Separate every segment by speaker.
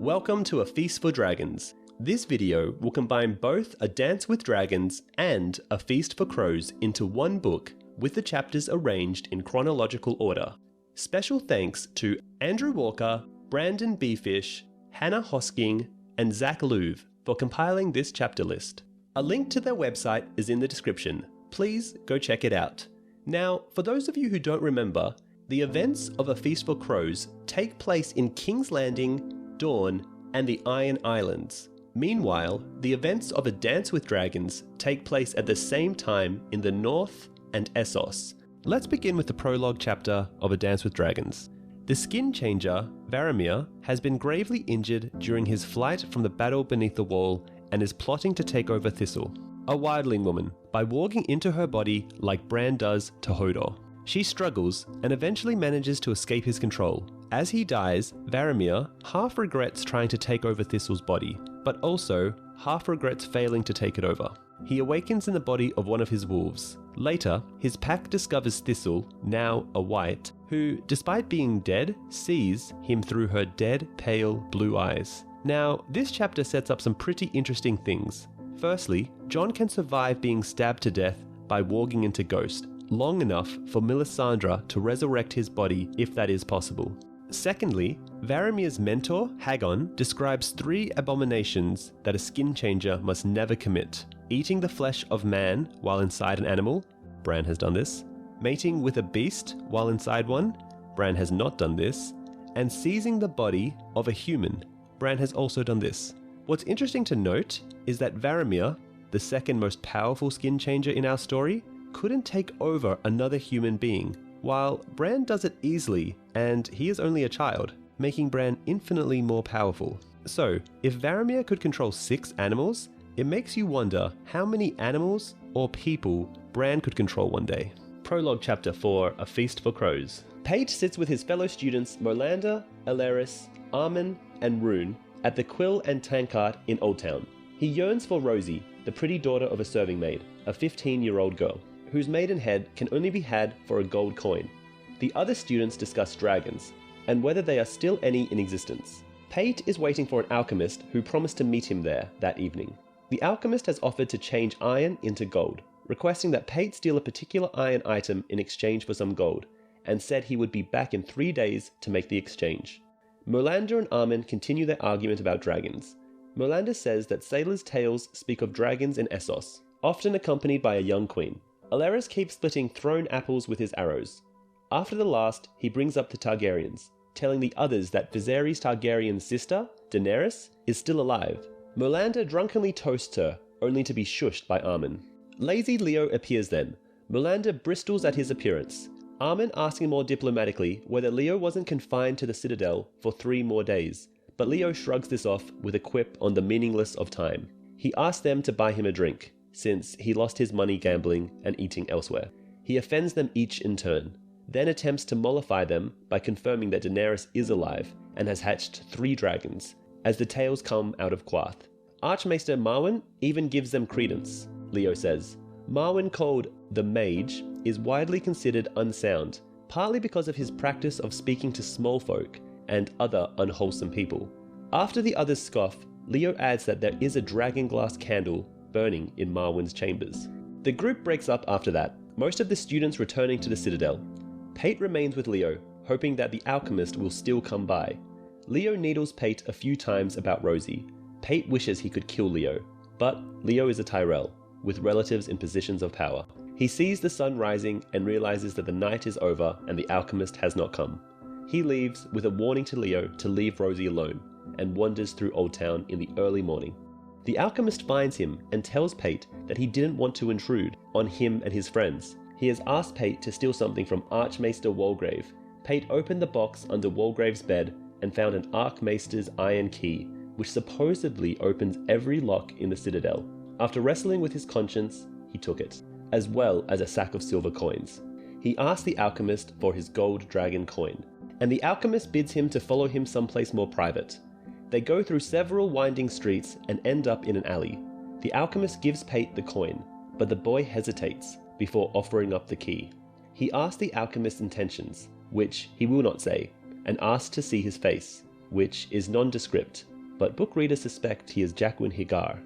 Speaker 1: Welcome to A Feast for Dragons. This video will combine both A Dance with Dragons and A Feast for Crows into one book with the chapters arranged in chronological order. Special thanks to Andrew Walker, Brandon Beefish, Hannah Hosking, and Zach Louv for compiling this chapter list. A link to their website is in the description. Please go check it out. Now, for those of you who don't remember, the events of A Feast for Crows take place in King's Landing, Dawn, and the Iron Islands. Meanwhile, the events of A Dance with Dragons take place at the same time in the North and Essos. Let's begin with the prologue chapter of A Dance with Dragons. The skin changer, Varamir, has been gravely injured during his flight from the battle beneath the wall and is plotting to take over Thistle, a wildling woman, by walking into her body like Bran does to Hodor. She struggles and eventually manages to escape his control. As he dies, Varamir half regrets trying to take over Thistle's body, but also half regrets failing to take it over. He awakens in the body of one of his wolves. Later, his pack discovers Thistle, now a white, who, despite being dead, sees him through her dead, pale blue eyes. Now, this chapter sets up some pretty interesting things. Firstly, Jon can survive being stabbed to death by walking into Ghost, long enough for Melisandre to resurrect his body if that is possible. Secondly, Varamir's mentor, Hagon, describes 3 abominations that a skin changer must never commit. Eating the flesh of man while inside an animal, Bran has done this. Mating with a beast while inside one, Bran has not done this. And seizing the body of a human, Bran has also done this. What's interesting to note is that Varamir, the second most powerful skin changer in our story, couldn't take over another human being, while Bran does it easily, and he is only a child, making Bran infinitely more powerful. So, if Varamir could control 6 animals, it makes you wonder how many animals or people Bran could control one day. Prologue Chapter 4, A Feast for Crows. Pate sits with his fellow students Molander, Alleris, Armin, and Rune at the Quill and Tankard in Old Town. He yearns for Rosie, the pretty daughter of a serving maid, a 15-year-old girl, whose maidenhead can only be had for a gold coin. The other students discuss dragons, and whether there are still any in existence. Pate is waiting for an alchemist who promised to meet him there that evening. The alchemist has offered to change iron into gold, requesting that Pate steal a particular iron item in exchange for some gold, and said he would be back in 3 days to make the exchange. Molander and Armin continue their argument about dragons. Molander says that sailors' tales speak of dragons in Essos, often accompanied by a young queen. Alleris keeps splitting thrown apples with his arrows. After the last, he brings up the Targaryens, telling the others that Viserys Targaryen's sister, Daenerys, is still alive. Molander drunkenly toasts her, only to be shushed by Armin. Lazy Leo appears then. Molander bristles at his appearance. Armin asking more diplomatically whether Leo wasn't confined to the Citadel for 3 more days, but Leo shrugs this off with a quip on the meaningless of time. He asks them to buy him a drink, since he lost his money gambling and eating elsewhere. He offends them each in turn, then attempts to mollify them by confirming that Daenerys is alive and has hatched 3 dragons, as the tales come out of Qarth. Archmaester Marwyn even gives them credence. Leo says, Marwyn, called the Mage, is widely considered unsound, partly because of his practice of speaking to small folk and other unwholesome people. After the others scoff, Leo adds that there is a dragonglass candle burning in Marwyn's chambers. The group breaks up after that, most of the students returning to the Citadel. Pate remains with Leo, hoping that the alchemist will still come by. Leo needles Pate a few times about Rosie. Pate wishes he could kill Leo, but Leo is a Tyrell, with relatives in positions of power. He sees the sun rising and realizes that the night is over and the alchemist has not come. He leaves with a warning to Leo to leave Rosie alone, and wanders through Old Town in the early morning. The alchemist finds him and tells Pate that he didn't want to intrude on him and his friends. He has asked Pate to steal something from Archmaester Walgrave. Pate opened the box under Walgrave's bed and found an Archmaester's iron key, which supposedly opens every lock in the Citadel. After wrestling with his conscience, he took it, as well as a sack of silver coins. He asked the alchemist for his gold dragon coin, and the alchemist bids him to follow him someplace more private. They go through several winding streets and end up in an alley. The alchemist gives Pate the coin, but the boy hesitates before offering up the key. He asks the alchemist's intentions, which he will not say, and asks to see his face, which is nondescript, but book readers suspect he is Jaquen H'ghar.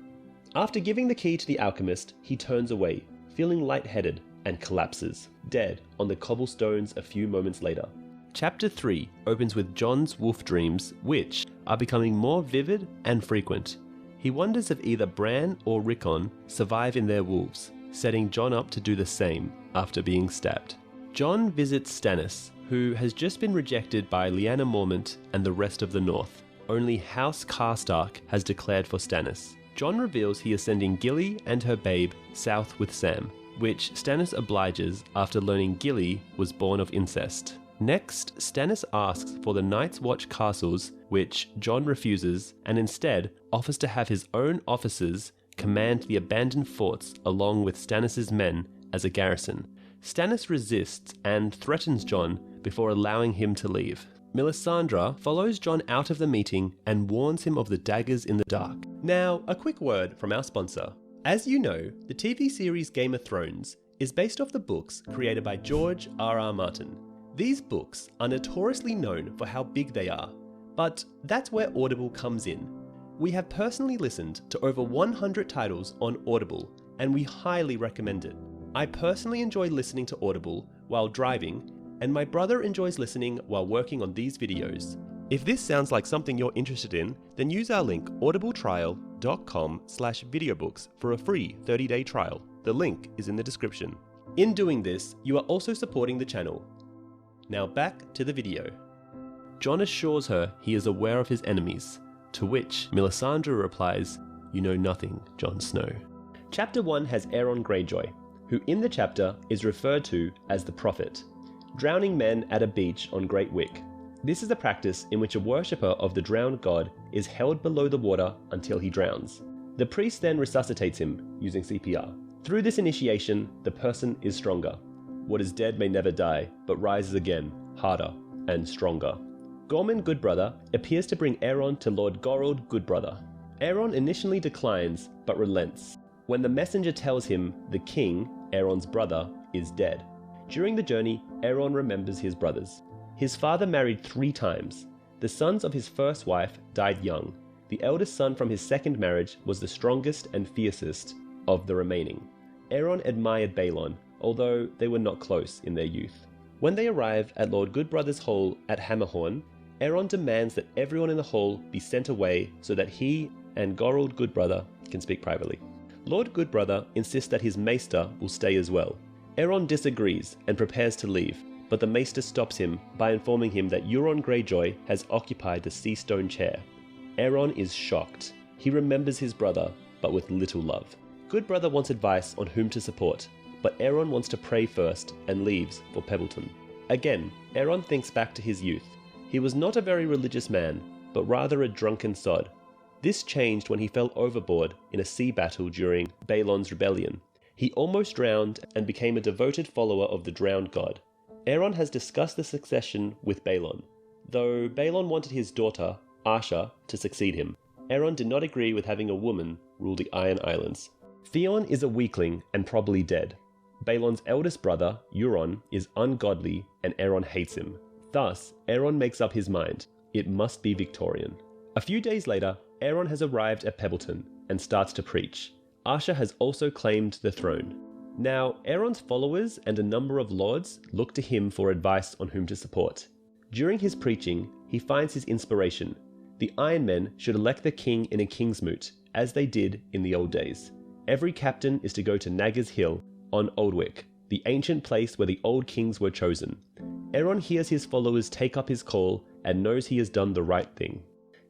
Speaker 1: After giving the key to the alchemist, he turns away, feeling lightheaded, and collapses, dead on the cobblestones a few moments later. Chapter 3 opens with Jon's wolf dreams, which are becoming more vivid and frequent. He wonders if either Bran or Rickon survive in their wolves, setting Jon up to do the same after being stabbed. Jon visits Stannis, who has just been rejected by Lyanna Mormont and the rest of the North. Only House Karstark has declared for Stannis. Jon reveals he is sending Gilly and her babe south with Sam, which Stannis obliges after learning Gilly was born of incest. Next, Stannis asks for the Night's Watch castles, which Jon refuses, and instead offers to have his own officers command the abandoned forts along with Stannis' men as a garrison. Stannis resists and threatens Jon before allowing him to leave. Melisandre follows Jon out of the meeting and warns him of the daggers in the dark. Now, a quick word from our sponsor. As you know, the TV series Game of Thrones is based off the books created by George R.R. Martin. These books are notoriously known for how big they are, but that's where Audible comes in. We have personally listened to over 100 titles on Audible, and we highly recommend it. I personally enjoy listening to Audible while driving, and my brother enjoys listening while working on these videos. If this sounds like something you're interested in, then use our link audibletrial.com/videobooks for a free 30-day trial. The link is in the description. In doing this, you are also supporting the channel. Now back to the video. Jon assures her he is aware of his enemies, to which Melisandre replies, "You know nothing, Jon Snow." Chapter 1 has Aeron Greyjoy, who in the chapter is referred to as the Prophet, drowning men at a beach on Great Wick. This is a practice in which a worshipper of the drowned god is held below the water until he drowns. The priest then resuscitates him using CPR. Through this initiation, the person is stronger. What is dead may never die, but rises again, harder and stronger. Gorman Goodbrother appears to bring Aeron to Lord Gorald Goodbrother. Aeron initially declines, but relents, when the messenger tells him the king, Aeron's brother, is dead. During the journey, Aeron remembers his brothers. His father married 3 times. The sons of his first wife died young. The eldest son from his second marriage was the strongest and fiercest of the remaining. Aeron admired Balon, although they were not close in their youth. When they arrive at Lord Goodbrother's hall at Hammerhorn, Aeron demands that everyone in the hall be sent away so that he and Gorald Goodbrother can speak privately. Lord Goodbrother insists that his maester will stay as well. Aeron disagrees and prepares to leave, but the maester stops him by informing him that Euron Greyjoy has occupied the sea stone chair. Aeron is shocked. He remembers his brother, but with little love. Goodbrother wants advice on whom to support, but Aeron wants to pray first and leaves for Pebbleton. Again, Aeron thinks back to his youth. He was not a very religious man, but rather a drunken sod. This changed when he fell overboard in a sea battle during Balon's rebellion. He almost drowned and became a devoted follower of the drowned god. Aeron has discussed the succession with Balon, though Balon wanted his daughter, Asha, to succeed him. Aeron did not agree with having a woman rule the Iron Islands. Theon is a weakling and probably dead. Balon's eldest brother, Euron, is ungodly and Aeron hates him. Thus, Aeron makes up his mind. It must be Victorian. A few days later, Aeron has arrived at Pebbleton and starts to preach. Asha has also claimed the throne. Now, Aeron's followers and a number of lords look to him for advice on whom to support. During his preaching, he finds his inspiration. The Iron Men should elect the king in a king's moot, as they did in the old days. Every captain is to go to Naggers Hill on Oldwick, the ancient place where the old kings were chosen. Aeron hears his followers take up his call and knows he has done the right thing.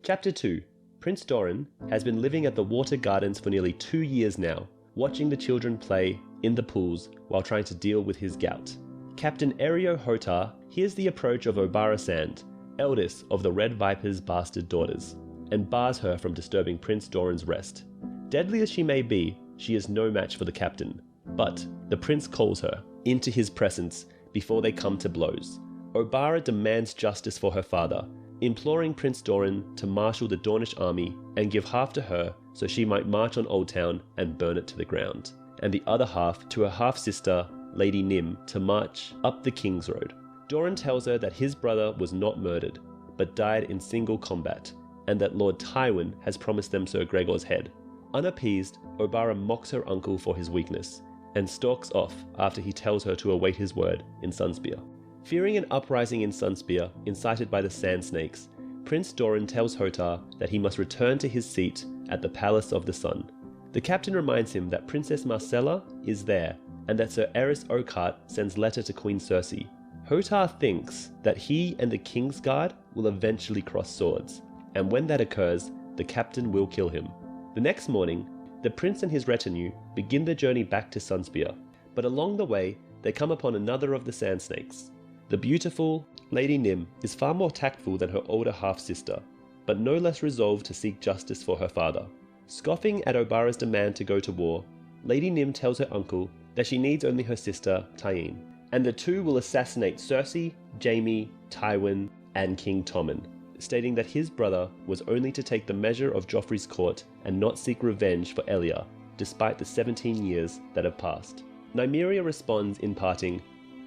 Speaker 1: Chapter 2. Prince Doran has been living at the Water Gardens for nearly 2 years now, watching the children play in the pools while trying to deal with his gout. Captain Erio Hotar hears the approach of Obara Sand, eldest of the Red Viper's bastard daughters, and bars her from disturbing Prince Doran's rest. Deadly as she may be, she is no match for the captain, but the prince calls her into his presence before they come to blows. Obara demands justice for her father, imploring Prince Doran to marshal the Dornish army and give half to her so she might march on Old Town and burn it to the ground, and the other half to her half-sister, Lady Nym, to march up the King's Road. Doran tells her that his brother was not murdered, but died in single combat, and that Lord Tywin has promised them Sir Gregor's head. Unappeased, Obara mocks her uncle for his weakness, and stalks off after he tells her to await his word in Sunspear. Fearing an uprising in Sunspear, incited by the Sand Snakes, Prince Doran tells Hotar that he must return to his seat at the Palace of the Sun. The captain reminds him that Princess Marcella is there, and that Sir Eris Oakheart sends letter to Queen Cersei. Hotar thinks that he and the King's Guard will eventually cross swords, and when that occurs, the captain will kill him. The next morning, the prince and his retinue begin their journey back to Sunspear, but along the way, they come upon another of the Sand Snakes. The beautiful Lady Nym is far more tactful than her older half-sister, but no less resolved to seek justice for her father. Scoffing at Obara's demand to go to war, Lady Nym tells her uncle that she needs only her sister, Tyene, and the two will assassinate Cersei, Jaime, Tywin, and King Tommen, stating that his brother was only to take the measure of Joffrey's court and not seek revenge for Elia, despite the 17 years that have passed. Nymeria responds in parting,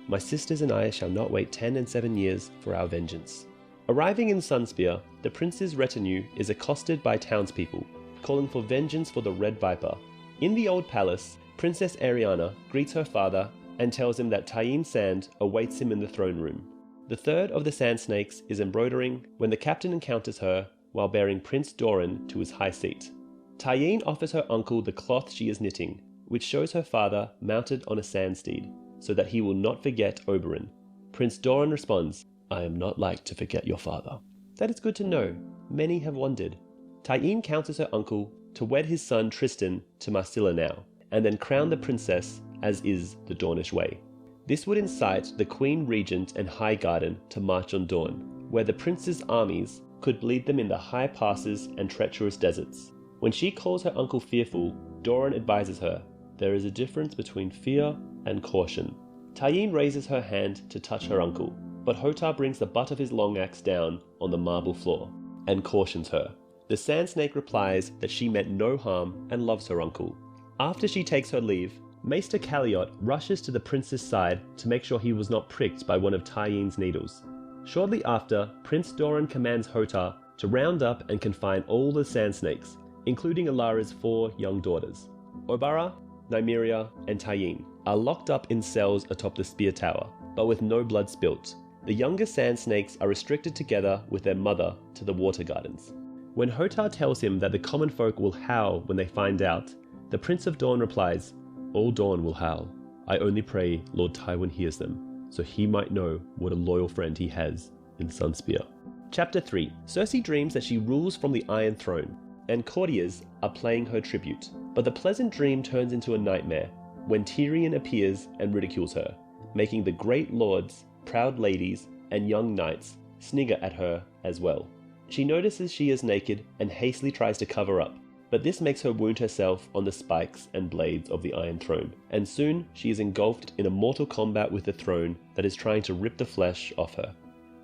Speaker 1: "My sisters and I shall not wait 10 and 7 years for our vengeance." Arriving in Sunspear, the prince's retinue is accosted by townspeople, calling for vengeance for the Red Viper. In the old palace, Princess Arianna greets her father and tells him that Tyene Sand awaits him in the throne room. The third of the Sand Snakes is embroidering when the captain encounters her while bearing Prince Doran to his high seat. Tyene offers her uncle the cloth she is knitting, which shows her father mounted on a sand steed, so that he will not forget Oberyn. Prince Doran responds, "I am not like to forget your father." That is good to know. Many have wondered. Tyene counsels her uncle to wed his son Tristan to Marcella now, and then crown the princess as is the Dornish way. This would incite the Queen Regent and High Garden to march on Dorne, where the prince's armies could bleed them in the high passes and treacherous deserts. When she calls her uncle fearful, Doran advises her, there is a difference between fear and caution. Tyene raises her hand to touch her uncle, but Hotar brings the butt of his long axe down on the marble floor and cautions her. The Sand Snake replies that she meant no harm and loves her uncle. After she takes her leave, Maester Caliot rushes to the prince's side to make sure he was not pricked by one of Tyene's needles. Shortly after, Prince Doran commands Hotar to round up and confine all the Sand Snakes, including Alara's 4 young daughters. Obara, Nymeria, and Tyene are locked up in cells atop the Spear Tower, but with no blood spilt. The younger Sand Snakes are restricted together with their mother to the Water Gardens. When Hotar tells him that the common folk will howl when they find out, the Prince of Dawn replies, "All Dawn will howl. I only pray Lord Tywin hears them, so he might know what a loyal friend he has in Sunspear." Chapter 3. Cersei dreams that she rules from the Iron Throne, and courtiers are playing her tribute. But the pleasant dream turns into a nightmare when Tyrion appears and ridicules her, making the great lords, proud ladies, and young knights snigger at her as well. She notices she is naked and hastily tries to cover up, but this makes her wound herself on the spikes and blades of the Iron Throne, and soon she is engulfed in a mortal combat with the throne that is trying to rip the flesh off her.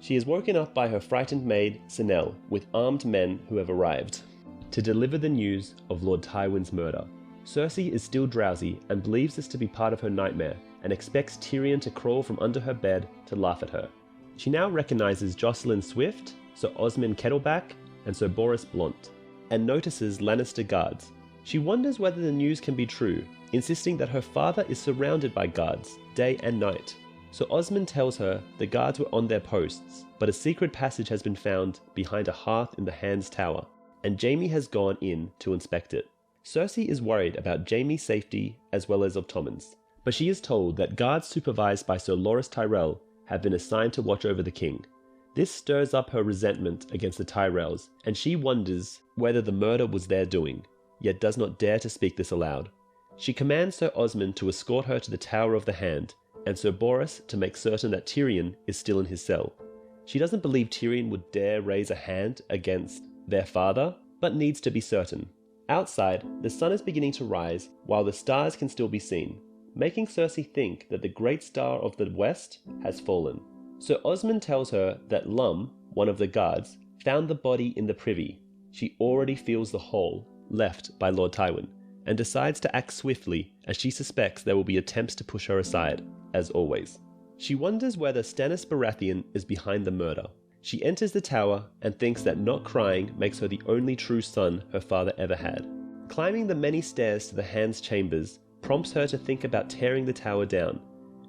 Speaker 1: She is woken up by her frightened maid, Senelle, with armed men who have arrived to deliver the news of Lord Tywin's murder. Cersei is still drowsy and believes this to be part of her nightmare, and expects Tyrion to crawl from under her bed to laugh at her. She now recognizes Jocelyn Swift, Sir Osmond Kettleback, and Sir Boris Blount, and notices Lannister guards. She wonders whether the news can be true, insisting that her father is surrounded by guards, day and night. So Osmond tells her the guards were on their posts, but a secret passage has been found behind a hearth in the Hand's Tower, and Jaime has gone in to inspect it. Cersei is worried about Jaime's safety as well as of Tommen's, but she is told that guards supervised by Sir Loras Tyrell have been assigned to watch over the king. This stirs up her resentment against the Tyrells, and she wonders whether the murder was their doing, yet does not dare to speak this aloud. She commands Sir Osmond to escort her to the Tower of the Hand, and Sir Boris to make certain that Tyrion is still in his cell. She doesn't believe Tyrion would dare raise a hand against their father, but needs to be certain. Outside, the sun is beginning to rise, while the stars can still be seen, making Cersei think that the great star of the west has fallen. Sir Osmond tells her that Lum, one of the guards, found the body in the privy. She already feels the hole left by Lord Tywin, and decides to act swiftly as she suspects there will be attempts to push her aside, as always. She wonders whether Stannis Baratheon is behind the murder. She enters the tower and thinks that not crying makes her the only true son her father ever had. Climbing the many stairs to the Hand's chambers prompts her to think about tearing the tower down.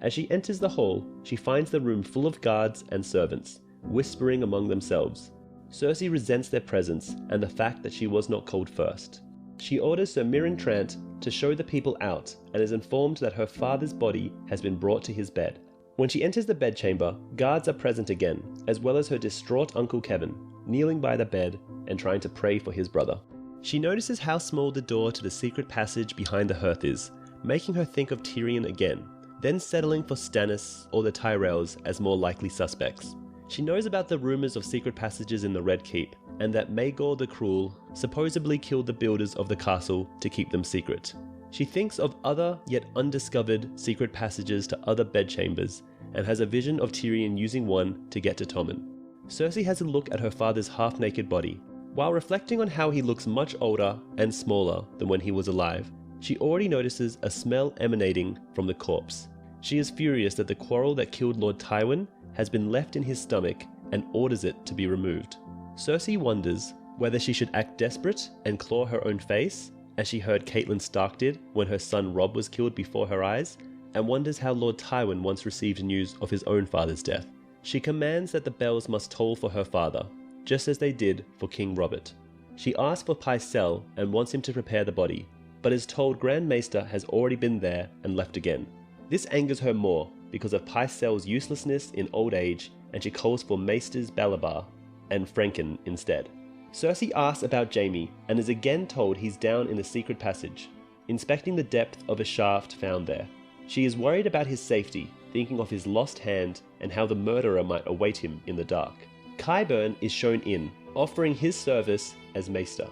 Speaker 1: As she enters the hall, she finds the room full of guards and servants, whispering among themselves. Cersei resents their presence and the fact that she was not called first. She orders Sir Mirren Trant to show the people out and is informed that her father's body has been brought to his bed. When she enters the bedchamber, guards are present again, as well as her distraught Uncle Kevin, kneeling by the bed and trying to pray for his brother. She notices how small the door to the secret passage behind the hearth is, making her think of Tyrion again, then settling for Stannis or the Tyrells as more likely suspects. She knows about the rumours of secret passages in the Red Keep, and that Maegor the Cruel supposedly killed the builders of the castle to keep them secret. She thinks of other yet undiscovered secret passages to other bedchambers, and has a vision of Tyrion using one to get to Tommen. Cersei has a look at her father's half-naked body. While reflecting on how he looks much older and smaller than when he was alive, she already notices a smell emanating from the corpse. She is furious that the quarrel that killed Lord Tywin has been left in his stomach and orders it to be removed. Cersei wonders whether she should act desperate and claw her own face, as she heard Catelyn Stark did when her son Robb was killed before her eyes, and wonders how Lord Tywin once received news of his own father's death. She commands that the bells must toll for her father, just as they did for King Robert. She asks for Pycelle and wants him to prepare the body, but is told Grand Maester has already been there and left again. This angers her more because of Pycelle's uselessness in old age, and she calls for Maesters Balabar and Franken instead. Cersei asks about Jaime and is again told he's down in the secret passage, inspecting the depth of a shaft found there. She is worried about his safety, thinking of his lost hand and how the murderer might await him in the dark. Qyburn is shown in, offering his service as Maester.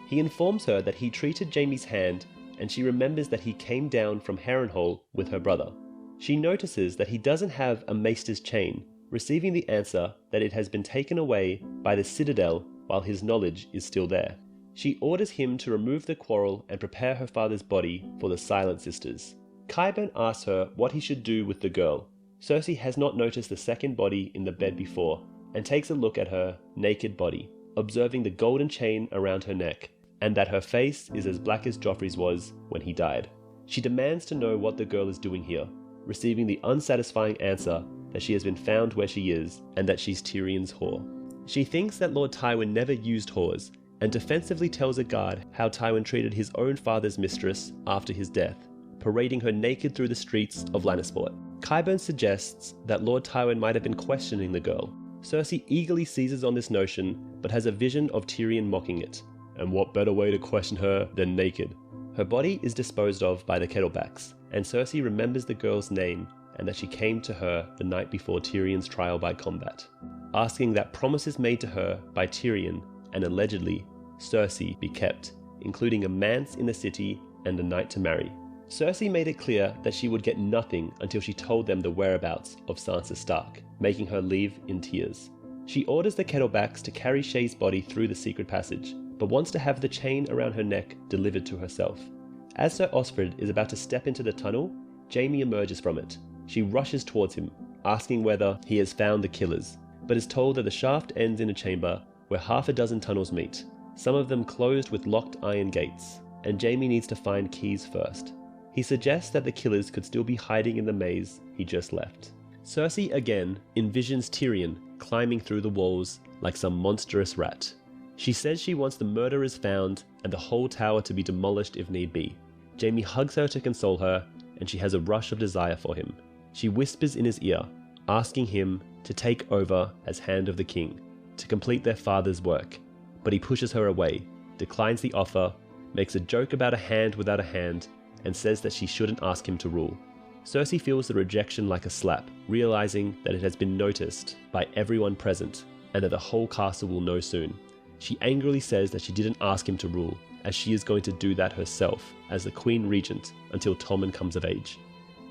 Speaker 1: He informs her that he treated Jaime's hand, and she remembers that he came down from Harrenhal with her brother. She notices that he doesn't have a Maester's chain, receiving the answer that it has been taken away by the Citadel while his knowledge is still there. She orders him to remove the quarrel and prepare her father's body for the Silent Sisters. Qyburn asks her what he should do with the girl. Cersei has not noticed the second body in the bed before, and takes a look at her naked body, observing the golden chain around her neck, and that her face is as black as Joffrey's was when he died. She demands to know what the girl is doing here, receiving the unsatisfying answer that she has been found where she is, and that she's Tyrion's whore. She thinks that Lord Tywin never used whores, and defensively tells a guard how Tywin treated his own father's mistress after his death, parading her naked through the streets of Lannisport. Qyburn suggests that Lord Tywin might have been questioning the girl. Cersei eagerly seizes on this notion, but has a vision of Tyrion mocking it. And what better way to question her than naked? Her body is disposed of by the Kettlebacks, and Cersei remembers the girl's name and that she came to her the night before Tyrion's trial by combat, asking that promises made to her by Tyrion and allegedly Cersei be kept, including a manse in the city and a night to marry. Cersei made it clear that she would get nothing until she told them the whereabouts of Sansa Stark, making her leave in tears. She orders the Kettlebacks to carry Shay's body through the secret passage, but wants to have the chain around her neck delivered to herself. As Sir Osfryd is about to step into the tunnel, Jaime emerges from it. She rushes towards him, asking whether he has found the killers, but is told that the shaft ends in a chamber where half a dozen tunnels meet, some of them closed with locked iron gates, and Jaime needs to find keys first. He suggests that the killers could still be hiding in the maze he just left. Cersei again envisions Tyrion climbing through the walls like some monstrous rat. She says she wants the murderers found and the whole tower to be demolished if need be. Jaime hugs her to console her, and she has a rush of desire for him. She whispers in his ear, asking him to take over as Hand of the King, to complete their father's work, but he pushes her away, declines the offer, makes a joke about a hand without a hand, and says that she shouldn't ask him to rule. Cersei feels the rejection like a slap, realizing that it has been noticed by everyone present, and that the whole castle will know soon. She angrily says that she didn't ask him to rule, as she is going to do that herself as the Queen Regent until Tommen comes of age.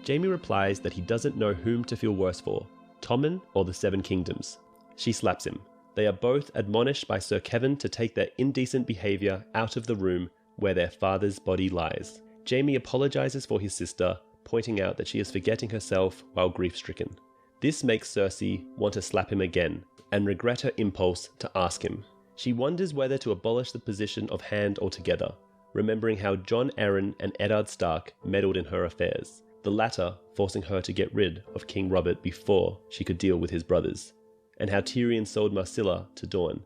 Speaker 1: Jaime replies that he doesn't know whom to feel worse for, Tommen or the Seven Kingdoms. She slaps him. They are both admonished by Sir Kevan to take their indecent behaviour out of the room where their father's body lies. Jaime apologizes for his sister, pointing out that she is forgetting herself while grief-stricken. This makes Cersei want to slap him again, and regret her impulse to ask him. She wonders whether to abolish the position of Hand altogether, remembering how Jon Arryn and Eddard Stark meddled in her affairs, the latter forcing her to get rid of King Robert before she could deal with his brothers, and how Tyrion sold Marcilla to Dorne,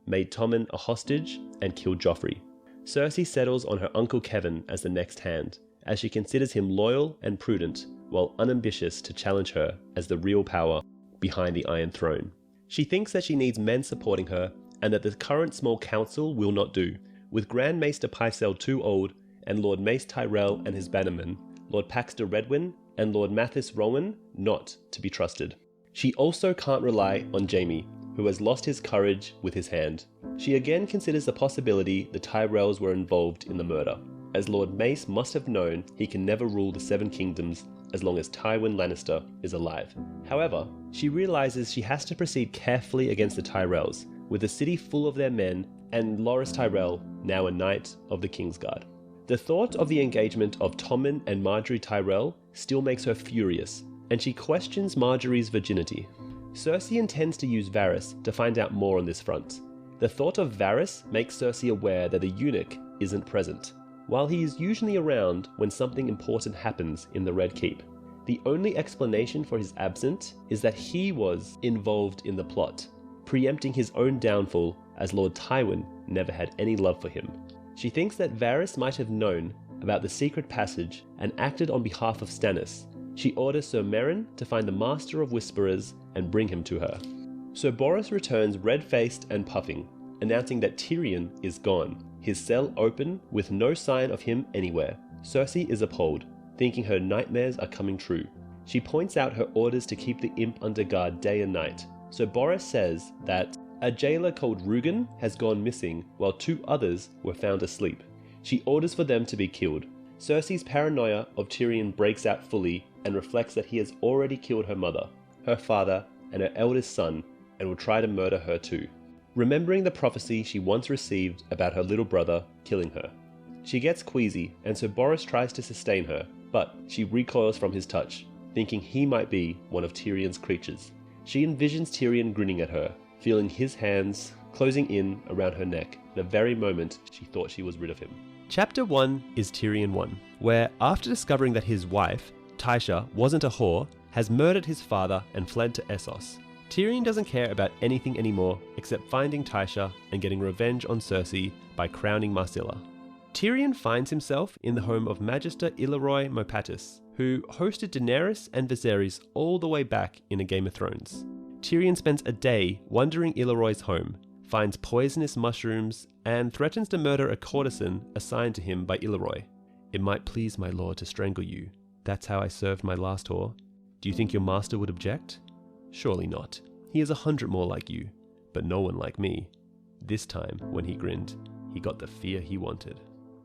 Speaker 1: made Tommen a hostage, and killed Joffrey. Cersei settles on her uncle Kevin as the next Hand, as she considers him loyal and prudent, while unambitious to challenge her as the real power behind the Iron Throne. She thinks that she needs men supporting her, and that the current small council will not do, with Grand Maester Pycelle too old, and Lord Mace Tyrell and his bannermen, Lord Paxter Redwyn, and Lord Mathis Rowan not to be trusted. She also can't rely on Jaime, who has lost his courage with his hand. She again considers the possibility the Tyrells were involved in the murder, as Lord Mace must have known he can never rule the Seven Kingdoms as long as Tywin Lannister is alive. However, she realizes she has to proceed carefully against the Tyrells, with the city full of their men and Loras Tyrell now a knight of the Kingsguard. The thought of the engagement of Tommen and Margaery Tyrell still makes her furious, and she questions Margaery's virginity. Cersei intends to use Varys to find out more on this front. The thought of Varys makes Cersei aware that the eunuch isn't present, while he is usually around when something important happens in the Red Keep. The only explanation for his absence is that he was involved in the plot, preempting his own downfall, as Lord Tywin never had any love for him. She thinks that Varys might have known about the secret passage and acted on behalf of Stannis. She orders Sir Meryn to find the Master of Whisperers and bring him to her. Sir Boros returns red-faced and puffing, announcing that Tyrion is gone, his cell open with no sign of him anywhere. Cersei is appalled, thinking her nightmares are coming true. She points out her orders to keep the imp under guard day and night. Sir Boros says that a jailer called Rugen has gone missing while 2 others were found asleep. She orders for them to be killed. Cersei's paranoia of Tyrion breaks out fully and reflects that he has already killed her mother, her father, and her eldest son, and will try to murder her too. Remembering the prophecy she once received about her little brother killing her. She gets queasy, and Sir Boros tries to sustain her, but she recoils from his touch, thinking he might be one of Tyrion's creatures. She envisions Tyrion grinning at her, feeling his hands closing in around her neck the very moment she thought she was rid of him. Chapter 1 is Tyrion 1, where after discovering that his wife, Tysha, wasn't a whore, has murdered his father and fled to Essos. Tyrion doesn't care about anything anymore except finding Tysha and getting revenge on Cersei by crowning Marcilla. Tyrion finds himself in the home of Magister Illyroy Mopatis, who hosted Daenerys and Viserys all the way back in A Game of Thrones. Tyrion spends a day wandering Illyroy's home, finds poisonous mushrooms, and threatens to murder a courtesan assigned to him by Illyroy. "It might please my lord to strangle you. That's how I served my last whore. Do you think your master would object? Surely not. He is 100 more like you, but no one like me." This time, when he grinned, he got the fear he wanted.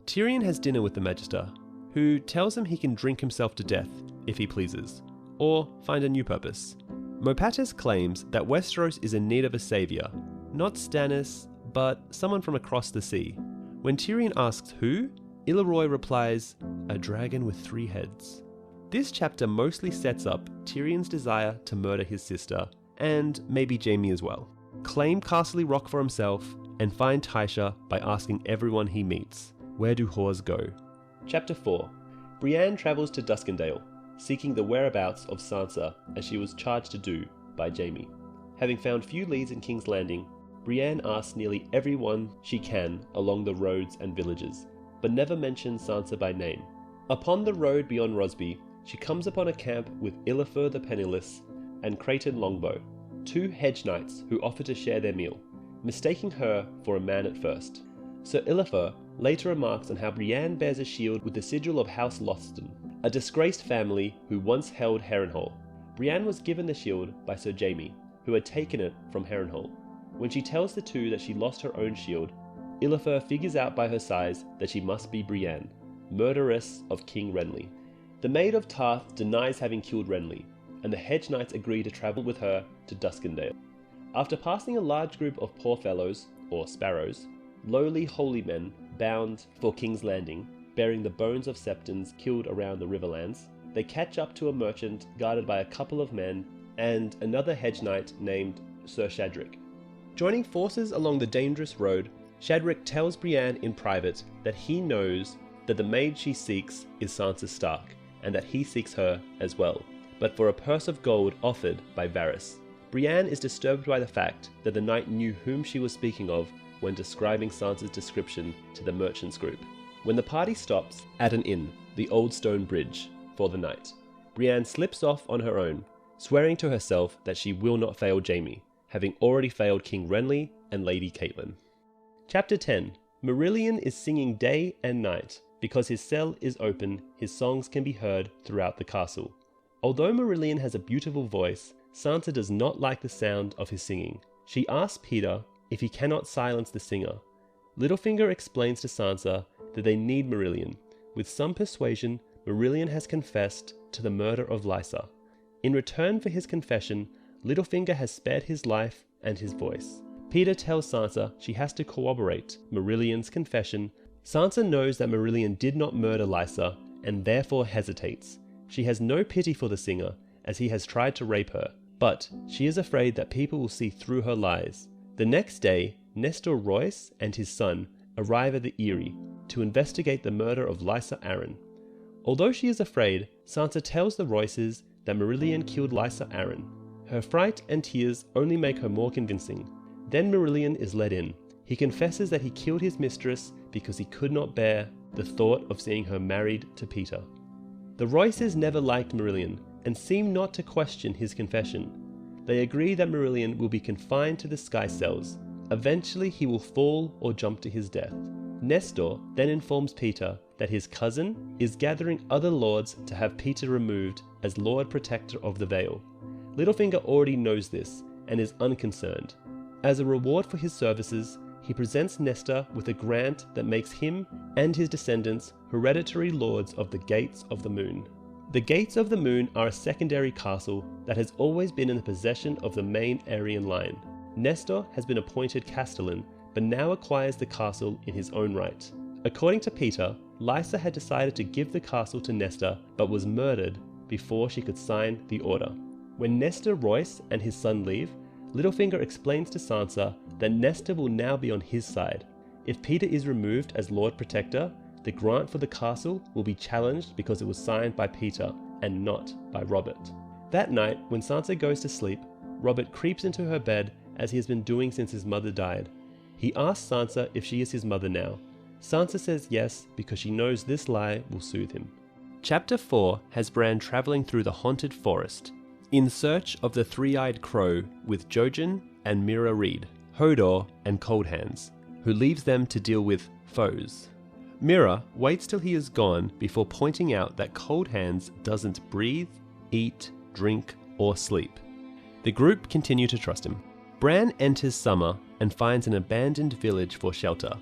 Speaker 1: Tyrion has dinner with the Magister, who tells him he can drink himself to death if he pleases, or find a new purpose. Mopatis claims that Westeros is in need of a saviour, not Stannis, but someone from across the sea. When Tyrion asks who, Illyroy replies, "A dragon with 3 heads." This chapter mostly sets up Tyrion's desire to murder his sister, and maybe Jaime as well, claim Castle Rock for himself, and find Tysha by asking everyone he meets, "Where do whores go?" Chapter 4. Brienne travels to Duskendale, seeking the whereabouts of Sansa as she was charged to do by Jaime. Having found few leads in King's Landing, Brienne asks nearly everyone she can along the roads and villages, but never mentions Sansa by name. Upon the road beyond Rosby, she comes upon a camp with Illithyr the Penniless and Creighton Longbow, 2 hedge knights who offer to share their meal, mistaking her for a man at first. Sir Illithyr later remarks on how Brienne bears a shield with the sigil of House Lothston, a disgraced family who once held Harrenhal. Brienne was given the shield by Sir Jaime, who had taken it from Harrenhal. When she tells the 2 that she lost her own shield, Illithyr figures out by her size that she must be Brienne, murderess of King Renly. The Maid of Tarth denies having killed Renly, and the hedge knights agree to travel with her to Duskendale. After passing a large group of poor fellows, or sparrows, lowly holy men bound for King's Landing, bearing the bones of septons killed around the Riverlands, they catch up to a merchant guarded by a couple of men and another hedge knight named Sir Shadrick. Joining forces along the dangerous road, Shadrick tells Brienne in private that he knows that the maid she seeks is Sansa Stark, and that he seeks her as well, but for a purse of gold offered by Varys. Brienne is disturbed by the fact that the knight knew whom she was speaking of when describing Sansa's description to the merchants group. When the party stops at an inn, the Old Stone Bridge, for the night, Brienne slips off on her own, swearing to herself that she will not fail Jaime, having already failed King Renly and Lady Catelyn. Chapter 10. Marillion is singing day and night. Because his cell is open, his songs can be heard throughout the castle. Although Marillion has a beautiful voice, Sansa does not like the sound of his singing. She asks Peter if he cannot silence the singer. Littlefinger explains to Sansa that they need Marillion. With some persuasion, Marillion has confessed to the murder of Lysa. In return for his confession, Littlefinger has spared his life and his voice. Peter tells Sansa she has to corroborate Marillion's confession. Sansa knows that Marillion did not murder Lysa and therefore hesitates. She has no pity for the singer as he has tried to rape her, but she is afraid that people will see through her lies. The next day, Nestor Royce and his son arrive at the Eyrie to investigate the murder of Lysa Arryn. Although she is afraid, Sansa tells the Royces that Marillion killed Lysa Arryn. Her fright and tears only make her more convincing. Then Marillion is let in. He confesses that he killed his mistress because he could not bear the thought of seeing her married to Peter. The Royces never liked Marillion and seem not to question his confession. They agree that Marillion will be confined to the sky cells. Eventually he will fall or jump to his death. Nestor then informs Peter that his cousin is gathering other lords to have Peter removed as Lord Protector of the Vale. Littlefinger already knows this and is unconcerned. As a reward for his services, he presents Nestor with a grant that makes him and his descendants hereditary lords of the Gates of the Moon. The Gates of the Moon are a secondary castle that has always been in the possession of the main Aryan line. Nestor has been appointed Castellan, but now acquires the castle in his own right. According to Peter, Lysa had decided to give the castle to Nestor, but was murdered before she could sign the order. When Nestor Royce and his son leave, Littlefinger explains to Sansa that Nestor will now be on his side. If Peter is removed as Lord Protector, the grant for the castle will be challenged because it was signed by Peter and not by Robert. That night, when Sansa goes to sleep, Robert creeps into her bed as he has been doing since his mother died. He asks Sansa if she is his mother now. Sansa says yes because she knows this lie will soothe him. Chapter 4 has Bran travelling through the haunted forest, in search of the three-eyed crow with Jojen and Mira Reed, Hodor and Cold Hands, who leaves them to deal with foes. Mira waits till he is gone before pointing out that Cold Hands doesn't breathe, eat, drink, or sleep. The group continue to trust him. Bran enters Summer and finds an abandoned village for shelter.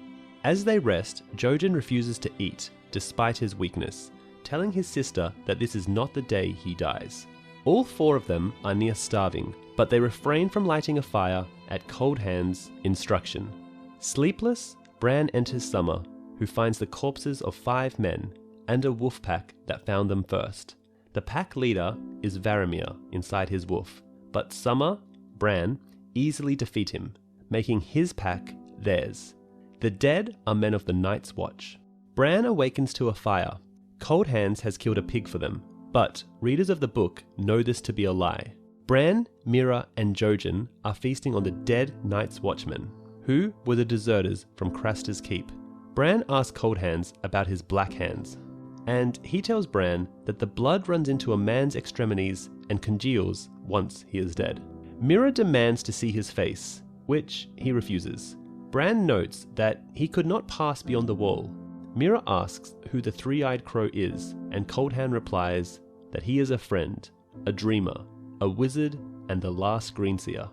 Speaker 1: As they rest, Jojen refuses to eat, despite his weakness, telling his sister that this is not the day he dies. All four of them are near starving, but they refrain from lighting a fire at Cold Hands' instruction. Sleepless, Bran enters Summer, who finds the corpses of 5 men and a wolf pack that found them first. The pack leader is Varamir inside his wolf, but Summer, Bran, easily defeat him, making his pack theirs. The dead are men of the Night's Watch. Bran awakens to a fire. Cold Hands has killed a pig for them, but readers of the book know this to be a lie. Bran, Mira, and Jojen are feasting on the dead Night's Watchmen, who were the deserters from Craster's Keep. Bran asks Cold Hands about his black hands, and he tells Bran that the blood runs into a man's extremities and congeals once he is dead. Mira demands to see his face, which he refuses. Bran notes that he could not pass beyond the wall. Mira asks who the three-eyed crow is, and Cold Hand replies that he is a friend, a dreamer, a wizard, and the last Greenseer.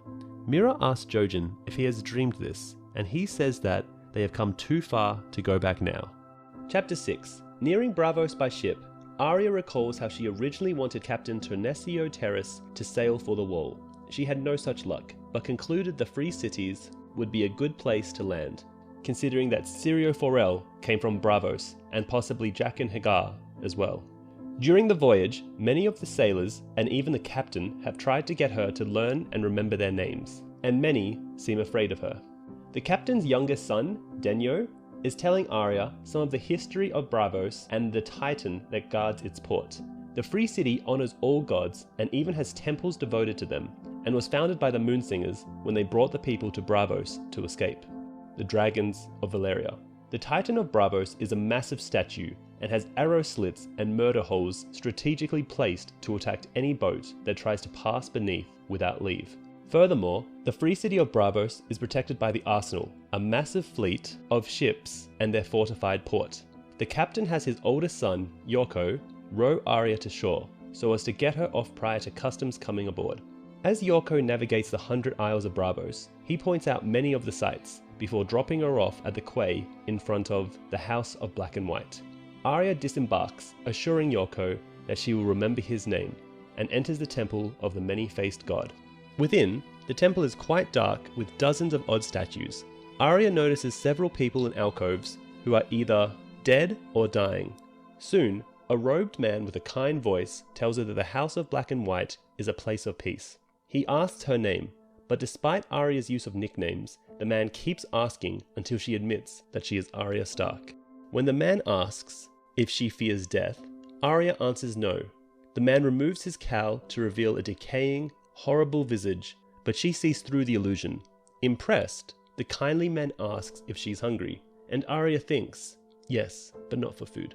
Speaker 1: Mira asks Jojen if he has dreamed this, and he says that they have come too far to go back now. Chapter 6. Nearing Braavos by ship, Arya recalls how she originally wanted Captain Ternesio Terrace to sail for the Wall. She had no such luck, but concluded the Free Cities would be a good place to land, considering that Syrio Forel came from Braavos, and possibly Jaqen H'ghar as well. During the voyage, many of the sailors, and even the captain, have tried to get her to learn and remember their names. and many seem afraid of her. The captain's youngest son, Denyo, is telling Arya some of the history of Braavos and the titan that guards its port. The Free City honors all gods and even has temples devoted to them, and was founded by the Moonsingers when they brought the people to Braavos to escape. The Dragons of Valyria. The Titan of Braavos is a massive statue and has arrow slits and murder holes strategically placed to attack any boat that tries to pass beneath without leave. Furthermore, the Free City of Braavos is protected by the Arsenal, a massive fleet of ships and their fortified port. The captain has his oldest son, Yorko, row Arya to shore so as to get her off prior to customs coming aboard. As Yorko navigates the 100 Isles of Braavos, he points out many of the sights before dropping her off at the quay in front of the House of Black and White. Arya disembarks, assuring Yorko that she will remember his name, and enters the temple of the many-faced god. Within, the temple is quite dark with dozens of odd statues. Arya notices several people in alcoves who are either dead or dying. Soon, a robed man with a kind voice tells her that the House of Black and White is a place of peace. He asks her name, but despite Arya's use of nicknames, the man keeps asking until she admits that she is Arya Stark. When the man asks if she fears death, Arya answers no. The man removes his cowl to reveal a decaying, horrible visage, but she sees through the illusion. Impressed, the kindly man asks if she's hungry, and Arya thinks, yes, but not for food.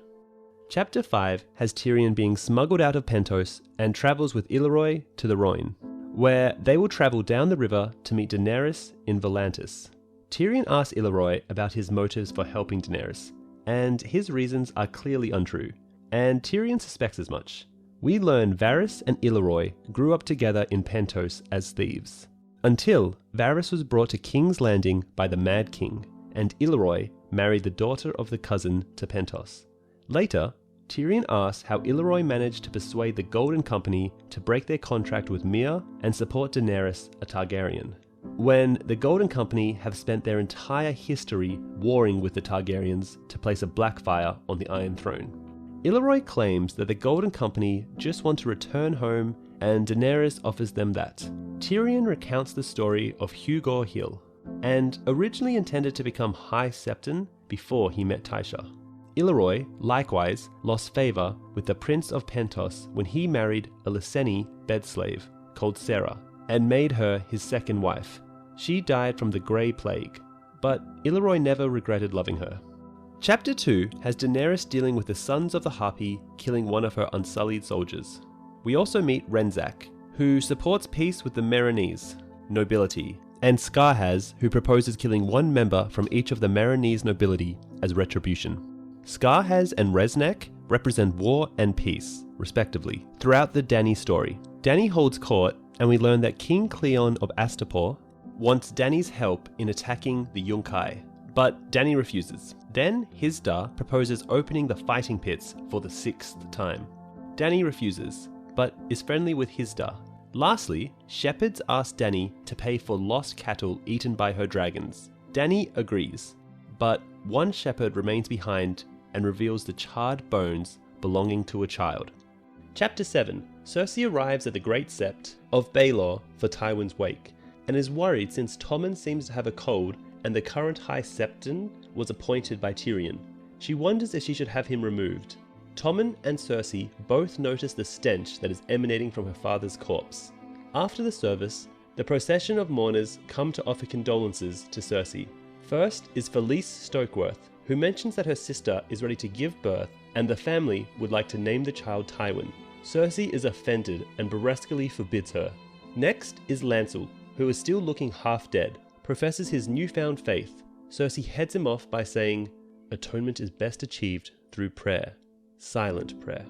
Speaker 1: Chapter 5 has Tyrion being smuggled out of Pentos and travels with Illyroy to the Rhoyne, where they will travel down the river to meet Daenerys in Volantis. Tyrion asks Illyroy about his motives for helping Daenerys, and his reasons are clearly untrue, and Tyrion suspects as much. We learn Varys and Illyroy grew up together in Pentos as thieves, until Varys was brought to King's Landing by the Mad King, and Illyroy married the daughter of the cousin to Pentos. Later, Tyrion asks how Illyroy managed to persuade the Golden Company to break their contract with Myrrh and support Daenerys, a Targaryen, when the Golden Company have spent their entire history warring with the Targaryens to place a Blackfire on the Iron Throne. Illyroy claims that the Golden Company just want to return home, and Daenerys offers them that. Tyrion recounts the story of Hugor Hill, and originally intended to become High Septon before he met Tysha. Illyroy, likewise, lost favour with the Prince of Pentos when he married a Lyseni bedslave called Sarah, and made her his second wife. She died from the Grey Plague, but Illyroy never regretted loving her. Chapter 2 has Daenerys dealing with the Sons of the Harpy killing one of her unsullied soldiers. We also meet Renzak, who supports peace with the Meereenese nobility, and Scarhaz, who proposes killing one member from each of the Meereenese nobility as retribution. Scarhaz and Reznak represent war and peace, respectively, throughout the Dany story. Dany holds court, and we learn that King Cleon of Astapor wants Dany's help in attacking the Yunkai, but Dany refuses. Then Hizdahr proposes opening the fighting pits for the 6th time. Dany refuses, but is friendly with Hizdahr. Lastly, shepherds ask Dany to pay for lost cattle eaten by her dragons. Dany agrees, but one shepherd remains behind and reveals the charred bones belonging to a child. Chapter 7. Cersei arrives at the Great Sept of Baelor for Tywin's wake, and is worried since Tommen seems to have a cold and the current High Septon was appointed by Tyrion. She wonders if she should have him removed. Tommen and Cersei both notice the stench that is emanating from her father's corpse. After the service, the procession of mourners come to offer condolences to Cersei. First is Felice Stokeworth, who mentions that her sister is ready to give birth and the family would like to name the child Tywin. Cersei is offended and Berescally forbids her. Next is Lancel, who is still looking half dead, professes his newfound faith. Cersei heads him off by saying, "Atonement is best achieved through prayer, silent prayer."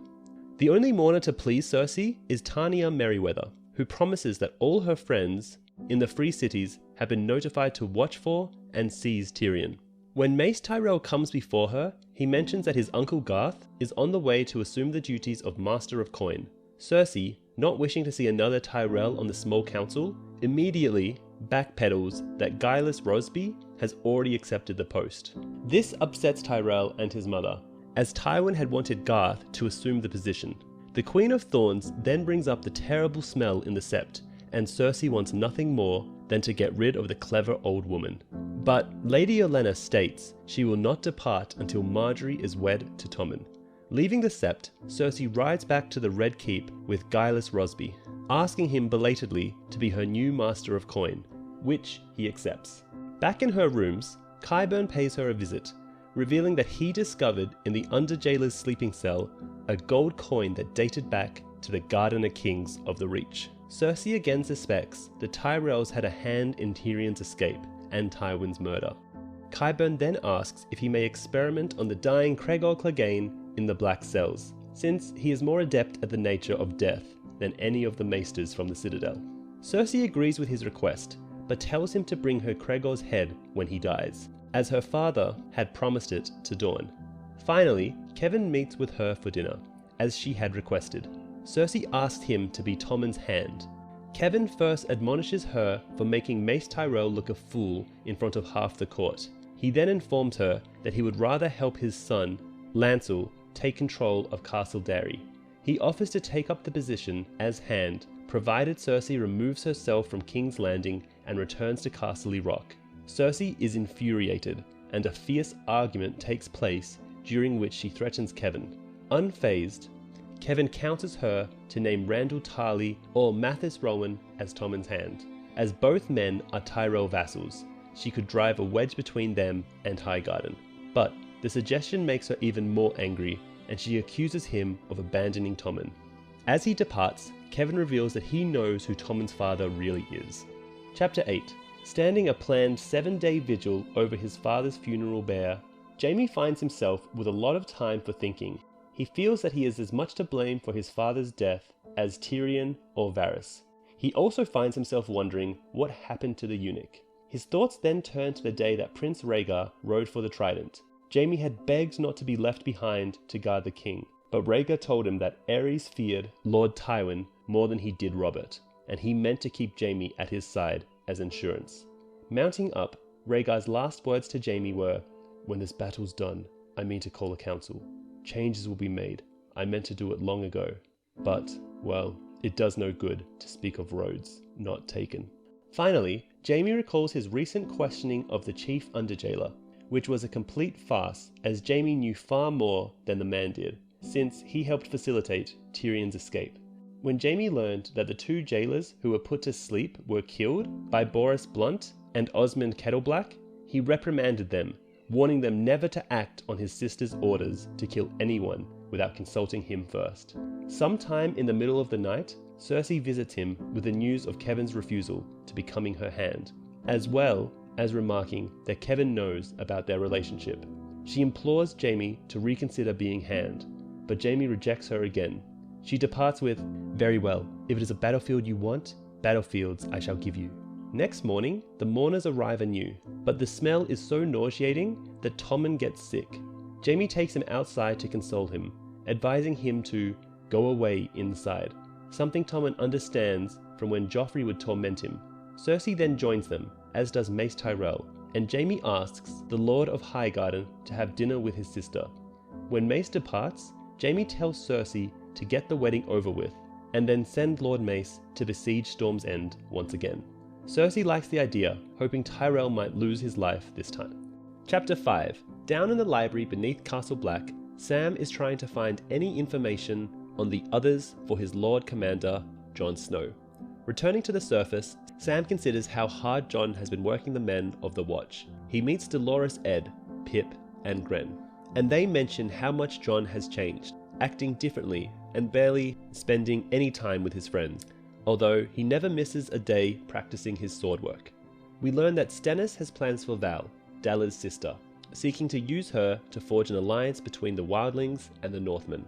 Speaker 1: The only mourner to please Cersei is Tanya Merryweather, who promises that all her friends in the Free Cities have been notified to watch for and seize Tyrion. When Mace Tyrell comes before her, he mentions that his uncle Garth is on the way to assume the duties of Master of Coin. Cersei, not wishing to see another Tyrell on the small council, immediately backpedals that Guilus Rosby has already accepted the post. This upsets Tyrell and his mother, as Tywin had wanted Garth to assume the position. The Queen of Thorns then brings up the terrible smell in the Sept, and Cersei wants nothing more than to get rid of the clever old woman. But Lady Olenna states she will not depart until Margaery is wed to Tommen. Leaving the Sept, Cersei rides back to the Red Keep with guileless Rosby, asking him belatedly to be her new master of coin, which he accepts. Back in her rooms, Qyburn pays her a visit, revealing that he discovered in the under-jailer's sleeping cell a gold coin that dated back to the Gardener Kings of the Reach. Cersei again suspects the Tyrells had a hand in Tyrion's escape and Tywin's murder. Qyburn then asks if he may experiment on the dying Cregor Clegane in the Black Cells, since he is more adept at the nature of death than any of the maesters from the Citadel. Cersei agrees with his request, but tells him to bring her Cregor's head when he dies, as her father had promised it to Dorne. Finally, Kevan meets with her for dinner, as she had requested. Cersei asked him to be Tommen's hand. Kevan first admonishes her for making Mace Tyrell look a fool in front of half the court. He then informs her that he would rather help his son, Lancel, take control of Castle Darry. He offers to take up the position as hand, provided Cersei removes herself from King's Landing and returns to Casterly Rock. Cersei is infuriated, and a fierce argument takes place during which she threatens Kevan. Unfazed, Kevan counters her to name Randall Tarly or Mathis Rowan as Tommen's hand. As both men are Tyrell vassals, she could drive a wedge between them and Highgarden. But the suggestion makes her even more angry, and she accuses him of abandoning Tommen. As he departs, Kevan reveals that he knows who Tommen's father really is. Chapter 8. Standing a planned 7-day vigil over his father's funeral bier, Jaime finds himself with a lot of time for thinking. He feels that he is as much to blame for his father's death as Tyrion or Varys. He also finds himself wondering what happened to the eunuch. His thoughts then turn to the day that Prince Rhaegar rode for the Trident. Jaime had begged not to be left behind to guard the king, but Rhaegar told him that Aerys feared Lord Tywin more than he did Robert, and he meant to keep Jaime at his side as insurance. Mounting up, Rhaegar's last words to Jaime were, "When this battle's done, I mean to call a council. Changes will be made. I meant to do it long ago. But, well, it does no good to speak of roads not taken." Finally, Jaime recalls his recent questioning of the chief underjailer, which was a complete farce, as Jaime knew far more than the man did, since he helped facilitate Tyrion's escape. When Jaime learned that the 2 jailers who were put to sleep were killed by Boris Blunt and Osmond Kettleblack, he reprimanded them, warning them never to act on his sister's orders to kill anyone without consulting him first. Sometime in the middle of the night, Cersei visits him with the news of Kevan's refusal to becoming her hand, as well as remarking that Kevan knows about their relationship. She implores Jaime to reconsider being hand, but Jaime rejects her again. She departs with, "Very well, if it is a battlefield you want, battlefields I shall give you." Next morning, the mourners arrive anew, but the smell is so nauseating that Tommen gets sick. Jaime takes him outside to console him, advising him to go away inside, something Tommen understands from when Joffrey would torment him. Cersei then joins them, as does Mace Tyrell, and Jaime asks the Lord of Highgarden to have dinner with his sister. When Mace departs, Jaime tells Cersei to get the wedding over with, and then send Lord Mace to besiege Storm's End once again. Cersei likes the idea, hoping Tyrell might lose his life this time. Chapter 5. Down in the library beneath Castle Black, Sam is trying to find any information on the others for his Lord Commander, Jon Snow. Returning to the surface, Sam considers how hard Jon has been working the men of the Watch. He meets Dolores Ed, Pip, and Gren, and they mention how much Jon has changed, acting differently and barely spending any time with his friends, although he never misses a day practicing his sword work. We learn that Stannis has plans for Val, Dalla's sister, seeking to use her to forge an alliance between the Wildlings and the Northmen.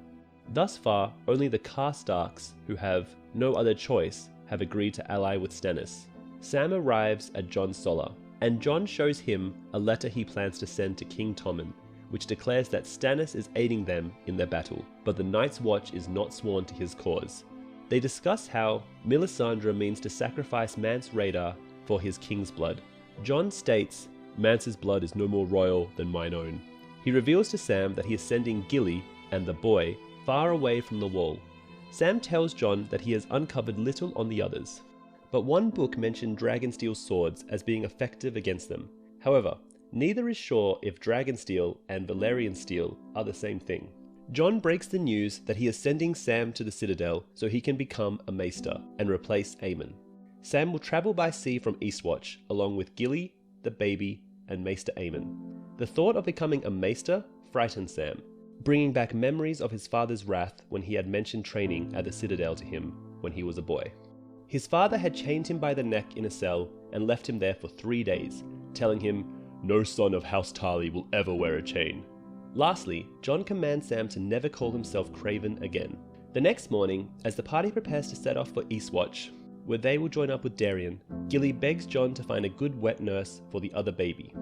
Speaker 1: Thus far, only the Karstarks, who have no other choice, have agreed to ally with Stannis. Sam arrives at Jon's Solar, and Jon shows him a letter he plans to send to King Tommen, which declares that Stannis is aiding them in their battle, but the Night's Watch is not sworn to his cause. They discuss how Melisandre means to sacrifice Mance Rayder for his king's blood. Jon states, "Mance's blood is no more royal than mine own." He reveals to Sam that he is sending Gilly and the boy far away from the wall. Sam tells Jon that he has uncovered little on the others, but one book mentioned Dragonsteel swords as being effective against them. However, neither is sure if Dragonsteel and Valyrian steel are the same thing. Jon breaks the news that he is sending Sam to the Citadel so he can become a Maester and replace Aemon. Sam will travel by sea from Eastwatch along with Gilly, the baby, and Maester Aemon. The thought of becoming a Maester frightens Sam, bringing back memories of his father's wrath when he had mentioned training at the Citadel to him when he was a boy. His father had chained him by the neck in a cell and left him there for 3 days, telling him, "No son of House Tarly will ever wear a chain." Lastly, Jon commands Sam to never call himself Craven again. The next morning, as the party prepares to set off for Eastwatch, where they will join up with Darien, Gilly begs Jon to find a good wet nurse for the other baby.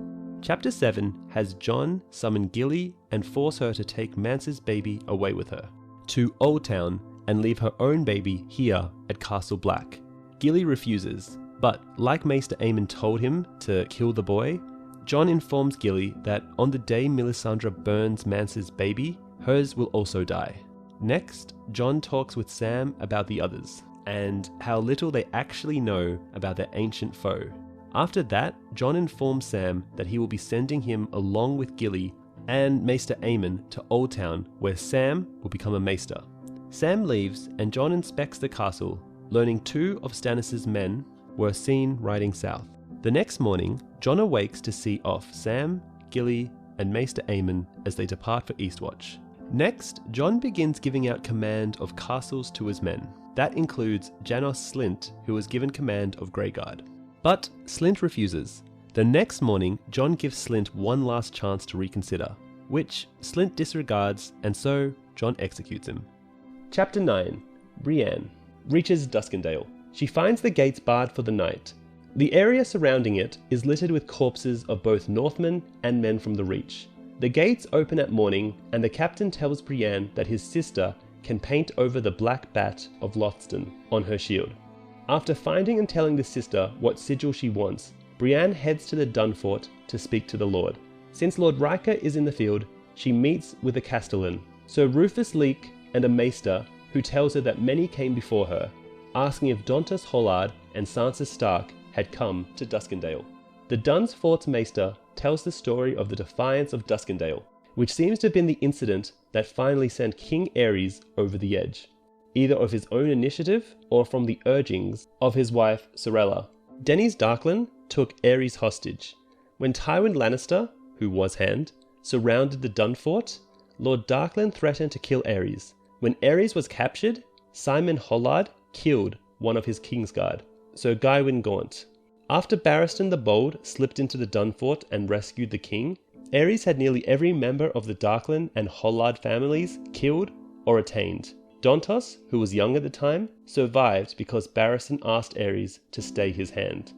Speaker 1: Chapter 7 has Jon summon Gilly and force her to take Mance's baby away with her to Old Town and leave her own baby here at Castle Black. Gilly refuses, but like Maester Aemon told him to kill the boy, Jon informs Gilly that on the day Melisandre burns Mance's baby, hers will also die. Next, Jon talks with Sam about the others, and how little they actually know about their ancient foe. After that, Jon informs Sam that he will be sending him along with Gilly and Maester Aemon to Old Town, where Sam will become a Maester. Sam leaves and Jon inspects the castle, learning 2 of Stannis' men were seen riding south. The next morning, Jon awakes to see off Sam, Gilly, and Maester Aemon as they depart for Eastwatch. Next, Jon begins giving out command of castles to his men. That includes Janos Slynt, who was given command of Greyguard. But Slynt refuses. The next morning, Jon gives Slynt one last chance to reconsider, which Slynt disregards, and so Jon executes him. Chapter 9. Brienne reaches Duskendale. She finds the gates barred for the night. The area surrounding it is littered with corpses of both Northmen and men from the Reach. The gates open at morning, and the captain tells Brienne that his sister can paint over the black bat of Lothston on her shield. After finding and telling the sister what sigil she wants, Brienne heads to the Dunfort to speak to the Lord. Since Lord Riker is in the field, she meets with a Castellan, Sir Rufus Leake, and a Maester who tells her that many came before her, asking if Dontos Hollard and Sansa Stark had come to Duskendale. The Dun's Fort's Maester tells the story of the defiance of Duskendale, which seems to have been the incident that finally sent King Aerys over the edge, either of his own initiative or from the urgings of his wife Sorella. Denys Darklan took Aerys hostage. When Tywin Lannister, who was Hand, surrounded the Dunfort, Lord Darklan threatened to kill Aerys. When Aerys was captured, Simon Hollard killed one of his Kingsguard, Sir Gywin Gaunt. After Barristan the Bold slipped into the Dunfort and rescued the king, Aerys had nearly every member of the Darklan and Hollard families killed or attained. Dontos, who was young at the time, survived because Barristan asked Aerys to stay his hand.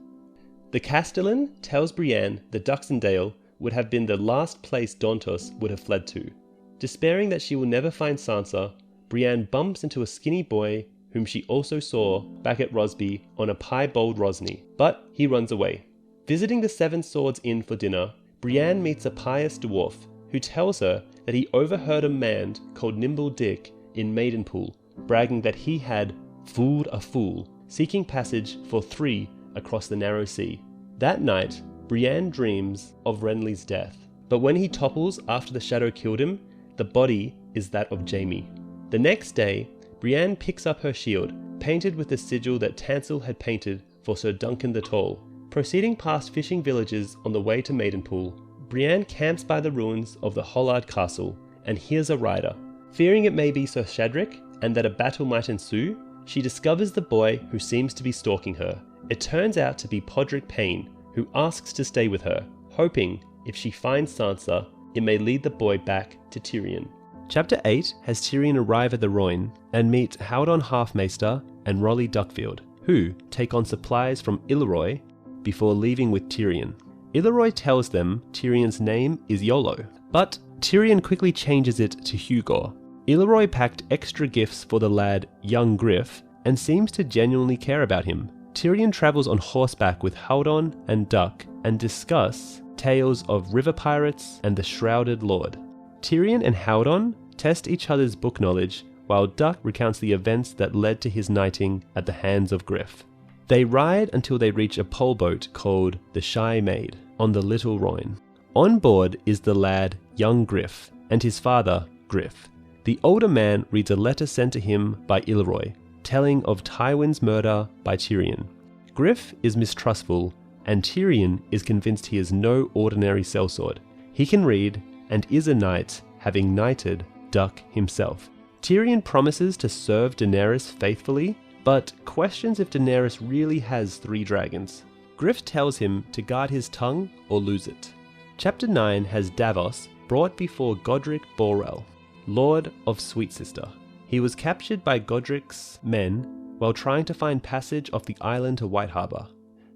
Speaker 1: The Castellan tells Brienne that Duskendale would have been the last place Dontos would have fled to. Despairing that she will never find Sansa, Brienne bumps into a skinny boy whom she also saw back at Rosby on a piebald Rosny, but he runs away. Visiting the Seven Swords Inn for dinner, Brienne meets a pious dwarf who tells her that he overheard a man called Nimble Dick in Maidenpool bragging that he had fooled a fool, seeking passage for 3 across the narrow sea. That night, Brienne dreams of Renly's death, but when he topples after the shadow killed him, the body is that of Jaime. The next day, Brienne picks up her shield, painted with the sigil that Tansel had painted for Sir Duncan the Tall. Proceeding past fishing villages on the way to Maidenpool, Brienne camps by the ruins of the Hollard Castle and hears a rider. Fearing it may be Sir Shadrick and that a battle might ensue, she discovers the boy who seems to be stalking her. It turns out to be Podrick Payne, who asks to stay with her, hoping if she finds Sansa, it may lead the boy back to Tyrion. Chapter 8 has Tyrion arrive at the Royne and meet Howdon Halfmaester and Rolly Duckfield, who take on supplies from Illyroy before leaving with Tyrion. Illyroy tells them Tyrion's name is Yolo, but Tyrion quickly changes it to Hugor. Illyroy packed extra gifts for the lad young Griff and seems to genuinely care about him. Tyrion travels on horseback with Howdon and Duck and discuss tales of river pirates and the Shrouded Lord. Tyrion and Howdon test each other's book knowledge while Duck recounts the events that led to his knighting at the hands of Griff. They ride until they reach a pole boat called the Shy Maid on the Little Rhoyne. On board is the lad young Griff and his father Griff. The older man reads a letter sent to him by Ilroy, telling of Tywin's murder by Tyrion. Griff is mistrustful, and Tyrion is convinced he is no ordinary sellsword. He can read, and is a knight, having knighted Duck himself. Tyrion promises to serve Daenerys faithfully, but questions if Daenerys really has 3 dragons. Griff tells him to guard his tongue or lose it. Chapter 9 has Davos brought before Godric Borrell, Lord of Sweet Sister. He was captured by Godric's men while trying to find passage off the island to White Harbour.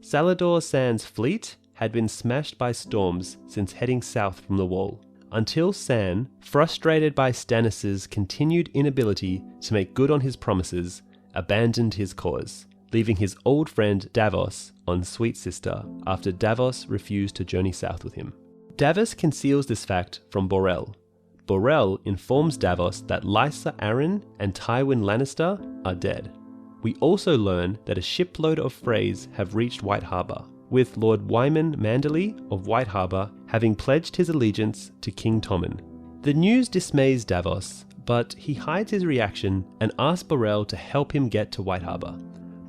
Speaker 1: Salador San's fleet had been smashed by storms since heading south from the Wall, until San, frustrated by Stannis' continued inability to make good on his promises, abandoned his cause, leaving his old friend Davos on Sweet Sister after Davos refused to journey south with him. Davos conceals this fact from Borrell. Borrell informs Davos that Lysa Arryn and Tywin Lannister are dead. We also learn that a shipload of Freys have reached White Harbour, with Lord Wyman Manderley of White Harbour having pledged his allegiance to King Tommen. The news dismays Davos, but he hides his reaction and asks Borrell to help him get to White Harbour.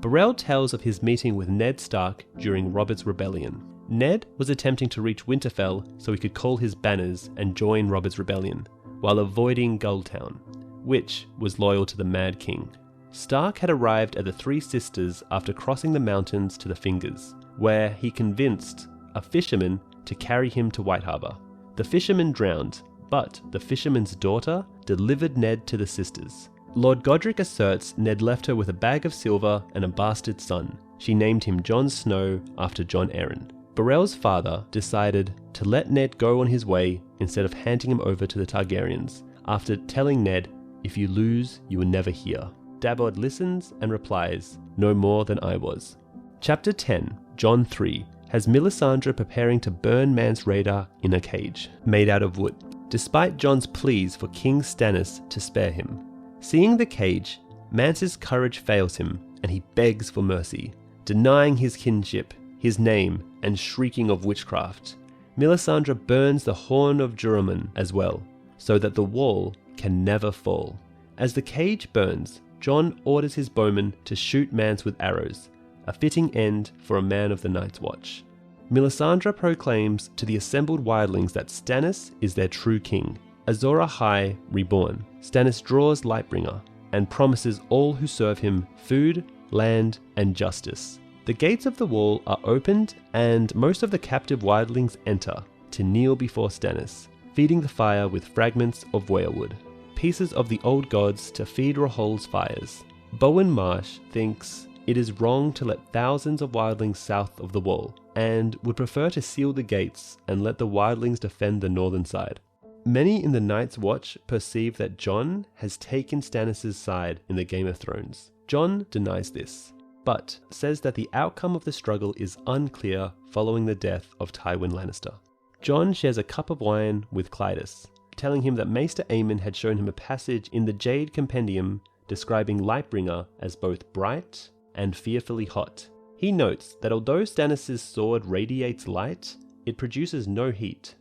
Speaker 1: Borrell tells of his meeting with Ned Stark during Robert's rebellion. Ned was attempting to reach Winterfell so he could call his banners and join Robert's rebellion, while avoiding Gulltown, which was loyal to the Mad King. Stark had arrived at the Three Sisters after crossing the mountains to the Fingers, where he convinced a fisherman to carry him to White Harbour. The fisherman drowned, but the fisherman's daughter delivered Ned to the sisters. Lord Godric asserts Ned left her with a bag of silver and a bastard son. She named him Jon Snow after Jon Arryn. Borrell's father decided to let Ned go on his way instead of handing him over to the Targaryens, after telling Ned, "If you lose, you will never hear." Dabod listens and replies, "No more than I was." Chapter 10, Jon 3, has Melisandre preparing to burn Mance Rayder in a cage, made out of wood, despite Jon's pleas for King Stannis to spare him. Seeing the cage, Mance's courage fails him, and he begs for mercy, denying his kinship, his name, and shrieking of witchcraft. Melisandre burns the Horn of Juruman as well, so that the wall can never fall. As the cage burns, Jon orders his bowmen to shoot Mance with arrows, a fitting end for a man of the Night's Watch. Melisandre proclaims to the assembled wildlings that Stannis is their true king, Azor Ahai reborn. Stannis draws Lightbringer, and promises all who serve him food, land, and justice. The gates of the wall are opened, and most of the captive wildlings enter to kneel before Stannis, feeding the fire with fragments of weirwood, pieces of the old gods to feed Rahol's fires. Bowen Marsh thinks it is wrong to let thousands of wildlings south of the wall, and would prefer to seal the gates and let the wildlings defend the northern side. Many in the Night's Watch perceive that Jon has taken Stannis' side in the Game of Thrones. Jon denies this, but says that the outcome of the struggle is unclear following the death of Tywin Lannister. Jon shares a cup of wine with Clydas, telling him that Maester Aemon had shown him a passage in the Jade Compendium describing Lightbringer as both bright and fearfully hot. He notes that although Stannis' sword radiates light, it produces no heat.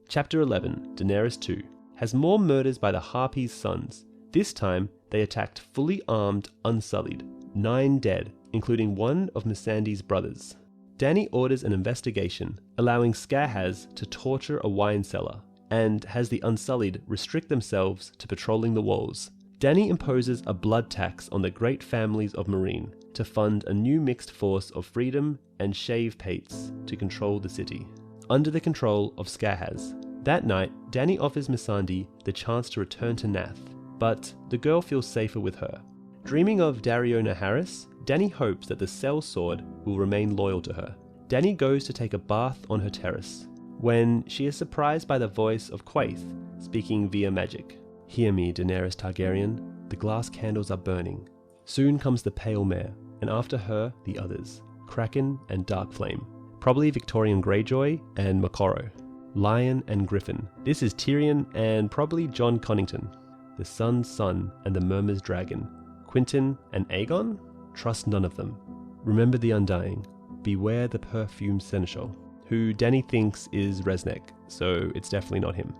Speaker 1: Chapter 11, Daenerys 2, has more murders by the Harpies' sons. This time, they attacked fully armed, unsullied. 9 dead, including one of Missandei's brothers. Dany orders an investigation, allowing Skahaz to torture a wine cellar, and has the Unsullied restrict themselves to patrolling the walls. Dany imposes a blood tax on the great families of Meereen to fund a new mixed force of freedom and shave pates to control the city, under the control of Skahaz. That night, Dany offers Missandei the chance to return to Nath, but the girl feels safer with her. Dreaming of Daario Naharis, Dany hopes that the sellsword will remain loyal to her. Dany goes to take a bath on her terrace, when she is surprised by the voice of Quaithe, speaking via magic. "Hear me, Daenerys Targaryen, the glass candles are burning. Soon comes the Pale Mare, and after her, the others, Kraken and Darkflame, probably Victorian Greyjoy and Moqorro, Lion and Griffin. This is Tyrion and probably Jon Connington, the Sun's son and the Murmur's dragon, Quentyn and Aegon? Trust none of them. remember the Undying. Beware the perfumed seneschal, who Dani thinks is Resnek, so it's definitely not him.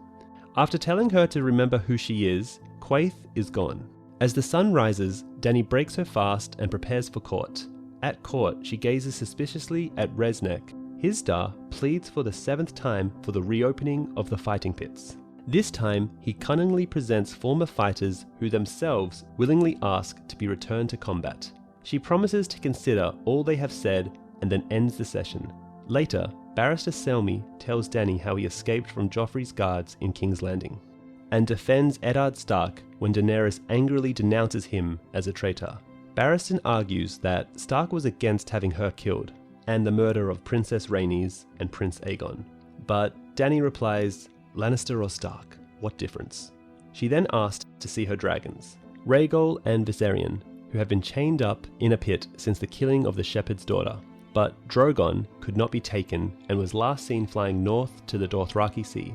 Speaker 1: After telling her to remember who she is, Quaithe is gone. As the sun rises, Dani breaks her fast and prepares for court. At court, she gazes suspiciously at Resnek. Hisdar pleads for the 7th time for the reopening of the fighting pits. This time, he cunningly presents former fighters who themselves willingly ask to be returned to combat. She promises to consider all they have said and then ends the session. Later, Barrister Selmy tells Dani how he escaped from Joffrey's guards in King's Landing, and defends Eddard Stark when Daenerys angrily denounces him as a traitor. Barristan argues that Stark was against having her killed, and the murder of Princess Rhaenys and Prince Aegon. But Dani replies, Lannister or Stark, what difference? She then asked to see her dragons, Rhaegol and Viserion, who have been chained up in a pit since the killing of the shepherd's daughter. But Drogon could not be taken and was last seen flying north to the Dothraki Sea.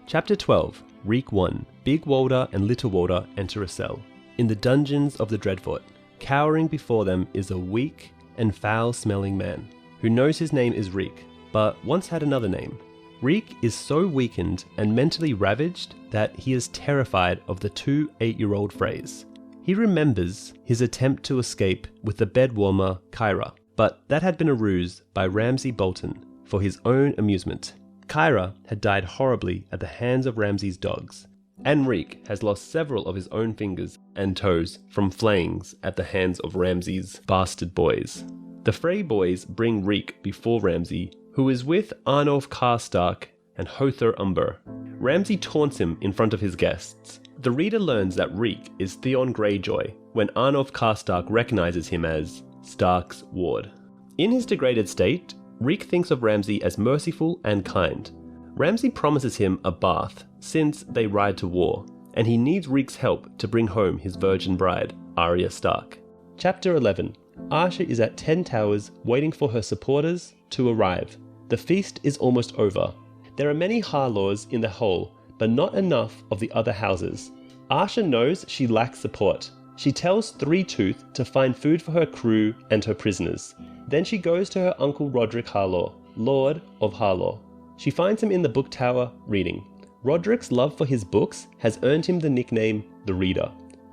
Speaker 1: Chapter 12, Reek 1. Big Walder and Little Walder enter a cell. In the dungeons of the Dreadfort, cowering before them is a weak and foul-smelling man, who knows his name is Reek, but once had another name. Reek is so weakened and mentally ravaged that he is terrified of the 2 8-year-old Freys. He remembers his attempt to escape with the bedwarmer Kyra, but that had been a ruse by Ramsay Bolton for his own amusement. Kyra had died horribly at the hands of Ramsay's dogs, and Reek has lost several of his own fingers and toes from flayings at the hands of Ramsay's bastard boys. The Frey boys bring Reek before Ramsay, who is with Arnulf Karstark and Hother Umber. Ramsay taunts him in front of his guests. The reader learns that Reek is Theon Greyjoy when Arnulf Karstark recognizes him as Stark's ward. In his degraded state, Reek thinks of Ramsay as merciful and kind. Ramsay promises him a bath since they ride to war, and he needs Reek's help to bring home his virgin bride, Arya Stark. Chapter 11. Arsha is at 10 Towers waiting for her supporters to arrive. The feast is almost over. There are many Harlaws in the hall, but not enough of the other houses. Arsha knows she lacks support. She tells Three Tooth to find food for her crew and her prisoners. Then she goes to her uncle Rodrik Harlaw, Lord of Harlaw. She finds him in the book tower, reading. Rodrik's love for his books has earned him the nickname The Reader.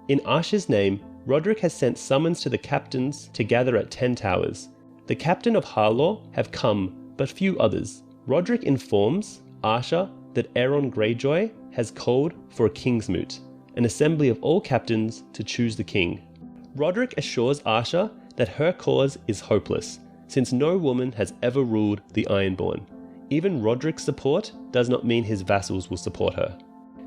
Speaker 1: In Arsha's name, Rodrik has sent summons to the captains to gather at 10 Towers. The captain of Harlaw have come, but few others. Rodrik informs Arsha that Aeron Greyjoy has called for a king's moot, an assembly of all captains to choose the king. Rodrik assures Arsha that her cause is hopeless, since no woman has ever ruled the Ironborn. Even Rodrik's support does not mean his vassals will support her.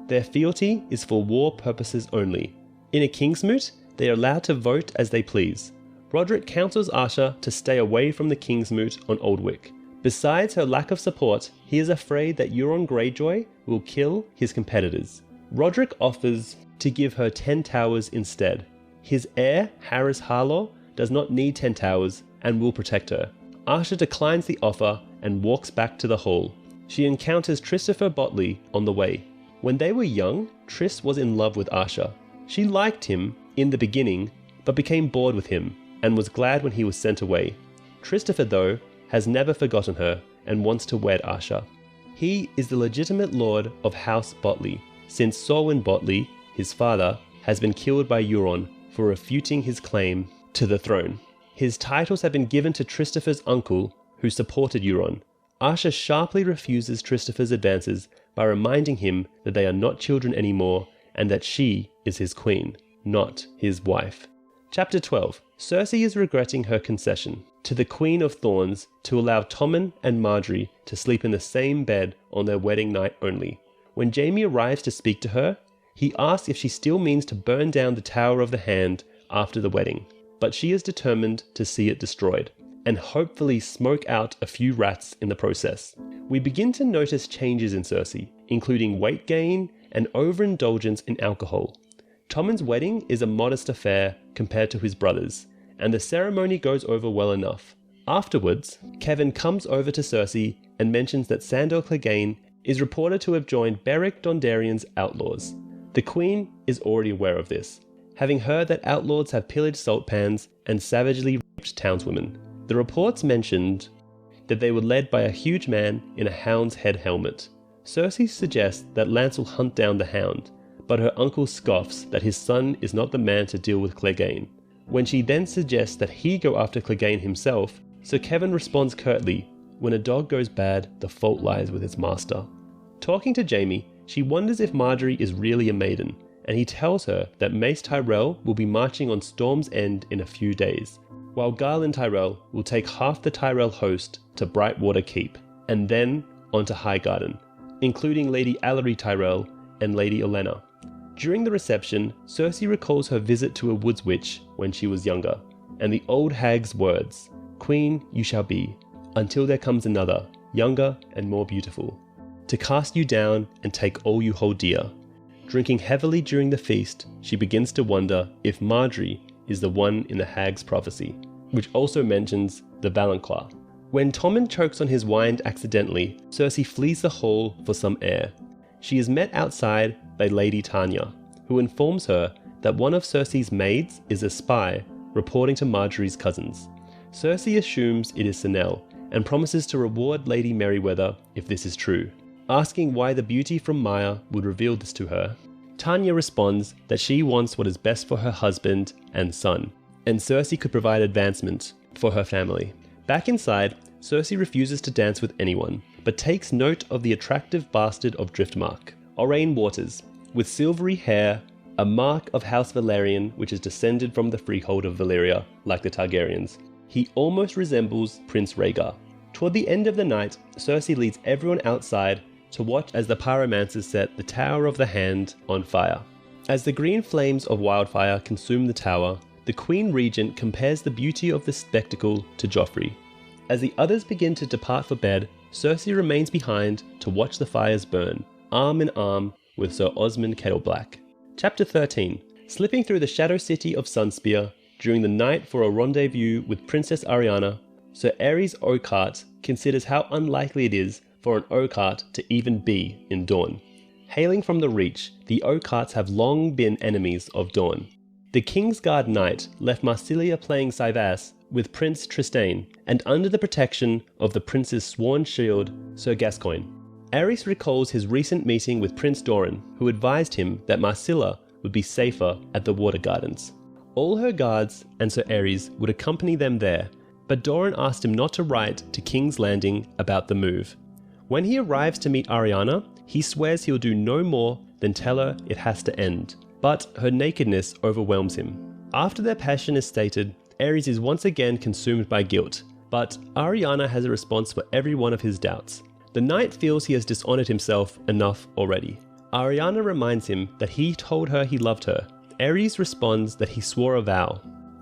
Speaker 1: Their fealty is for war purposes only. In a king's moot, they are allowed to vote as they please. Rodrik counsels Arsha to stay away from the king's moot on Oldwyck. Besides her lack of support, he is afraid that Euron Greyjoy will kill his competitors. Rodrik offers to give her 10 Towers instead. His heir, Harris Harlaw, does not need 10 Towers and will protect her. Arsha declines the offer and walks back to the hall. She encounters Christopher Botley on the way. When they were young, Triss was in love with Arsha. She liked him in the beginning, but became bored with him and was glad when he was sent away. Christopher, though, has never forgotten her and wants to wed Arsha. He is the legitimate lord of House Botley, since Sorwin Botley, his father, has been killed by Euron for refuting his claim to the throne. His titles have been given to Christopher's uncle, who supported Euron. Arsha sharply refuses Christopher's advances by reminding him that they are not children anymore and that she is his queen, not his wife. Chapter 12. Cersei is regretting her concession to the Queen of Thorns to allow Tommen and Margaery to sleep in the same bed on their wedding night only. When Jaime arrives to speak to her, he asks if she still means to burn down the Tower of the Hand after the wedding, but she is determined to see it destroyed, and hopefully smoke out a few rats in the process. We begin to notice changes in Cersei, including weight gain and overindulgence in alcohol. Tommen's wedding is a modest affair compared to his brother's, and the ceremony goes over well enough. Afterwards, Kevin comes over to Cersei and mentions that Sandor Clegane is reported to have joined Beric Dondarrion's outlaws. The Queen is already aware of this, having heard that outlaws have pillaged salt pans and savagely raped townswomen. The reports mentioned that they were led by a huge man in a hound's head helmet. Cersei suggests that Lance will hunt down the hound, but her uncle scoffs that his son is not the man to deal with Clegane. When she then suggests that he go after Clegane himself, Sir Kevan responds curtly, "When a dog goes bad, the fault lies with its master." Talking to Jaime, she wonders if Margaery is really a maiden, and he tells her that Mace Tyrell will be marching on Storm's End in a few days, while Garland Tyrell will take half the Tyrell host to Brightwater Keep, and then on to Highgarden, including Lady Allery Tyrell and Lady Olenna. During the reception, Cersei recalls her visit to a woods witch when she was younger, and the old hag's words, "Queen you shall be, until there comes another, younger and more beautiful, to cast you down and take all you hold dear." Drinking heavily during the feast, she begins to wonder if Margaery is the one in the hag's prophecy, which also mentions the Valanclaw. When Tommen chokes on his wine accidentally, Cersei flees the hall for some air. She is met outside by Lady Tanya, who informs her that one of Cersei's maids is a spy reporting to Margaery's cousins. Cersei assumes it is Synelle and promises to reward Lady Merryweather if this is true. Asking why the beauty from Maya would reveal this to her, Tanya responds that she wants what is best for her husband and son, and Cersei could provide advancement for her family. Back inside, Cersei refuses to dance with anyone, but takes note of the attractive bastard of Driftmark, Orain Waters, with silvery hair, a mark of House Valerian which is descended from the freehold of Valyria, like the Targaryens. He almost resembles Prince Rhaegar. Toward the end of the night, Cersei leads everyone outside to watch as the pyromancers set the Tower of the Hand on fire. As the green flames of wildfire consume the tower, the Queen Regent compares the beauty of the spectacle to Joffrey. As the others begin to depart for bed, Cersei remains behind to watch the fires burn, arm in arm with Sir Osmond Kettleblack. Chapter 13. Slipping through the Shadow City of Sunspear during the night for a rendezvous with Princess Arianna, Sir Aerys Oakheart considers how unlikely it is for an Oakheart to even be in Dorne. Hailing from the Reach, the Oakhearts have long been enemies of Dorne. The Kingsguard Knight left Marsilia playing Cyvasse with Prince Trystane, and under the protection of the prince's sworn shield, Sir Gascoigne. Aerys recalls his recent meeting with Prince Doran, who advised him that Marcilla would be safer at the Water Gardens. All her guards and Sir Aerys would accompany them there, but Doran asked him not to write to King's Landing about the move. When he arrives to meet Arianna, he swears he'll do no more than tell her it has to end, but her nakedness overwhelms him. After their passion is stated, Aerys is once again consumed by guilt, but Arianna has a response for every one of his doubts. The knight feels he has dishonored himself enough already. Arianna reminds him that he told her he loved her. Aerys responds that he swore a vow.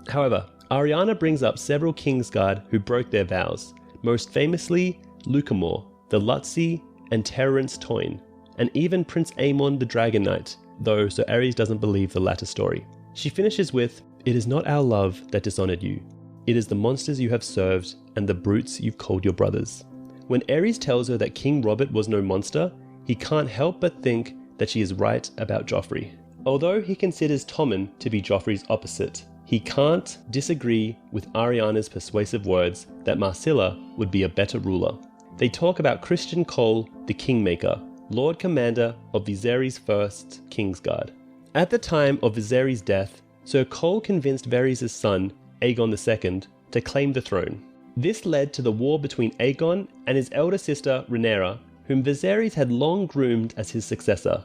Speaker 1: However, Arianna brings up several Kingsguard who broke their vows, most famously Lucamore, the Lutzi, and Terrence Toyne, and even Prince Aemon the Dragon Knight, though Sir Aerys doesn't believe the latter story. She finishes with, "It is not our love that dishonored you. It is the monsters you have served and the brutes you've called your brothers." When Aerys tells her that King Robert was no monster, he can't help but think that she is right about Joffrey. Although he considers Tommen to be Joffrey's opposite, he can't disagree with Arianna's persuasive words that Marcilla would be a better ruler. They talk about Christian Cole, the Kingmaker, Lord Commander of Viserys' first Kingsguard. At the time of Viserys' death, Sir Cole convinced Varys' son, Aegon II, to claim the throne. This led to the war between Aegon and his elder sister Rhaenyra, whom Viserys had long groomed as his successor.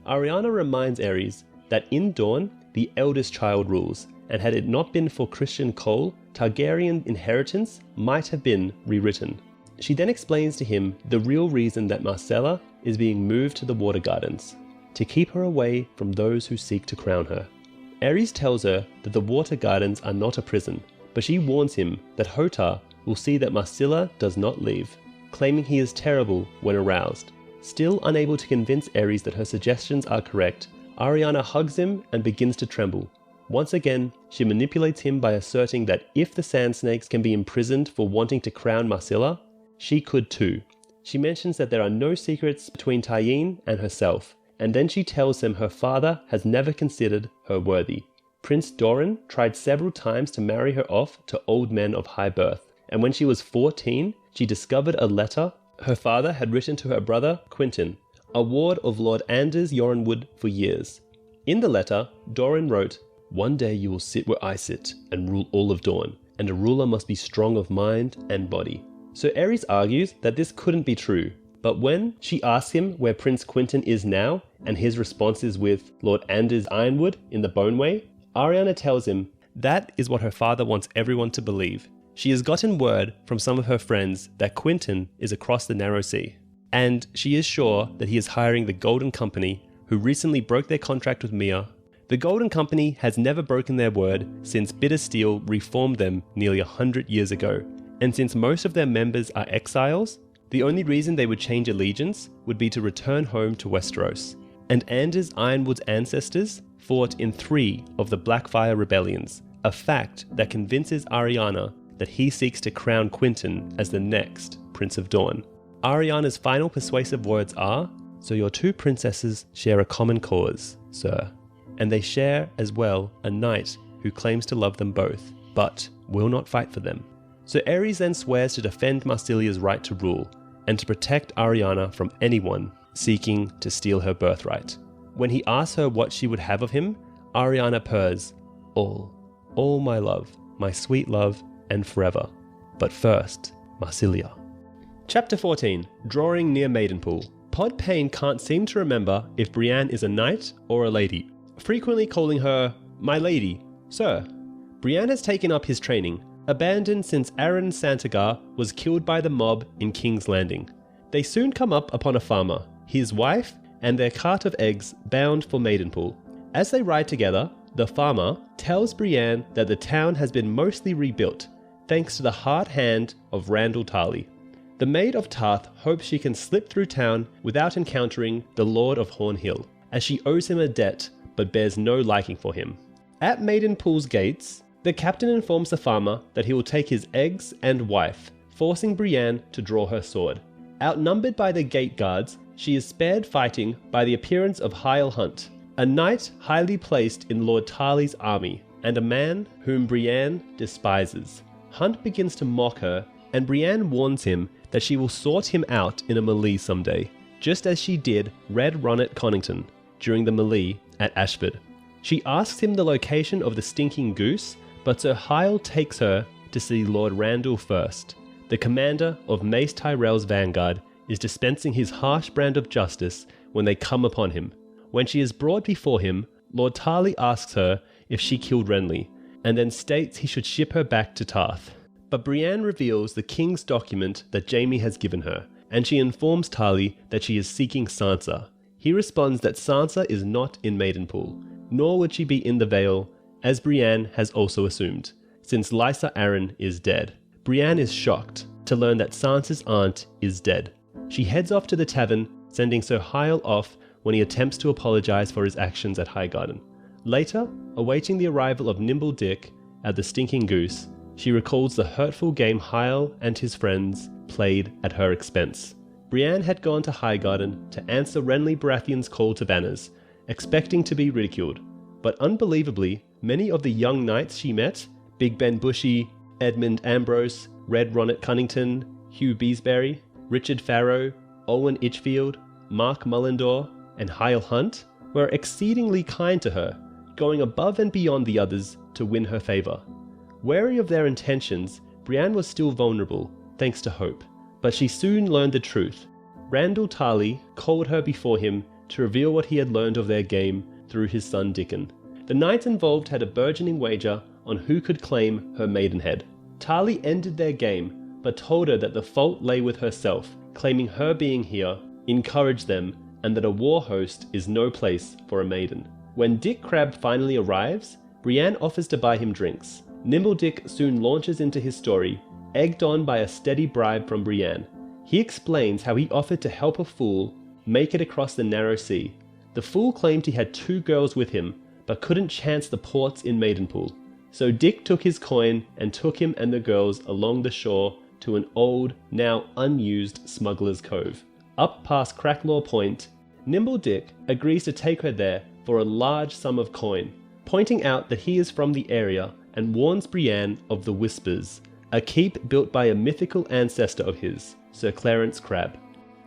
Speaker 1: Arianna reminds Aerys that in Dorne, the eldest child rules, and had it not been for Christian Cole, Targaryen inheritance might have been rewritten. She then explains to him the real reason that Marcella is being moved to the Water Gardens, to keep her away from those who seek to crown her. Aerys tells her that the Water Gardens are not a prison, but she warns him that Hotar will see that Marcilla does not leave, claiming he is terrible when aroused. Still unable to convince Aerys that her suggestions are correct, Arianna hugs him and begins to tremble. Once again, she manipulates him by asserting that if the Sand Snakes can be imprisoned for wanting to crown Marcilla, she could too. She mentions that there are no secrets between Tyene and herself, and then she tells him her father has never considered her worthy. Prince Doran tried several times to marry her off to old men of high birth, and when she was 14, she discovered a letter her father had written to her brother, Quintin, a ward of Lord Anders Jorunwood for years. In the letter, Doran wrote, "One day you will sit where I sit and rule all of Dorne, and a ruler must be strong of mind and body." So Aerys argues that this couldn't be true, but when she asks him where Prince Quintin is now, and his response is with Lord Anders Ironwood in the Boneway, Arianna tells him that is what her father wants everyone to believe. She has gotten word from some of her friends that Quintin is across the Narrow Sea, and she is sure that he is hiring the Golden Company, who recently broke their contract with Mia. The Golden Company has never broken their word since Bitter Steel reformed them nearly 100 years ago, and since most of their members are exiles, the only reason they would change allegiance would be to return home to Westeros. And Anders Ironwood's ancestors fought in 3 of the Blackfire rebellions, a fact that convinces Arianna that he seeks to crown Quintin as the next Prince of Dorne. Arianna's final persuasive words are, "So your 2 princesses share a common cause, sir. And they share as well a knight who claims to love them both, but will not fight for them." So Aerys then swears to defend Marsilia's right to rule, and to protect Arianna from anyone seeking to steal her birthright. When he asks her what she would have of him, Arianna purrs, all my love, my sweet love, and forever. But first, Marsilia." Chapter 14, Drawing Near Maidenpool. Pod Payne can't seem to remember if Brienne is a knight or a lady, frequently calling her, "my lady," "sir." Brienne has taken up his training, abandoned since Aron Santagar was killed by the mob in King's Landing. They soon come up upon a farmer, his wife, and their cart of eggs bound for Maidenpool. As they ride together, the farmer tells Brienne that the town has been mostly rebuilt, thanks to the hard hand of Randyll Tarly. The Maid of Tarth hopes she can slip through town without encountering the Lord of Hornhill, as she owes him a debt but bears no liking for him. At Maidenpool's gates, the captain informs the farmer that he will take his eggs and wife, forcing Brienne to draw her sword. Outnumbered by the gate guards, she is spared fighting by the appearance of Hyle Hunt, a knight highly placed in Lord Tarly's army, and a man whom Brienne despises. Hunt begins to mock her, and Brienne warns him that she will sort him out in a melee someday, just as she did Red Ronnet Connington during the melee at Ashford. She asks him the location of the Stinking Goose, but Sir Hyle takes her to see Lord Randyll first. The commander of Mace Tyrell's vanguard is dispensing his harsh brand of justice when they come upon him. When she is brought before him, Lord Tarly asks her if she killed Renly, and then states he should ship her back to Tarth. But Brienne reveals the king's document that Jaime has given her, and she informs Tarly that she is seeking Sansa. He responds that Sansa is not in Maidenpool, nor would she be in the Vale, as Brienne has also assumed, since Lysa Arryn is dead. Brienne is shocked to learn that Sansa's aunt is dead. She heads off to the tavern, sending Sir Hyle off when he attempts to apologise for his actions at Highgarden. Later, awaiting the arrival of Nimble Dick at the Stinking Goose, she recalls the hurtful game Hyle and his friends played at her expense. Brienne had gone to Highgarden to answer Renly Baratheon's call to banners, expecting to be ridiculed. But unbelievably, many of the young knights she met, Big Ben Bushy, Edmund Ambrose, Red Ronnet Connington, Hugh Beesbury, Richard Farrow, Owen Itchfield, Mark Mullendore, and Hyle Hunt, were exceedingly kind to her, going above and beyond the others to win her favour. Wary of their intentions, Brienne was still vulnerable, thanks to hope, but she soon learned the truth. Randyll Tarly called her before him to reveal what he had learned of their game through his son Dickon. The knights involved had a burgeoning wager on who could claim her maidenhead. Tarly ended their game, but told her that the fault lay with herself, claiming her being here encouraged them, and that a war host is no place for a maiden. When Dick Crabb finally arrives, Brienne offers to buy him drinks. Nimble Dick soon launches into his story, egged on by a steady bribe from Brienne. He explains how he offered to help a fool make it across the Narrow Sea. The fool claimed he had 2 girls with him, but couldn't chance the ports in Maidenpool. So Dick took his coin and took him and the girls along the shore to an old, now unused smuggler's cove. Up past Cracklaw Point, Nimble Dick agrees to take her there for a large sum of coin, pointing out that he is from the area and warns Brienne of the Whispers, a keep built by a mythical ancestor of his, Sir Clarence Crabb.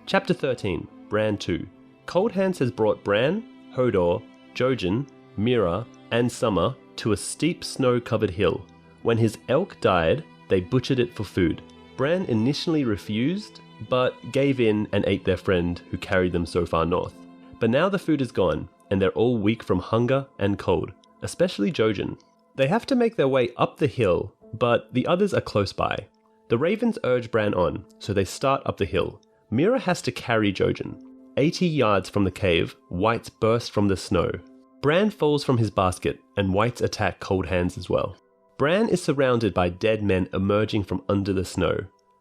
Speaker 1: Chapter 13, Bran 2. Cold Hands has brought Bran, Hodor, Jojen, Meera, and Summer to a steep snow-covered hill. When his elk died, they butchered it for food. Bran initially refused, but gave in and ate their friend who carried them so far north. But now the food is gone, and they're all weak from hunger and cold, especially Jojen. They have to make their way up the hill, but the others are close by. The ravens urge Bran on, so they start up the hill. Meera has to carry Jojen. 80 yards from the cave, whites burst from the snow. Bran falls from his basket, and whites attack Cold Hands as well. Bran is surrounded by dead men emerging from under the snow.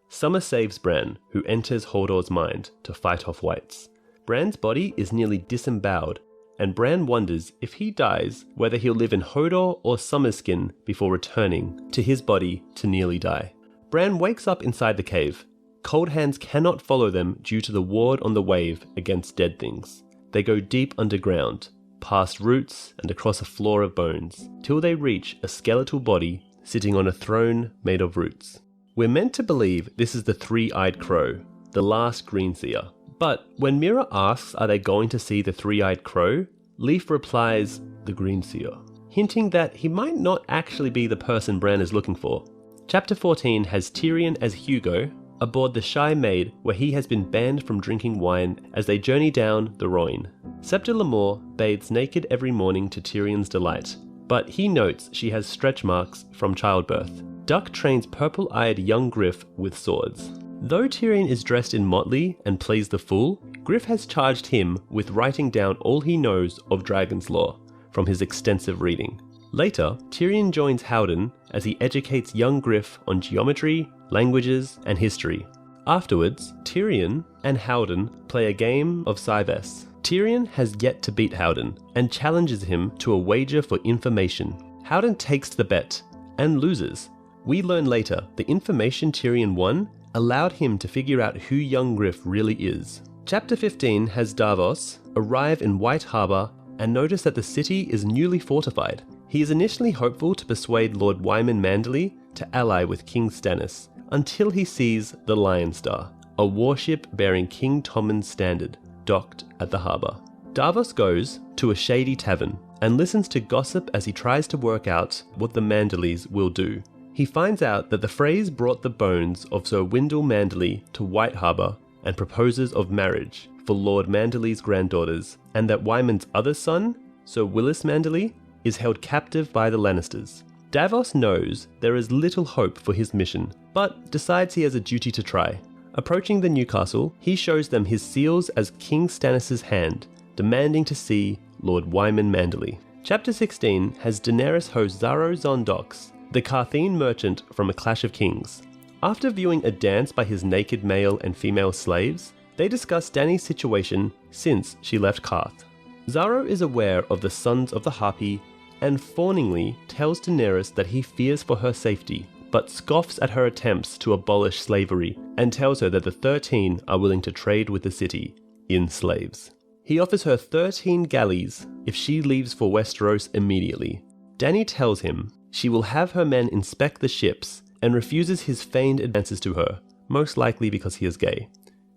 Speaker 1: Summer saves Bran, who enters Hodor's mind to fight off whites. Bran's body is nearly disemboweled, and Bran wonders if he dies whether he'll live in Hodor or Summer's skin before returning to his body to nearly die. Bran wakes up inside the cave. Cold Hands cannot follow them due to the ward on the wave against dead things. They go deep underground, past roots and across a floor of bones, till they reach a skeletal body sitting on a throne made of roots. We're meant to believe this is the three-eyed crow, the last Greenseer. But when Meera asks are they going to see the three-eyed crow, Leaf replies, the Greenseer, hinting that he might not actually be the person Bran is looking for. Chapter 14 has Tyrion as Hugo aboard the Shy Maid, where he has been banned from drinking wine as they journey down the Rhoyne. Septa Lemore bathes naked every morning to Tyrion's delight, but he notes she has stretch marks from childbirth. Duck trains purple-eyed young Griff with swords. Though Tyrion is dressed in motley and plays the fool, Griff has charged him with writing down all he knows of Dragon's Law from his extensive reading. Later, Tyrion joins Howden as he educates young Griff on geometry, languages, and history. Afterwards, Tyrion and Howden play a game of Cyves. Tyrion has yet to beat Howden and challenges him to a wager for information. Howden takes the bet and loses. We learn later the information Tyrion won allowed him to figure out who young Griff really is. Chapter 15 has Davos arrive in White Harbour and notice that the city is newly fortified. He is initially hopeful to persuade Lord Wyman Manderley to ally with King Stannis, until he sees the Lion Star, a warship bearing King Tommen's standard, docked at the harbour. Davos goes to a shady tavern and listens to gossip as he tries to work out what the Manderleys will do. He finds out that the Freys brought the bones of Sir Wyndle Manderley to White Harbour and proposes of marriage for Lord Manderley's granddaughters, and that Wyman's other son, Sir Willis Manderley, is held captive by the Lannisters. Davos knows there is little hope for his mission, but decides he has a duty to try. Approaching the Newcastle, he shows them his seals as King Stannis' hand, demanding to see Lord Wyman Manderley. Chapter 16 has Daenerys host Xaro Zondox, the Qartheen merchant from A Clash of Kings. After viewing a dance by his naked male and female slaves, they discuss Dany's situation since she left Qarth. Xaro is aware of the Sons of the Harpy and fawningly tells Daenerys that he fears for her safety, but scoffs at her attempts to abolish slavery and tells her that the 13 are willing to trade with the city in slaves. He offers her 13 galleys if she leaves for Westeros immediately. Dany tells him she will have her men inspect the ships and refuses his feigned advances to her, most likely because he is gay.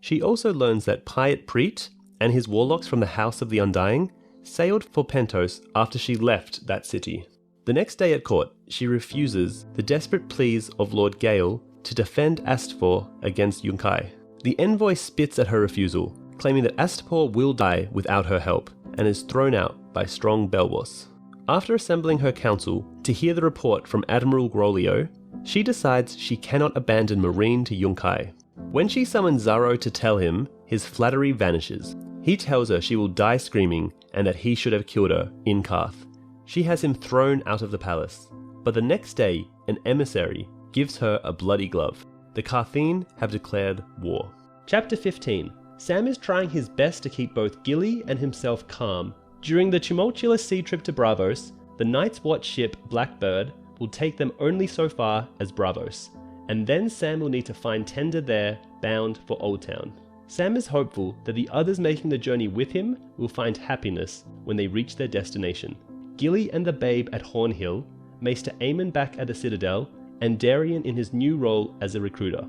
Speaker 1: She also learns that Pyat Preet and his warlocks from the House of the Undying sailed for Pentos after she left that city. The next day at court, she refuses the desperate pleas of Lord Gale to defend Astapor against Yunkai. The envoy spits at her refusal, claiming that Astapor will die without her help, and is thrown out by strong Belwas. After assembling her council to hear the report from Admiral Grolio, she decides she cannot abandon Meereen to Yunkai. When she summons Xaro to tell him, his flattery vanishes. He tells her she will die screaming and that he should have killed her in Qarth. She has him thrown out of the palace. But the next day, an emissary gives her a bloody glove. The Qartheen have declared war. Chapter 15. Sam is trying his best to keep both Gilly and himself calm. During the tumultuous sea trip to Braavos, the Night's Watch ship Blackbird will take them only so far as Braavos, and then Sam will need to find tender there, bound for Old Town. Sam is hopeful that the others making the journey with him will find happiness when they reach their destination. Gilly and the babe at Hornhill, Maester Aemon back at the Citadel, and Darien in his new role as a recruiter.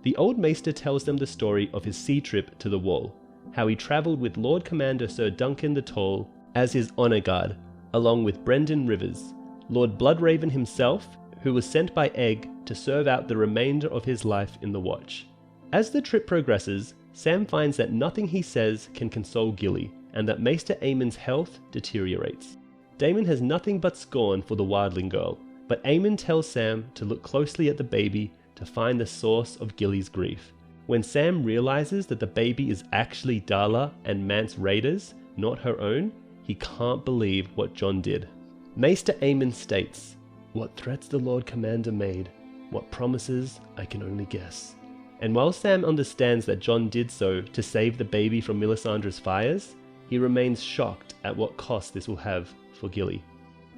Speaker 1: The old Maester tells them the story of his sea trip to the Wall, how he travelled with Lord Commander Sir Duncan the Tall as his honour guard, along with Brendan Rivers, Lord Bloodraven himself, who was sent by Egg to serve out the remainder of his life in the Watch. As the trip progresses, Sam finds that nothing he says can console Gilly, and that Maester Aemon's health deteriorates. Daemon has nothing but scorn for the wildling girl, but Aemon tells Sam to look closely at the baby to find the source of Gilly's grief. When Sam realizes that the baby is actually Darla and Mance Rayder's, not her own, he can't believe what Jon did. Maester Aemon states, "What threats the Lord Commander made, what promises I can only guess." And while Sam understands that Jon did so to save the baby from Melisandre's fires, he remains shocked at what cost this will have for Gilly.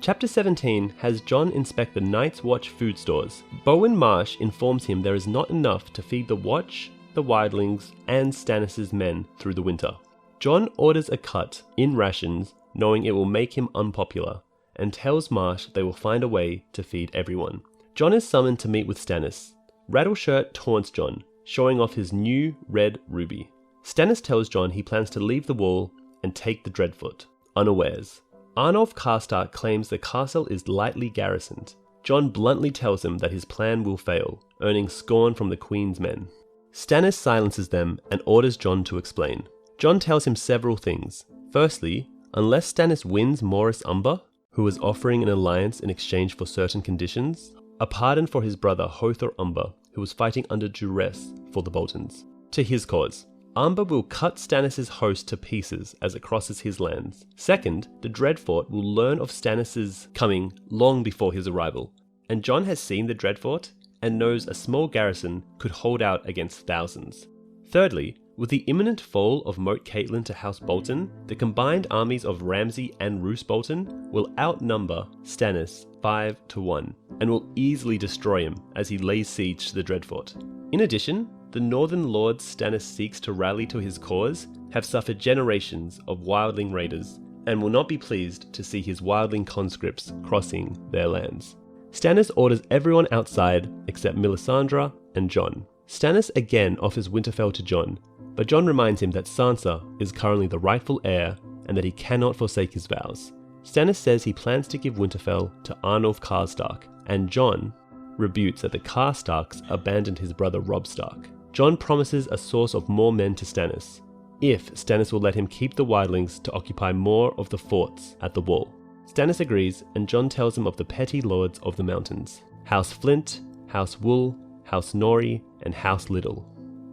Speaker 1: Chapter 17 has Jon inspect the Night's Watch food stores. Bowen Marsh informs him there is not enough to feed the Watch, the Wildlings, and Stannis' men through the winter. Jon orders a cut in rations, knowing it will make him unpopular, and tells Marsh they will find a way to feed everyone. Jon is summoned to meet with Stannis. Rattleshirt taunts Jon, showing off his new red ruby. Stannis tells Jon he plans to leave the Wall and take the Dreadfoot, unawares. Arnulf Karstark claims the castle is lightly garrisoned. Jon bluntly tells him that his plan will fail, earning scorn from the Queen's men. Stannis silences them and orders Jon to explain. Jon tells him several things. Firstly, unless Stannis wins Morris Umber, who is offering an alliance in exchange for certain conditions, a pardon for his brother Hothor Umber, who was fighting under duress for the Boltons, to his cause. Umber will cut Stannis' host to pieces as it crosses his lands. Second, the Dreadfort will learn of Stannis' coming long before his arrival, and Jon has seen the Dreadfort and knows a small garrison could hold out against thousands. Thirdly, with the imminent fall of Moat Caitlin to House Bolton, the combined armies of Ramsay and Roose Bolton will outnumber Stannis 5-1, and will easily destroy him as he lays siege to the Dreadfort. In addition, the Northern Lords Stannis seeks to rally to his cause have suffered generations of wildling raiders, and will not be pleased to see his wildling conscripts crossing their lands. Stannis orders everyone outside except Melisandre and Jon. Stannis again offers Winterfell to Jon, but Jon reminds him that Sansa is currently the rightful heir and that he cannot forsake his vows. Stannis says he plans to give Winterfell to Arnulf Karstark, and Jon rebukes that the Karstarks abandoned his brother Robb Stark. Jon promises a source of more men to Stannis, if Stannis will let him keep the wildlings to occupy more of the forts at the Wall. Stannis agrees, and Jon tells him of the petty lords of the mountains: House Flint, House Wool, House Nori, and House Little.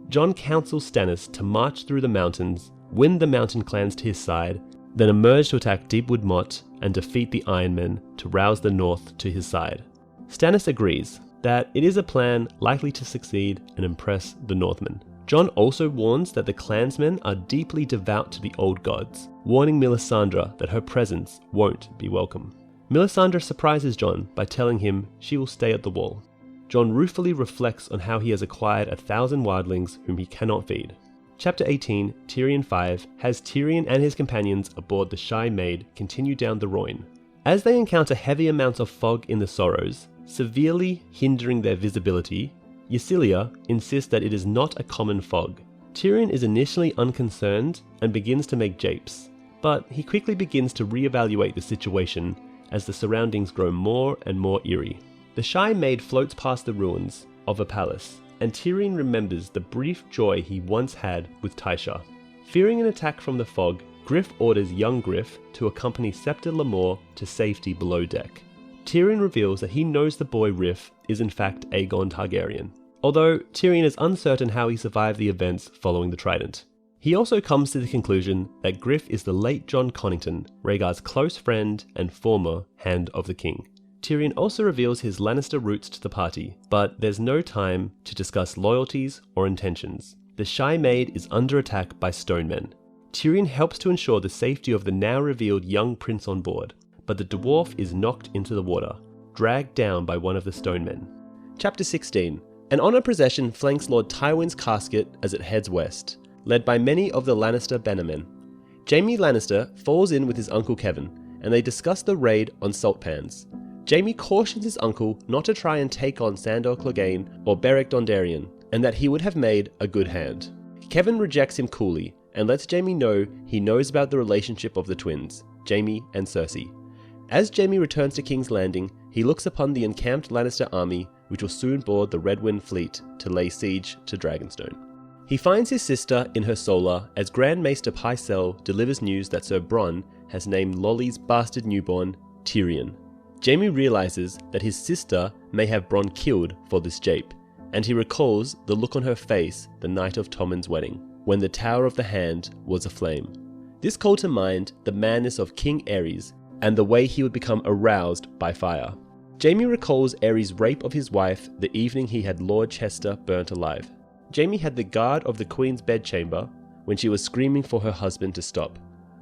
Speaker 1: Jon counsels Stannis to march through the mountains, win the mountain clans to his side, then emerge to attack Deepwood Motte and defeat the Ironmen to rouse the North to his side. Stannis agrees that it is a plan likely to succeed and impress the Northmen. Jon also warns that the clansmen are deeply devout to the old gods, warning Melisandre that her presence won't be welcome. Melisandre surprises Jon by telling him she will stay at the Wall. Jon ruefully reflects on how he has acquired 1,000 wildlings whom he cannot feed. Chapter 18, Tyrion 5, has Tyrion and his companions aboard the Shy Maid continue down the Rhoyne. As they encounter heavy amounts of fog in the Sorrows, severely hindering their visibility, Ysilla insists that it is not a common fog. Tyrion is initially unconcerned and begins to make japes, but he quickly begins to reevaluate the situation as the surroundings grow more and more eerie. The Shy Maid floats past the ruins of a palace, and Tyrion remembers the brief joy he once had with Tysha. Fearing an attack from the fog, Griff orders young Griff to accompany Septa Lemore to safety below deck. Tyrion reveals that he knows the boy Riff is in fact Aegon Targaryen, although Tyrion is uncertain how he survived the events following the Trident. He also comes to the conclusion that Griff is the late Jon Connington, Rhaegar's close friend and former Hand of the King. Tyrion also reveals his Lannister roots to the party, but there's no time to discuss loyalties or intentions. The Shy Maid is under attack by Stonemen. Tyrion helps to ensure the safety of the now revealed young prince on board, but the dwarf is knocked into the water, dragged down by one of the Stonemen. Chapter 16. An honour procession flanks Lord Tywin's casket as it heads west, led by many of the Lannister bannermen. Jaime Lannister falls in with his uncle Kevin, and they discuss the raid on Salt Pans. Jaime cautions his uncle not to try and take on Sandor Clegane or Beric Dondarrion, and that he would have made a good hand. Kevan rejects him coolly, and lets Jaime know he knows about the relationship of the twins, Jaime and Cersei. As Jaime returns to King's Landing, he looks upon the encamped Lannister army, which will soon board the Red Wind fleet to lay siege to Dragonstone. He finds his sister in her solar as Grand Maester Pycelle delivers news that Sir Bronn has named Lolly's bastard newborn Tyrion. Jaime realizes that his sister may have Bronn killed for this jape, and he recalls the look on her face the night of Tommen's wedding, when the Tower of the Hand was aflame. This called to mind the madness of King Aerys and the way he would become aroused by fire. Jaime recalls Aerys' rape of his wife the evening he had Lord Chester burnt alive. Jaime had the guard of the Queen's bedchamber when she was screaming for her husband to stop.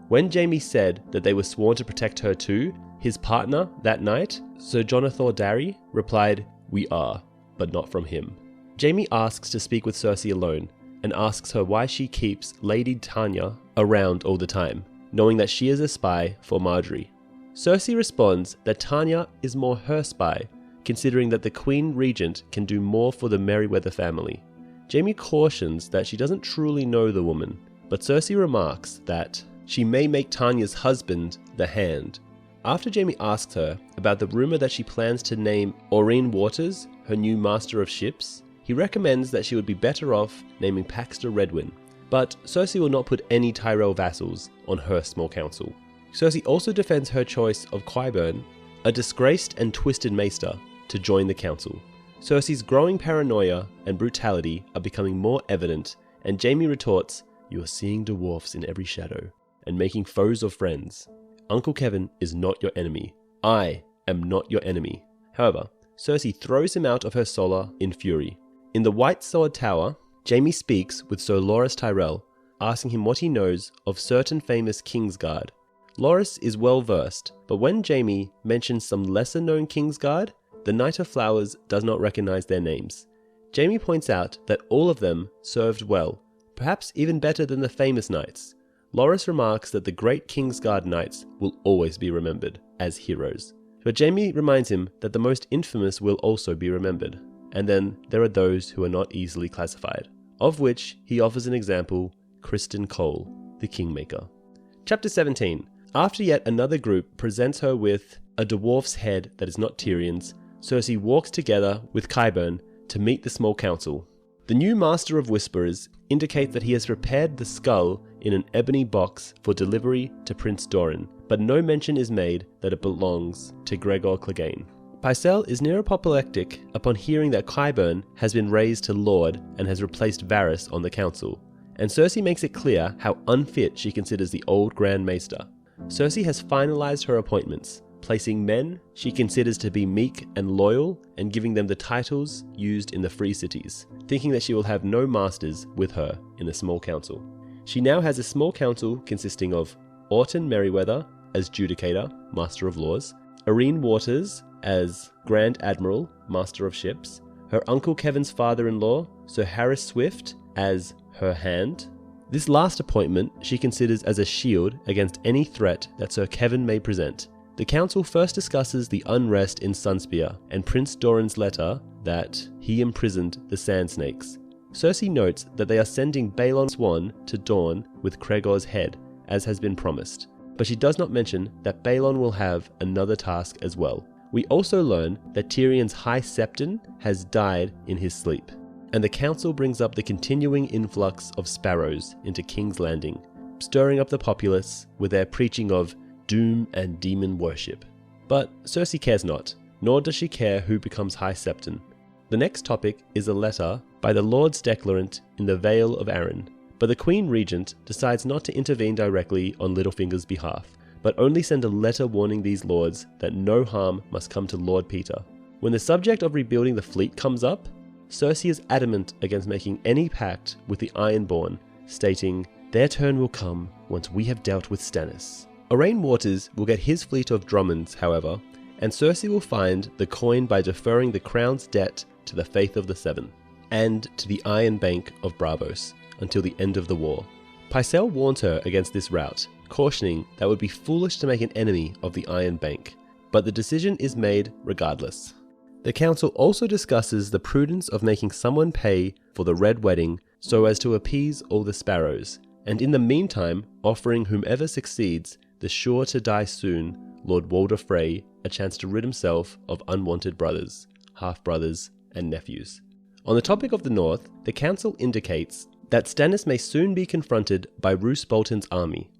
Speaker 1: When Jaime said that they were sworn to protect her too, his partner that night, Sir Jonathan Darry, replied, "We are, but not from him." Jaime asks to speak with Cersei alone, and asks her why she keeps Lady Tanya around all the time, knowing that she is a spy for Margaery. Cersei responds that Tanya is more her spy, considering that the Queen Regent can do more for the Merryweather family. Jaime cautions that she doesn't truly know the woman, but Cersei remarks that she may make Tanya's husband the Hand. After Jaime asks her about the rumour that she plans to name Aurene Waters her new Master of Ships, he recommends that she would be better off naming Paxter Redwyn, but Cersei will not put any Tyrell vassals on her small council. Cersei also defends her choice of Qyburn, a disgraced and twisted maester, to join the council. Cersei's growing paranoia and brutality are becoming more evident, and Jaime retorts, "You are seeing dwarfs in every shadow, and making foes of friends. Uncle Kevan is not your enemy. I am not your enemy." However, Cersei throws him out of her solar in fury. In the White Sword Tower, Jaime speaks with Sir Loras Tyrell, asking him what he knows of certain famous Kingsguard. Loras is well versed, but when Jaime mentions some lesser known Kingsguard, the Knight of Flowers does not recognize their names. Jaime points out that all of them served well, perhaps even better than the famous knights. Loras remarks that the great Kingsguard knights will always be remembered as heroes. But Jaime reminds him that the most infamous will also be remembered, and then there are those who are not easily classified, of which he offers an example, Criston Cole, the Kingmaker. Chapter 17. After yet another group presents her with a dwarf's head that is not Tyrion's, Cersei walks together with Qyburn to meet the small council. The new Master of Whisperers indicates that he has prepared the skull in an ebony box for delivery to Prince Doran, but no mention is made that it belongs to Gregor Clegane. Pycelle is near apoplectic upon hearing that Qyburn has been raised to Lord and has replaced Varys on the council, and Cersei makes it clear how unfit she considers the old Grand Maester. Cersei has finalized her appointments, placing men she considers to be meek and loyal and giving them the titles used in the Free Cities, thinking that she will have no masters with her in the small council. She now has a small council consisting of Orton Merryweather as Judicator, Master of Laws, Aurene Waters as Grand Admiral, Master of Ships, her Uncle Kevan's father-in-law, Sir Harris Swift, as her Hand. This last appointment she considers as a shield against any threat that Sir Kevan may present. The council first discusses the unrest in Sunspear and Prince Doran's letter that he imprisoned the Sand Snakes. Cersei notes that they are sending Balon Swan to Dorne with Gregor's head, as has been promised, but she does not mention that Balon will have another task as well. We also learn that Tyrion's High Septon has died in his sleep, and the council brings up the continuing influx of sparrows into King's Landing, stirring up the populace with their preaching of doom and demon worship. But Cersei cares not, nor does she care who becomes High Septon. The next topic is a letter by the Lords Declarant in the Vale of Arryn, but the Queen Regent decides not to intervene directly on Littlefinger's behalf, but only send a letter warning these lords that no harm must come to Lord Peter. When the subject of rebuilding the fleet comes up, Cersei is adamant against making any pact with the Ironborn, stating, "Their turn will come once we have dealt with Stannis." Aurene Waters will get his fleet of Drummonds, however, and Cersei will find the coin by deferring the crown's debt to the Faith of the Seven, and to the Iron Bank of Braavos, until the end of the war. Pycelle warns her against this route, cautioning that it would be foolish to make an enemy of the Iron Bank. but the decision is made regardless. The council also discusses the prudence of making someone pay for the Red Wedding so as to appease all the sparrows, and in the meantime offering whomever succeeds the sure to die soon Lord Walder Frey a chance to rid himself of unwanted brothers, half-brothers, and nephews. On the topic of the North, the council indicates that Stannis may soon be confronted by Roose Bolton's army,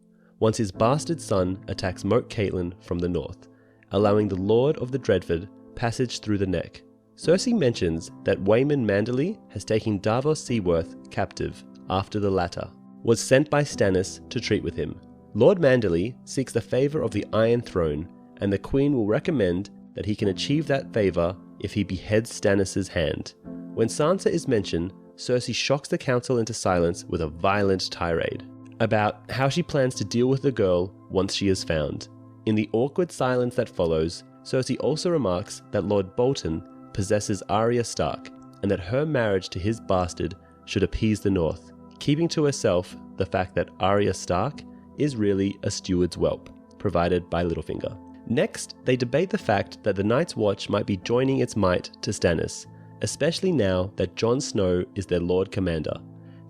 Speaker 1: once his bastard son attacks Moat Caitlin from the north, allowing the Lord of the Dreadford passage through the neck. Cersei mentions that Waymond Manderly has taken Davos Seaworth captive after the latter was sent by Stannis to treat with him. Lord Manderly seeks the favour of the Iron Throne, and the Queen will recommend that he can achieve that favour if he beheads Stannis' hand. When Sansa is mentioned, Cersei shocks the council into silence with a violent tirade about how she plans to deal with the girl once she is found. In the awkward silence that follows, Cersei also remarks that Lord Bolton possesses Arya Stark, and that her marriage to his bastard should appease the North, keeping to herself the fact that Arya Stark is really a steward's whelp, provided by Littlefinger. Next, they debate the fact that the Night's Watch might be joining its might to Stannis, especially now that Jon Snow is their Lord Commander.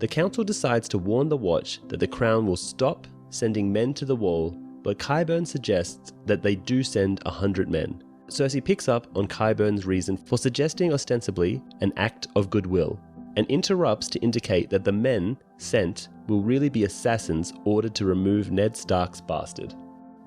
Speaker 1: The council decides to warn the Watch that the Crown will stop sending men to the Wall, but Qyburn suggests that they do send 100 men. Cersei picks up on Qyburn's reason for suggesting ostensibly an act of goodwill, and interrupts to indicate that the men sent will really be assassins ordered to remove Ned Stark's bastard.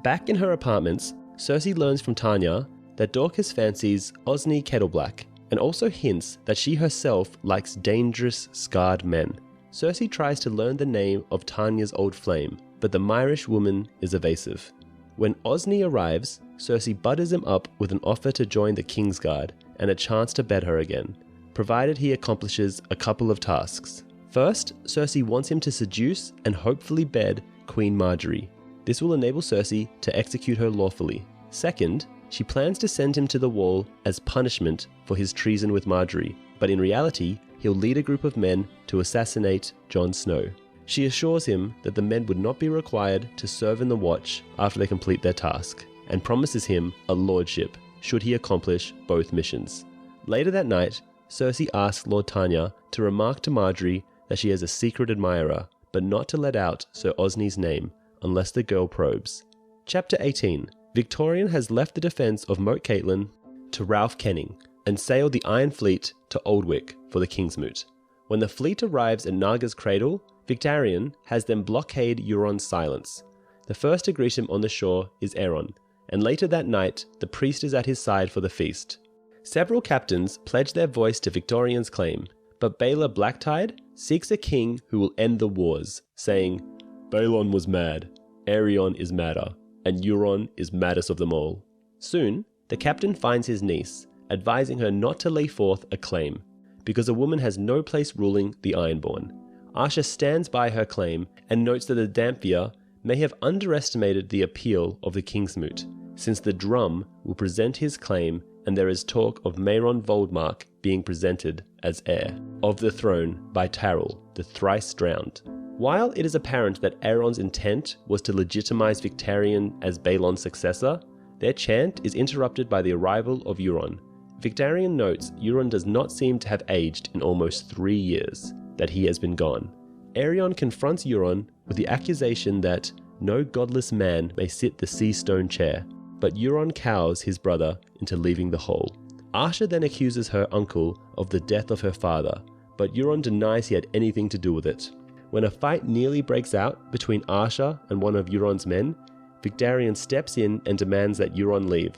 Speaker 1: Back in her apartments, Cersei learns from Tanya that Dorcas fancies Osney Kettleblack, and also hints that she herself likes dangerous, scarred men. Cersei tries to learn the name of Tanya's old flame, but the Myrish woman is evasive. When Osney arrives, Cersei butters him up with an offer to join the Kingsguard and a chance to bed her again, provided he accomplishes a couple of tasks. First, Cersei wants him to seduce and hopefully bed Queen Marjorie. This will enable Cersei to execute her lawfully. Second, she plans to send him to the Wall as punishment for his treason with Marjorie, but in reality, he'll lead a group of men to assassinate Jon Snow. She assures him that the men would not be required to serve in the Watch after they complete their task, and promises him a lordship should he accomplish both missions. Later that night, Cersei asks Lord Tanya to remark to Marjorie that she has a secret admirer, but not to let out Sir Osney's name unless the girl probes. Chapter 18. Victorian has left the defence of Moat Caitlin to Ralph Kenning and sailed the Iron Fleet to Oldwick for the Kingsmoot. When the fleet arrives at Naga's Cradle, Victarion has them blockade Euron's silence. The first to greet him on the shore is Aeron, and later that night the priest is at his side for the feast. Several captains pledge their voice to Victorian's claim, but Baelor Blacktide seeks a king who will end the wars, saying, "Balon was mad, Aerion is madder, and Euron is maddest of them all." Soon, the captain finds his niece, advising her not to lay forth a claim, because a woman has no place ruling the Ironborn. Asha stands by her claim and notes that the Dampier may have underestimated the appeal of the Kingsmoot, since the Drum will present his claim and there is talk of Mairon Voldmark being presented as heir of the throne by Tarrell, the thrice drowned. While it is apparent that Aeron's intent was to legitimize Victarion as Balon's successor, their chant is interrupted by the arrival of Euron. Victarion notes Euron does not seem to have aged in almost 3 years, that he has been gone. Aerion confronts Euron with the accusation that no godless man may sit the sea stone chair, but Euron cows his brother into leaving the hole. Asha then accuses her uncle of the death of her father, but Euron denies he had anything to do with it. When a fight nearly breaks out between Asha and one of Euron's men, Victarion steps in and demands that Euron leave.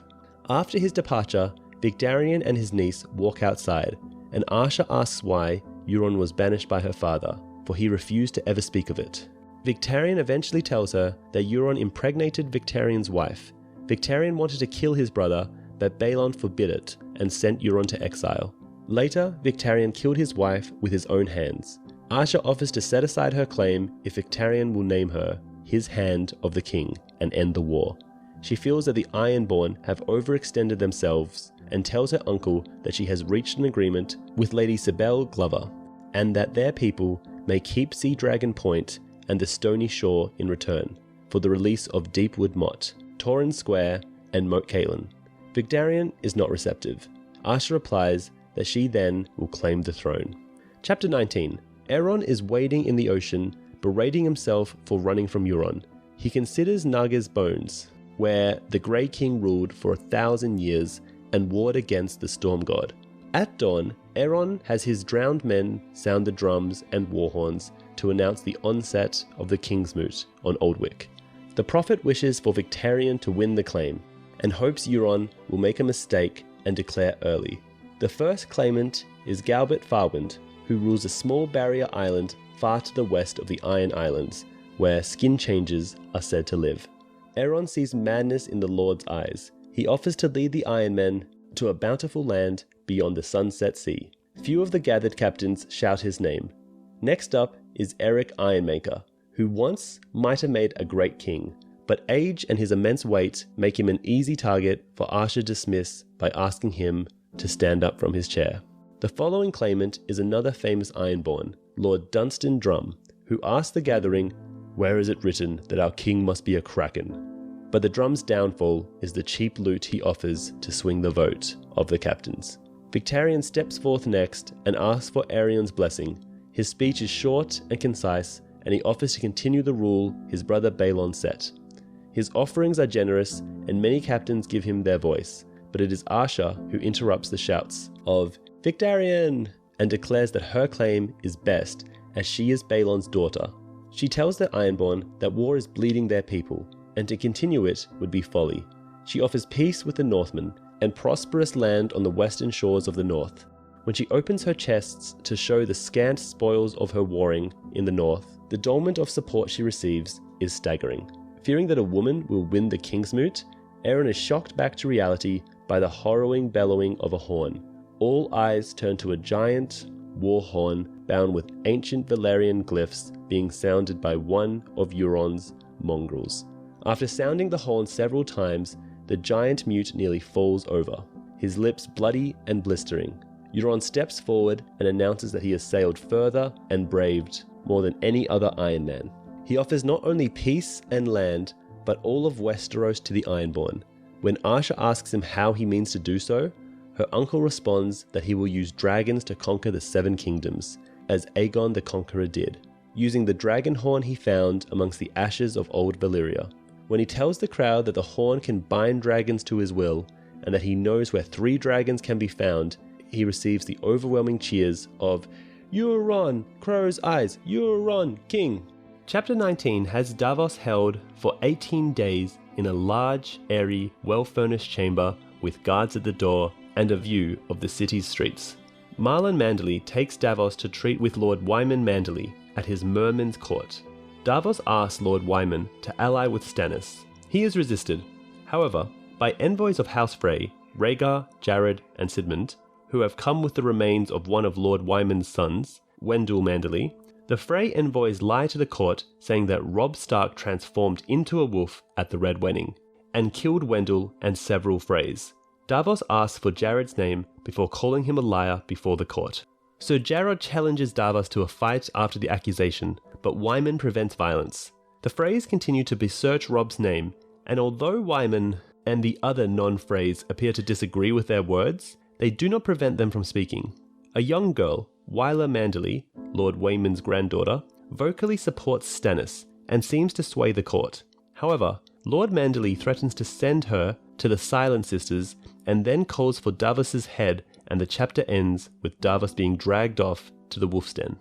Speaker 1: After his departure, Victarion and his niece walk outside, and Asha asks why Euron was banished by her father, for he refused to ever speak of it. Victarion eventually tells her that Euron impregnated Victarion's wife. Victarion wanted to kill his brother, but Balon forbid it and sent Euron to exile. Later, Victarion killed his wife with his own hands. Asha offers to set aside her claim if Victarion will name her his Hand of the King and end the war. She feels that the Ironborn have overextended themselves and tells her uncle that she has reached an agreement with Lady Sibel Glover, and that their people may keep Sea Dragon Point and the Stony Shore in return for the release of Deepwood Motte, Torrhen Square, and Moat Cailin. Victarion is not receptive. Asha replies that she then will claim the throne. Chapter 19. Aeron is wading in the ocean, berating himself for running from Euron. He considers Naga's bones, where the Grey King ruled for 1,000 years and warred against the Storm God. At dawn, Aeron has his drowned men sound the drums and war horns to announce the onset of the King's Moot on Oldwyck. The prophet wishes for Victarion to win the claim, and hopes Euron will make a mistake and declare early. The first claimant is Galbert Farwind, who rules a small barrier island far to the west of the Iron Islands, where skin changers are said to live. Aeron sees madness in the Lord's eyes. He offers to lead the Iron Men to a bountiful land beyond the Sunset Sea. Few of the gathered captains shout his name. Next up is Eric Ironmaker, who once might have made a great king, but age and his immense weight make him an easy target for Asha to dismiss by asking him to stand up from his chair. The following claimant is another famous Ironborn, Lord Dunstan Drum, who asks the gathering, "Where is it written that our king must be a kraken?" But the Drum's downfall is the cheap loot he offers to swing the vote of the captains. Victarion steps forth next and asks for Aerion's blessing. His speech is short and concise, and he offers to continue the rule his brother Balon set. His offerings are generous, and many captains give him their voice, but it is Asha who interrupts the shouts of "Victarion!" and declares that her claim is best, as she is Balon's daughter. She tells the Ironborn that war is bleeding their people, and to continue it would be folly. She offers peace with the Northmen, and prosperous land on the western shores of the north. When she opens her chests to show the scant spoils of her warring in the north, the dolment of support she receives is staggering. Fearing that a woman will win the King's Moot, Aeron is shocked back to reality by the harrowing bellowing of a horn. All eyes turn to a giant war horn bound with ancient Valyrian glyphs being sounded by one of Euron's mongrels. After sounding the horn several times, the giant mute nearly falls over, his lips bloody and blistering. Euron steps forward and announces that he has sailed further and braved more than any other Iron Man. He offers not only peace and land, but all of Westeros to the Ironborn. When Asha asks him how he means to do so, her uncle responds that he will use dragons to conquer the Seven Kingdoms, as Aegon the Conqueror did, using the dragon horn he found amongst the ashes of old Valyria. When he tells the crowd that the horn can bind dragons to his will, and that he knows where 3 dragons can be found, he receives the overwhelming cheers of "Euron, Crow's Eyes, Euron, King!" Chapter 19 has Davos held for 18 days in a large, airy, well-furnished chamber with guards at the door and a view of the city's streets. Marlon Manderly takes Davos to treat with Lord Wyman Manderly at his merman's court. Davos asks Lord Wyman to ally with Stannis. He is resisted. However, by envoys of House Frey, Rhaegar, Jared, and Sidmund, who have come with the remains of one of Lord Wyman's sons, Wendell Manderly, the Frey envoys lie to the court, saying that Robb Stark transformed into a wolf at the Red Wedding, and killed Wendell and several Freys. Davos asks for Jared's name before calling him a liar before the court. Sir Jarod challenges Davos to a fight after the accusation, but Wyman prevents violence. The Freys continue to besearch Robb's name, and although Wyman and the other non-Freys appear to disagree with their words, they do not prevent them from speaking. A young girl, Wyla Manderly, Lord Wyman's granddaughter, vocally supports Stannis and seems to sway the court. However, Lord Manderly threatens to send her to the Silent Sisters and then calls for Davos's head, and the chapter ends with Davos being dragged off to the Wolf's Den.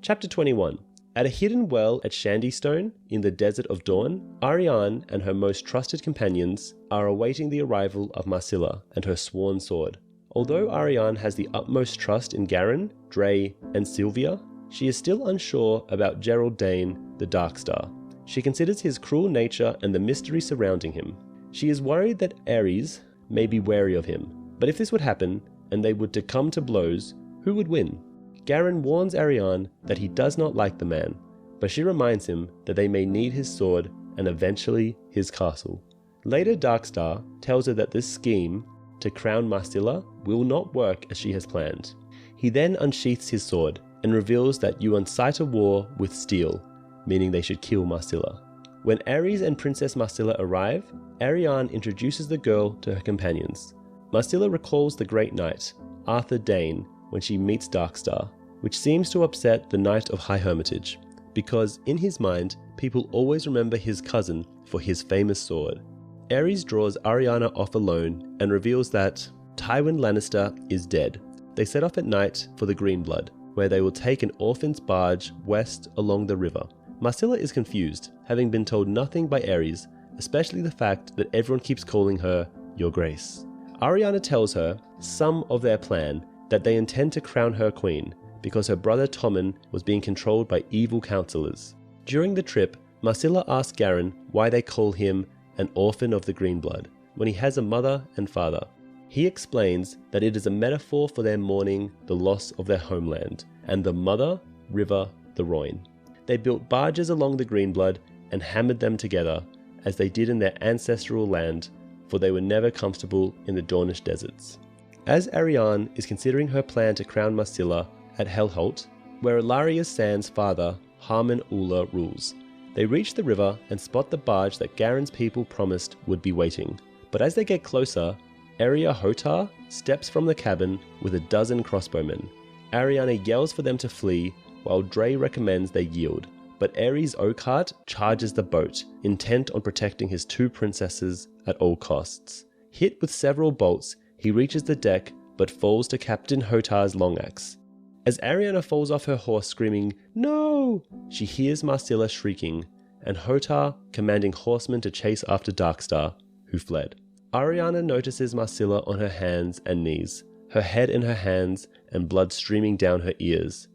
Speaker 1: Chapter 21. At a hidden well at Shandystone, in the Desert of Dawn, Arianne and her most trusted companions are awaiting the arrival of Marcilla and her sworn sword. Although Arianne has the utmost trust in Garren, Dray, and Sylvia, she is still unsure about Gerald Dane, the Darkstar. She considers his cruel nature and the mystery surrounding him. She is worried that Aerys may be wary of him, but if this would happen, and they would to come to blows, who would win? Garren warns Arianne that he does not like the man, but she reminds him that they may need his sword and eventually his castle. Later, Darkstar tells her that this scheme to crown Marcilla will not work as she has planned. He then unsheaths his sword and reveals that you incite a war with steel, meaning they should kill Marcilla. When Aerys and Princess Marcilla arrive, Arianne introduces the girl to her companions. Marcilla recalls the Great Knight, Arthur Dane, when she meets Darkstar, which seems to upset the Knight of High Hermitage, because in his mind, people always remember his cousin for his famous sword. Aerys draws Arianne off alone and reveals that Tywin Lannister is dead. They set off at night for the Greenblood, where they will take an orphan's barge west along the river. Marcilla is confused, having been told nothing by Aerys, especially the fact that everyone keeps calling her Your Grace. Arianne tells her some of their plan, that they intend to crown her queen, because her brother Tommen was being controlled by evil counselors. During the trip, Marcilla asks Garren why they call him an orphan of the Greenblood, when he has a mother and father. He explains that it is a metaphor for their mourning the loss of their homeland, and the mother, river, the Rhoyne. They built barges along the Greenblood and hammered them together, as they did in their ancestral land, for they were never comfortable in the Dornish deserts. As Arianne is considering her plan to crown Marcilla at Hellholt, where Ilaria Sand's father, Harmon Ulla, rules, they reach the river and spot the barge that Garren's people promised would be waiting. But as they get closer, Arya Hotar steps from the cabin with a dozen crossbowmen. Arianne yells for them to flee, while Dre recommends they yield. But Aerys Oakheart charges the boat, intent on protecting his two princesses at all costs. Hit with several bolts, he reaches the deck, but falls to Captain Hotar's longaxe. As Arianne falls off her horse screaming, "No!" she hears Marcilla shrieking, and Hotar commanding horsemen to chase after Darkstar, who fled. Arianne notices Marcilla on her hands and knees, her head in her hands and blood streaming down her ears.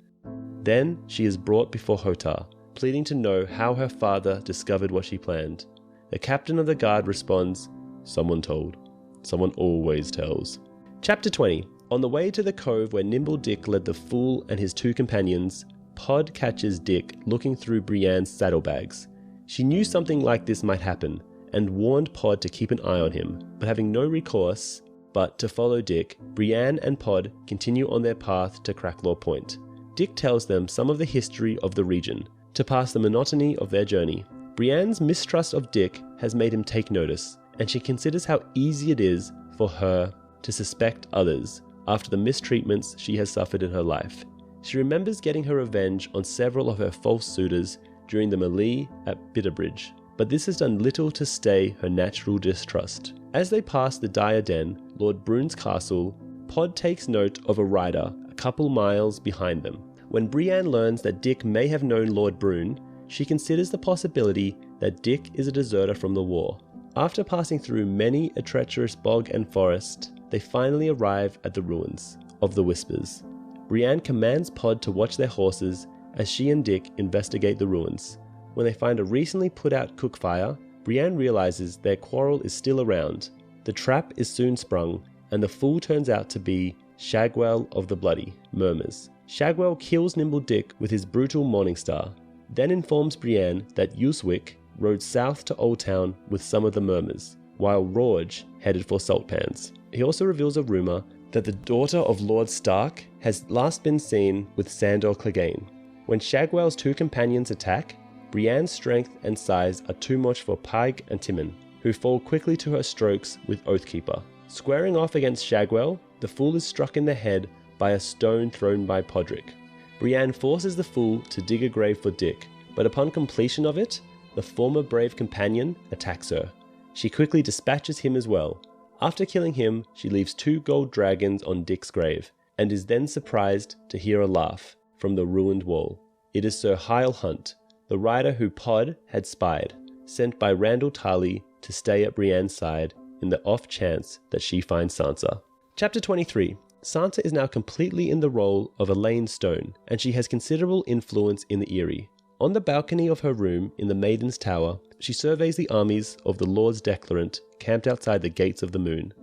Speaker 1: Then she is brought before Hotar, pleading to know how her father discovered what she planned. The captain of the guard responds, "Someone told. Someone always tells." Chapter 20. On the way to the cove where Nimble Dick led the fool and his two companions, Pod catches Dick looking through Brienne's saddlebags. She knew something like this might happen, and warned Pod to keep an eye on him, but having no recourse but to follow Dick, Brienne and Pod continue on their path to Cracklaw Point. Dick tells them some of the history of the region, to pass the monotony of their journey. Brienne's mistrust of Dick has made him take notice, and she considers how easy it is for her to suspect others after the mistreatments she has suffered in her life. She remembers getting her revenge on several of her false suitors during the melee at Bitterbridge, but this has done little to stay her natural distrust. As they pass the Dire Den, Lord Brune's castle, Pod takes note of a rider a couple miles behind them. When Brienne learns that Dick may have known Lord Brune, she considers the possibility that Dick is a deserter from the war. After passing through many a treacherous bog and forest, they finally arrive at the ruins of the Whispers. Brienne commands Pod to watch their horses as she and Dick investigate the ruins. When they find a recently put out cook fire, Brienne realizes their quarrel is still around. The trap is soon sprung, and the fool turns out to be Shagwell of the Bloody, murmurs. Shagwell kills Nimble Dick with his brutal Morningstar, then informs Brienne that Uswick rode south to Old Town with some of the murmurs, while Rorge headed for Saltpans. He also reveals a rumour that the daughter of Lord Stark has last been seen with Sandor Clegane. When Shagwell's two companions attack, Brienne's strength and size are too much for Pike and Timon, who fall quickly to her strokes with Oathkeeper. Squaring off against Shagwell, the fool is struck in the head by a stone thrown by Podrick. Brienne forces the fool to dig a grave for Dick, but upon completion of it, the former brave companion attacks her. She quickly dispatches him as well. After killing him, she leaves 2 gold dragons on Dick's grave, and is then surprised to hear a laugh from the ruined wall. It is Sir Hyle Hunt, the rider who Pod had spied, sent by Randall Tarley to stay at Brienne's side in the off chance that she finds Sansa. Chapter 23. Sansa is now completely in the role of Elaine Stone, and she has considerable influence in the Eyrie. On the balcony of her room in the Maiden's Tower, she surveys the armies of the Lords Declarant camped outside the Gates of the Moon.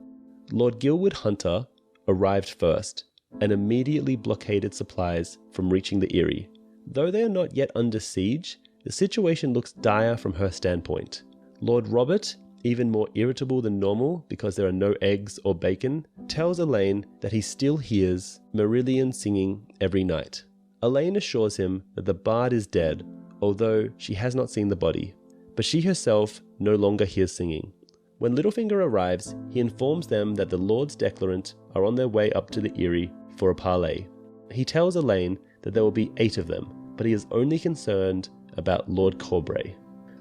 Speaker 1: Lord Gilwood Hunter arrived first, and immediately blockaded supplies from reaching the Eyrie. Though they are not yet under siege, the situation looks dire from her standpoint. Lord Robert, even more irritable than normal because there are no eggs or bacon, tells Elaine that he still hears Marillion singing every night. Elaine assures him that the bard is dead, although she has not seen the body. but she herself no longer hears singing. When Littlefinger arrives, he informs them that the Lords Declarant are on their way up to the Eyrie for a parley. He tells Elaine that there will be 8 of them, but he is only concerned about Lord Corbray.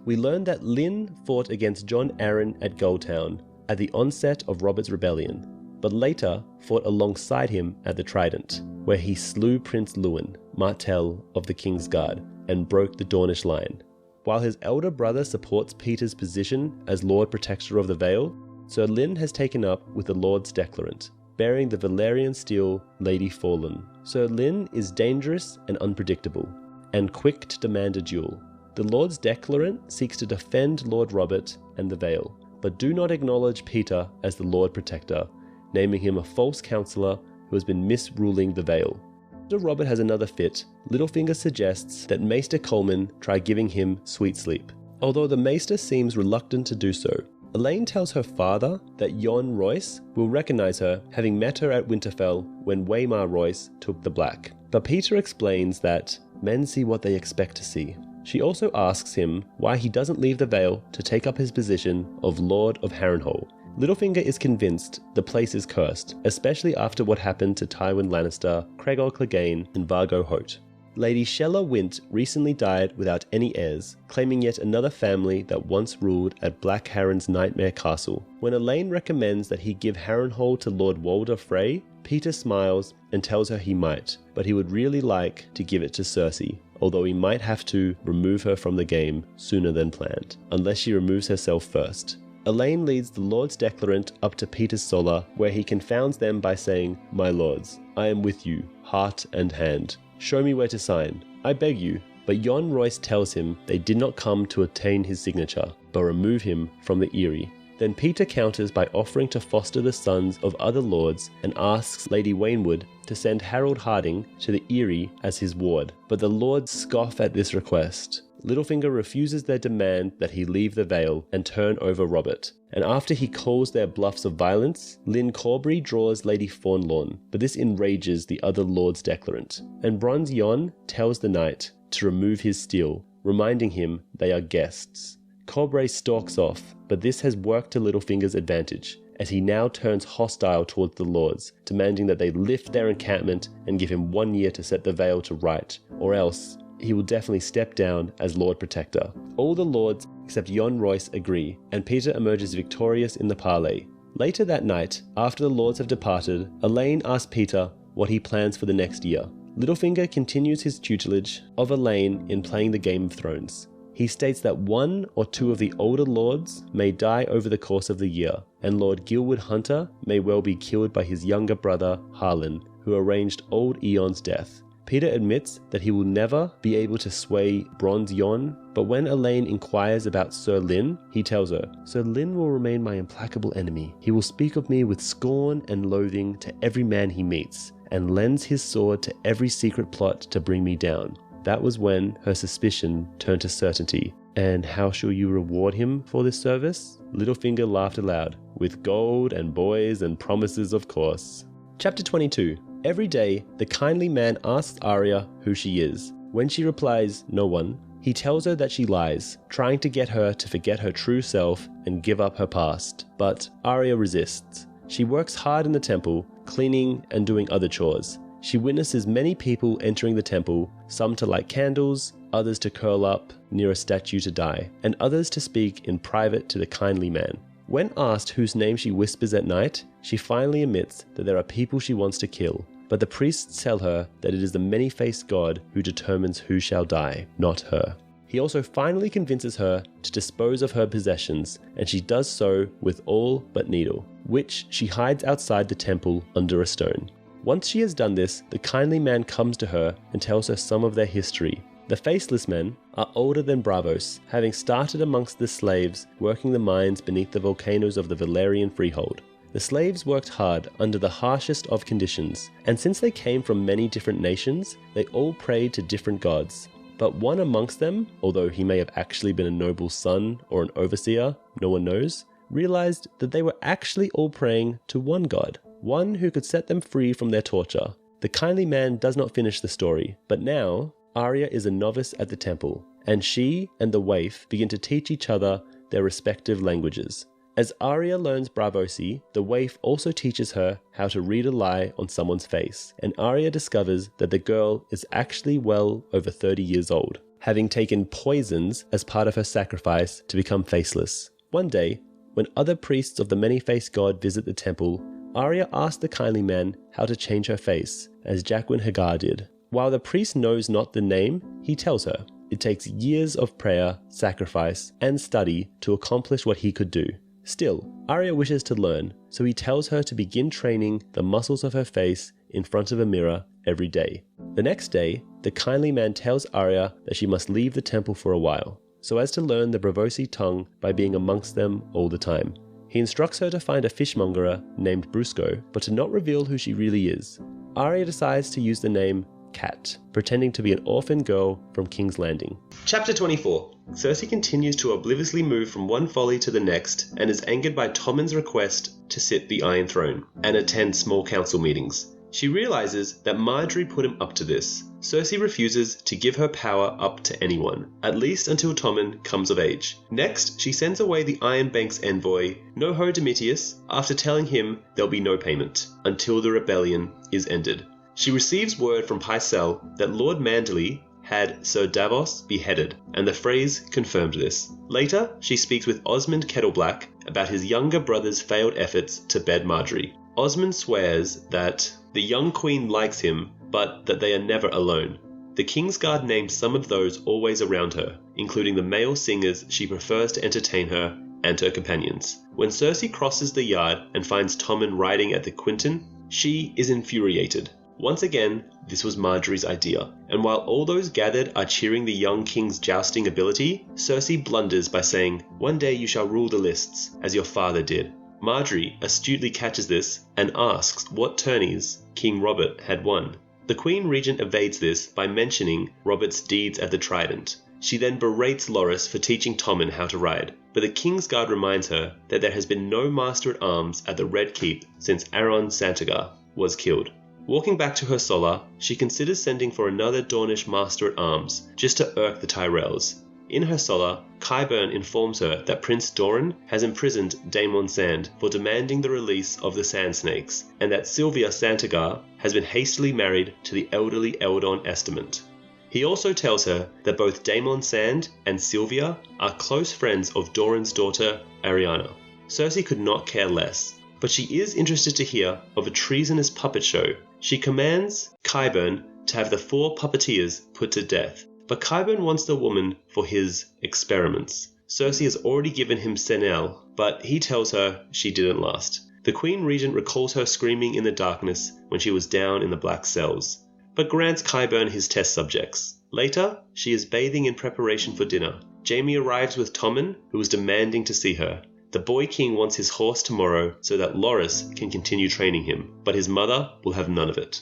Speaker 1: We learn that Lyn fought against Jon Arryn at Gulltown at the onset of Robert's rebellion, but later fought alongside him at the Trident, where he slew Prince Lewin, Martell of the King's Guard, and broke the Dornish line. While his elder brother supports Peter's position as Lord Protector of the Vale, Sir Lyn has taken up with the Lords Declarant, bearing the Valyrian steel Lady Fallen. Sir Lyn is dangerous and unpredictable, and quick to demand a duel. The Lords Declarant seeks to defend Lord Robert and the Vale, but do not acknowledge Peter as the Lord Protector, naming him a false counsellor who has been misruling the Vale. After Robert has another fit, Littlefinger suggests that Maester Coleman try giving him sweet sleep, although the Maester seems reluctant to do so. Elaine tells her father that Jon Royce will recognise her, having met her at Winterfell when Waymar Royce took the Black. But Peter explains that men see what they expect to see. She also asks him why he doesn't leave the Vale to take up his position of Lord of Harrenhal. Littlefinger is convinced the place is cursed, especially after what happened to Tywin Lannister, Cregor Clegane, and Vargo Hoat. Lady Shella Wint recently died without any heirs, claiming yet another family that once ruled at Black Harren's Nightmare Castle. When Elaine recommends that he give Harrenhal to Lord Walder Frey, Peter smiles and tells her he might, but he would really like to give it to Cersei, although he might have to remove her from the game sooner than planned, unless she removes herself first. Elaine leads the Lords Declarant up to Peter's Solar, where he confounds them by saying, "My lords, I am with you, heart and hand. Show me where to sign. I beg you." But Jon Royce tells him they did not come to attain his signature, but remove him from the Eyrie. Then Peter counters by offering to foster the sons of other lords and asks Lady Waynwood to send Harold Harding to the Eyrie as his ward. But the lords scoff at this request. Littlefinger refuses their demand that he leave the Vale and turn over Robert. And after he calls their bluffs of violence, Lyn Corbray draws Lady Fawnlawn, but this enrages the other Lords Declarant. And Bronze Jon tells the knight to remove his steel, reminding him they are guests. Corbray stalks off, but this has worked to Littlefinger's advantage, as he now turns hostile towards the Lords, demanding that they lift their encampment and give him 1 year to set the Vale to right, or else he will definitely step down as Lord Protector. All the Lords except Jon Royce agree, and Peter emerges victorious in the parley. Later that night, after the Lords have departed, Elaine asks Peter what he plans for the next year. Littlefinger continues his tutelage of Elaine in playing the Game of Thrones. He states that 1 or 2 of the older lords may die over the course of the year, and Lord Gilwood Hunter may well be killed by his younger brother, Harlan, who arranged old Eon's death. Peter admits that he will never be able to sway Bronze Jon, but when Elaine inquires about Sir Lyn, he tells her, "Sir Lyn will remain my implacable enemy. He will speak of me with scorn and loathing to every man he meets, and lends his sword to every secret plot to bring me down." That was when her suspicion turned to certainty. "And how shall you reward him for this service?" Littlefinger laughed aloud. "With gold and boys and promises, of course." Chapter 22. Every day, the kindly man asks Arya who she is. When she replies, "No one," he tells her that she lies, trying to get her to forget her true self and give up her past. But Arya resists. She works hard in the temple, cleaning and doing other chores. She witnesses many people entering the temple, some to light candles, others to curl up near a statue to die, and others to speak in private to the kindly man. When asked whose name she whispers at night, she finally admits that there are people she wants to kill, but the priests tell her that it is the many-faced god who determines who shall die, not her. He also finally convinces her to dispose of her possessions, and she does so with all but Needle, which she hides outside the temple under a stone. Once she has done this, the kindly man comes to her and tells her some of their history. The Faceless Men are older than Braavos, having started amongst the slaves working the mines beneath the volcanoes of the Valyrian Freehold. The slaves worked hard under the harshest of conditions, and since they came from many different nations, they all prayed to different gods. But one amongst them, although he may have actually been a noble's son or an overseer, no one knows, realized that they were actually all praying to one god, one who could set them free from their torture. The kindly man does not finish the story, but now Arya is a novice at the temple, and she and the waif begin to teach each other their respective languages. As Arya learns Braavosi, the waif also teaches her how to read a lie on someone's face, and Arya discovers that the girl is actually well over 30 years old, having taken poisons as part of her sacrifice to become faceless. One day, when other priests of the many-faced god visit the temple, Arya asks the kindly man how to change her face, as Jaqen H'ghar did. While the priest knows not the name, he tells her it takes years of prayer, sacrifice, and study to accomplish what he could do. Still, Arya wishes to learn, so he tells her to begin training the muscles of her face in front of a mirror every day. The next day, the kindly man tells Arya that she must leave the temple for a while, so as to learn the Braavosi tongue by being amongst them all the time. He instructs her to find a fishmongerer named Brusco, but to not reveal who she really is. Arya decides to use the name Cat, pretending to be an orphan girl from King's Landing. Chapter 24. Cersei continues to obliviously move from one folly to the next and is angered by Tommen's request to sit the Iron Throne and attend small council meetings. She realizes that Margaery put him up to this. Cersei refuses to give her power up to anyone, at least until Tommen comes of age. Next, she sends away the Iron Bank's envoy, Noho Domitius, after telling him there'll be no payment until the rebellion is ended. She receives word from Pycelle that Lord Manderley had Sir Davos beheaded, and the phrase confirmed this. Later, she speaks with Osmond Kettleblack about his younger brother's failed efforts to bed Margaery. Osmond swears that the young queen likes him, but that they are never alone. The Kingsguard names some of those always around her, including the male singers she prefers to entertain her and her companions. When Cersei crosses the yard and finds Tommen riding at the Quinton, she is infuriated. Once again, this was Margaery's idea, and while all those gathered are cheering the young king's jousting ability, Cersei blunders by saying, "One day you shall rule the lists, as your father did." Margaery astutely catches this and asks what tourneys King Robert had won. The Queen Regent evades this by mentioning Robert's deeds at the Trident. She then berates Loras for teaching Tommen how to ride, but the Kingsguard reminds her that there has been no Master-at-Arms at the Red Keep since Aeron Santagar was killed. Walking back to her Solar, she considers sending for another Dornish Master-at-Arms, just to irk the Tyrells. In her Solar, Qyburn informs her that Prince Doran has imprisoned Daemon Sand for demanding the release of the Sand Snakes, and that Sylvia Santagar has been hastily married to the elderly Eldon Estimant. He also tells her that both Daemon Sand and Sylvia are close friends of Doran's daughter, Arianna. Cersei could not care less, but she is interested to hear of a treasonous puppet show. She commands Qyburn to have the 4 puppeteers put to death, but Qyburn wants the woman for his experiments. Cersei has already given him Senel, but he tells her she didn't last. The Queen Regent recalls her screaming in the darkness when she was down in the black cells, but grants Qyburn his test subjects. Later, she is bathing in preparation for dinner. Jaime arrives with Tommen, who is demanding to see her. The boy king wants his horse tomorrow so that Loras can continue training him, but his mother will have none of it.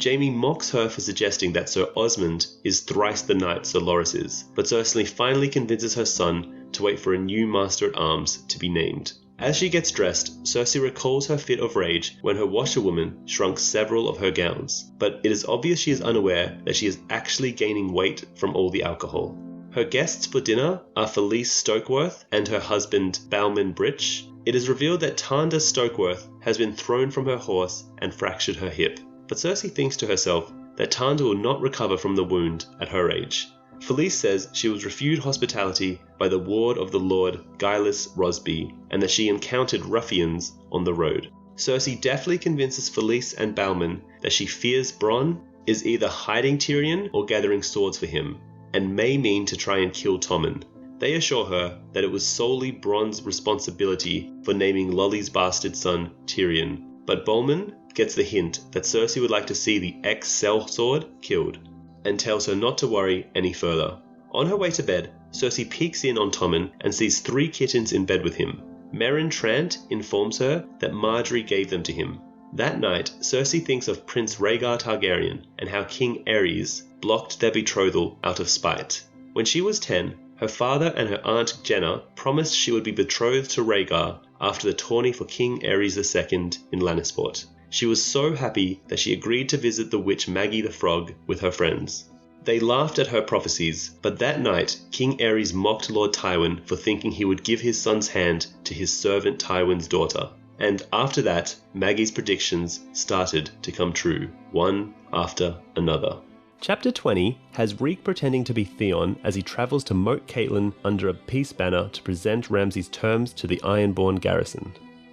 Speaker 1: Jaime mocks her for suggesting that Sir Osmond is thrice the knight Sir Loras is, but Cersei finally convinces her son to wait for a new Master-at-Arms to be named. As she gets dressed, Cersei recalls her fit of rage when her washerwoman shrunk several of her gowns, but it is obvious she is unaware that she is actually gaining weight from all the alcohol. Her guests for dinner are Felice Stokeworth and her husband Balman Britch. It is revealed that Tanda Stokeworth has been thrown from her horse and fractured her hip, but Cersei thinks to herself that Tanda will not recover from the wound at her age. Felice says she was refused hospitality by the ward of the Lord Gilus Rosby, and that she encountered ruffians on the road. Cersei deftly convinces Felice and Balman that she fears Bronn is either hiding Tyrion or gathering swords for him, and may mean to try and kill Tommen. They assure her that it was solely Bronn's responsibility for naming Lolly's bastard son Tyrion, but Bolman gets the hint that Cersei would like to see the ex-sellsword killed, and tells her not to worry any further. On her way to bed, Cersei peeks in on Tommen and sees 3 kittens in bed with him. Meryn Trant informs her that Margaery gave them to him. That night, Cersei thinks of Prince Rhaegar Targaryen and how King Aerys blocked their betrothal out of spite. When she was 10, her father and her aunt Jenna promised she would be betrothed to Rhaegar after the tourney for King Aerys II in Lannisport. She was so happy that she agreed to visit the witch Maggie the Frog with her friends. They laughed at her prophecies, but that night King Aerys mocked Lord Tywin for thinking he would give his son's hand to his servant Tywin's daughter. And after that, Maggie's predictions started to come true, one after another. Chapter 20 has Reek pretending to be Theon as he travels to Moat Caitlin under a peace banner to present Ramsay's terms to the Ironborn garrison.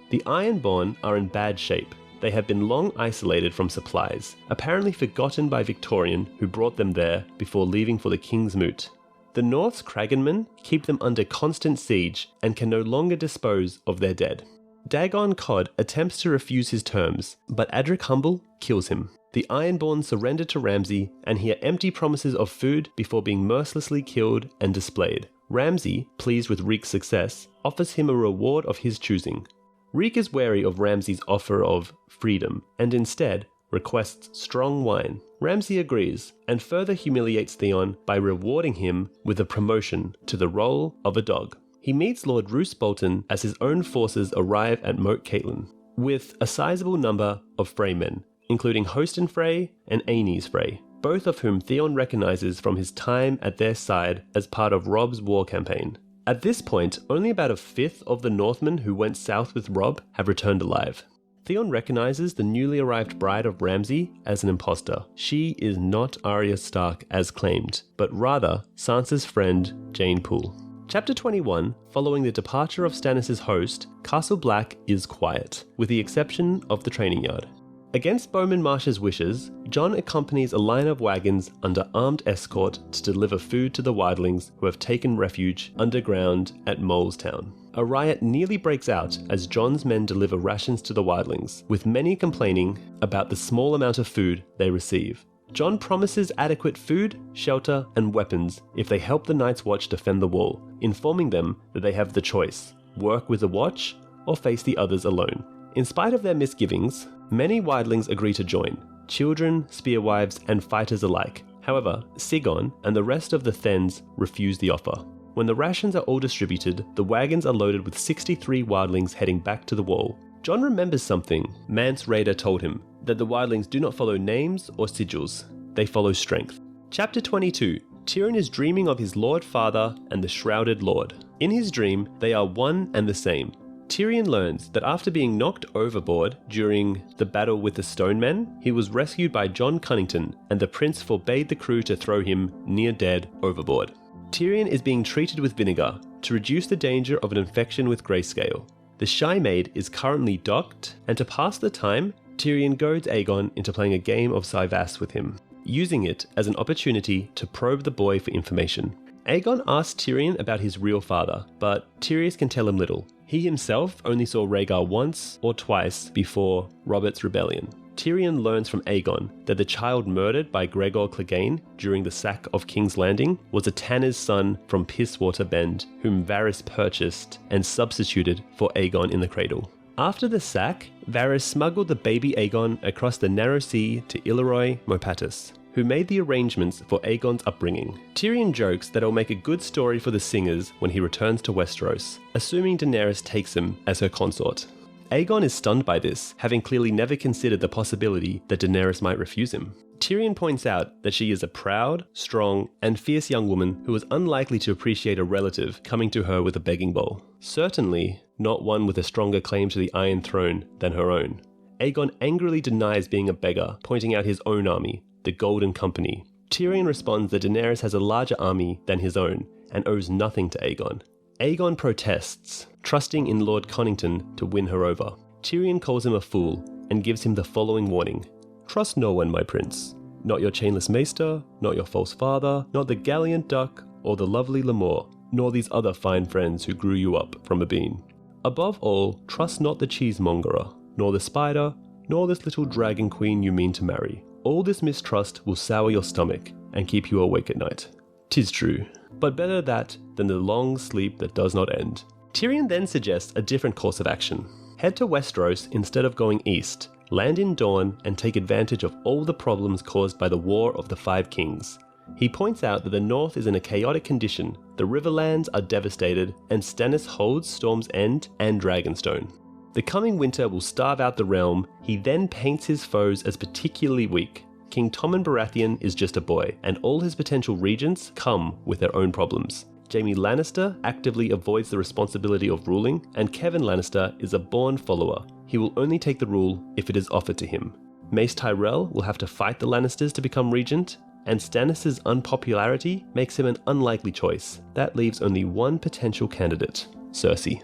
Speaker 1: The Ironborn are in bad shape. They have been long isolated from supplies, apparently forgotten by Victorian, who brought them there before leaving for the King's Moot. The North's Kragenmen keep them under constant siege and can no longer dispose of their dead. Dagon Cod attempts to refuse his terms, but Adric Humble kills him. The Ironborn surrender to Ramsay and hear empty promises of food before being mercilessly killed and displayed. Ramsay, pleased with Reek's success, offers him a reward of his choosing. Reek is wary of Ramsay's offer of freedom and instead requests strong wine. Ramsay agrees and further humiliates Theon by rewarding him with a promotion to the role of a dog. He meets Lord Roose Bolton as his own forces arrive at Moat Caitlin, with a sizable number of Freymen, including Hostin Frey and Aenys Frey, both of whom Theon recognizes from his time at their side as part of Robb's war campaign. At this point, only about a fifth of the Northmen who went south with Robb have returned alive. Theon recognizes the newly arrived bride of Ramsay as an imposter. She is not Arya Stark as claimed, but rather Sansa's friend Jane Poole. Chapter 21, following the departure of Stannis' host, Castle Black is quiet, with the exception of the training yard. Against Bowman Marsh's wishes, Jon accompanies a line of wagons under armed escort to deliver food to the wildlings who have taken refuge underground at Molestown. A riot nearly breaks out as Jon's men deliver rations to the wildlings, with many complaining about the small amount of food they receive. Jon promises adequate food, shelter, and weapons if they help the Night's Watch defend the wall, informing them that they have the choice: work with the Watch or face the others alone. In spite of their misgivings, many wildlings agree to join, children, spearwives, and fighters alike. However, Sigon and the rest of the Thens refuse the offer. When the rations are all distributed, the wagons are loaded with 63 wildlings heading back to the wall. Jon remembers something Mance Rayder told him, that the wildlings do not follow names or sigils, they follow strength. Chapter 22. Tyrion is dreaming of his Lord Father and the Shrouded Lord. In his dream, they are one and the same. Tyrion learns that after being knocked overboard during the battle with the Stone Men, he was rescued by Jon Cunnington, and the prince forbade the crew to throw him near dead overboard. Tyrion is being treated with vinegar to reduce the danger of an infection with grayscale. The Shy Maid is currently docked, and to pass the time, Tyrion goads Aegon into playing a game of Cyvasse with him, using it as an opportunity to probe the boy for information. Aegon asks Tyrion about his real father, but Tyrion can tell him little. He himself only saw Rhaegar once or twice before Robert's rebellion. Tyrion learns from Aegon that the child murdered by Gregor Clegane during the sack of King's Landing was a tanner's son from Pisswater Bend, whom Varys purchased and substituted for Aegon in the cradle. After the sack, Varys smuggled the baby Aegon across the narrow sea to Illyrio Mopatis, who made the arrangements for Aegon's upbringing. Tyrion jokes that it'll make a good story for the singers when he returns to Westeros, assuming Daenerys takes him as her consort. Aegon is stunned by this, having clearly never considered the possibility that Daenerys might refuse him. Tyrion points out that she is a proud, strong, and fierce young woman who is unlikely to appreciate a relative coming to her with a begging bowl. Certainly not one with a stronger claim to the Iron Throne than her own. Aegon angrily denies being a beggar, pointing out his own army, the Golden Company. Tyrion responds that Daenerys has a larger army than his own and owes nothing to Aegon. Aegon protests, trusting in Lord Connington to win her over. Tyrion calls him a fool and gives him the following warning: "Trust no one, my prince. Not your chainless maester, not your false father, not the gallant duck or the lovely Lemore, nor these other fine friends who grew you up from a bean. Above all, trust not the cheesemongerer, nor the spider, nor this little dragon queen you mean to marry. All this mistrust will sour your stomach and keep you awake at night. 'Tis true, but better that than the long sleep that does not end." Tyrion then suggests a different course of action. Head to Westeros instead of going east, land in Dorne, and take advantage of all the problems caused by the War of the Five Kings. He points out that the north is in a chaotic condition, the Riverlands are devastated, and Stannis holds Storm's End and Dragonstone. The coming winter will starve out the realm. He then paints his foes as particularly weak. King Tommen Baratheon is just a boy, and all his potential regents come with their own problems. Jaime Lannister actively avoids the responsibility of ruling, and Kevan Lannister is a born follower. He will only take the rule if it is offered to him. Mace Tyrell will have to fight the Lannisters to become regent, and Stannis' unpopularity makes him an unlikely choice. That leaves only one potential candidate, Cersei.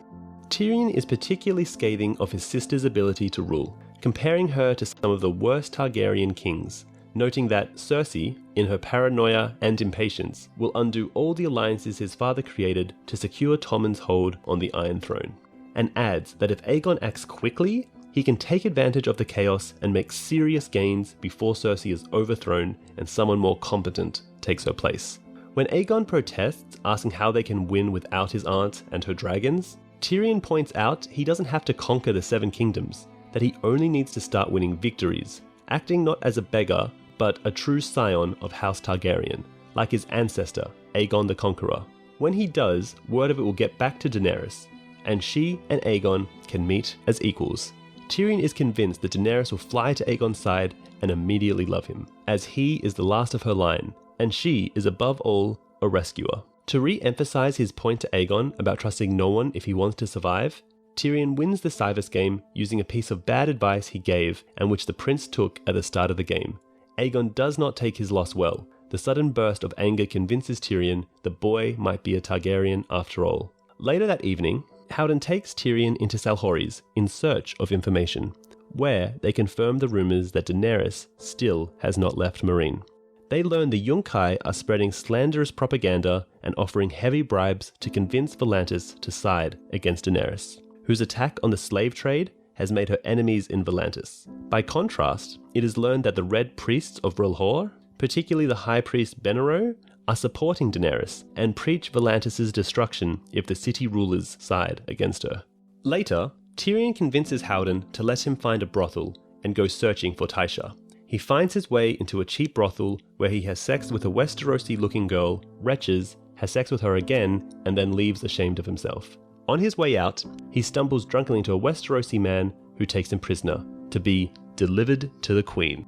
Speaker 1: Tyrion is particularly scathing of his sister's ability to rule, comparing her to some of the worst Targaryen kings, noting that Cersei, in her paranoia and impatience, will undo all the alliances his father created to secure Tommen's hold on the Iron Throne, and adds that if Aegon acts quickly, he can take advantage of the chaos and make serious gains before Cersei is overthrown and someone more competent takes her place. When Aegon protests, asking how they can win without his aunt and her dragons, Tyrion points out he doesn't have to conquer the Seven Kingdoms, that he only needs to start winning victories, acting not as a beggar, but a true scion of House Targaryen, like his ancestor, Aegon the Conqueror. When he does, word of it will get back to Daenerys, and she and Aegon can meet as equals. Tyrion is convinced that Daenerys will fly to Aegon's side and immediately love him, as he is the last of her line, and she is above all a rescuer. To re-emphasize his point to Aegon about trusting no one if he wants to survive, Tyrion wins the Cyvus game using a piece of bad advice he gave and which the prince took at the start of the game. Aegon does not take his loss well. The sudden burst of anger convinces Tyrion the boy might be a Targaryen after all. Later that evening, Howden takes Tyrion into Salhoris in search of information, where they confirm the rumors that Daenerys still has not left Meereen. They learn the Yunkai are spreading slanderous propaganda and offering heavy bribes to convince Volantis to side against Daenerys, whose attack on the slave trade has made her enemies in Volantis. By contrast, it is learned that the Red Priests of Brilhor, particularly the High Priest Benero, are supporting Daenerys and preach Volantis' destruction if the city rulers side against her. Later, Tyrion convinces Howden to let him find a brothel and go searching for Tysha. He finds his way into a cheap brothel where he has sex with a Westerosi-looking girl, retches, has sex with her again, and then leaves ashamed of himself. On his way out, he stumbles drunkenly into a Westerosi man who takes him prisoner, to be delivered to the Queen.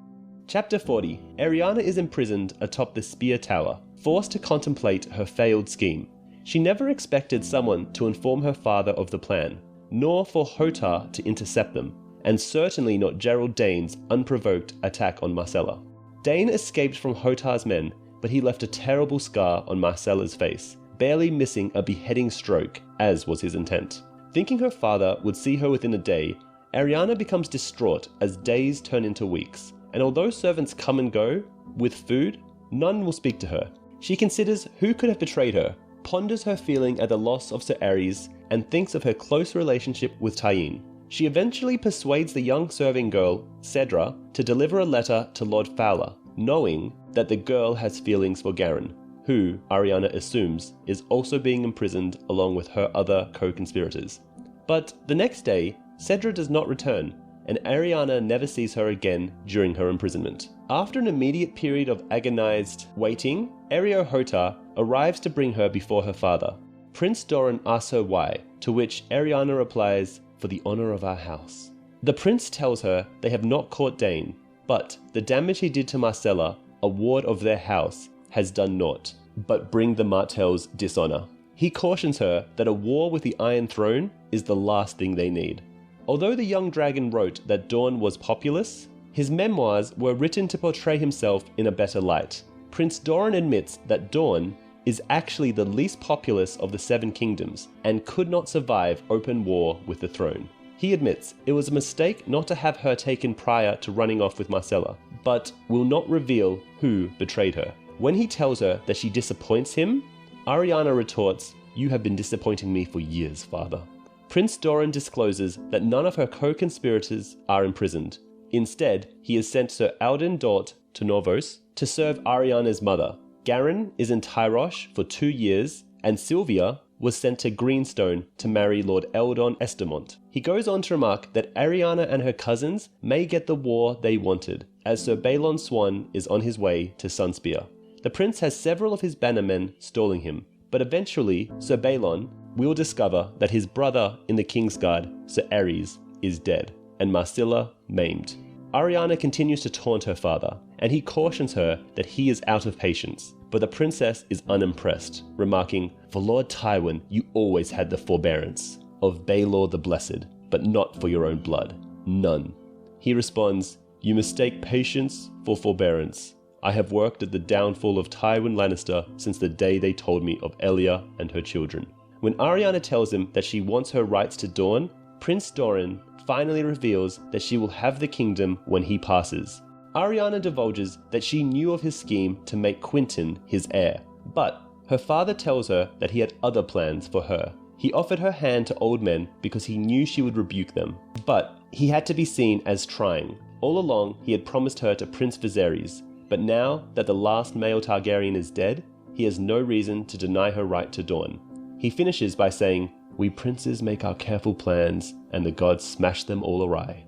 Speaker 1: Chapter 40. Arianna is imprisoned atop the Spear Tower, forced to contemplate her failed scheme. She never expected someone to inform her father of the plan, nor for Hotar to intercept them, and certainly not Gerald Dane's unprovoked attack on Myrcella. Dane escaped from Hotar's men, but he left a terrible scar on Myrcella's face, barely missing a beheading stroke, as was his intent. Thinking her father would see her within a day, Arianna becomes distraught as days turn into weeks, and although servants come and go, with food, none will speak to her. She considers who could have betrayed her, ponders her feeling at the loss of Sir Aerys, and thinks of her close relationship with Tyene. She eventually persuades the young serving girl, Cedra, to deliver a letter to Lord Fowler, knowing that the girl has feelings for Garren, who, Arianna assumes, is also being imprisoned along with her other co-conspirators. But the next day, Cedra does not return, and Arianna never sees her again during her imprisonment. After an immediate period of agonized waiting, Areo Hotar arrives to bring her before her father. Prince Doran asks her why, to which Arianna replies, "For the honor of our house." The prince tells her they have not caught Dane, but the damage he did to Myrcella, a ward of their house, has done naught, but bring the Martells dishonor. He cautions her that a war with the Iron Throne is the last thing they need. Although the young dragon wrote that Dorne was populous, his memoirs were written to portray himself in a better light. Prince Doran admits that Dorne is actually the least populous of the Seven Kingdoms and could not survive open war with the throne. He admits it was a mistake not to have her taken prior to running off with Myrcella, but will not reveal who betrayed her. When he tells her that she disappoints him, Arianna retorts, "You have been disappointing me for years, father." Prince Doran discloses that none of her co-conspirators are imprisoned. Instead, he has sent Sir Alden Dort to Norvos to serve Arianna's mother. Garren is in Tyrosh for 2 years, and Sylvia was sent to Greenstone to marry Lord Eldon Estermont. He goes on to remark that Arianna and her cousins may get the war they wanted, as Sir Balon Swan is on his way to Sunspear. The prince has several of his bannermen stalling him, but eventually Sir Balon will discover that his brother in the Kingsguard, Sir Aerys, is dead, and Myrcella maimed. Arianna continues to taunt her father, and he cautions her that he is out of patience. But the princess is unimpressed, remarking, "For Lord Tywin, you always had the forbearance of Baelor the Blessed, but not for your own blood. None." He responds, "You mistake patience for forbearance. I have worked at the downfall of Tywin Lannister since the day they told me of Elia and her children." When Arianna tells him that she wants her rights to Dorne, Prince Doran finally reveals that she will have the kingdom when he passes. Arianna divulges that she knew of his scheme to make Quentyn his heir, but her father tells her that he had other plans for her. He offered her hand to old men because he knew she would rebuke them, but he had to be seen as trying. All along, he had promised her to Prince Viserys, but now that the last male Targaryen is dead, he has no reason to deny her right to Dorne. He finishes by saying, "We princes make our careful plans, and the gods smash them all awry."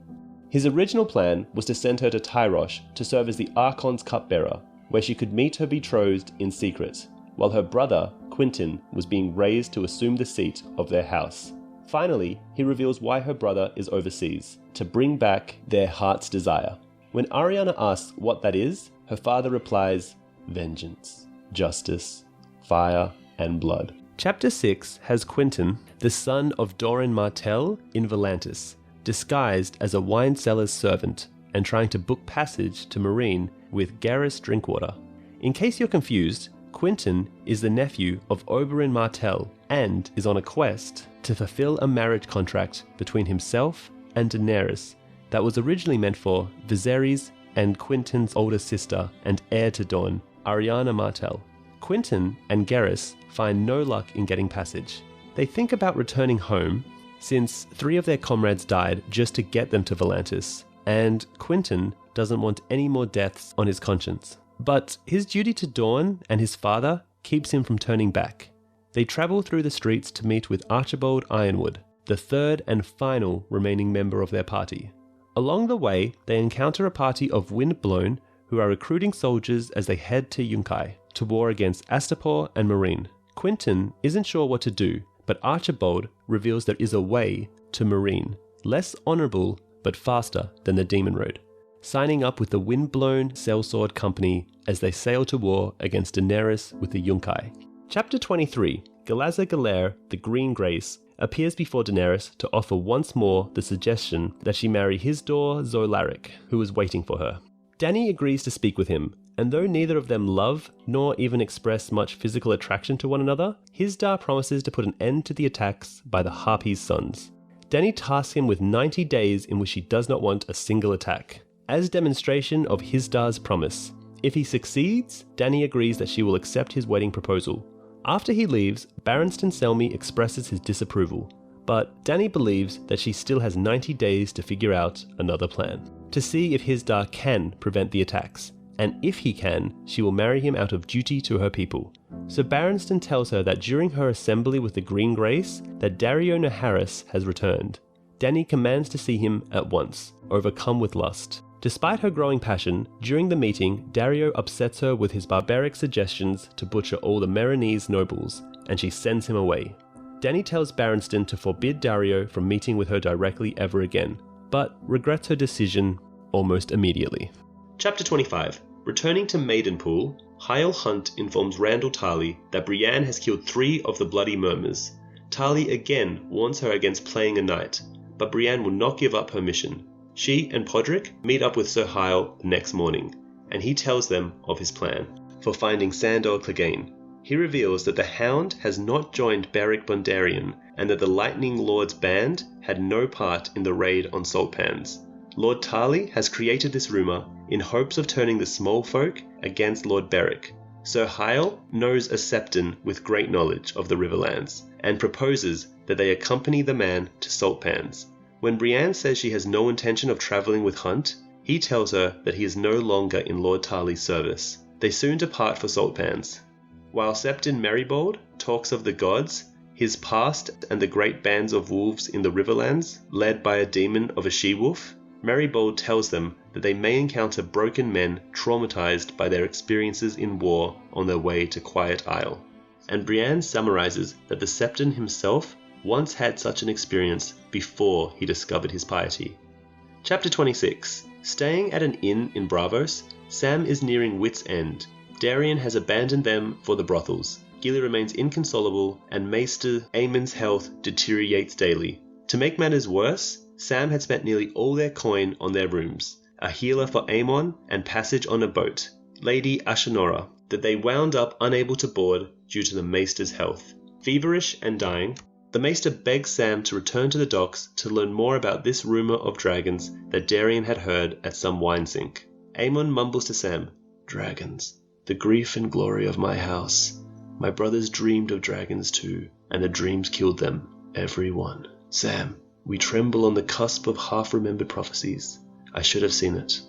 Speaker 1: His original plan was to send her to Tyrosh to serve as the Archon's cupbearer, where she could meet her betrothed in secret, while her brother, Quentyn, was being raised to assume the seat of their house. Finally, he reveals why her brother is overseas, to bring back their heart's desire. When Arianna asks what that is, her father replies, "Vengeance, justice, fire, and blood." Chapter 6 has Quentyn, the son of Doran Martell, in Volantis, disguised as a wine seller's servant and trying to book passage to Meereen with Garrus Drinkwater. In case you're confused, Quentyn is the nephew of Oberyn Martell and is on a quest to fulfill a marriage contract between himself and Daenerys that was originally meant for Viserys and Quentyn's older sister and heir to Dorne, Arianna Martell. Quentyn and Garrus find no luck in getting passage. They think about returning home, since 3 of their comrades died just to get them to Volantis, and Quentyn doesn't want any more deaths on his conscience. But his duty to Dorne and his father keeps him from turning back. They travel through the streets to meet with Archibald Ironwood, the third and final remaining member of their party. Along the way, they encounter a party of Windblown who are recruiting soldiers as they head to Yunkai to war against Astapor and Meereen. Quentyn isn't sure what to do, but Archibald reveals there is a way to Meereen, less honourable but faster than the Demon Road, signing up with the Windblown Sellsword Company as they sail to war against Daenerys with the Yunkai. Chapter 23, Galazza Galere, the Green Grace, appears before Daenerys to offer once more the suggestion that she marry Hizdahr zo Llarrick, who is waiting for her. Dany agrees to speak with him, and though neither of them love nor even express much physical attraction to one another, Hizdahr promises to put an end to the attacks by the Harpies' sons. Dany tasks him with 90 days in which he does not want a single attack, as demonstration of Hizdahr's promise. If he succeeds, Dany agrees that she will accept his wedding proposal. After he leaves, Barristan Selmy expresses his disapproval, but Dany believes that she still has 90 days to figure out another plan, to see if Hizdahr can prevent the attacks, and if he can, she will marry him out of duty to her people. So Barristan tells her that during her assembly with the Green Grace, that Daario Naharis has returned. Dany commands to see him at once, overcome with lust. Despite her growing passion, during the meeting, Daario upsets her with his barbaric suggestions to butcher all the Meereenese nobles, and she sends him away. Dany tells Barristan to forbid Daario from meeting with her directly ever again, but regrets her decision almost immediately. Chapter 25. Returning to Maidenpool, Hyle Hunt informs Randall Tarly that Brienne has killed 3 of the Bloody Murmurs. Tarly again warns her against playing a knight, but Brienne will not give up her mission. She and Podrick meet up with Sir Hyle the next morning, and he tells them of his plan for finding Sandor Clegane. He reveals that the Hound has not joined Beric Dondarrion, and that the Lightning Lord's band had no part in the raid on Saltpans. Lord Tarly has created this rumour in hopes of turning the small folk against Lord Beric. Sir Hyle knows a Septon with great knowledge of the Riverlands, and proposes that they accompany the man to Saltpans. When Brienne says she has no intention of travelling with Hunt, he tells her that he is no longer in Lord Tarly's service. They soon depart for Saltpans. While Septon Merrybold talks of the gods, his past and the great bands of wolves in the Riverlands, led by a demon of a she-wolf, Merrybold tells them that they may encounter broken men traumatized by their experiences in war on their way to Quiet Isle. And Brienne summarizes that the Septon himself once had such an experience before he discovered his piety. Chapter 26. Staying at an inn in Braavos, Sam is nearing wit's end. Darien has abandoned them for the brothels. Gilly remains inconsolable, and Maester Aemon's health deteriorates daily. To make matters worse, Sam had spent nearly all their coin on their rooms, a healer for Aemon, and passage on a boat, Lady Ashenora, that they wound up unable to board due to the Maester's health. Feverish and dying, the Maester begs Sam to return to the docks to learn more about this rumour of dragons that Darien had heard at some wine sink. Aemon mumbles to Sam, "Dragons, the grief and glory of my house. My brothers dreamed of dragons too, and the dreams killed them, every one. Sam, we tremble on the cusp of half-remembered prophecies. I should have seen it.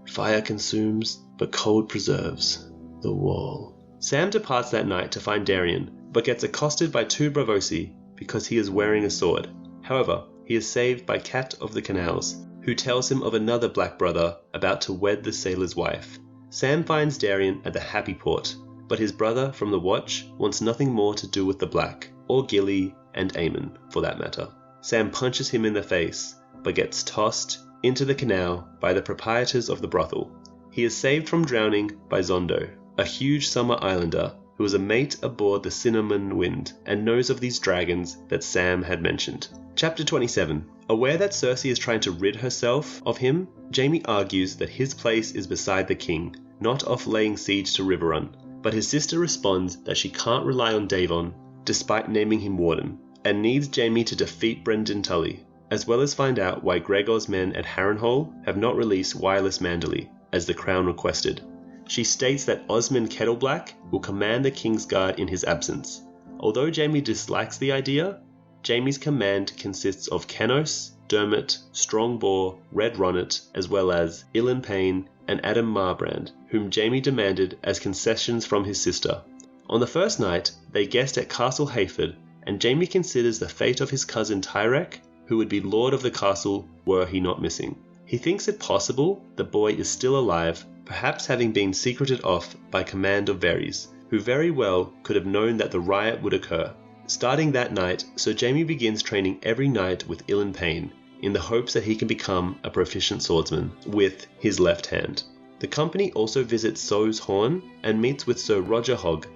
Speaker 1: Fire consumes, but cold preserves. The wall." Sam departs that night to find Darien, but gets accosted by two Bravosi because he is wearing a sword. However, he is saved by Cat of the Canals, who tells him of another black brother about to wed the sailor's wife. Sam finds Darien at the Happy Port, but his brother from the Watch wants nothing more to do with the Black, or Gilly and Aemon, for that matter. Sam punches him in the face, but gets tossed into the canal by the proprietors of the brothel. He is saved from drowning by Zondo, a huge summer islander who is a mate aboard the Cinnamon Wind and knows of these dragons that Sam had mentioned. Chapter 27. Aware that Cersei is trying to rid herself of him, Jaime argues that his place is beside the king, not off laying siege to Riverrun. But his sister responds that she can't rely on Daevon, despite naming him warden, and needs Jaime to defeat Brynden Tully, as well as find out why Gregor's men at Harrenhal have not released Wireless Manderley, as the crown requested. She states that Osmond Kettleblack will command the King's Guard in his absence. Although Jaime dislikes the idea, Jaime's command consists of Kenos, Dermot, Strongboar, Red Ronnet, as well as Ilan Payne and Adam Marbrand, whom Jaime demanded as concessions from his sister. On the first night, they guest at Castle Hayford, and Jaime considers the fate of his cousin Tyrek, who would be lord of the castle were he not missing. He thinks it possible the boy is still alive, perhaps having been secreted off by command of Varys, who very well could have known that the riot would occur. Starting that night, Sir Jaime begins training every night with Ilan Payne, in the hopes that he can become a proficient swordsman with his left hand. The company also visits So's Horn and meets with Sir Roger Hogg,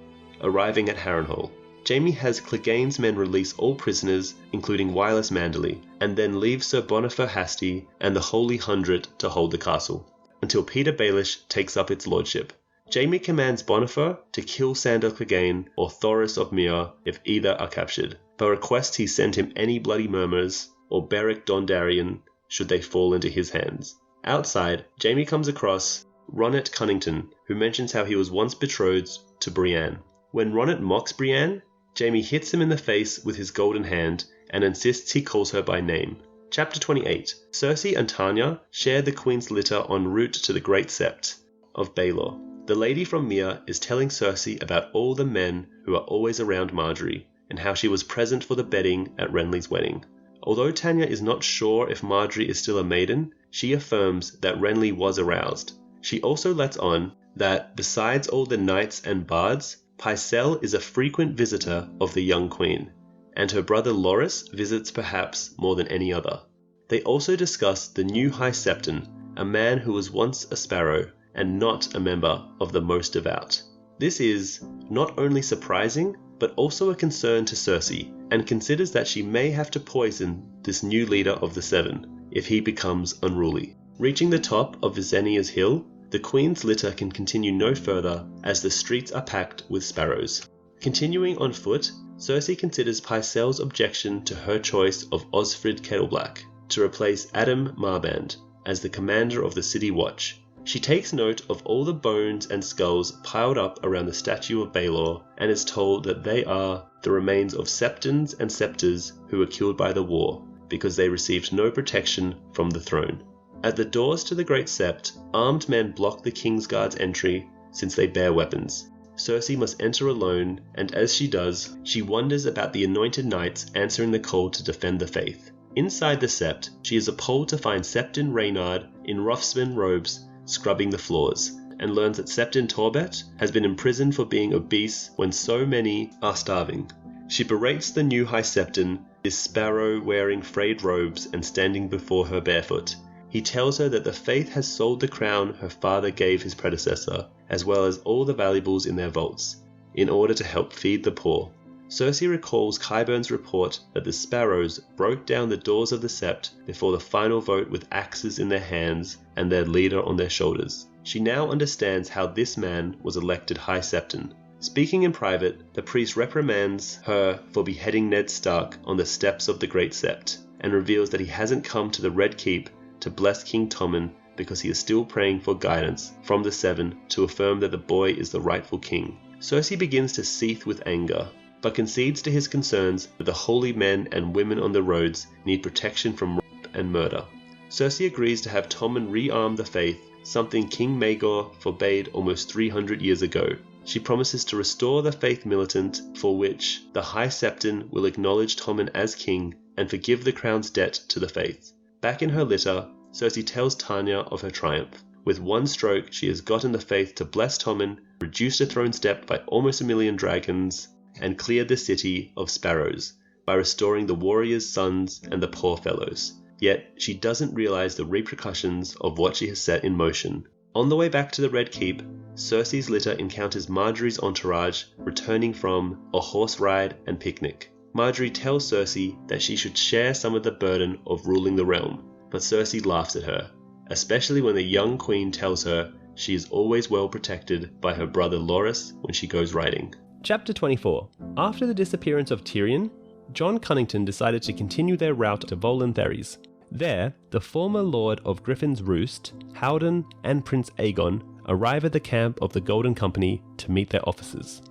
Speaker 1: arriving at Harrenhal. Jaime has Clegane's men release all prisoners, including Wireless Manderley, and then leaves Sir Bonifer Hasty and the Holy Hundred to hold the castle, until Peter Baelish takes up its lordship. Jaime commands Bonifer to kill Sandor Clegane or Thoros of Myr if either are captured, but requests he send him any bloody murmurs or Beric Dondarrion should they fall into his hands. Outside, Jaime comes across Ronnet Cunnington, who mentions how he was once betrothed to Brienne. When Ronnet mocks Brienne, Jaime hits him in the face with his golden hand and insists he calls her by name. Chapter 28. Cersei and Tanya share the Queen's litter en route to the Great Sept of Baelor. The lady from Myr is telling Cersei about all the men who are always around Margaery, and how she was present for the bedding at Renly's wedding. Although Tanya is not sure if Margaery is still a maiden, she affirms that Renly was aroused. She also lets on that, besides all the knights and bards, Pycelle is a frequent visitor of the young queen, and her brother Loras visits perhaps more than any other. They also discuss the new High Septon, a man who was once a sparrow and not a member of the Most Devout. This is not only surprising, but also a concern to Cersei, and considers that she may have to poison this new leader of the Seven if he becomes unruly. Reaching the top of Visenia's Hill, the Queen's litter can continue no further as the streets are packed with sparrows. Continuing on foot, Cersei considers Pycelle's objection to her choice of Osfrid Kettleblack to replace Adam Marband as the commander of the City Watch. She takes note of all the bones and skulls piled up around the statue of Baelor and is told that they are the remains of Septons and Septors who were killed by the war because they received no protection from the throne. At the doors to the Great Sept, armed men block the King's Guard's entry since they bear weapons. Cersei must enter alone, and as she does, she wonders about the anointed knights answering the call to defend the faith. Inside the Sept, she is appalled to find Septon Reynard in Ruffsman robes scrubbing the floors, and learns that Septon Torbet has been imprisoned for being obese when so many are starving. She berates the new High Septon, his sparrow wearing frayed robes and standing before her barefoot, He tells her that the Faith has sold the crown her father gave his predecessor, as well as all the valuables in their vaults, in order to help feed the poor. Cersei recalls Qyburn's report that the Sparrows broke down the doors of the Sept before the final vote with axes in their hands and their leader on their shoulders. She now understands how this man was elected High Septon. Speaking in private, the priest reprimands her for beheading Ned Stark on the steps of the Great Sept, and reveals that he hasn't come to the Red Keep to bless King Tommen because he is still praying for guidance from the Seven to affirm that the boy is the rightful king. Cersei begins to seethe with anger, but concedes to his concerns that the holy men and women on the roads need protection from rape and murder. Cersei agrees to have Tommen rearm the Faith, something King Maegor forbade almost 300 years ago. She promises to restore the Faith militant, for which the High Septon will acknowledge Tommen as king and forgive the crown's debt to the Faith. Back in her litter, Cersei tells Tanya of her triumph. With one stroke, she has gotten the Faith to bless Tommen, reduced the throne's debt by almost 1 million dragons, and cleared the city of Sparrows by restoring the warriors' sons and the poor fellows. Yet she doesn't realize the repercussions of what she has set in motion. On the way back to the Red Keep, Cersei's litter encounters Margaery's entourage returning from a horse ride and picnic. Margaery tells Cersei that she should share some of the burden of ruling the realm, but Cersei laughs at her, especially when the young queen tells her she is always well protected by her brother Loras when she goes riding.
Speaker 2: Chapter 24. After the disappearance of Tyrion, Jon Cunnington decided to continue their route to Volin Therese. There, the former Lord of Griffin's Roost, Howden, and Prince Aegon arrive at the camp of the Golden Company to meet their officers.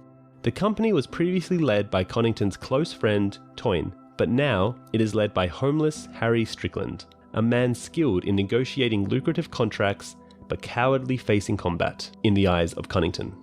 Speaker 2: The company was previously led by Connington's close friend, Toyne, but now it is led by homeless Harry Strickland, a man skilled in negotiating lucrative contracts but cowardly facing combat, in the eyes of Cunnington.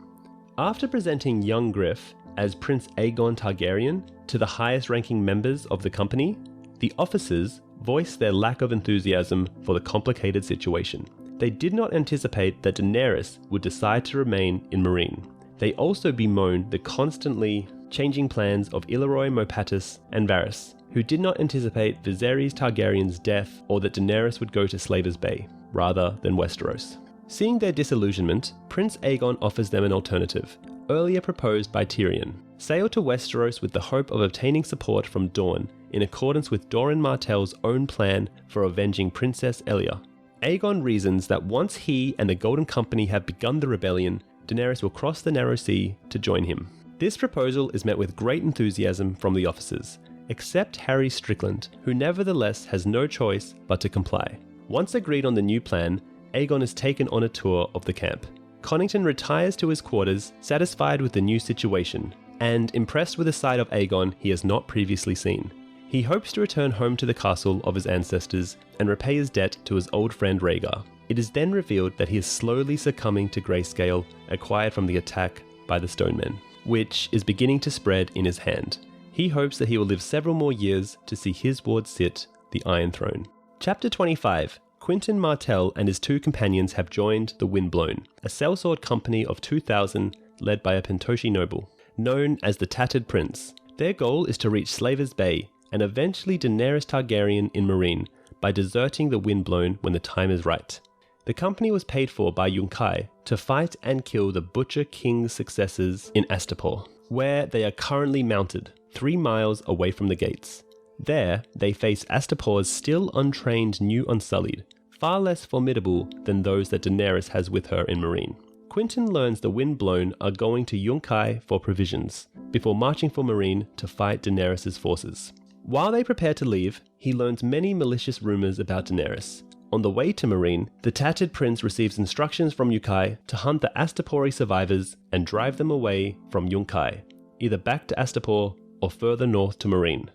Speaker 2: After presenting young Griff as Prince Aegon Targaryen to the highest-ranking members of the company, the officers voiced their lack of enthusiasm for the complicated situation. They did not anticipate that Daenerys would decide to remain in Meereen. They also bemoaned the constantly changing plans of Illyroy Mopatis and Varys, who did not anticipate Viserys Targaryen's death or that Daenerys would go to Slaver's Bay, rather than Westeros. Seeing their disillusionment, Prince Aegon offers them an alternative, earlier proposed by Tyrion. Sail to Westeros with the hope of obtaining support from Dorne, in accordance with Doran Martell's own plan for avenging Princess Elia. Aegon reasons that once he and the Golden Company have begun the rebellion, Daenerys will cross the Narrow Sea to join him. This proposal is met with great enthusiasm from the officers, except Harry Strickland, who nevertheless has no choice but to comply. Once agreed on the new plan, Aegon is taken on a tour of the camp. Connington retires to his quarters, satisfied with the new situation, and impressed with a side of Aegon he has not previously seen. He hopes to return home to the castle of his ancestors and repay his debt to his old friend Rhaegar. It is then revealed that he is slowly succumbing to grayscale acquired from the attack by the Stonemen, which is beginning to spread in his hand. He hopes that he will live several more years to see his ward sit the Iron Throne. Chapter 25. Quentyn Martell and his two companions have joined the Windblown, a sellsword company of 2,000 led by a Pentoshi noble, known as the Tattered Prince. Their goal is to reach Slaver's Bay and eventually Daenerys Targaryen in Meereen by deserting the Windblown when the time is right. The company was paid for by Yunkai to fight and kill the Butcher King's successors in Astapor, where they are currently mounted, 3 miles away from the gates. There, they face Astapor's still untrained new Unsullied, far less formidable than those that Daenerys has with her in Meereen. Quentyn learns the Windblown are going to Yunkai for provisions, before marching for Meereen to fight Daenerys' forces. While they prepare to leave, he learns many malicious rumors about Daenerys. On the way to Meereen, the Tattered Prince receives instructions from Yunkai to hunt the Astapori survivors and drive them away from Yunkai, either back to Astapor or further north to Meereen.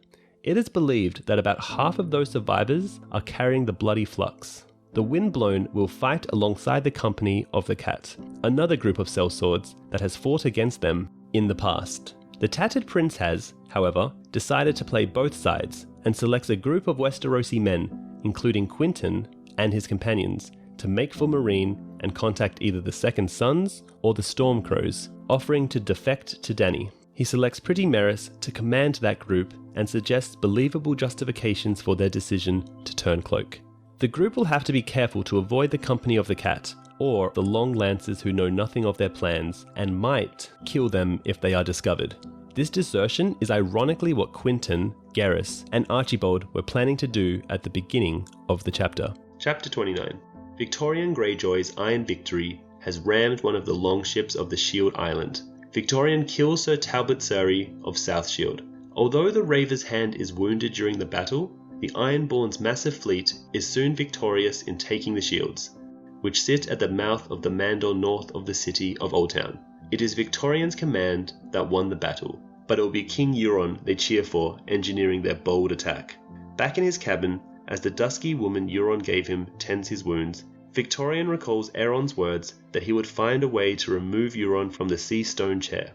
Speaker 2: It is believed that about half of those survivors are carrying the Bloody Flux. The Windblown will fight alongside the company of the Cat, another group of sellswords that has fought against them in the past. The Tattered Prince has, however, decided to play both sides and selects a group of Westerosi men, including Quentyn and his companions, to make for Meereen and contact either the Second Sons or the Stormcrows, offering to defect to Dany. He selects Pretty Meris to command that group and suggests believable justifications for their decision to turn cloak. The group will have to be careful to avoid the company of the cat, or the long lancers who know nothing of their plans and might kill them if they are discovered. This desertion is ironically what Quinton, Garrus, and Archibald were planning to do at the beginning of the chapter.
Speaker 1: Chapter 29. Victorian Greyjoy's Iron Victory has rammed one of the longships of the Shield Island. Victorian kills Sir Talbot Surrey of South Shield. Although the Raver's Hand is wounded during the battle, the Ironborn's massive fleet is soon victorious in taking the shields, which sit at the mouth of the Mandor north of the city of Old Town. It is Victorian's command that won the battle, but it will be King Euron they cheer for engineering their bold attack. Back in his cabin, as the dusky woman Euron gave him tends his wounds, Victorian recalls Aeron's words that he would find a way to remove Euron from the sea stone chair.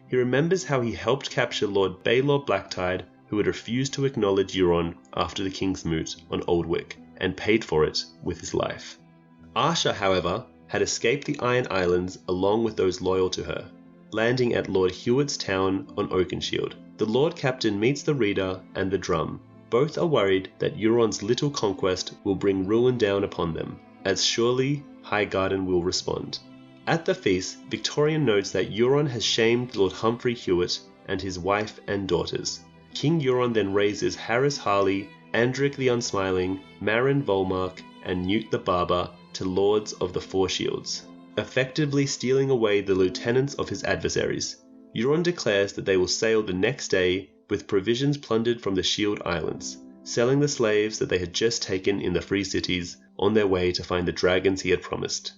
Speaker 1: He remembers how he helped capture Lord Baelor Blacktide, who had refused to acknowledge Euron after the King's Moot on Old Wick, and paid for it with his life. Arsha, however, had escaped the Iron Islands along with those loyal to her, landing at Lord Hewitt's town on Oakenshield. The Lord Captain meets the Reader and the Drum. Both are worried that Euron's little conquest will bring ruin down upon them, as surely Highgarden will respond. At the feast, Victorian notes that Euron has shamed Lord Humphrey Hewitt and his wife and daughters. King Euron then raises Harris Harley, Andric the Unsmiling, Marin Volmark, and Newt the Barber to Lords of the Four Shields, effectively stealing away the lieutenants of his adversaries. Euron declares that they will sail the next day with provisions plundered from the Shield Islands, selling the slaves that they had just taken in the Free Cities on their way to find the dragons he had promised.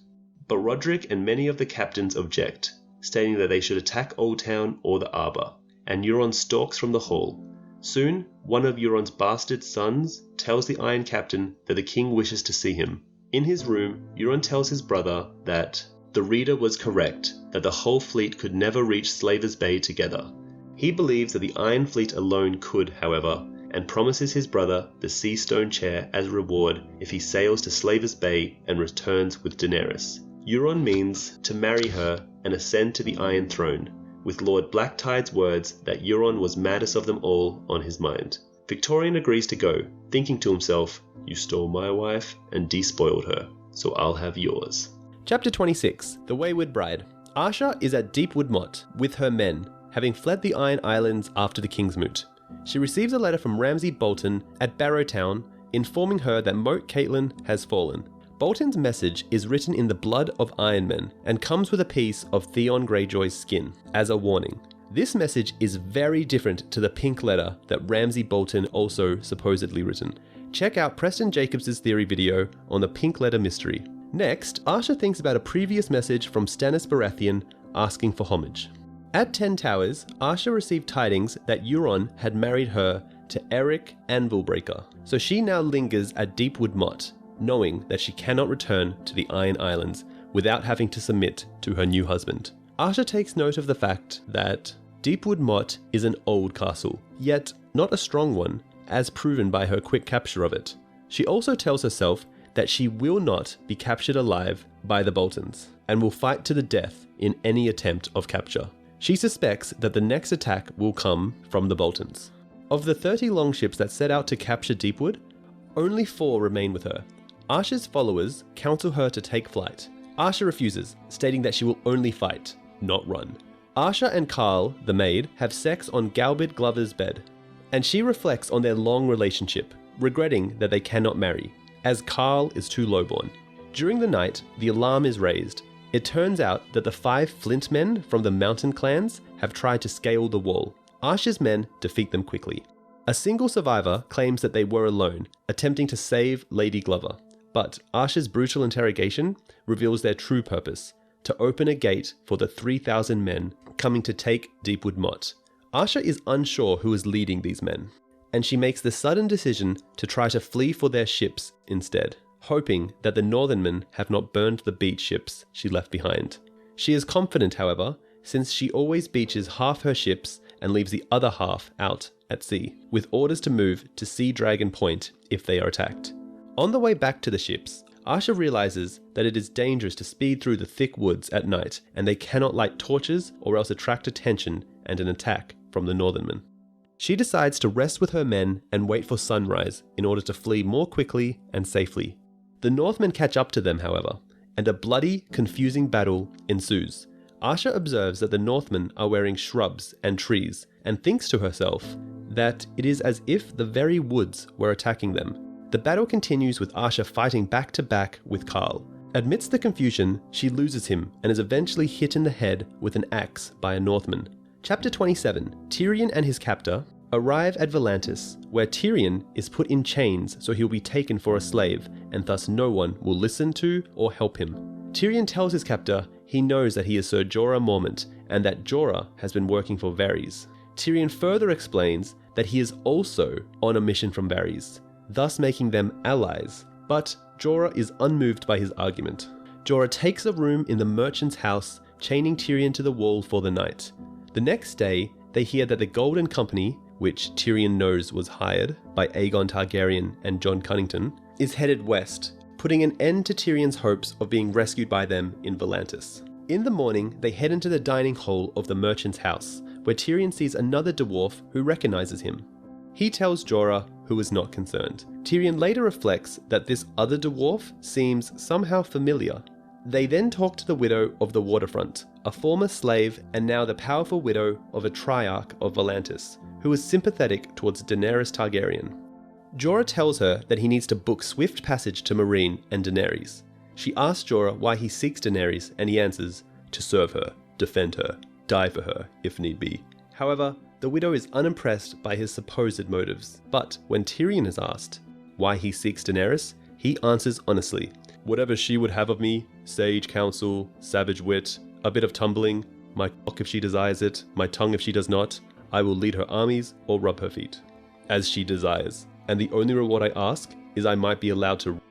Speaker 1: But Roderick and many of the captains object, stating that they should attack Old Town or the Arbor, and Euron stalks from the hall. Soon, one of Euron's bastard sons tells the Iron Captain that the king wishes to see him. In his room, Euron tells his brother that the Reader was correct, that the whole fleet could never reach Slaver's Bay together. He believes that the Iron Fleet alone could, however, and promises his brother the Sea Stone Chair as reward if he sails to Slaver's Bay and returns with Daenerys. Euron means to marry her and ascend to the Iron Throne, with Lord Blacktide's words that Euron was maddest of them all on his mind. Victorian agrees to go, thinking to himself, "You stole my wife and despoiled her, so I'll have yours."
Speaker 2: Chapter 26. The Wayward Bride. Arsha is at Deepwood Motte with her men, having fled the Iron Islands after the King's Moot. She receives a letter from Ramsay Bolton at Barrowtown informing her that Moat Caitlin has fallen. Bolton's message is written in the blood of Ironmen and comes with a piece of Theon Greyjoy's skin as a warning. This message is very different to the pink letter that Ramsay Bolton also supposedly written. Check out Preston Jacobs' theory video on the pink letter mystery. Next, Arsha thinks about a previous message from Stannis Baratheon asking for homage. At Ten Towers, Arsha received tidings that Euron had married her to Eric Anvilbreaker, so she now lingers at Deepwood Motte, knowing that she cannot return to the Iron Islands without having to submit to her new husband. Arsha takes note of the fact that Deepwood Motte is an old castle, yet not a strong one, as proven by her quick capture of it. She also tells herself that she will not be captured alive by the Boltons, and will fight to the death in any attempt of capture. She suspects that the next attack will come from the Boltons. Of the 30 longships that set out to capture Deepwood, only 4 remain with her. Arsha's followers counsel her to take flight. Arsha refuses, stating that she will only fight, not run. Arsha and Karl, the maid, have sex on Galbert Glover's bed, and she reflects on their long relationship, regretting that they cannot marry, as Karl is too lowborn. During the night, the alarm is raised. It turns out that the 5 Flint men from the mountain clans have tried to scale the wall. Arsha's men defeat them quickly. A single survivor claims that they were alone, attempting to save Lady Glover. But Arsha's brutal interrogation reveals their true purpose, to open a gate for the 3,000 men coming to take Deepwood Motte. Arsha is unsure who is leading these men, and she makes the sudden decision to try to flee for their ships instead, hoping that the Northernmen have not burned the beach ships she left behind. She is confident, however, since she always beaches half her ships and leaves the other half out at sea, with orders to move to Sea Dragon Point if they are attacked. On the way back to the ships, Arsha realizes that it is dangerous to speed through the thick woods at night, and they cannot light torches or else attract attention and an attack from the Northernmen. She decides to rest with her men and wait for sunrise in order to flee more quickly and safely. The Northmen catch up to them, however, and a bloody, confusing battle ensues. Asha observes that the Northmen are wearing shrubs and trees and thinks to herself that it is as if the very woods were attacking them. The battle continues with Asha fighting back to back with Karl. Amidst the confusion, she loses him and is eventually hit in the head with an axe by a Northman. Chapter 27. Tyrion and his captor arrive at Volantis, where Tyrion is put in chains so he'll be taken for a slave, and thus no one will listen to or help him. Tyrion tells his captor he knows that he is Ser Jorah Mormont, and that Jorah has been working for Varys. Tyrion further explains that he is also on a mission from Varys, thus making them allies, but Jorah is unmoved by his argument. Jorah takes a room in the merchant's house, chaining Tyrion to the wall for the night. The next day, they hear that the Golden Company, which Tyrion knows was hired by Aegon Targaryen and Jon Cunnington, is headed west, putting an end to Tyrion's hopes of being rescued by them in Volantis. In the morning, they head into the dining hall of the merchant's house, where Tyrion sees another dwarf who recognizes him. He tells Jorah, who is not concerned. Tyrion later reflects that this other dwarf seems somehow familiar. They then talk to the widow of the waterfront, a former slave and now the powerful widow of a triarch of Volantis, who is sympathetic towards Daenerys Targaryen. Jorah tells her that he needs to book swift passage to Meereen and Daenerys. She asks Jorah why he seeks Daenerys, and he answers, to serve her, defend her, die for her, if need be. However, the widow is unimpressed by his supposed motives, but when Tyrion is asked why he seeks Daenerys, he answers honestly, whatever she would have of me, sage counsel, savage wit, a bit of tumbling, my cock if she desires it, my tongue if she does not, I will lead her armies or rub her feet, as she desires, and the only reward I ask is I might be allowed to rape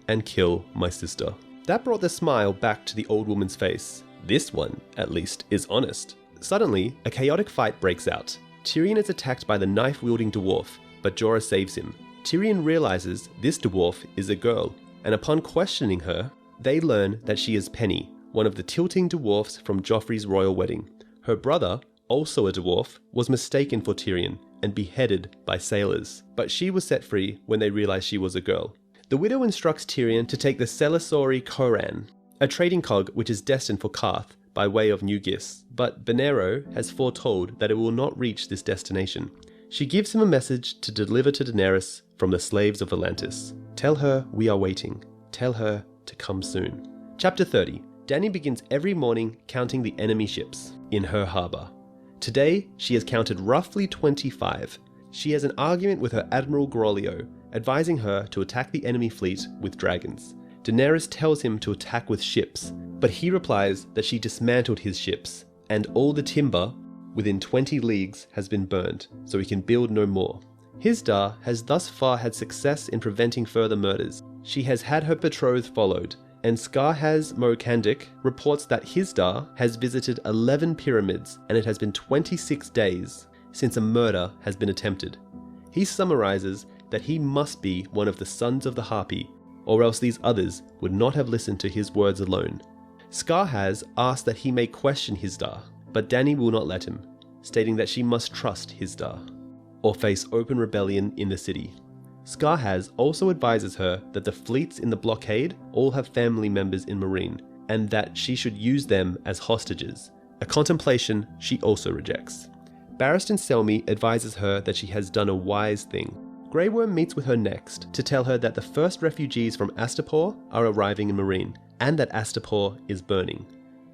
Speaker 2: and kill my sister. That brought the smile back to the old woman's face. This one, at least, is honest. Suddenly, a chaotic fight breaks out. Tyrion is attacked by the knife-wielding dwarf, but Jorah saves him. Tyrion realizes this dwarf is a girl, and upon questioning her, they learn that she is Penny, one of the tilting dwarfs from Joffrey's royal wedding. Her brother, also a dwarf, was mistaken for Tyrion and beheaded by sailors, but she was set free when they realized she was a girl. The widow instructs Tyrion to take the Selesori Koran, a trading cog which is destined for Qarth by way of New Gis, but Benero has foretold that it will not reach this destination. She gives him a message to deliver to Daenerys from the slaves of Volantis. Tell her we are waiting. Tell her to come soon. Chapter 30. Dany begins every morning counting the enemy ships in her harbour. Today, she has counted roughly 25. She has an argument with her Admiral Grolio, advising her to attack the enemy fleet with dragons. Daenerys tells him to attack with ships, but he replies that she dismantled his ships, and all the timber within 20 leagues has been burned, so he can build no more. Hizdahr has thus far had success in preventing further murders. She has had her betrothed followed, and Skarhaz Mokandik reports that Hizdahr has visited 11 pyramids, and it has been 26 days since a murder has been attempted. He summarizes that he must be one of the sons of the Harpy, or else these others would not have listened to his words alone. Skarhaz asks that he may question Hizdahr, but Dany will not let him, stating that she must trust Hizdahr, or face open rebellion in the city. Skarhaz also advises her that the fleets in the blockade all have family members in Meereen, and that she should use them as hostages, a contemplation she also rejects. Barristan Selmy advises her that she has done a wise thing. Grey Worm meets with her next to tell her that the first refugees from Astapor are arriving in Meereen, and that Astapor is burning.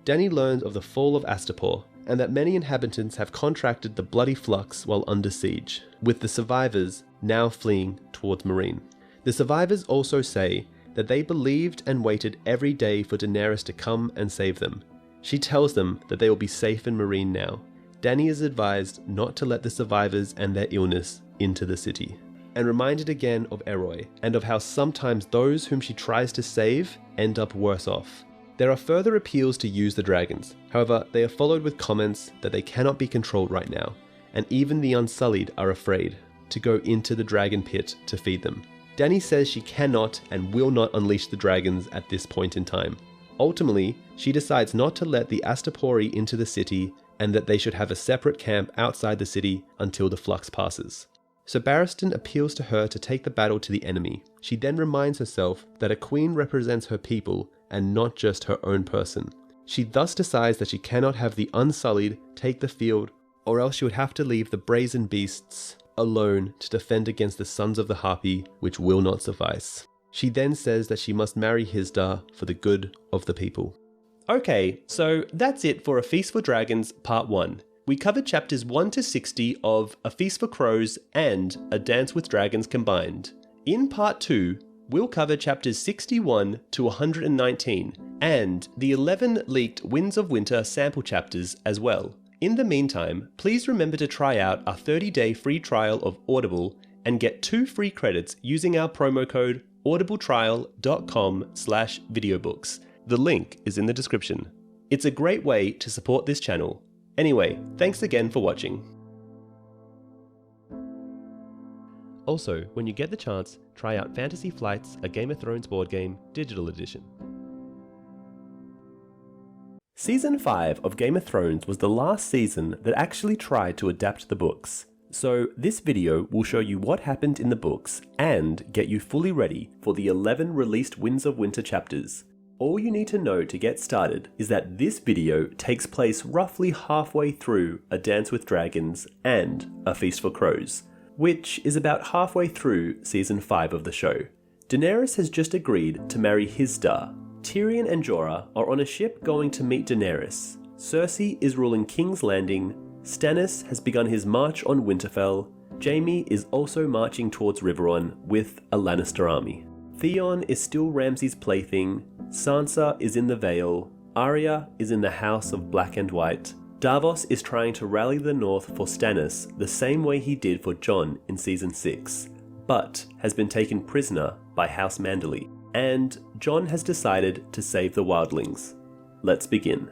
Speaker 2: Dany learns of the fall of Astapor, and that many inhabitants have contracted the bloody flux while under siege, with the survivors now fleeing towards Meereen. The survivors also say that they believed and waited every day for Daenerys to come and save them. She tells them that they will be safe in Meereen now. Dany is advised not to let the survivors and their illness into the city, and reminded again of Eroy, and of how sometimes those whom she tries to save end up worse off. There are further appeals to use the dragons, however they are followed with comments that they cannot be controlled right now, and even the Unsullied are afraid to go into the dragon pit to feed them. Dany says she cannot and will not unleash the dragons at this point in time. Ultimately, she decides not to let the Astapori into the city and that they should have a separate camp outside the city until the flux passes. So Barristan appeals to her to take the battle to the enemy. She then reminds herself that a queen represents her people and not just her own person. She thus decides that she cannot have the Unsullied take the field, or else she would have to leave the brazen beasts alone to defend against the sons of the Harpy, which will not suffice. She then says that she must marry Hisdar for the good of the people.
Speaker 1: Okay, so that's it for A Feast for Dragons Part 1. We covered chapters 1 to 60 of A Feast for Crows and A Dance with Dragons combined. In Part 2, we'll cover chapters 61 to 119 and the 11 leaked Winds of Winter sample chapters as well. In the meantime, please remember to try out our 30-day free trial of Audible and get 2 free credits using our promo code audibletrial.com/videobooks. The link is in the description. It's a great way to support this channel. Anyway, thanks again for watching.
Speaker 2: Also, when you get the chance, try out Fantasy Flights, a Game of Thrones board game, digital edition.
Speaker 1: Season 5 of Game of Thrones was the last season that actually tried to adapt the books. So this video will show you what happened in the books and get you fully ready for the 11 released Winds of Winter chapters. All you need to know to get started is that this video takes place roughly halfway through A Dance with Dragons and A Feast for Crows, which is about halfway through Season 5 of the show. Daenerys has just agreed to marry Hisdar. Tyrion and Jorah are on a ship going to meet Daenerys. Cersei is ruling King's Landing. Stannis has begun his march on Winterfell. Jaime is also marching towards Riverrun with a Lannister army. Theon is still Ramsay's plaything. Sansa is in the Vale. Arya is in the House of Black and White. Davos is trying to rally the North for Stannis the same way he did for Jon in Season 6, but has been taken prisoner by House Manderly. And Jon has decided to save the wildlings. Let's begin.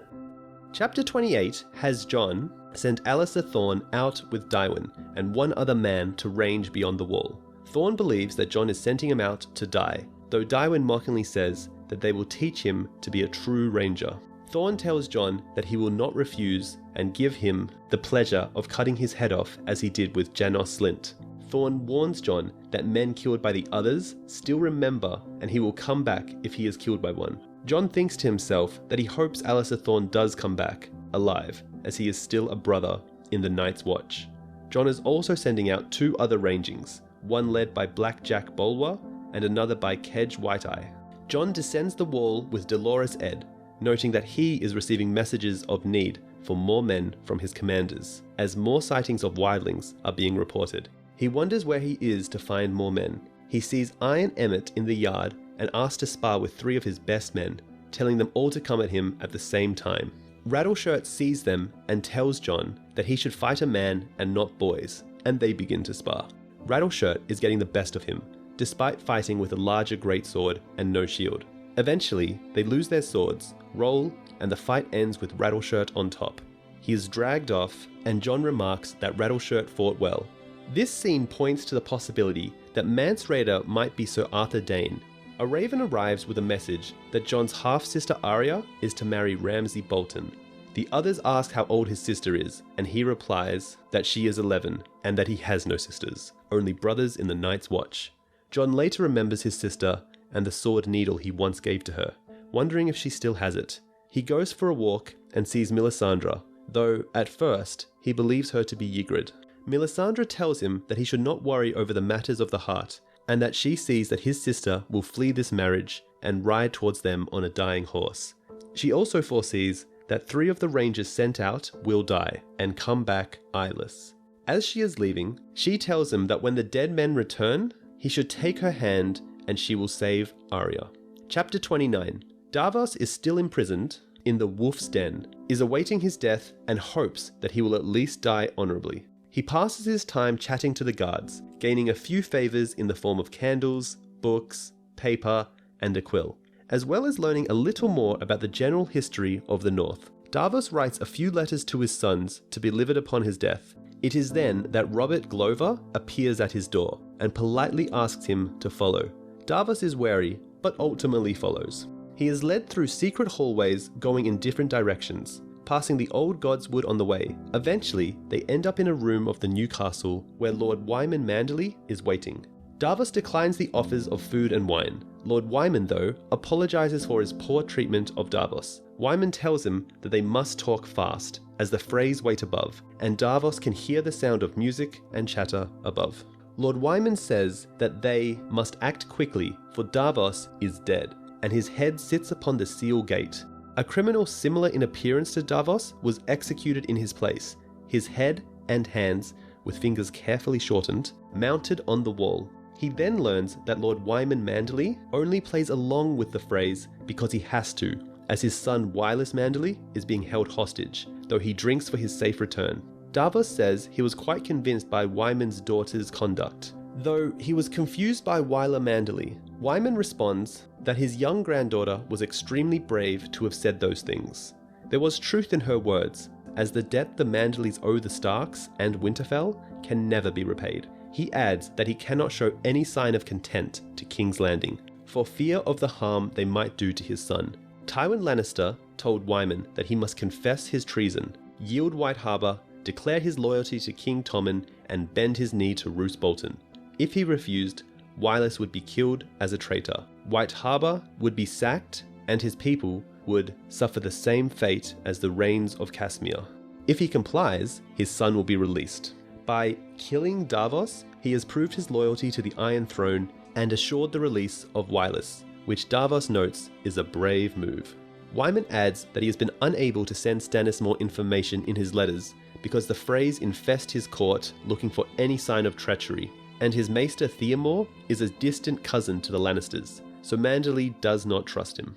Speaker 2: Chapter 28 has Jon send Alliser Thorne out with Tywin and one other man to range beyond the wall. Thorne believes that Jon is sending him out to die, though Tywin mockingly says that they will teach him to be a true ranger. Thorne tells Jon that he will not refuse and give him the pleasure of cutting his head off as he did with Janos Slynt. Thorne warns Jon that men killed by the others still remember and he will come back if he is killed by one. Jon thinks to himself that he hopes Alliser Thorne does come back, alive, as he is still a brother in the Night's Watch. Jon is also sending out 2 other rangings, one led by Black Jack Bolwer and another by Kedge Whiteeye. Jon descends the wall with Dolores Ed, noting that he is receiving messages of need for more men from his commanders, as more sightings of wildlings are being reported. He wonders where he is to find more men. He sees Iron Emmett in the yard and asks to spar with 3 of his best men, telling them all to come at him at the same time. Rattleshirt sees them and tells Jon that he should fight a man and not boys, and they begin to spar. Rattleshirt is getting the best of him, despite fighting with a larger greatsword and no shield. Eventually, they lose their swords, roll, and the fight ends with Rattleshirt on top. He is dragged off, and Jon remarks that Rattleshirt fought well. This scene points to the possibility that Mance Rayder might be Sir Arthur Dayne. A raven arrives with a message that Jon's half-sister Arya is to marry Ramsay Bolton. The others ask how old his sister is, and he replies that she is 11 and that he has no sisters, only brothers in the Night's Watch. Jon later remembers his sister and the sword needle he once gave to her, wondering if she still has it. He goes for a walk and sees Melisandre, though at first he believes her to be Ygritte. Melisandre tells him that he should not worry over the matters of the heart, and that she sees that his sister will flee this marriage and ride towards them on a dying horse. She also foresees that 3 of the rangers sent out will die and come back eyeless. As she is leaving, she tells him that when the dead men return, he should take her hand and she will save Arya. Chapter 29. Davos is still imprisoned in the Wolf's Den, is awaiting his death and hopes that he will at least die honorably. He passes his time chatting to the guards, gaining a few favors in the form of candles, books, paper, and a quill, as well as learning a little more about the general history of the North. Davos writes a few letters to his sons to be delivered upon his death. It is then that Robert Glover appears at his door and politely asks him to follow. Davos is wary, but ultimately follows. He is led through secret hallways going in different directions. passing the old God's Wood on the way. Eventually, they end up in a room of the new castle where Lord Wyman Manderley is waiting. Davos declines the offers of food and wine. Lord Wyman, though, apologizes for his poor treatment of Davos. Wyman tells him that they must talk fast, as the Freys wait above, and Davos can hear the sound of music and chatter above. Lord Wyman says that they must act quickly, for Davos is dead, and his head sits upon the seal gate. A criminal similar in appearance to Davos was executed in his place, his head and hands, with fingers carefully shortened, mounted on the wall. He then learns that Lord Wyman Manderley only plays along with the Freys because he has to, as his son Wylis Manderley is being held hostage, though he drinks for his safe return. Davos says he was quite convinced by Wyman's daughter's conduct, though he was confused by Wyla Manderley. Wyman responds that his young granddaughter was extremely brave to have said those things. There was truth in her words, as the debt the Manderleys owe the Starks and Winterfell can never be repaid. He adds that he cannot show any sign of content to King's Landing, for fear of the harm they might do to his son. Tywin Lannister told Wyman that he must confess his treason, yield White Harbour, declare his loyalty to King Tommen, and bend his knee to Roose Bolton. If he refused, Wylis would be killed as a traitor. White Harbour would be sacked, and his people would suffer the same fate as the Rains of Casmere. If he complies, his son will be released. By killing Davos, he has proved his loyalty to the Iron Throne and assured the release of Wylis, which Davos notes is a brave move. Wyman adds that he has been unable to send Stannis more information in his letters because the Freys infest his court looking for any sign of treachery, and his maester Theomore is a distant cousin to the Lannisters, so Manderley does not trust him.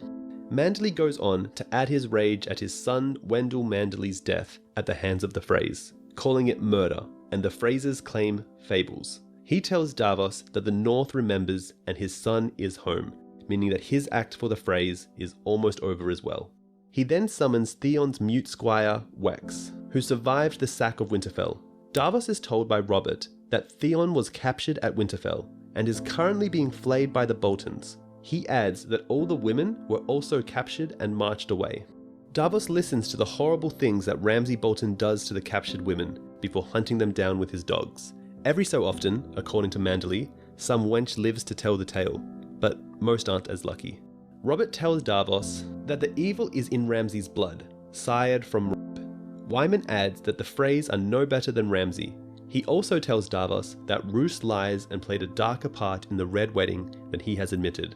Speaker 2: Manderley goes on to add his rage at his son Wendell Manderley's death at the hands of the Freys, calling it murder, and the Freys' claim fables. He tells Davos that the North remembers and his son is home, meaning that his act for the Freys is almost over as well. He then summons Theon's mute squire, Wex, who survived the sack of Winterfell. Davos is told by Robert that Theon was captured at Winterfell and is currently being flayed by the Boltons. He adds that all the women were also captured and marched away. Davos listens to the horrible things that Ramsay Bolton does to the captured women before hunting them down with his dogs. Every so often, according to Manderley, some wench lives to tell the tale, but most aren't as lucky. Robert tells Davos that the evil is in Ramsay's blood, sired from Robb. Wyman adds that the Freys are no better than Ramsay. He also tells Davos that Roose lies and played a darker part in the Red Wedding than he has admitted.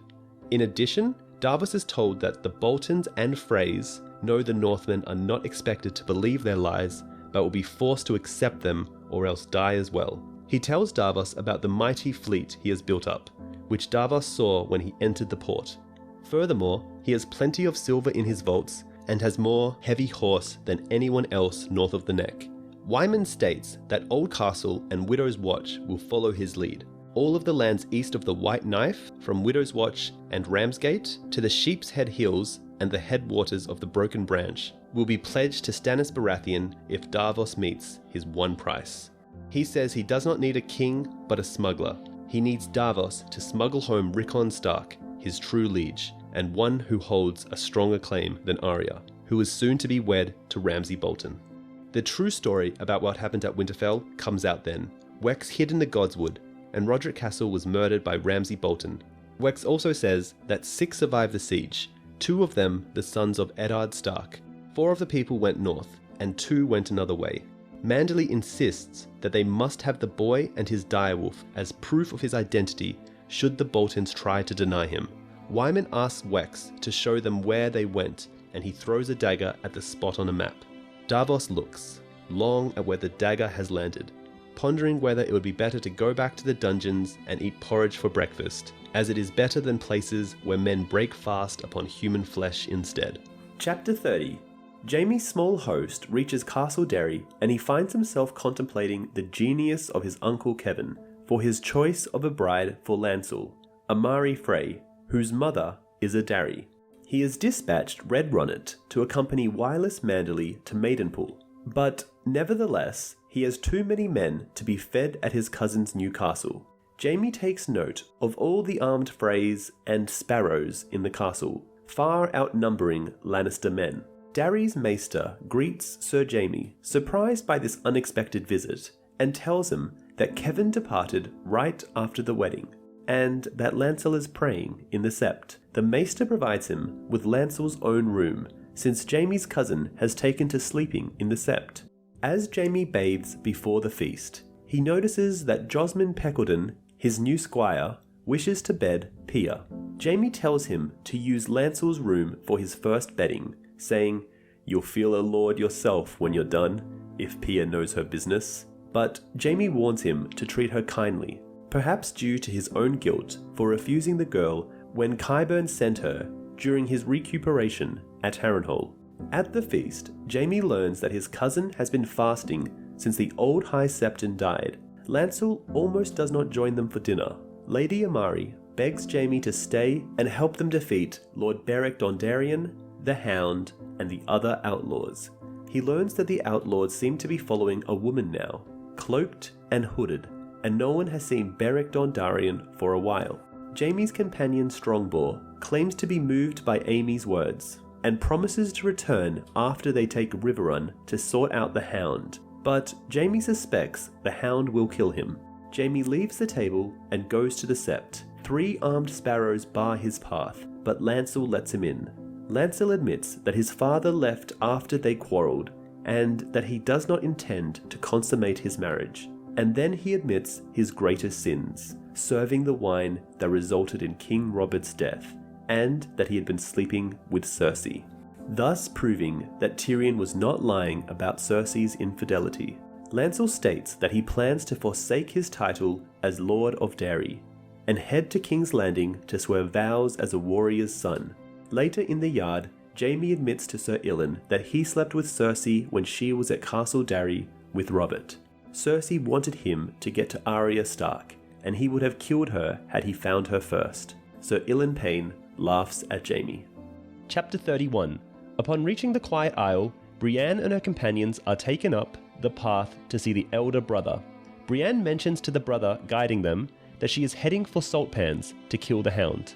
Speaker 2: In addition, Davos is told that the Boltons and Freys know the Northmen are not expected to believe their lies, but will be forced to accept them or else die as well. He tells Davos about the mighty fleet he has built up, which Davos saw when he entered the port. Furthermore, he has plenty of silver in his vaults and has more heavy horse than anyone else north of the Neck. Wyman states that Oldcastle and Widow's Watch will follow his lead. All of the lands east of the White Knife, from Widow's Watch and Ramsgate to the Sheep's Head Hills and the headwaters of the Broken Branch, will be pledged to Stannis Baratheon if Davos meets his one price. He says he does not need a king, but a smuggler. He needs Davos to smuggle home Rickon Stark, his true liege, and one who holds a stronger claim than Arya, who is soon to be wed to Ramsay Bolton. The true story about what happened at Winterfell comes out then. Wex hid in the Godswood, and Roderick Castle was murdered by Ramsay Bolton. Wex also says that 6 survived the siege, 2 of them the sons of Eddard Stark. 4 of the people went north, and 2 went another way. Manderley insists that they must have the boy and his direwolf as proof of his identity should the Boltons try to deny him. Wyman asks Wex to show them where they went, and he throws a dagger at the spot on a map. Davos looks long at where the dagger has landed, pondering whether it would be better to go back to the dungeons and eat porridge for breakfast, as it is better than places where men break fast upon human flesh instead. Chapter 30. Jaime's small host reaches Castle Derry, and he finds himself contemplating the genius of his uncle Kevin for his choice of a bride for Lancel, Amari Frey, whose mother is a Darry. He has dispatched Red Ronnet to accompany Wylis Manderley to Maidenpool, but nevertheless, he has too many men to be fed at his cousin's new castle. Jaime takes note of all the armed Freys and Sparrows in the castle, far outnumbering Lannister men.
Speaker 1: Darry's maester greets Sir Jaime, surprised by this unexpected visit, and tells him that Kevin departed right after the wedding, and that Lancel is praying in the sept. The maester provides him with Lancel's own room, since Jaime's cousin has taken to sleeping in the sept. As Jaime bathes before the feast, he notices that Josmond Peckledon, his new squire, wishes to bed Pia. Jaime tells him to use Lancel's room for his first bedding, saying, "You'll feel a lord yourself when you're done, if Pia knows her business." But Jaime warns him to treat her kindly, perhaps due to his own guilt for refusing the girl when Qyburn sent her during his recuperation at Harrenhal. At the feast, Jaime learns that his cousin has been fasting since the old High Septon died. Lancel almost does not join them for dinner. Lady Amari begs Jaime to stay and help them defeat Lord Beric Dondarrion, the Hound, and the other outlaws. He learns that the outlaws seem to be following a woman now, cloaked and hooded, and no one has seen Beric Dondarrion for a while. Jaime's companion Strongbow claims to be moved by Amy's words, and promises to return after they take Riverrun to sort out the Hound, but Jaime suspects the Hound will kill him. Jaime leaves the table and goes to the sept. 3 armed sparrows bar his path, but Lancel lets him in. Lancel admits that his father left after they quarrelled, and that he does not intend to consummate his marriage. And then he admits his greatest sins, serving the wine that resulted in King Robert's death, and that he had been sleeping with Cersei, thus proving that Tyrion was not lying about Cersei's infidelity. Lancel states that he plans to forsake his title as Lord of Derry, and head to King's Landing to swear vows as a warrior's son. Later in the yard, Jaime admits to Sir Ilyn that he slept with Cersei when she was at Castle Darry with Robert. Cersei wanted him to get to Arya Stark, and he would have killed her had he found her first. Sir Ilyn Payne laughs at Jaime.
Speaker 2: Chapter 31. Upon reaching the Quiet Isle, Brienne and her companions are taken up the path to see the elder brother. Brienne mentions to the brother guiding them that she is heading for Salt Pans to kill the Hound.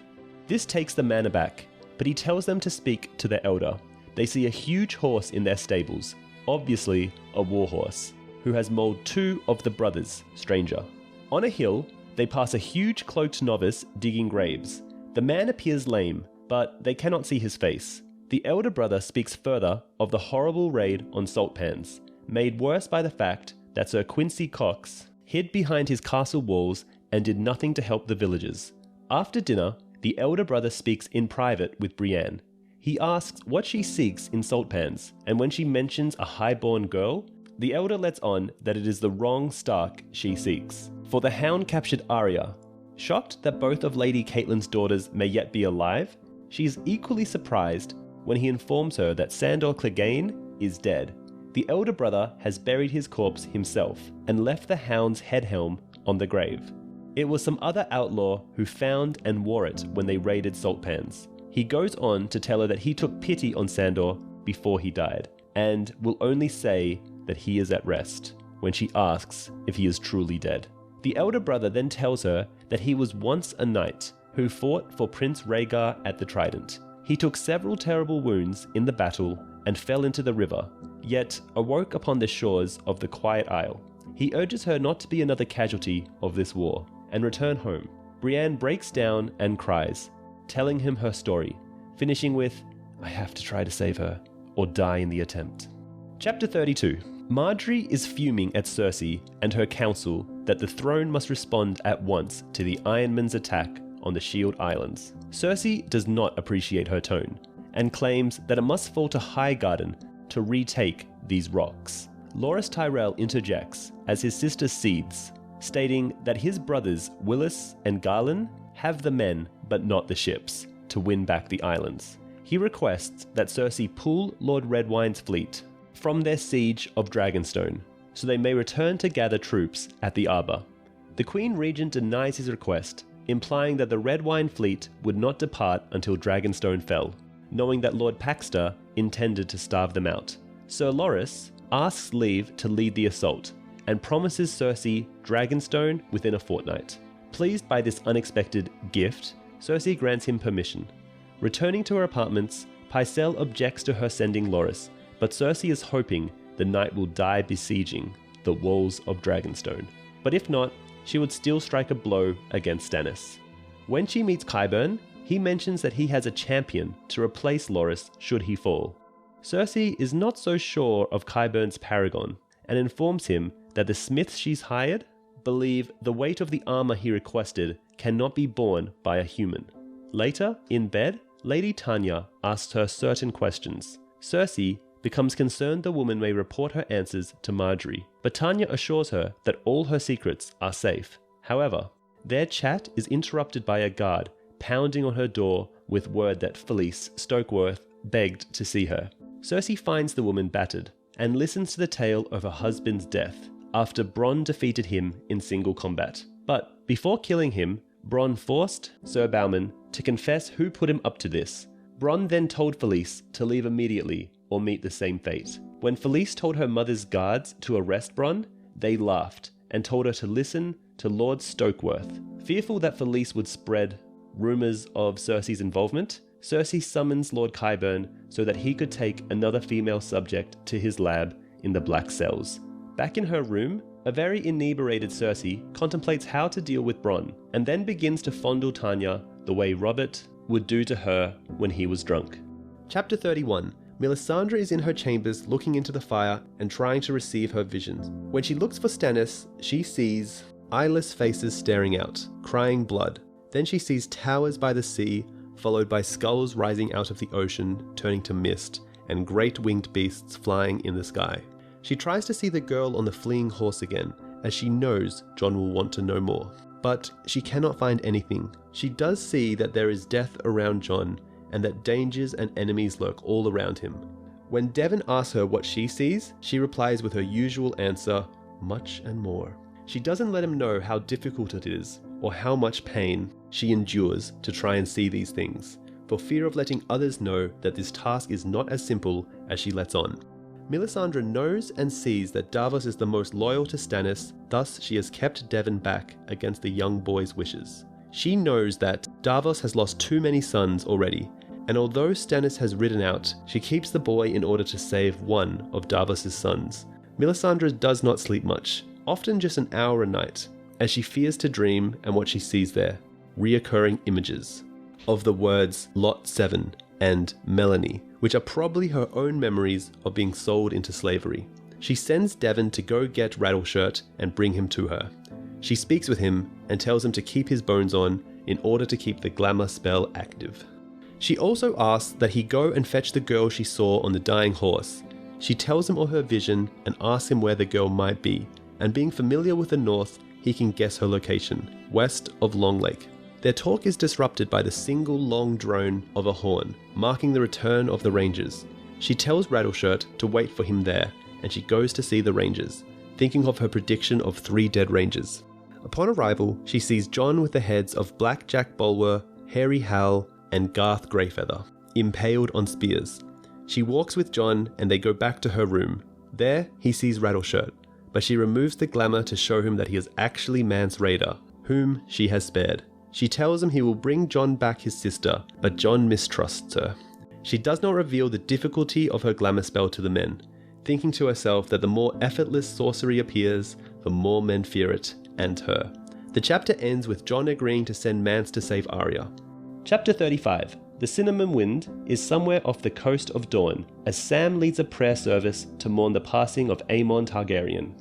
Speaker 2: This takes the man aback, but he tells them to speak to their elder. They see a huge horse in their stables, obviously a war horse, who has mauled 2 of the brothers, Stranger. On a hill, they pass a huge cloaked novice digging graves. The man appears lame, but they cannot see his face. The elder brother speaks further of the horrible raid on Salt Pans, made worse by the fact that Sir Quincy Cox hid behind his castle walls and did nothing to help the villagers. After dinner, the elder brother speaks in private with Brienne. He asks what she seeks in Salt Pans, and when she mentions a highborn girl, the elder lets on that it is the wrong Stark she seeks, for the Hound captured Arya. Shocked that both of Lady Catelyn's daughters may yet be alive, she is equally surprised when he informs her that Sandor Clegane is dead. The elder brother has buried his corpse himself and left the Hound's head helm on the grave. It was some other outlaw who found and wore it when they raided Salt Pans. He goes on to tell her that he took pity on Sandor before he died, and will only say that he is at rest when she asks if he is truly dead. The elder brother then tells her that he was once a knight who fought for Prince Rhaegar at the Trident. He took several terrible wounds in the battle and fell into the river, yet awoke upon the shores of the Quiet Isle. He urges her not to be another casualty of this war and return home. Brienne breaks down and cries, telling him her story, finishing with, "I have to try to save her, or die in the attempt." Chapter 32. Margaery is fuming at Cersei and her council that the throne must respond at once to the Ironmen's attack on the Shield Islands. Cersei does not appreciate her tone, and claims that it must fall to Highgarden to retake these rocks. Loras Tyrell interjects as his sister cedes, stating that his brothers Willis and Garland have the men but not the ships to win back the islands. He requests that Cersei pull Lord Redwyne's fleet from their siege of Dragonstone, so they may return to gather troops at the Arbor. The Queen Regent denies his request, implying that the Redwyne fleet would not depart until Dragonstone fell, knowing that Lord Paxter intended to starve them out. Sir Loras asks leave to lead the assault, and promises Cersei Dragonstone within a fortnight. Pleased by this unexpected gift, Cersei grants him permission. Returning to her apartments, Pycelle objects to her sending Loras, but Cersei is hoping the night will die besieging the walls of Dragonstone. But if not, she would still strike a blow against Stannis. When she meets Qyburn, he mentions that he has a champion to replace Loras should he fall. Cersei is not so sure of Qyburn's paragon, and informs him that the smiths she's hired believe the weight of the armor he requested cannot be borne by a human. Later, in bed, Lady Tanya asks her certain questions. Cersei becomes concerned the woman may report her answers to Margaery, but Tanya assures her that all her secrets are safe. However, their chat is interrupted by a guard pounding on her door with word that Felice Stokeworth begged to see her. Cersei finds the woman battered and listens to the tale of her husband's death after Bronn defeated him in single combat. But before killing him, Bronn forced Sir Bauman to confess who put him up to this. Bronn then told Felice to leave immediately or meet the same fate. When Felice told her mother's guards to arrest Bronn, they laughed and told her to listen to Lord Stokeworth. Fearful that Felice would spread rumours of Cersei's involvement, Cersei summons Lord Qyburn so that he could take another female subject to his lab in the Black Cells. Back in her room, a very inebriated Cersei contemplates how to deal with Bronn, and then begins to fondle Tanya the way Robert would do to her when he was drunk. Chapter 31. Melisandre is in her chambers looking into the fire and trying to receive her visions. When she looks for Stannis, she sees eyeless faces staring out, crying blood. Then she sees towers by the sea, followed by skulls rising out of the ocean, turning to mist, and great winged beasts flying in the sky. She tries to see the girl on the fleeing horse again, as she knows Jon will want to know more. But she cannot find anything. She does see that there is death around Jon, and that dangers and enemies lurk all around him. When Devon asks her what she sees, she replies with her usual answer, much and more. She doesn't let him know how difficult it is, or how much pain she endures to try and see these things, for fear of letting others know that this task is not as simple as she lets on. Melisandre knows and sees that Davos is the most loyal to Stannis, thus she has kept Devon back against the young boy's wishes. She knows that Davos has lost too many sons already, and although Stannis has ridden out, she keeps the boy in order to save one of Davos' sons. Melisandre does not sleep much, often just an hour a night, as she fears to dream and what she sees there, reoccurring images of the words Lot 7 and Melanie, which are probably her own memories of being sold into slavery. She sends Devon to go get Rattleshirt and bring him to her. She speaks with him and tells him to keep his bones on in order to keep the glamour spell active. She also asks that he go and fetch the girl she saw on the dying horse. She tells him of her vision and asks him where the girl might be, and being familiar with the north, he can guess her location, west of Long Lake. Their talk is disrupted by the single long drone of a horn, marking the return of the Rangers. She tells Rattleshirt to wait for him there, and she goes to see the Rangers, thinking of her prediction of 3 dead Rangers. Upon arrival, she sees Jon with the heads of Black Jack Bulwer, Hairy Hal, and Garth Greyfeather, impaled on spears. She walks with Jon and they go back to her room. There, he sees Rattleshirt, but she removes the glamour to show him that he is actually Mance Rayder, whom she has spared. She tells him he will bring Jon back his sister, but Jon mistrusts her. She does not reveal the difficulty of her glamour spell to the men, thinking to herself that the more effortless sorcery appears, the more men fear it, and her. The chapter ends with Jon agreeing to send Mance to save Arya. Chapter 35. The Cinnamon Wind is somewhere off the coast of Dorne, as Sam leads a prayer service to mourn the passing of Aemon Targaryen.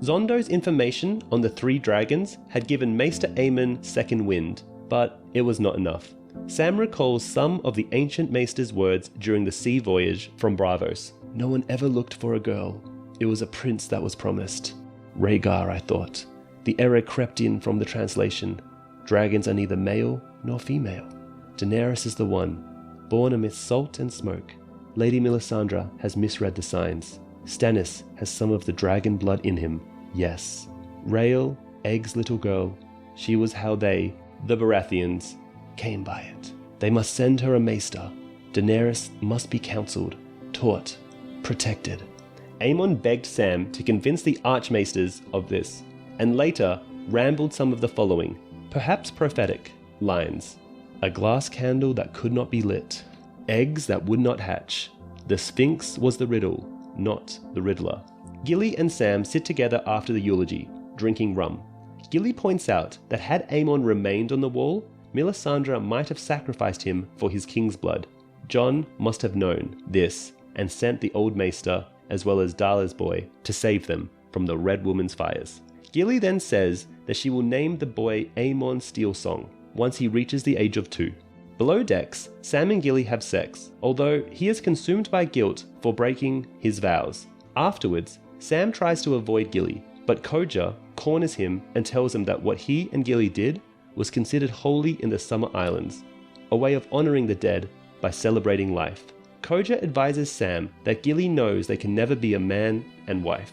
Speaker 2: Zondo's information on the 3 dragons had given Maester Aemon second wind, but it was not enough. Sam recalls some of the ancient Maester's words during the sea voyage from Braavos. No one ever looked for a girl. It was a prince that was promised. Rhaegar, I thought. The error crept in from the translation. Dragons are neither male nor female. Daenerys is the one, born amidst salt and smoke. Lady Melisandre has misread the signs. Stannis has some of the dragon blood in him, yes. Rhael, Egg's little girl, she was how they, the Baratheons, came by it. They must send her a maester. Daenerys must be counselled, taught, protected. Aemon begged Sam to convince the Archmaesters of this, and later rambled some of the following, perhaps prophetic, lines. A glass candle that could not be lit. Eggs that would not hatch. The Sphinx was the riddle, not the riddler. Gilly and Sam sit together after the eulogy, drinking rum. Gilly points out that had Aemon remained on the wall, Melisandre might have sacrificed him for his king's blood. Jon must have known this and sent the old maester, as well as Dala's boy, to save them from the Red Woman's fires. Gilly then says that she will name the boy Aemon Steelsong once he reaches the age of 2. Below decks, Sam and Gilly have sex, although he is consumed by guilt for breaking his vows. Afterwards, Sam tries to avoid Gilly, but Koja corners him and tells him that what he and Gilly did was considered holy in the Summer Islands, a way of honoring the dead by celebrating life. Koja advises Sam that Gilly knows they can never be a man and wife.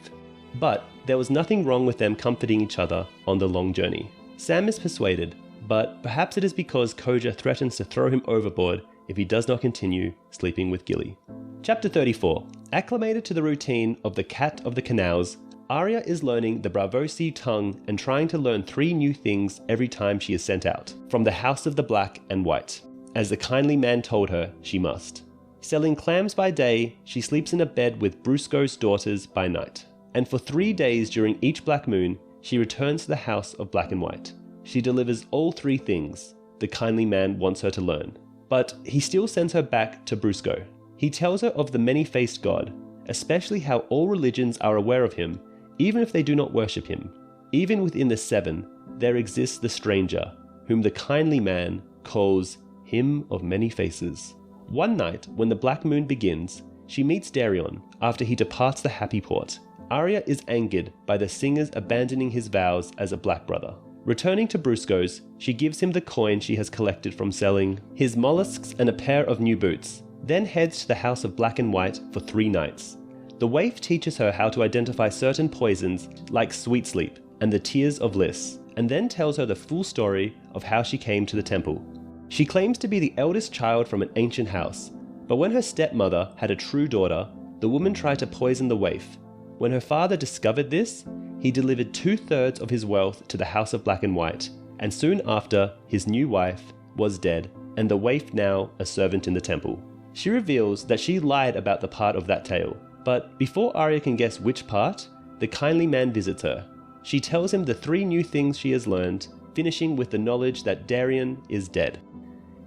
Speaker 2: But there was nothing wrong with them comforting each other on the long journey. Sam is persuaded, but perhaps it is because Koja threatens to throw him overboard if he does not continue sleeping with Gilly. Chapter 34. Acclimated to the routine of the Cat of the Canals, Arya is learning the Braavosi tongue and trying to learn 3 new things every time she is sent out, from the House of the Black and White, as the kindly man told her she must. Selling clams by day, she sleeps in a bed with Brusco's daughters by night. And for 3 days during each black moon, she returns to the House of Black and White. She delivers all 3 things the kindly man wants her to learn. But he still sends her back to Brusco. He tells her of the many-faced God, especially how all religions are aware of him, even if they do not worship him. Even within the 7, there exists the stranger, whom the kindly man calls him of many faces. One night, when the black moon begins, she meets Darion after he departs the Happy Port. Arya is angered by the singer's abandoning his vows as a black brother. Returning to Brusco's, she gives him the coin she has collected from selling his mollusks and a pair of new boots, then heads to the House of Black and White for 3 nights. The waif teaches her how to identify certain poisons like sweet sleep and the tears of Lys, and then tells her the full story of how she came to the temple. She claims to be the eldest child from an ancient house, but when her stepmother had a true daughter, the woman tried to poison the waif. When her father discovered this, he delivered 2/3 of his wealth to the House of Black and White, and soon after, his new wife was dead, and the waif now a servant in the temple. She reveals that she lied about the part of that tale, but before Arya can guess which part, the kindly man visits her. She tells him the 3 new things she has learned, finishing with the knowledge that Darion is dead.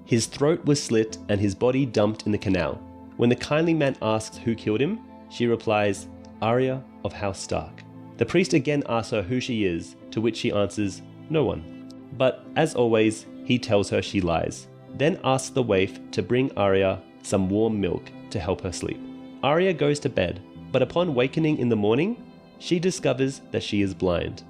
Speaker 2: His throat was slit and his body dumped in the canal. When the kindly man asks who killed him, she replies, Arya of House Stark. The priest again asks her who she is, to which she answers, no one. But as always, he tells her she lies, then asks the waif to bring Arya some warm milk to help her sleep. Arya goes to bed, but upon awakening in the morning, she discovers that she is blind.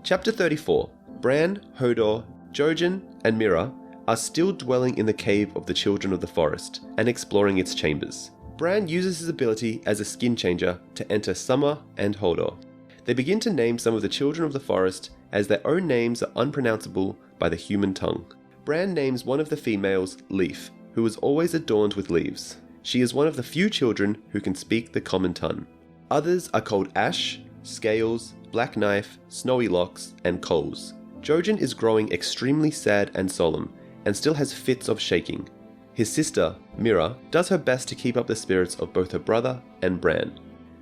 Speaker 1: Chapter 34. Bran, Hodor, Jojen, and Mira are still dwelling in the cave of the Children of the Forest and exploring its chambers. Bran uses his ability as a skin changer to enter Summer and Hodor. They begin to name some of the Children of the Forest as their own names are unpronounceable by the human tongue. Bran names one of the females Leaf, who is always adorned with leaves. She is one of the few children who can speak the common tongue. Others are called Ash, Scales, Black Knife, Snowy Locks, and Coals. Jojen is growing extremely sad and solemn, and still has fits of shaking. His sister, Mira, does her best to keep up the spirits of both her brother and Bran.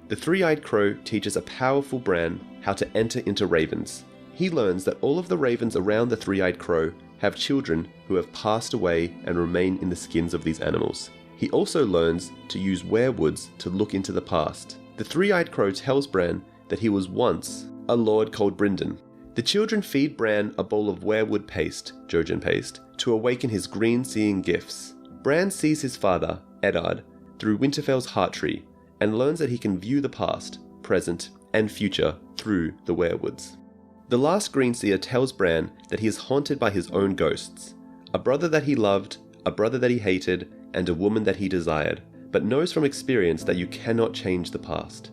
Speaker 1: The Three-Eyed Crow teaches a powerful Bran how to enter into ravens. He learns that all of the ravens around the Three-Eyed Crow have children who have passed away and remain in the skins of these animals. He also learns to use werewoods to look into the past. The Three-Eyed Crow tells Bran that he was once a lord called Brynden. The children feed Bran a bowl of werewood paste, Jojen paste, to awaken his green-seeing gifts. Bran sees his father, Eddard, through Winterfell's heart tree, and learns that he can view the past, present, and future through the werewoods. The last Greenseer tells Bran that he is haunted by his own ghosts, a brother that he loved, a brother that he hated, and a woman that he desired, but knows from experience that you cannot change the past.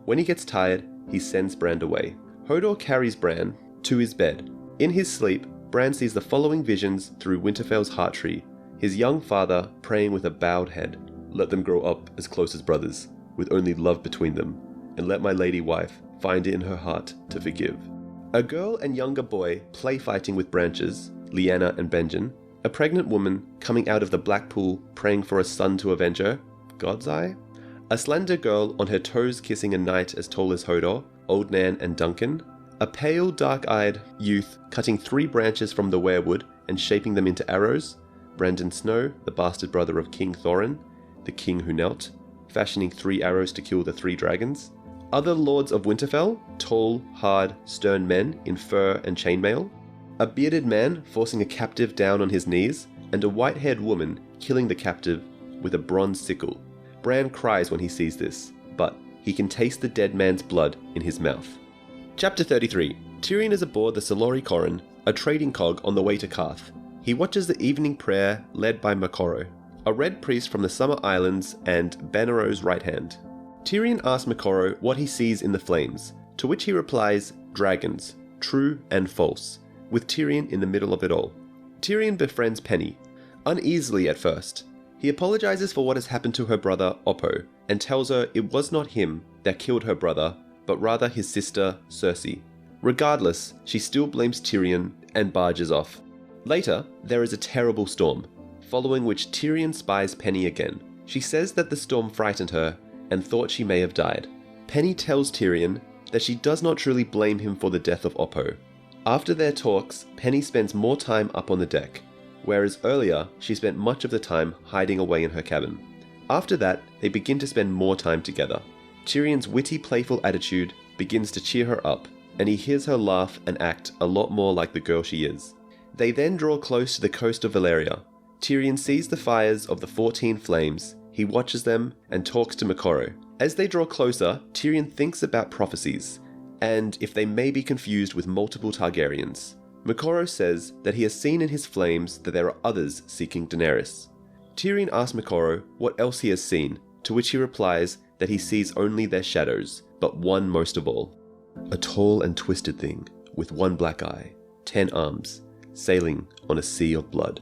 Speaker 1: When he gets tired, he sends Bran away. Hodor carries Bran to his bed. In his sleep, Bran sees the following visions through Winterfell's heart tree. His young father praying with a bowed head, "Let them grow up as close as brothers, with only love between them, and let my lady wife find it in her heart to forgive." A girl and younger boy play fighting with branches, Lyanna and Benjen, A pregnant woman coming out of the black pool praying for a son to avenge her, God's eye. A slender girl on her toes kissing a knight as tall as Hodor, Old Nan and Duncan. A pale, dark-eyed youth cutting 3 branches from the weirwood and shaping them into arrows, Brandon Snow, the bastard brother of King Thorin, the king who knelt, fashioning 3 arrows to kill the 3 dragons. Other lords of Winterfell, tall, hard, stern men in fur and chainmail. A bearded man forcing a captive down on his knees, and a white-haired woman killing the captive with a bronze sickle. Bran cries when he sees this, but he can taste the dead man's blood in his mouth. Chapter 33. Tyrion is aboard the Solori Corrin, a trading cog on the way to Karth. He watches the evening prayer led by Moqorro, a red priest from the Summer Islands and Banero's right hand. Tyrion asks Moqorro what he sees in the flames, to which he replies, dragons, true and false, with Tyrion in the middle of it all. Tyrion befriends Penny, uneasily at first. He apologizes for what has happened to her brother, Oppo, and tells her it was not him that killed her brother, but rather his sister, Cersei. Regardless, she still blames Tyrion and barges off. Later, there is a terrible storm, following which Tyrion spies Penny again. She says that the storm frightened her and thought she may have died. Penny tells Tyrion that she does not truly blame him for the death of Oppo. After their talks, Penny spends more time up on the deck, whereas earlier she spent much of the time hiding away in her cabin. After that, they begin to spend more time together. Tyrion's witty, playful attitude begins to cheer her up, and he hears her laugh and act a lot more like the girl she is. They then draw close to the coast of Valyria. Tyrion sees the fires of the 14 flames. He watches them and talks to Moqorro. As they draw closer, Tyrion thinks about prophecies, and if they may be confused with multiple Targaryens. Moqorro says that he has seen in his flames that there are others seeking Daenerys. Tyrion asks Moqorro what else he has seen, to which he replies that he sees only their shadows, but one most of all. A tall and twisted thing, with 1 black eye, 10 arms, sailing on a sea of blood.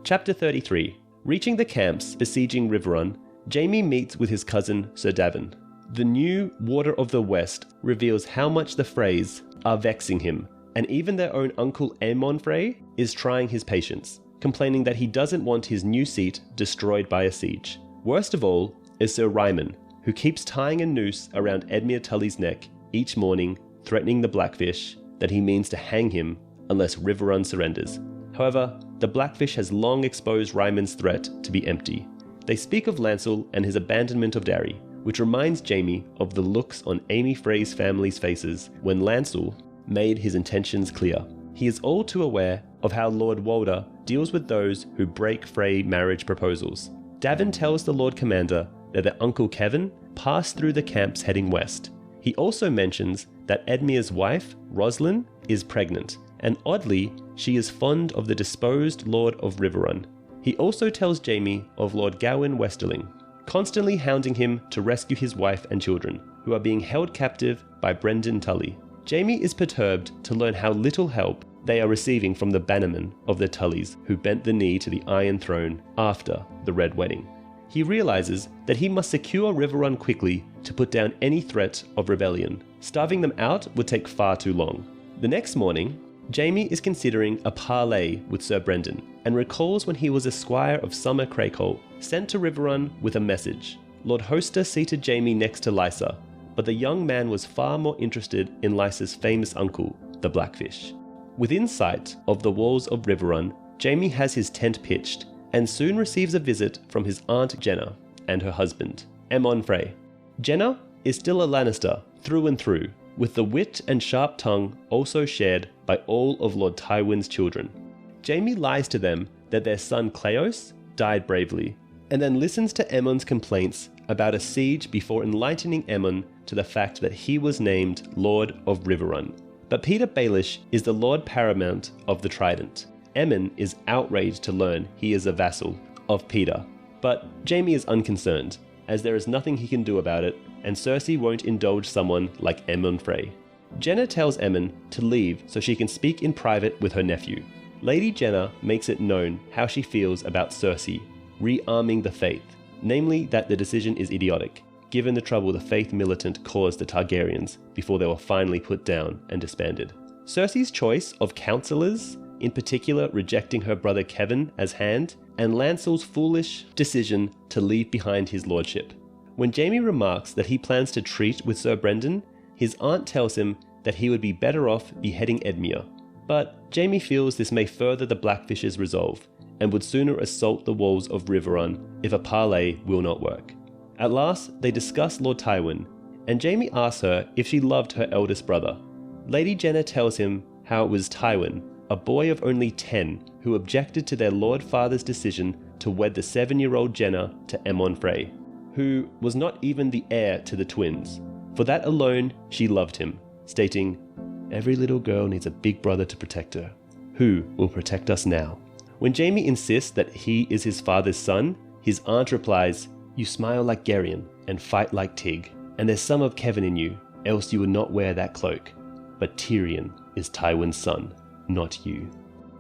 Speaker 2: Chapter 33. Reaching the camps besieging Riverrun, Jaime meets with his cousin Sir Davin. The new Warder of the West reveals how much the Freys are vexing him, and even their own uncle Aemon Frey is trying his patience, complaining that he doesn't want his new seat destroyed by a siege. Worst of all is Sir Ryman, who keeps tying a noose around Edmure Tully's neck each morning, threatening the Blackfish that he means to hang him unless Riverrun surrenders. However, the Blackfish has long exposed Ryman's threat to be empty. They speak of Lancel and his abandonment of Darry, which reminds Jaime of the looks on Amy Frey's family's faces when Lancel made his intentions clear. He is all too aware of how Lord Walder deals with those who break Frey marriage proposals. Davin tells the Lord Commander that their uncle Kevin passed through the camps heading west. He also mentions that Edmure's wife, Roslyn, is pregnant, and oddly, she is fond of the disposed Lord of Riverrun. He also tells Jaime of Lord Gawain Westerling, constantly hounding him to rescue his wife and children, who are being held captive by Brynden Tully. Jaime is perturbed to learn how little help they are receiving from the bannermen of the Tullys who bent the knee to the Iron Throne after the Red Wedding. He realizes that he must secure Riverrun quickly to put down any threat of rebellion. Starving them out would take far too long. The next morning, Jaime is considering a parley with Sir Brendan and recalls when he was a squire of Summer Crackhole, sent to Riverrun with a message. Lord Hoster seated Jaime next to Lysa, but the young man was far more interested in Lysa's famous uncle, the Blackfish. Within sight of the walls of Riverrun, Jaime has his tent pitched and soon receives a visit from his aunt Jenna and her husband, Aemon Frey. Jenna is still a Lannister through and through, with the wit and sharp tongue also shared by all of Lord Tywin's children. Jaime lies to them that their son Cleos died bravely, and then listens to Aemon's complaints about a siege before enlightening Aemon to the fact that he was named Lord of Riverrun. But Peter Baelish is the Lord Paramount of the Trident. Aemon is outraged to learn he is a vassal of Peter, but Jaime is unconcerned, as there is nothing he can do about it, and Cersei won't indulge someone like Aemon Frey. Jenna tells Aemon to leave so she can speak in private with her nephew. Lady Jenna makes it known how she feels about Cersei rearming the Faith, namely that the decision is idiotic, given the trouble the Faith militant caused the Targaryens before they were finally put down and disbanded. Cersei's choice of counselors in particular rejecting her brother Kevin as hand, and Lancel's foolish decision to leave behind his lordship. When Jaime remarks that he plans to treat with Sir Brendan, his aunt tells him that he would be better off beheading Edmure. But Jaime feels this may further the Blackfish's resolve, and would sooner assault the walls of Riverrun if a parley will not work. At last, they discuss Lord Tywin, and Jaime asks her if she loved her eldest brother. Lady Jenna tells him how it was Tywin, a boy of only 10, who objected to their Lord Father's decision to wed the 7-year-old Jenna to Aemon Frey, who was not even the heir to the twins. For that alone, she loved him, stating, "Every little girl needs a big brother to protect her. Who will protect us now?" When Jaime insists that he is his father's son, his aunt replies, "You smile like Geryon and fight like Tig, and there's some of Kevin in you, else you would not wear that cloak. But Tyrion is Tywin's son, not you."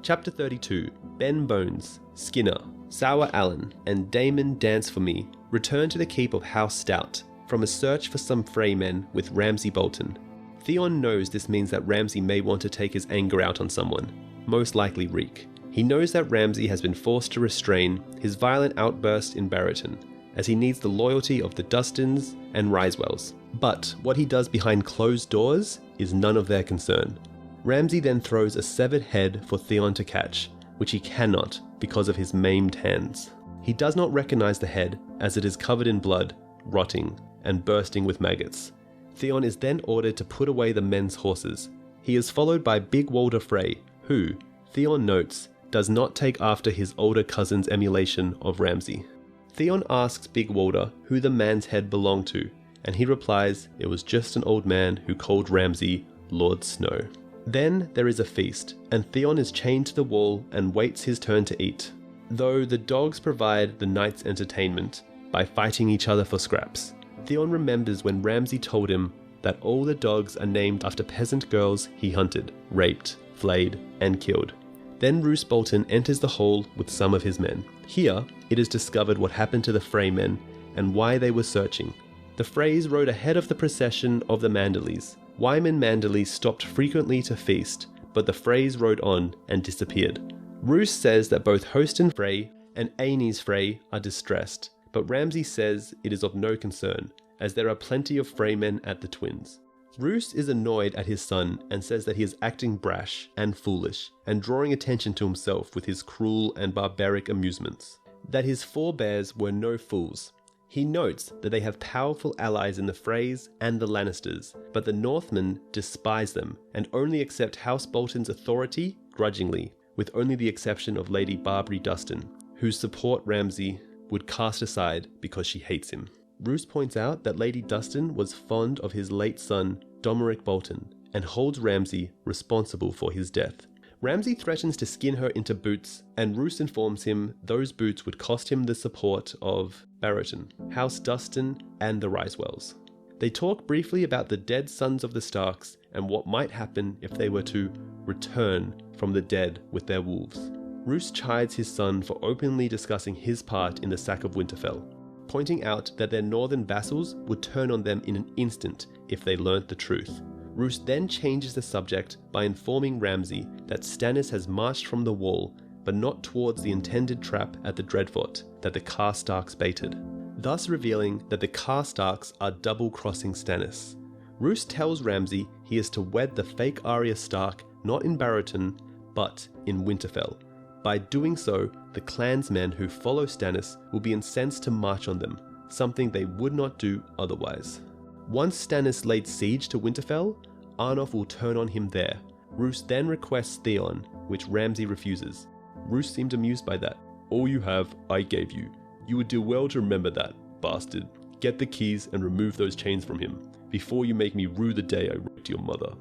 Speaker 2: Chapter 32. Ben Bones, Skinner, Sour Allen, and Daemon Dance for Me return to the keep of House Stout from a search for some Frey men with Ramsay Bolton. Theon knows this means that Ramsay may want to take his anger out on someone, most likely Reek. He knows that Ramsay has been forced to restrain his violent outburst in Barrowton, as he needs the loyalty of the Dustins and Ryswells. But what he does behind closed doors is none of their concern. Ramsay then throws a severed head for Theon to catch, which he cannot because of his maimed hands. He does not recognize the head, as it is covered in blood, rotting, and bursting with maggots. Theon is then ordered to put away the men's horses. He is followed by Big Walder Frey, who, Theon notes, does not take after his older cousin's emulation of Ramsay. Theon asks Big Walder who the man's head belonged to, and he replies it was just an old man who called Ramsay Lord Snow. Then there is a feast, and Theon is chained to the wall and waits his turn to eat, though the dogs provide the night's entertainment by fighting each other for scraps. Theon remembers when Ramsay told him that all the dogs are named after peasant girls he hunted, raped, flayed, and killed. Then Roose Bolton enters the hall with some of his men. Here, it is discovered what happened to the Frey men and why they were searching. The Freys rode ahead of the procession of the Manderleys. Wyman Manderley stopped frequently to feast, but the Freys rode on and disappeared. Roose says that both Hoston Frey and Aenys Frey are distressed, but Ramsay says it is of no concern, as there are plenty of Frey men at the twins. Roose is annoyed at his son and says that he is acting brash and foolish and drawing attention to himself with his cruel and barbaric amusements. That his forebears were no fools. He notes that they have powerful allies in the Freys and the Lannisters, but the Northmen despise them and only accept House Bolton's authority grudgingly, with only the exception of Lady Barbary Dustin, whose support Ramsay would cast aside because she hates him. Roose points out that Lady Dustin was fond of his late son, Domeric Bolton, and holds Ramsay responsible for his death. Ramsay threatens to skin her into boots, and Roose informs him those boots would cost him the support of Barrowton, House Dustin, and the Ryswells. They talk briefly about the dead sons of the Starks and what might happen if they were to return from the dead with their wolves. Roose chides his son for openly discussing his part in the sack of Winterfell, pointing out that their northern vassals would turn on them in an instant if they learnt the truth. Roose then changes the subject by informing Ramsay that Stannis has marched from the wall, but not towards the intended trap at the Dreadfort that the Karstarks baited, thus revealing that the Karstarks are double-crossing Stannis. Roose tells Ramsay he is to wed the fake Arya Stark not in Barrowton, but in Winterfell. By doing so, the clansmen who follow Stannis will be incensed to march on them, something they would not do otherwise. Once Stannis laid siege to Winterfell, Arnulf will turn on him there. Roose then requests Theon, which Ramsay refuses. Roose seemed amused by that. "All you have, I gave you. You would do well to remember that, bastard. Get the keys and remove those chains from him, before you make me rue the day I raped your mother."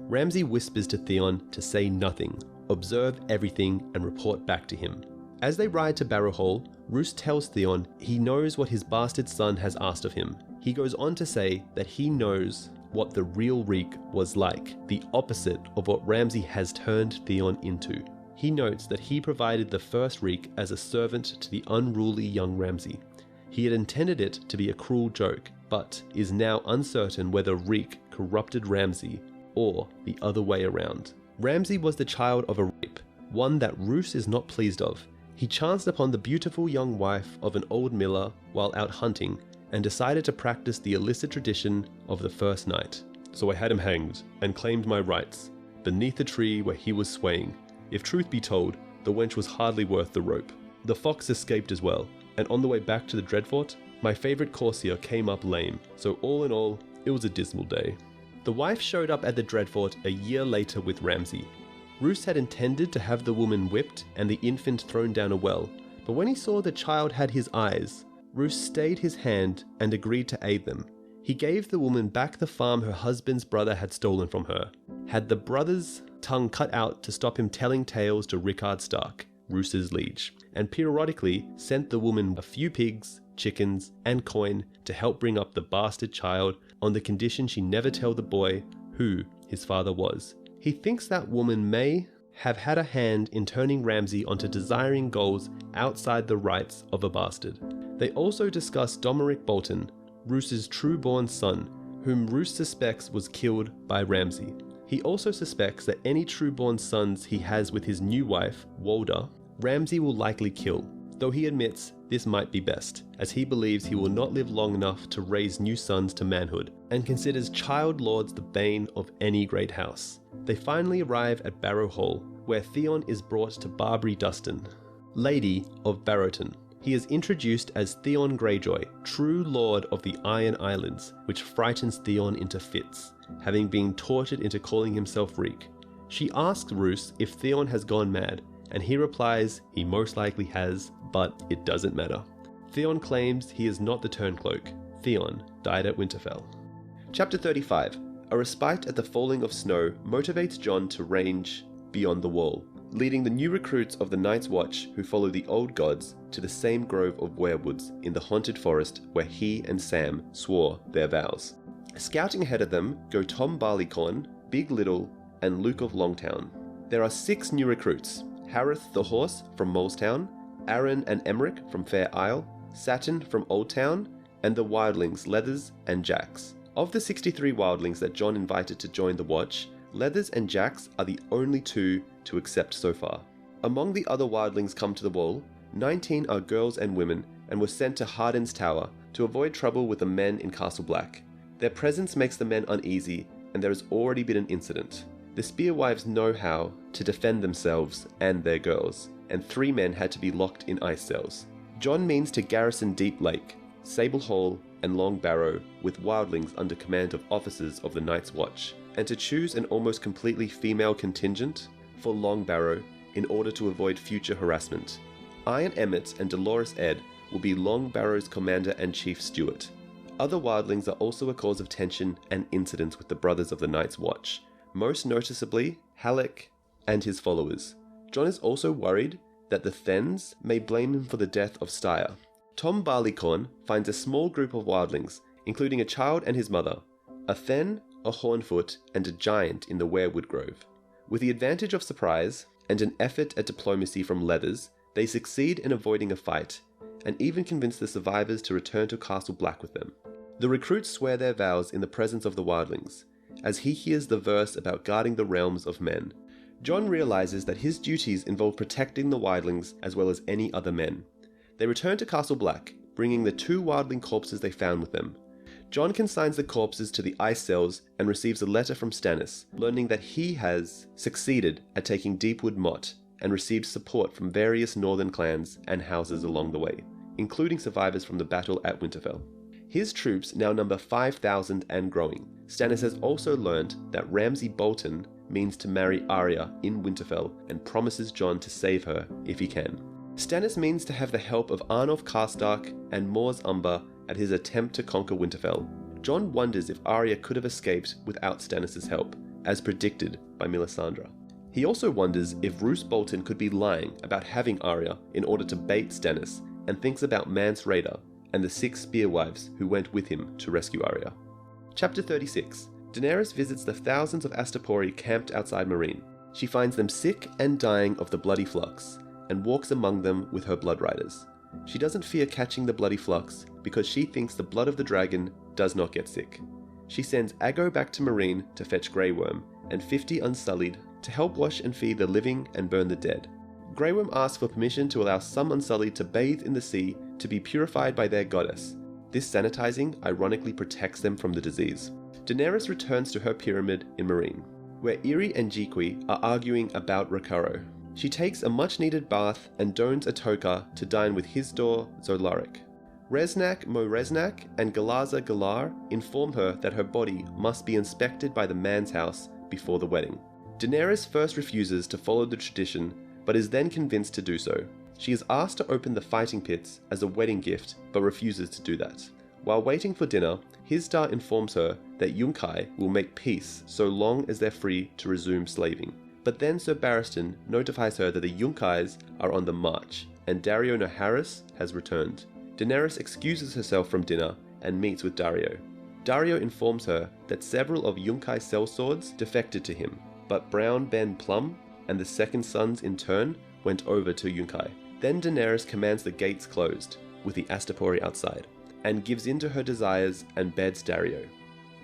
Speaker 2: Ramsay whispers to Theon to say nothing, observe everything, and report back to him. As they ride to Barrowhall, Roose tells Theon he knows what his bastard son has asked of him. He goes on to say that he knows what the real Reek was like, the opposite of what Ramsay has turned Theon into. He notes that he provided the first Reek as a servant to the unruly young Ramsay. He had intended it to be a cruel joke, but is now uncertain whether Reek corrupted Ramsay or the other way around. Ramsay was the child of a rape, one that Roose is not pleased of. He chanced upon the beautiful young wife of an old miller while out hunting, and decided to practice the illicit tradition of the first night. So I had him hanged, and claimed my rights, beneath the tree where he was swaying. If truth be told, the wench was hardly worth the rope. The fox escaped as well, and on the way back to the Dreadfort, my favourite courtier came up lame, so all in all, it was a dismal day. The wife showed up at the Dreadfort a year later with Ramsay. Roose had intended to have the woman whipped and the infant thrown down a well, but when he saw the child had his eyes, Roose stayed his hand and agreed to aid them. He gave the woman back the farm her husband's brother had stolen from her, had the brother's tongue cut out to stop him telling tales to Rickard Stark, Roose's liege, and periodically sent the woman a few pigs, chickens, and coin to help bring up the bastard child on the condition she never tell the boy who his father was. He thinks that woman may have had a hand in turning Ramsay onto desiring goals outside the rights of a bastard. They also discuss Domeric Bolton, Roose's true-born son, whom Roose suspects was killed by Ramsay. He also suspects that any true-born sons he has with his new wife, Walda, Ramsay will likely kill, though he admits this might be best, as he believes he will not live long enough to raise new sons to manhood, and considers child lords the bane of any great house. They finally arrive at Barrow Hall, where Theon is brought to Barbary Dustin, Lady of Barrowton. He is introduced as Theon Greyjoy, true lord of the Iron Islands, which frightens Theon into fits, having been tortured into calling himself Reek. She asks Roose if Theon has gone mad, and he replies he most likely has, but it doesn't matter. Theon claims he is not the Turncloak. Theon died at Winterfell. Chapter 35. A respite at the falling of snow motivates Jon to range beyond the wall, leading the new recruits of the Night's Watch who follow the old gods to the same grove of werewoods in the haunted forest where he and Sam swore their vows. Scouting ahead of them go Tom Barleycorn, Big Little, and Luke of Longtown. There are 6 new recruits: Harith the Horse from Molestown, Aaron and Emmerich from Fair Isle, Saturn from Old Town, and the wildlings Leathers and Jax. Of the 63 wildlings that Jon invited to join the Watch, Leathers and Jax are the only 2 to accept so far. Among the other wildlings come to the wall, 19 are girls and women and were sent to Harden's Tower to avoid trouble with the men in Castle Black. Their presence makes the men uneasy, and there has already been an incident. The Spearwives know how to defend themselves and their girls, and 3 men had to be locked in ice cells. Jon means to garrison Deep Lake, Sable Hall, and Long Barrow with wildlings under command of officers of the Night's Watch, and to choose an almost completely female contingent for Long Barrow in order to avoid future harassment. Iron Emmett and Dolores Ed will be Long Barrow's commander and chief steward. Other wildlings are also a cause of tension and incidents with the brothers of the Night's Watch, most noticeably Halleck and his followers. Jon is also worried that the Thens may blame him for the death of Styr. Tom Barleycorn finds a small group of wildlings, including a child and his mother, a Then, a Hornfoot, and a giant in the Werewood Grove. With the advantage of surprise and an effort at diplomacy from Leathers, they succeed in avoiding a fight, and even convince the survivors to return to Castle Black with them. The recruits swear their vows in the presence of the wildlings, as he hears the verse about guarding the realms of men. Jon realizes that his duties involve protecting the wildlings as well as any other men. They return to Castle Black, bringing the 2 wildling corpses they found with them. Jon consigns the corpses to the ice cells and receives a letter from Stannis, learning that he has succeeded at taking Deepwood Motte and received support from various northern clans and houses along the way, including survivors from the battle at Winterfell. His troops now number 5,000 and growing. Stannis has also learned that Ramsay Bolton means to marry Arya in Winterfell and promises Jon to save her if he can. Stannis means to have the help of Arnulf Karstark and Mors Umber at his attempt to conquer Winterfell. Jon wonders if Arya could have escaped without Stannis' help, as predicted by Melisandre. He also wonders if Roose Bolton could be lying about having Arya in order to bait Stannis, and thinks about Mance Rayder and the 6 Spearwives who went with him to rescue Arya. Chapter 36. Daenerys visits the thousands of Astapori camped outside Meereen. She finds them sick and dying of the bloody flux, and walks among them with her blood riders. She doesn't fear catching the bloody flux because she thinks the blood of the dragon does not get sick. She sends Aggo back to Meereen to fetch Grey Worm and 50 Unsullied
Speaker 1: to help wash and feed the living and burn the dead. Grey Worm asks for permission to allow some Unsullied to bathe in the sea to be purified by their goddess. This sanitizing ironically protects them from the disease. Daenerys returns to her pyramid in Meereen, where Irri and Jiqui are arguing about Rakaro. She takes a much-needed bath and dons a toga to dine with Hizdahr Zolorik. Reznak Mo Reznak and Galaza Galar inform her that her body must be inspected by the man's house before the wedding. Daenerys first refuses to follow the tradition, but is then convinced to do so. She is asked to open the fighting pits as a wedding gift, but refuses to do that. While waiting for dinner, Hizdahr informs her that Yunkai will make peace so long as they're free to resume slaving. But then Ser Barristan notifies her that the Yunkais are on the march, and Daario Naharis has returned. Daenerys excuses herself from dinner and meets with Daario. Daario informs her that several of Yunkai's sellswords defected to him, but Brown Ben Plum and the Second Sons in turn went over to Yunkai. Then Daenerys commands the gates closed, with the Astapori outside, and gives in to her desires and beds Daario.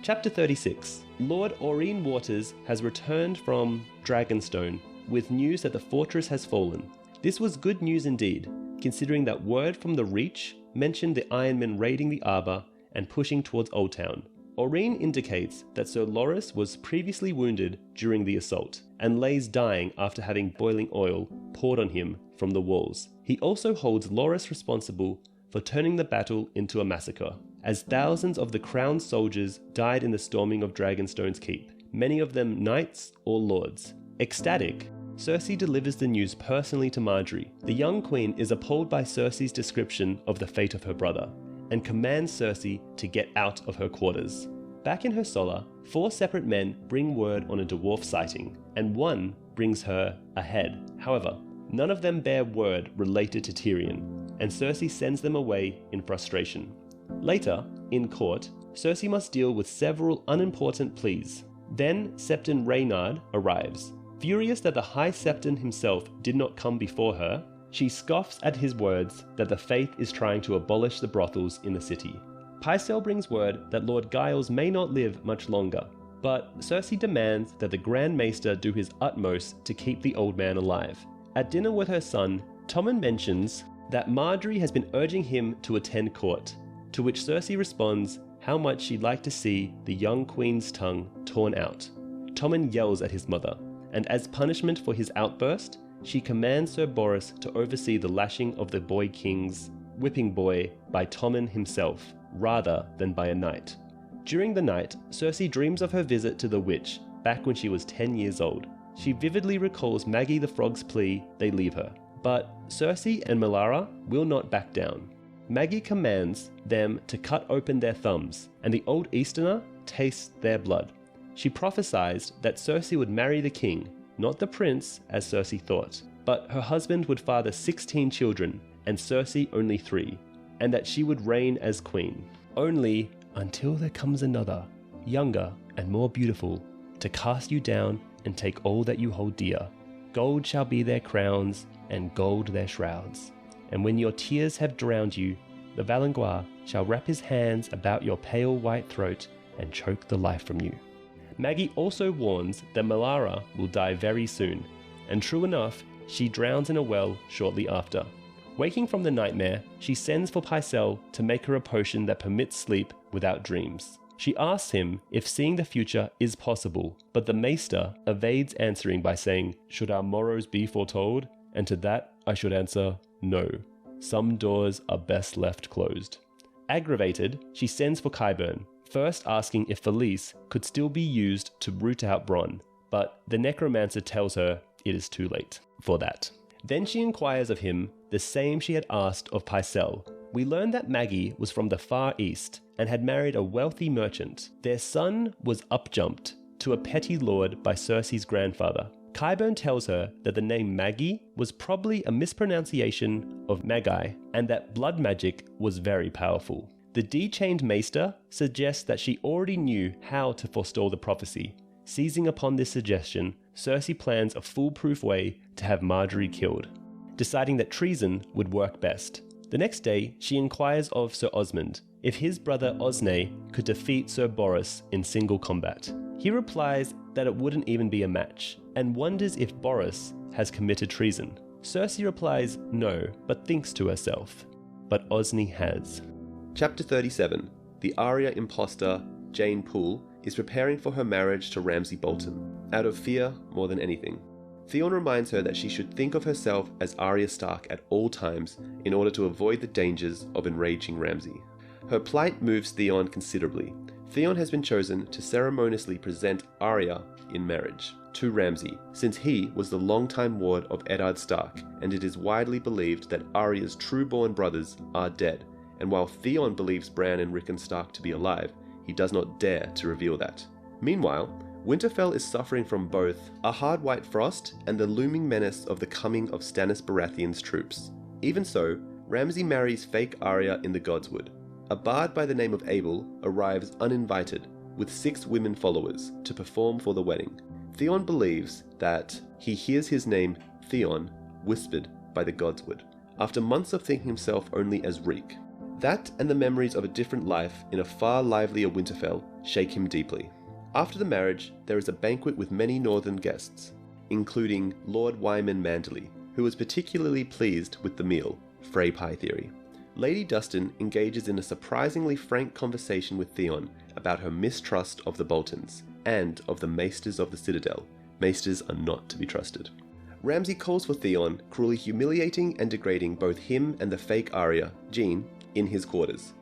Speaker 2: Chapter 36. Lord Aurene Waters has returned from Dragonstone with news that the fortress has fallen. This was good news indeed, considering that word from the Reach mentioned the Ironmen raiding the Arbor and pushing towards Old Town. Aurene indicates that Sir Loras was previously wounded during the assault, and lays dying after having boiling oil poured on him from the walls. He also holds Loras responsible for turning the battle into a massacre, as thousands of the crowned soldiers died in the storming of Dragonstone's keep, many of them knights or lords. Ecstatic, Cersei delivers the news personally to Margaery. The young queen is appalled by Cersei's description of the fate of her brother, and commands Cersei to get out of her quarters. Back in her solar, 4 separate men bring word on a dwarf sighting, and one brings her a head. However, none of them bear word related to Tyrion, and Cersei sends them away in frustration. Later, in court, Cersei must deal with several unimportant pleas. Then Septon Reynard arrives. Furious that the High Septon himself did not come before her, she scoffs at his words that the Faith is trying to abolish the brothels in the city. Pycelle brings word that Lord Giles may not live much longer, but Cersei demands that the Grand Maester do his utmost to keep the old man alive. At dinner with her son, Tommen mentions that Margaery has been urging him to attend court, to which Cersei responds how much she'd like to see the young queen's tongue torn out. Tommen yells at his mother, and as punishment for his outburst, she commands Sir Boros to oversee the lashing of the boy king's whipping boy by Tommen himself, rather than by a knight. During the night, Cersei dreams of her visit to the witch back when she was 10 years old. She vividly recalls Maggie the Frog's plea they leave her, but Cersei and Melara will not back down. Maggie commands them to cut open their thumbs, and the old Easterner tastes their blood. She prophesied that Cersei would marry the king, not the prince as Cersei thought, but her husband would father 16 children and Cersei only 3, and that she would reign as queen. Only until there comes another, younger and more beautiful, to cast you down and take all that you hold dear. Gold shall be their crowns and gold their shrouds. And when your tears have drowned you, the Valancourt shall wrap his hands about your pale white throat and choke the life from you. Maggie also warns that Melara will die very soon, and true enough, she drowns in a well shortly after. Waking from the nightmare, she sends for Pycelle to make her a potion that permits sleep without dreams. She asks him if seeing the future is possible, but the Maester evades answering by saying, "Should our morrows be foretold?" And to that I should answer, no. Some doors are best left closed. Aggravated, she sends for Qyburn, first asking if Felice could still be used to root out Bronn, but the necromancer tells her it is too late for that. Then she inquires of him the same she had asked of Pycelle. We learn that Maggie was from the Far East and had married a wealthy merchant. Their son was upjumped to a petty lord by Cersei's grandfather. Qyburn tells her that the name Maggie was probably a mispronunciation of Magi, and that blood magic was very powerful. The de-chained Maester suggests that she already knew how to forestall the prophecy. Seizing upon this suggestion, Cersei plans a foolproof way to have Margaery killed, deciding that treason would work best. The next day, she inquires of Sir Osmond if his brother Osnay could defeat Sir Boros in single combat. He replies that it wouldn't even be a match, and wonders if Boris has committed treason. Cersei replies no, but thinks to herself, but Osney has.
Speaker 1: Chapter 37. The Arya imposter, Jane Poole, is preparing for her marriage to Ramsay Bolton, out of fear more than anything. Theon reminds her that she should think of herself as Arya Stark at all times in order to avoid the dangers of enraging Ramsay. Her plight moves Theon considerably. Theon has been chosen to ceremoniously present Arya in marriage to Ramsay, since he was the longtime ward of Eddard Stark, and it is widely believed that Arya's true-born brothers are dead, and while Theon believes Bran and Rickon Stark to be alive, he does not dare to reveal that. Meanwhile, Winterfell is suffering from both a hard white frost and the looming menace of the coming of Stannis Baratheon's troops. Even so, Ramsay marries fake Arya in the Godswood. A bard by the name of Abel arrives uninvited, with 6 women followers, to perform for the wedding. Theon believes that he hears his name, Theon, whispered by the Godswood, after months of thinking himself only as Reek. That and the memories of a different life in a far livelier Winterfell shake him deeply. After the marriage, there is a banquet with many northern guests, including Lord Wyman Manderley, who was particularly pleased with the meal, Frey pie theory. Lady Dustin engages in a surprisingly frank conversation with Theon about her mistrust of the Boltons, and of the Maesters of the Citadel. Maesters are not to be trusted. Ramsay calls for Theon, cruelly humiliating and degrading both him and the fake Arya, Jean, in his quarters.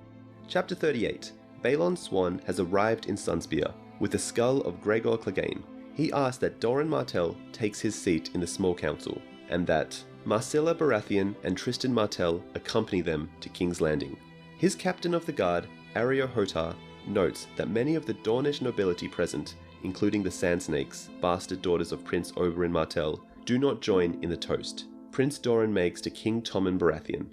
Speaker 1: Chapter 38. Balon Swan has arrived in Sunspear, with the skull of Gregor Clegane. He asks that Doran Martell takes his seat in the small council, and that Marcella Baratheon and Tristan Martell accompany them to King's Landing. His captain of the guard, Areo Hotar, notes that many of the Dornish nobility present, including the Sand Snakes, bastard daughters of Prince Oberyn Martell, do not join in the toast Prince Doran makes to King Tommen Baratheon.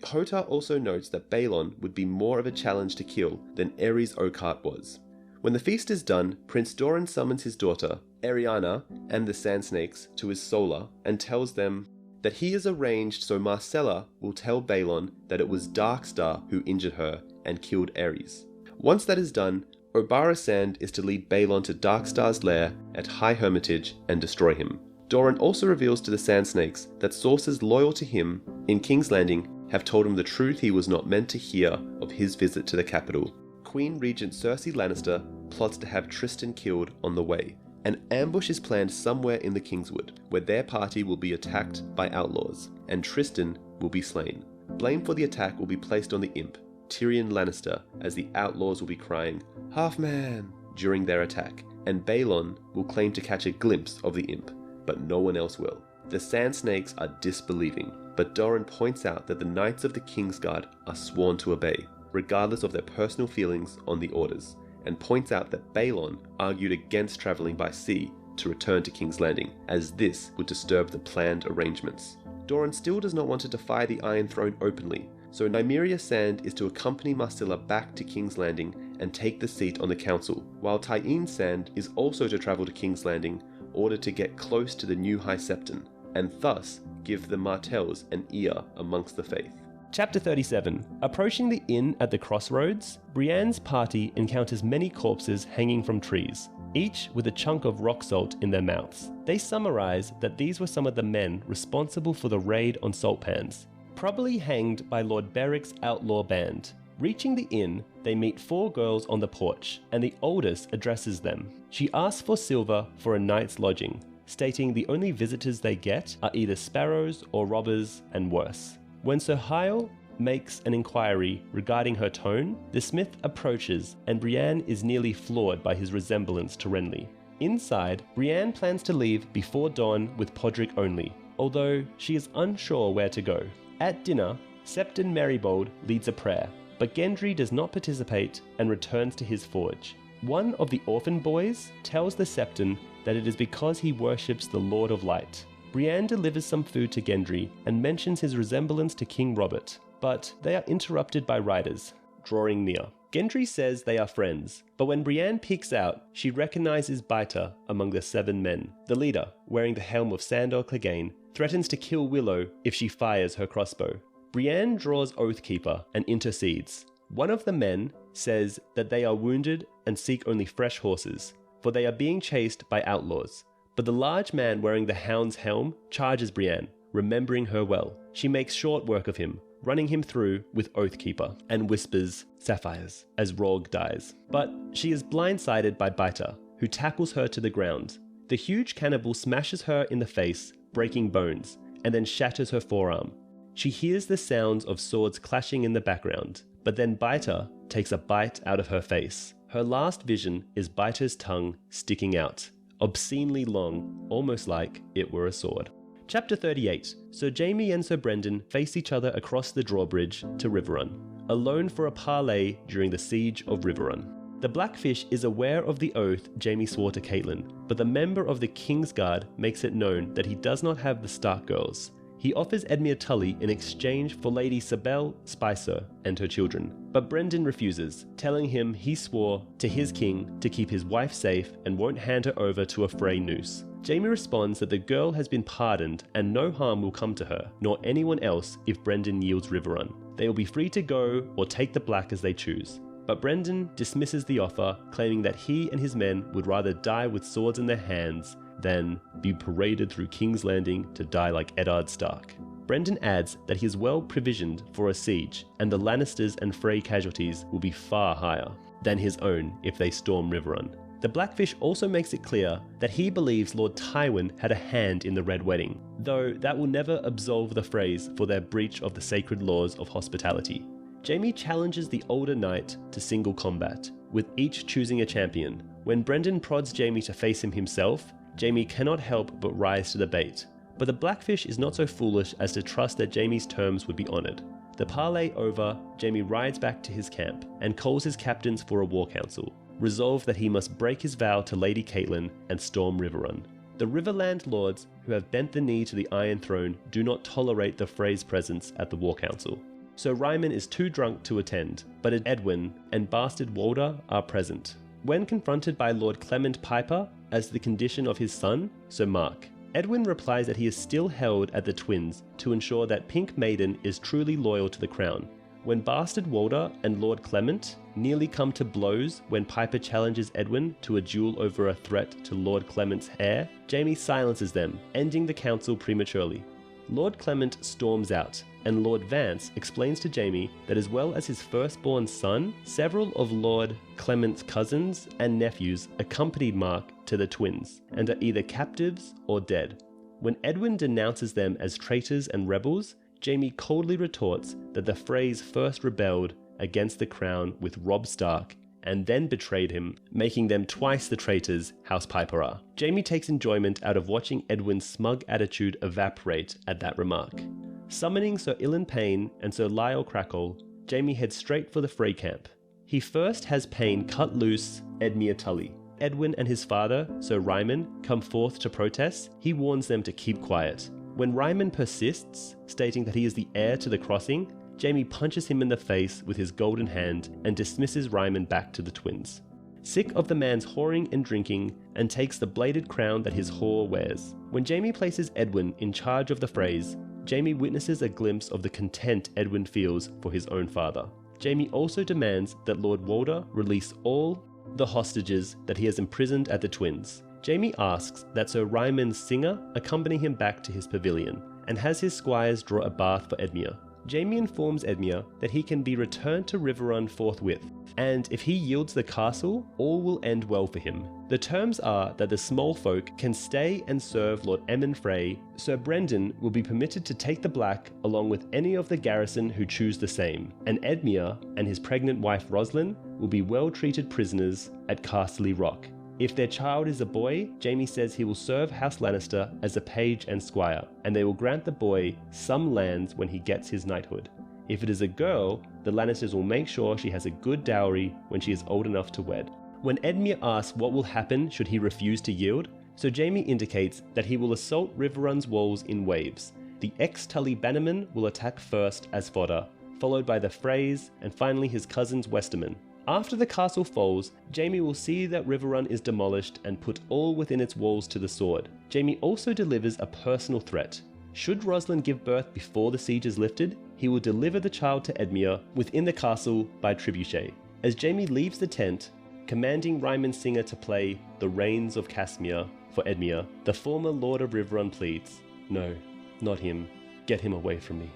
Speaker 1: Hotar also notes that Balon would be more of a challenge to kill than Aerys Oakheart was. When the feast is done, Prince Doran summons his daughter, Arianna, and the Sand Snakes to his solar and tells them that he is arranged so Marcella will tell Balon that it was Darkstar who injured her and killed Aerys. Once that is done, Obara Sand is to lead Balon to Darkstar's lair at High Hermitage and destroy him. Doran also reveals to the Sand Snakes that sources loyal to him in King's Landing have told him the truth he was not meant to hear of his visit to the capital. Queen Regent Cersei Lannister plots to have Tristan killed on the way. An ambush is planned somewhere in the Kingswood, where their party will be attacked by outlaws, and Tristan will be slain. Blame for the attack will be placed on the imp, Tyrion Lannister, as the outlaws will be crying, "Half-man!" during their attack, and Balon will claim to catch a glimpse of the imp, but no one else will. The Sand Snakes are disbelieving, but Doran points out that the Knights of the Kingsguard are sworn to obey, regardless of their personal feelings on the orders, and points out that Balon argued against travelling by sea to return to King's Landing, as this would disturb the planned arrangements. Doran still does not want to defy the Iron Throne openly, so Nymeria Sand is to accompany Marcella back to King's Landing and take the seat on the council, while Tyene Sand is also to travel to King's Landing in order to get close to the new High Septon, and thus give the Martells an ear amongst the faith.
Speaker 2: Chapter 37. Approaching the inn at the crossroads, Brienne's party encounters many corpses hanging from trees, each with a chunk of rock salt in their mouths. They summarize that these were some of the men responsible for the raid on salt pans, probably hanged by Lord Beric's outlaw band. Reaching the inn, they meet 4 girls on the porch, and the oldest addresses them. She asks for silver for a night's lodging, stating the only visitors they get are either sparrows or robbers and worse. When Sir Hyle makes an inquiry regarding her tone, the smith approaches and Brienne is nearly floored by his resemblance to Renly. Inside, Brienne plans to leave before dawn with Podrick only, although she is unsure where to go. At dinner, Septon Merrybold leads a prayer, but Gendry does not participate and returns to his forge. One of the orphan boys tells the Septon that it is because he worships the Lord of Light. Brienne delivers some food to Gendry and mentions his resemblance to King Robert, but they are interrupted by riders, drawing near. Gendry says they are friends, but when Brienne peeks out, she recognizes Baita among the 7 men. The leader, wearing the helm of Sandor Clegane, threatens to kill Willow if she fires her crossbow. Brienne draws Oathkeeper and intercedes. One of the men says that they are wounded and seek only fresh horses.
Speaker 1: for they are being chased by outlaws. But the large man wearing the hound's helm charges Brienne, remembering her well. She makes short work of him, running him through with Oathkeeper, and whispers sapphires as Rogue dies. But she is blindsided by Biter, who tackles her to the ground. The huge cannibal smashes her in the face, breaking bones, and then shatters her forearm. She hears the sounds of swords clashing in the background, but then Biter takes a bite out of her face. Her last vision is Biter's tongue sticking out, obscenely long, almost like it were a sword. Chapter 38. Sir Jaime and Sir Brendan face each other across the drawbridge to Riverrun, alone for a parley during the siege of Riverrun. The Blackfish is aware of the oath Jaime swore to Catelyn, but the member of the Kingsguard makes it known that he does not have the Stark girls. He offers Edmure Tully in exchange for Lady Sabelle Spicer and her children, but Brendan refuses, telling him he swore to his king to keep his wife safe and won't hand her over to a Frey noose. Jaime responds that the girl has been pardoned and no harm will come to her, nor anyone else if Brendan yields Riverrun. They will be free to go or take the Black as they choose. But Brendan dismisses the offer, claiming that he and his men would rather die with swords in their hands than be paraded through King's Landing to die like Eddard Stark. Brendan adds that he is well provisioned for a siege, and the Lannisters and Frey casualties will be far higher than his own if they storm Riverrun. The Blackfish also makes it clear that he believes Lord Tywin had a hand in the Red Wedding, though that will never absolve the Freys for their breach of the sacred laws of hospitality. Jaime challenges the older knight to single combat, with each choosing a champion. When Brendan prods Jaime to face him himself, Jaime cannot help but rise to the bait. But the Blackfish is not so foolish as to trust that Jaime's terms would be honoured. The parley over, Jaime rides back to his camp and calls his captains for a war council, resolved that he must break his vow to Lady Catelyn and storm Riverrun. The Riverland lords, who have bent the knee to the Iron Throne, do not tolerate the Frey's presence at the war council. Sir Ryman is too drunk to attend, but Edwin and Bastard Walder are present. When confronted by Lord Clement Piper as the condition of his son, Sir Mark, Edwin replies that he is still held at the Twins to ensure that Pink Maiden is truly loyal to the crown. When Bastard Walder and Lord Clement nearly come to blows when Piper challenges Edwin to a duel over a threat to Lord Clement's heir, Jaime silences them, ending the council prematurely. Lord Clement storms out, and Lord Vance explains to Jaime that as well as his firstborn son, several of Lord Clement's cousins and nephews accompanied Mark to the Twins, and are either captives or dead. When Edwin denounces them as traitors and rebels, Jaime coldly retorts that the Freys first rebelled against the crown with Robb Stark and then betrayed him, making them twice the traitors House Piper are. Jaime takes enjoyment out of watching Edwin's smug attitude evaporate at that remark. Summoning Sir Ilan Payne and Sir Lyle Crackle, Jaime heads straight for the Frey camp. He first has Payne cut loose Edmure Tully. Edwin and his father, Sir Ryman, come forth to protest. He warns them to keep quiet. When Ryman persists, stating that he is the heir to the crossing, Jaime punches him in the face with his golden hand and dismisses Ryman back to the Twins. Sick of the man's whoring and drinking, and takes the bladed crown that his whore wears. When Jaime places Edwin in charge of the Freys, Jaime witnesses a glimpse of the content Edwin feels for his own father. Jaime also demands that Lord Walder release all the hostages that he has imprisoned at the Twins. Jaime asks that Sir Ryman's singer accompany him back to his pavilion, and has his squires draw a bath for Edmure. Jaime informs Edmure that he can be returned to Riverrun forthwith, and if he yields the castle, all will end well for him. The terms are that the small folk can stay and serve Lord Emmon Frey. Sir Brendan will be permitted to take the Black along with any of the garrison who choose the same, and Edmure and his pregnant wife Roslyn will be well-treated prisoners at Casterly Rock. If their child is a boy, Jaime says he will serve House Lannister as a page and squire, and they will grant the boy some lands when he gets his knighthood. If it is a girl, the Lannisters will make sure she has a good dowry when she is old enough to wed. When Edmure asks what will happen should he refuse to yield, so Jaime indicates that he will assault Riverrun's walls in waves. The ex-Tully Bannerman will attack first as fodder, followed by the Freys, and finally his cousins Westerman. After the castle falls, Jaime will see that Riverrun is demolished and put all within its walls to the sword. Jaime also delivers a personal threat. Should Roslyn give birth before the siege is lifted, he will deliver the child to Edmure within the castle by trebuchet. As Jaime leaves the tent,
Speaker 2: commanding Ryman Singer to play The Rains of Casmere for Edmure, the former Lord of Riverrun pleads, "No, not him. Get him away from me."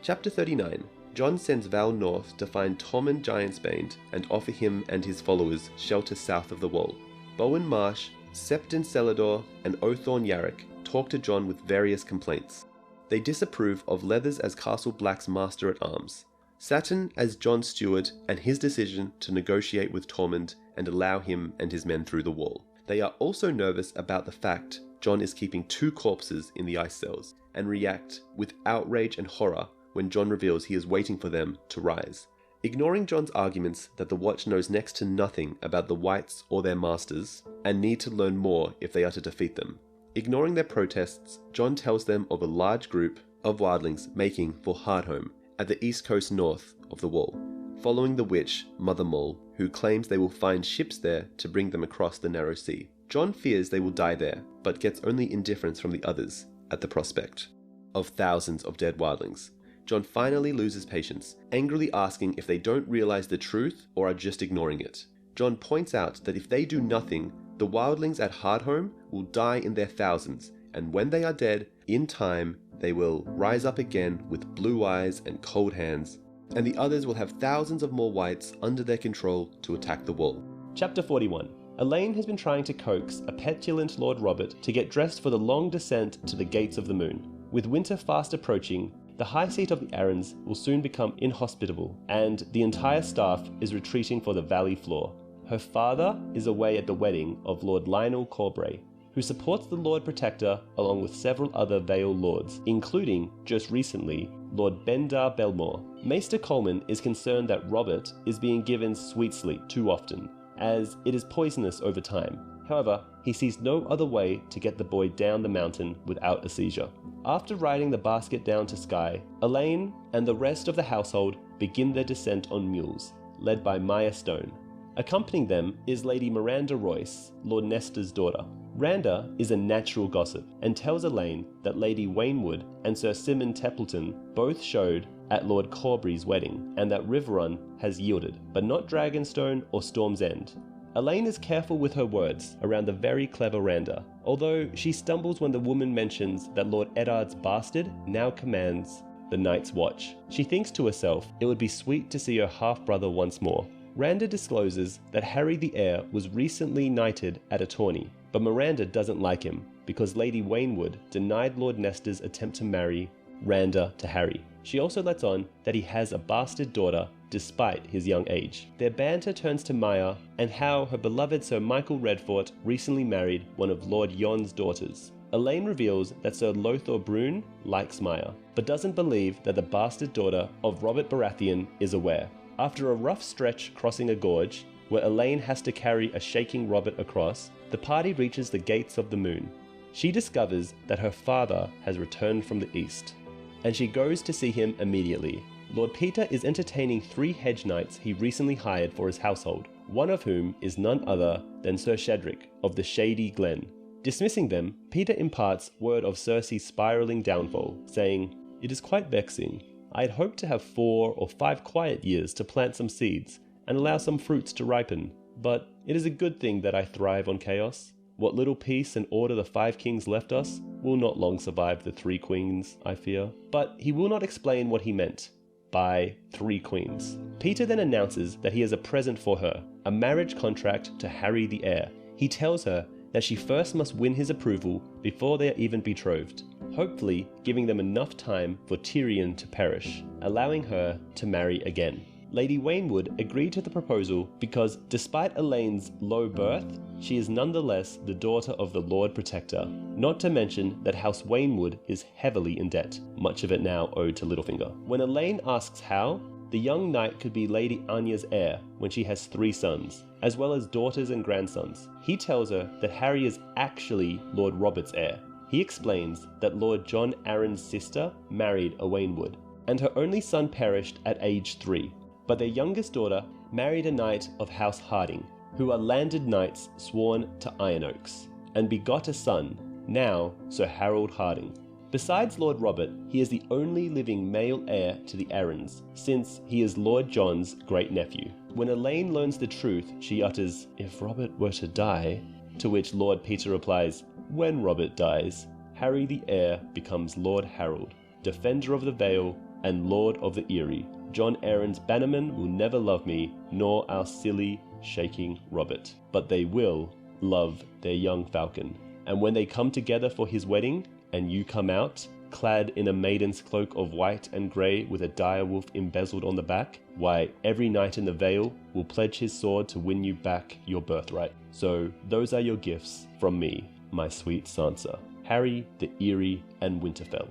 Speaker 1: Chapter 39. Jon sends Val north to find Tommen Giantsbane and offer him and his followers shelter south of the wall. Bowen Marsh, Septon Celador, and Othorn Yarrick talk to Jon with various complaints. They disapprove of Leathers as Castle Black's master at arms, Saturn as Jon's steward, and his decision to negotiate with Tormund and allow him and his men through the wall. They are also nervous about the fact Jon is keeping 2 corpses in the ice cells, and react with outrage and horror when Jon reveals he is waiting for them to rise. Ignoring Jon's arguments that the Watch knows next to nothing about the Whites or their masters, and need to learn more if they are to defeat them. Ignoring their protests, Jon tells them of a large group of wildlings making for Hardhome, at the east coast north of the wall, following the witch, Mother Mole, who claims they will find ships there to bring them across the narrow sea. Jon fears they will die there, but gets only indifference from the others at the prospect of thousands of dead wildlings. Jon finally loses patience, angrily asking if they don't realize the truth or are just ignoring it. Jon points out that if they do nothing, the wildlings at Hardhome will die in their thousands, and when they are dead, in time, they will rise up again with blue eyes and cold hands, and the others will have thousands of more Whites under their control to attack the wall.
Speaker 2: Chapter 41. Elaine has been trying to coax a petulant Lord Robert to get dressed for the long descent to the Gates of the Moon. With winter fast approaching, the high seat of the Arryns will soon become inhospitable, and the entire staff is retreating for the valley floor. Her father is away at the wedding of Lord Lionel Corbray, who supports the Lord Protector along with several other Vale lords, including, just recently, Lord Bendar Belmore. Maester Coleman is concerned that Robert is being given sweet sleep too often, as it is poisonous over time. However, he sees no other way to get the boy down the mountain without a seizure. After riding the basket down to Skye, Elaine and the rest of the household begin their descent on mules, led by Maya Stone. Accompanying them is Lady Miranda Royce, Lord Nestor's daughter. Randa is a natural gossip and tells Elaine that Lady Waynwood and Sir Simon Templeton both showed at Lord Corbray's wedding, and that Riverrun has yielded, but not Dragonstone or Storm's End. Elaine is careful with her words around the very clever Randa, although she stumbles when the woman mentions that Lord Eddard's bastard now commands the Night's Watch. She thinks to herself it would be sweet to see her half-brother once more. Randa discloses that Harry the Heir was recently knighted at a tourney, but Miranda doesn't like him because Lady Waynwood denied Lord Nestor's attempt to marry Randa to Harry. She also lets on that he has a bastard daughter despite his young age. Their banter turns to Maya and how her beloved Sir Michael Redfort recently married one of Lord Yon's daughters. Elaine reveals that Sir Lothar Brune likes Maya, but doesn't believe that the bastard daughter of Robert Baratheon is aware. After a rough stretch crossing a gorge, where Elaine has to carry a shaking Robert across, the party reaches the Gates of the Moon. She discovers that her father has returned from the east, and she goes to see him immediately. Lord Peter is entertaining 3 hedge knights he recently hired for his household, one of whom is none other than Sir Shedrick of the Shady Glen. Dismissing them, Peter imparts word of Cersei's spiraling downfall, saying, "It is quite vexing. I had hoped to have 4 or 5 quiet years to plant some seeds and allow some fruits to ripen, but it is a good thing that I thrive on chaos. What little peace and order the 5 kings left us will not long survive the 3 queens, I fear." But he will not explain what he meant by 3 queens. Peter then announces that he has a present for her, a marriage contract to Harry the Heir. He tells her that she first must win his approval before they are even betrothed, hopefully giving them enough time for Tyrion to perish, allowing her to marry again. Lady Waynwood agreed to the proposal because, despite Elaine's low birth, she is nonetheless the daughter of the Lord Protector, not to mention that House Waynwood is heavily in debt, much of it now owed to Littlefinger. When Elaine asks how, the young knight could be Lady Anya's heir when she has 3 sons, as well as daughters and grandsons. He tells her that Harry is actually Lord Robert's heir. He explains that Lord John Arryn's sister married a Waynwood, and her only son perished at age 3. But their youngest daughter married a knight of House Harding, who are landed knights sworn to Iron Oaks, and begot a son, now Sir Harold Harding. Besides Lord Robert, he is the only living male heir to the Arryns, since he is Lord John's great-nephew.
Speaker 1: When Elaine learns the truth, she utters, "If Robert were to die," to which Lord Peter replies, "When Robert dies, Harry the heir becomes Lord Harold, Defender of the Vale and Lord of the Eyrie. John Aaron's bannermen will never love me, nor our silly, shaking Robert. But they will love their young falcon. And when they come together for his wedding, and you come out, clad in a maiden's cloak of white and grey with a dire wolf embezzled on the back, why, every knight in the Vale will pledge his sword to win you back your birthright. So those are your gifts from me, my sweet Sansa. Harry, the Eyrie, and Winterfell."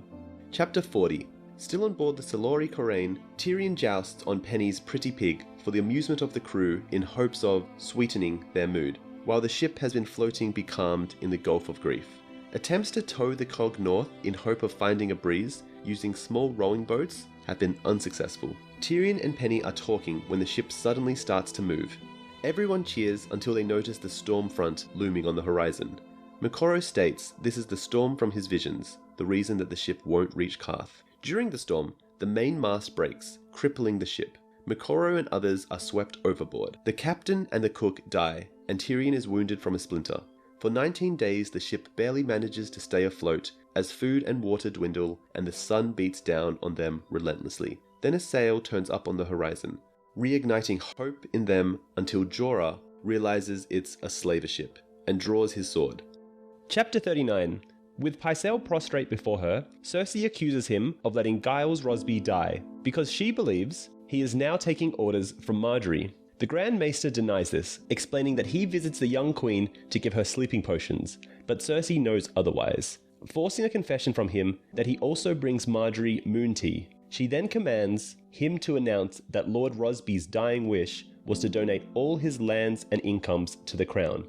Speaker 1: Chapter 40. Still on board the Solari Corraine, Tyrion jousts on Penny's pretty pig for the amusement of the crew in hopes of sweetening their mood, while the ship has been floating becalmed in the Gulf of Grief. Attempts to tow the cog north in hope of finding a breeze using small rowing boats have been unsuccessful. Tyrion and Penny are talking when the ship suddenly starts to move. Everyone cheers until they notice the storm front looming on the horizon. Moqorro states this is the storm from his visions, the reason that the ship won't reach Qarth. During the storm, the main mast breaks, crippling the ship. Moqorro and others are swept overboard. The captain and the cook die, and Tyrion is wounded from a splinter. For 19 days, the ship barely manages to stay afloat as food and water dwindle and the sun beats down on them relentlessly. Then a sail turns up on the horizon, reigniting hope in them until Jorah realizes it's a slaver ship and draws his sword. Chapter 39. With Pycelle prostrate before her, Cersei accuses him of letting Giles Rosby die because she believes he is now taking orders from Margaery. The Grand Maester denies this, explaining that he visits the young queen to give her sleeping potions, but Cersei knows otherwise, forcing a confession from him that he also brings Margaery moon tea. She then commands him to announce that Lord Rosby's dying wish was to donate all his lands and incomes to the crown.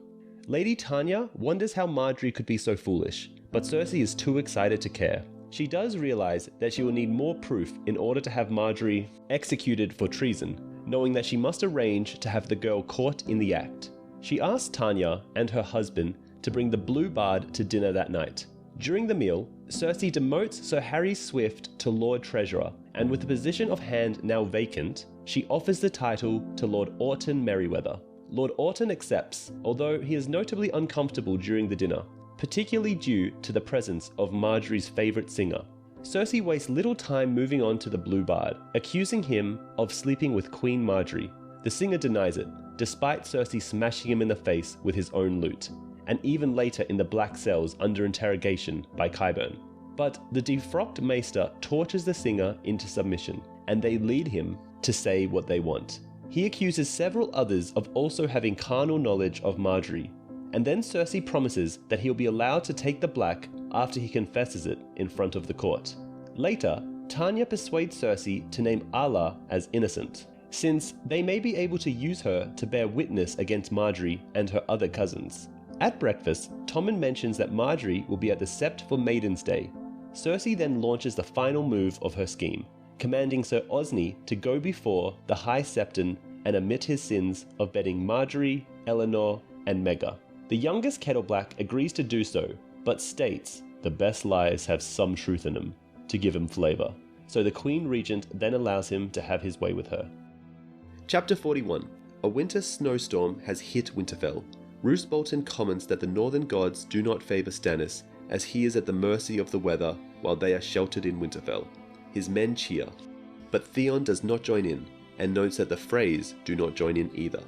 Speaker 1: Lady Tanya wonders how Margaery could be so foolish, but Cersei is too excited to care. She does realize that she will need more proof in order to have Margaery executed for treason, knowing that she must arrange to have the girl caught in the act. She asks Tanya and her husband to bring the Blue Bard to dinner that night. During the meal, Cersei demotes Sir Harry Swift to Lord Treasurer, and with the position of hand now vacant, she offers the title to Lord Orton Merryweather. Lord Orton accepts, although he is notably uncomfortable during the dinner, particularly due to the presence of Margaery's favourite singer. Cersei wastes little time moving on to the Blue Bard, accusing him of sleeping with Queen Margaery. The singer denies it, despite Cersei smashing him in the face with his own lute, and even later in the black cells under interrogation by Qyburn. But the defrocked Maester tortures the singer into submission, and they lead him to say what they want. He accuses several others of also having carnal knowledge of Margaery, and then Cersei promises that he'll be allowed to take the black after he confesses it in front of the court. Later, Tanya persuades Cersei to name Alla as innocent, since they may be able to use her to bear witness against Margaery and her other cousins. At breakfast, Tommen mentions that Margaery will be at the Sept for Maiden's Day. Cersei then launches the final move of her scheme, commanding Sir Osney to go before the High Septon and admit his sins of bedding Margaery, Eleanor, and Megha. The youngest Kettleblack agrees to do so, but states the best lies have some truth in them, to give him flavour. So the Queen Regent then allows him to have his way with her. Chapter 41. A winter snowstorm has hit Winterfell. Roose Bolton comments that the northern gods do not favour Stannis, as he is at the mercy of the weather while they are sheltered in Winterfell. His men cheer, but Theon does not join in, and notes that the Freys do not join in either.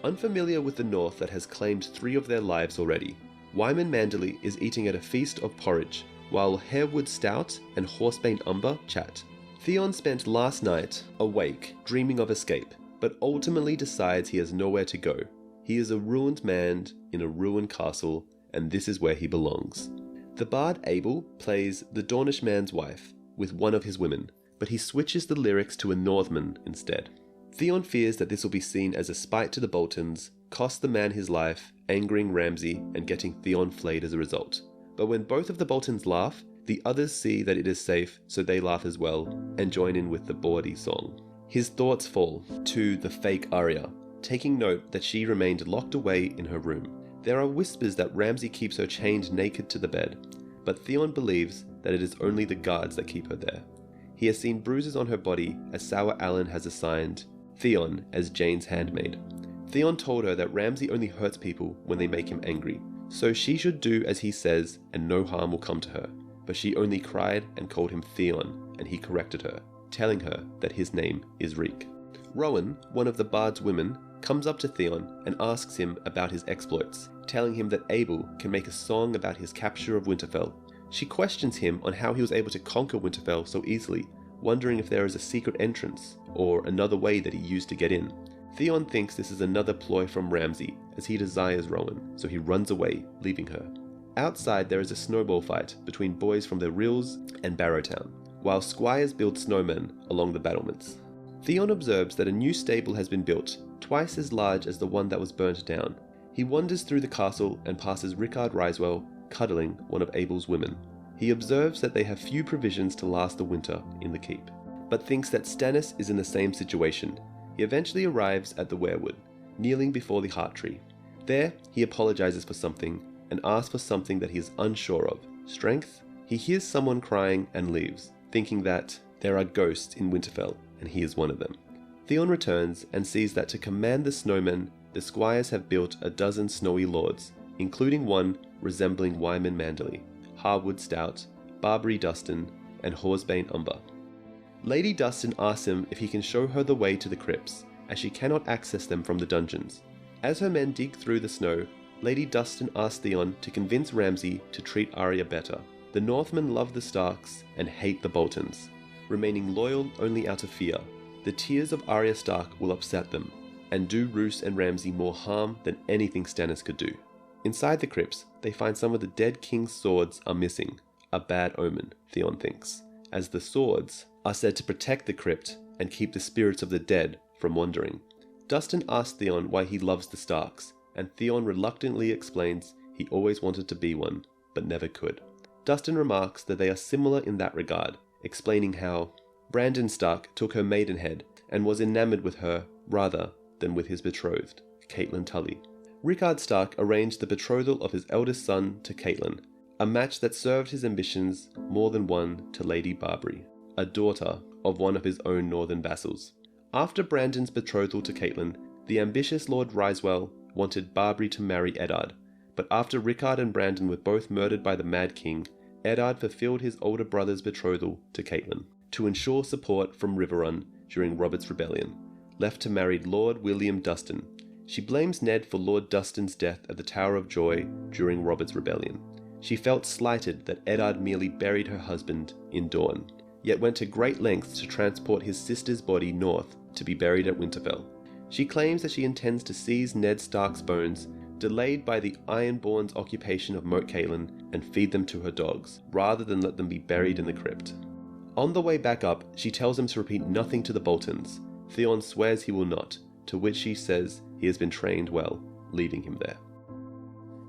Speaker 1: Unfamiliar with the north that has claimed 3 of their lives already, Wyman Manderley is eating at a feast of porridge, while Harewood Stout and Horsebane Umber chat. Theon spent last night awake, dreaming of escape, but ultimately decides he has nowhere to go. He is a ruined man in a ruined castle, and this is where he belongs. The bard Abel plays the Dornish man's wife with one of his women, but he switches the lyrics to a Northman instead. Theon fears that this will be seen as a spite to the Boltons, cost the man his life, angering Ramsay and getting Theon flayed as a result. But when both of the Boltons laugh, the others see that it is safe, so they laugh as well, and join in with the bawdy song. His thoughts fall to the fake Arya, taking note that she remained locked away in her room. There are whispers that Ramsay keeps her chained naked to the bed, but Theon believes that it is only the guards that keep her there. He has seen bruises on her body as Sour Allen has assigned Theon as Jaine's handmaid. Theon told her that Ramsay only hurts people when they make him angry, so she should do as he says and no harm will come to her. But she only cried and called him Theon, and he corrected her, telling her that his name is Reek. Rowan, one of the Bard's women, comes up to Theon and asks him about his exploits, telling him that Abel can make a song about his capture of Winterfell. She questions him on how he was able to conquer Winterfell so easily, wondering if there is a secret entrance or another way that he used to get in. Theon thinks this is another ploy from Ramsay, as he desires Rowan, so he runs away, leaving her. Outside there is a snowball fight between boys from the Rills and Barrowtown, while squires build snowmen along the battlements. Theon observes that a new stable has been built, twice as large as the one that was burnt down. He wanders through the castle and passes Rickard Ryswell, cuddling one of Abel's women. He observes that they have few provisions to last the winter in the keep, but thinks that Stannis is in the same situation. He eventually arrives at the weirwood, kneeling before the heart tree. There, he apologizes for something, and asks for something that he is unsure of. Strength? He hears someone crying and leaves, thinking that there are ghosts in Winterfell, and he is one of them. Theon returns and sees that to command the snowmen, the squires have built a dozen snowy lords, including one resembling Wyman Manderley, Harwood Stout, Barbary Dustin, and Horsebane Umber. Lady Dustin asks him if he can show her the way to the crypts, as she cannot access them from the dungeons. As her men dig through the snow, Lady Dustin asks Theon to convince Ramsay to treat Arya better. The Northmen love the Starks and hate the Boltons, remaining loyal only out of fear. The tears of Arya Stark will upset them, and do Roose and Ramsay more harm than anything Stannis could do. Inside the crypts, they find some of the dead king's swords are missing, a bad omen, Theon thinks, as the swords are said to protect the crypt and keep the spirits of the dead from wandering. Dustin asks Theon why he loves the Starks, and Theon reluctantly explains he always wanted to be one, but never could. Dustin remarks that they are similar in that regard, explaining how Brandon Stark took her maidenhead and was enamored with her rather than with his betrothed, Catelyn Tully. Rickard Stark arranged the betrothal of his eldest son to Catelyn, a match that served his ambitions more than one to Lady Barbary, a daughter of one of his own northern vassals. After Brandon's betrothal to Catelyn, the ambitious Lord Ryswell wanted Barbary to marry Eddard, but after Rickard and Brandon were both murdered by the Mad King, Eddard fulfilled his older brother's betrothal to Catelyn to ensure support from Riverrun during Robert's rebellion, left to marry Lord William Dustin. She blames Ned for Lord Dustin's death at the Tower of Joy during Robert's rebellion. She felt slighted that Eddard merely buried her husband in Dorne, yet went to great lengths to transport his sister's body north to be buried at Winterfell. She claims that she intends to seize Ned Stark's bones, delayed by the Ironborn's occupation of Moat Cailin, and feed them to her dogs, rather than let them be buried in the crypt. On the way back up, she tells him to repeat nothing to the Boltons. Theon swears he will not, to which she says he has been trained well, leaving him there.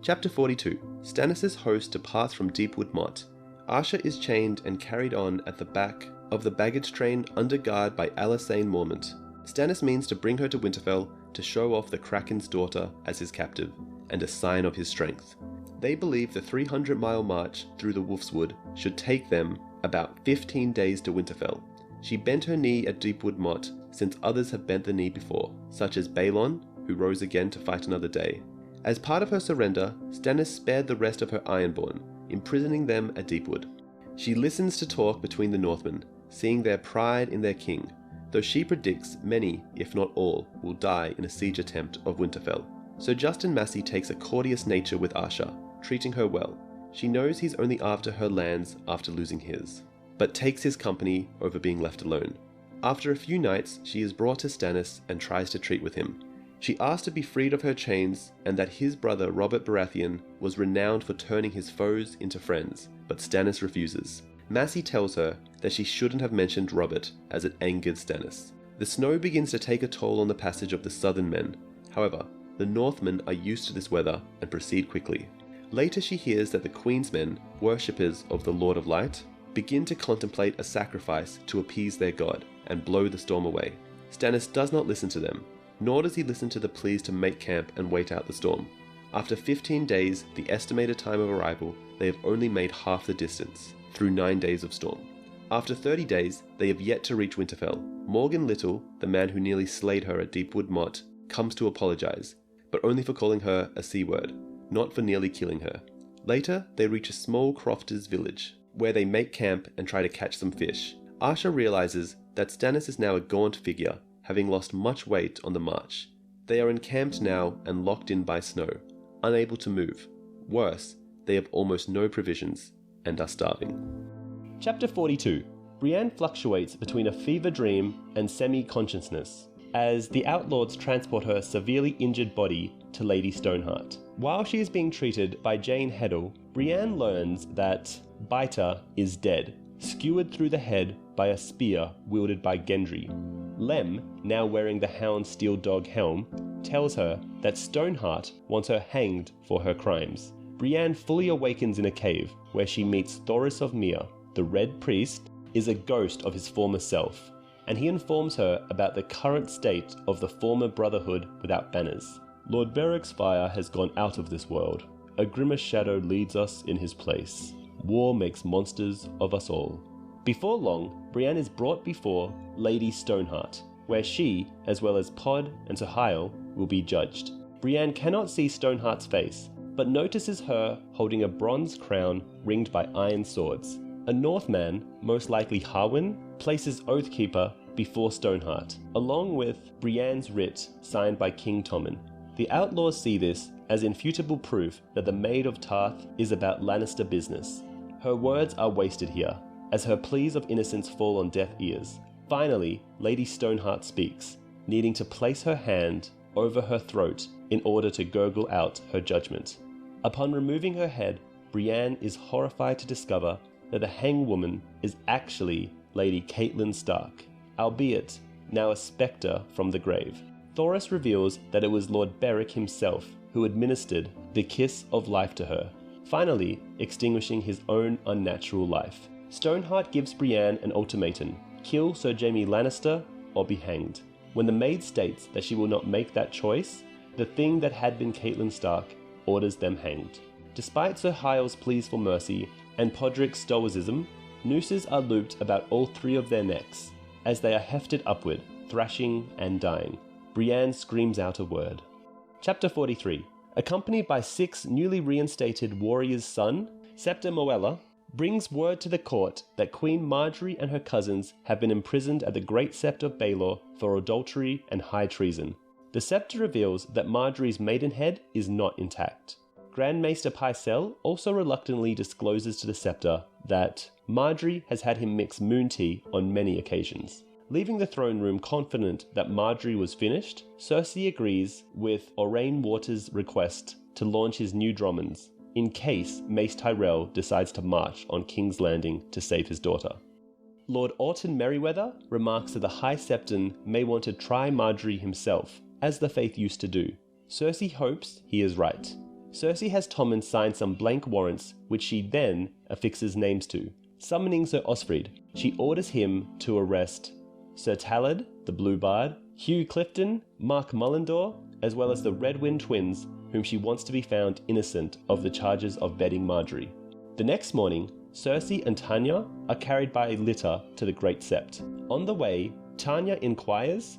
Speaker 1: Chapter 42. Stannis' host departs from Deepwood Motte. Arsha is chained and carried on at the back of the baggage train under guard by Alysanne Mormont. Stannis means to bring her to Winterfell to show off the Kraken's daughter as his captive, and a sign of his strength. They believe the 300-mile march through the Wolfswood should take them about 15 days to Winterfell. She bent her knee at Deepwood Motte, since others have bent the knee before, such as Balon, who rose again to fight another day. As part of her surrender, Stannis spared the rest of her Ironborn, imprisoning them at Deepwood. She listens to talk between the Northmen, seeing their pride in their king, though she predicts many, if not all, will die in a siege attempt of Winterfell. So Justin Massey takes a courteous nature with Arsha, treating her well. She knows he's only after her lands after losing his, but takes his company over being left alone. After a few nights, she is brought to Stannis and tries to treat with him. She asks to be freed of her chains, and that his brother Robert Baratheon was renowned for turning his foes into friends, but Stannis refuses. Massey tells her that she shouldn't have mentioned Robert, as it angered Stannis. The snow begins to take a toll on the passage of the southern men. However, the Northmen are used to this weather and proceed quickly. Later she hears that the Queen's men, worshippers of the Lord of Light, begin to contemplate a sacrifice to appease their god and blow the storm away. Stannis does not listen to them, nor does he listen to the pleas to make camp and wait out the storm. After 15 days, the estimated time of arrival, they have only made half the distance, through 9 days of storm. After 30 days, they have yet to reach Winterfell. Morgan Little, the man who nearly slayed her at Deepwood Motte, comes to apologise, but only for calling her a C-word, not for nearly killing her. Later, they reach a small crofters' village, where they make camp and try to catch some fish. Asha realises that Stannis is now a gaunt figure, having lost much weight on the march. They are encamped now and locked in by snow, unable to move. Worse, they have almost no provisions and are starving.
Speaker 2: Chapter 42. Brienne fluctuates between a fever dream and semi-consciousness, as the Outlaws transport her severely injured body to Lady Stoneheart. While she is being treated by Jane Heddle, Brienne learns that Biter is dead, skewered through the head by a spear wielded by Gendry. Lem, now wearing the Hound's steel dog helm, tells her that Stoneheart wants her hanged for her crimes. Brienne fully awakens in a cave, where she meets Thoros of Myr. The Red Priest is a ghost of his former self, and he informs her about the current state of the former Brotherhood without banners. Lord Beric's fire has gone out of this world. A grimmer shadow leads us in his place. War makes monsters of us all. Before long, Brienne is brought before Lady Stoneheart, where she, as well as Pod and Sahile, will be judged. Brienne cannot see Stoneheart's face, but notices her holding a bronze crown ringed by iron swords. A Northman, most likely Harwin, places Oathkeeper before Stoneheart, along with Brienne's writ signed by King Tommen. The Outlaws see this as infutable proof that the Maid of Tarth is about Lannister business. Her words are wasted here, as her pleas of innocence fall on deaf ears. Finally, Lady Stoneheart speaks, needing to place her hand over her throat in order to gurgle out her judgment. Upon removing her head, Brienne is horrified to discover that the hangwoman is actually Lady Catelyn Stark, albeit now a spectre from the grave. Thoros reveals that it was Lord Beric himself who administered the kiss of life to her, finally extinguishing his own unnatural life. Stoneheart gives Brienne an ultimatum: kill Sir Jaime Lannister or be hanged. When the maid states that she will not make that choice, the thing that had been Catelyn Stark orders them hanged. Despite Sir Hyle's pleas for mercy and Podrick's stoicism, nooses are looped about all three of their necks, as they are hefted upward, thrashing and dying. Brienne screams out a word. Chapter 43. Accompanied by 6 newly reinstated warriors' son, Septa Moella brings word to the court that Queen Margaery and her cousins have been imprisoned at the Great Sept of Baelor for adultery and high treason. The Sept reveals that Margaery's maidenhead is not intact. Grand Maester Pycelle also reluctantly discloses to the Sept that Margaery has had him mix moon tea on many occasions. Leaving the throne room confident that Margaery was finished, Cersei agrees with Orain Waters' request to launch his new Dromons, in case Mace Tyrell decides to march on King's Landing to save his daughter. Lord Orton Merryweather remarks that the High Septon may want to try Margaery himself, as the Faith used to do. Cersei hopes he is right. Cersei has Tommen sign some blank warrants, which she then affixes names to. Summoning Sir Osfryd, she orders him to arrest Sir Talad, the Blue Bard, Hugh Clifton, Mark Mullendore, as well as the Redwyne twins, whom she wants to be found innocent of the charges of bedding Margaery. The next morning, Cersei and Tanya are carried by a litter to the Great Sept. On the way, Tanya inquires,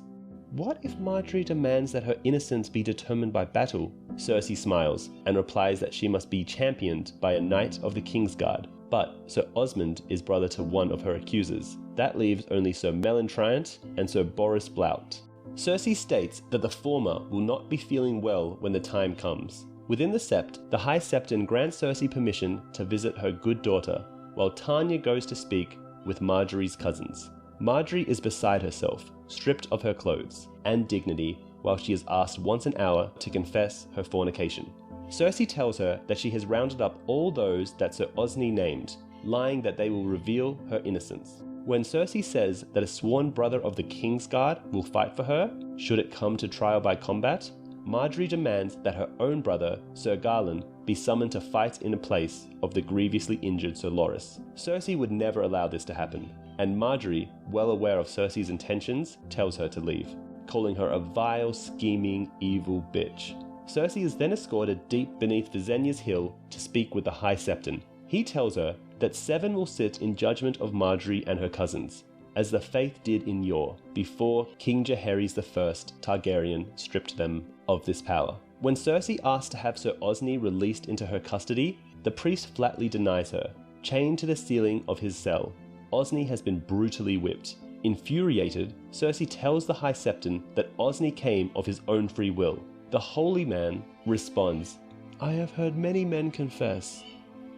Speaker 2: "What if Margaery demands that her innocence be determined by battle?" Cersei smiles and replies that she must be championed by a knight of the Kingsguard, but Sir Osmond is brother to one of her accusers. That leaves only Sir Melantrant and Sir Boris Blount. Cersei states that the former will not be feeling well when the time comes. Within the Sept, the High Septon grants Cersei permission to visit her good daughter, while Tanya goes to speak with Margaery's cousins. Margaery is beside herself, stripped of her clothes and dignity, while she is asked once an hour to confess her fornication. Cersei tells her that she has rounded up all those that Sir Osney named, lying that they will reveal her innocence. When Cersei says that a sworn brother of the Kingsguard will fight for her, should it come to trial by combat, Margaery demands that her own brother, Sir Garland, be summoned to fight in the place of the grievously injured Sir Loras. Cersei would never allow this to happen, and Margaery, well aware of Cersei's intentions, tells her to leave, calling her a vile, scheming, evil bitch. Cersei is then escorted deep beneath Visenya's hill to speak with the High Septon. He tells her that 7 will sit in judgment of Margaery and her cousins.
Speaker 1: as the faith did in yore, before King Jaehaerys I Targaryen stripped them of this power. When Cersei asks to have Sir Osney released into her custody, the priest flatly denies her. Chained to the ceiling of his cell, Osney has been brutally whipped. Infuriated, Cersei tells the High Septon that Osney came of his own free will. The holy man responds, "I have heard many men confess,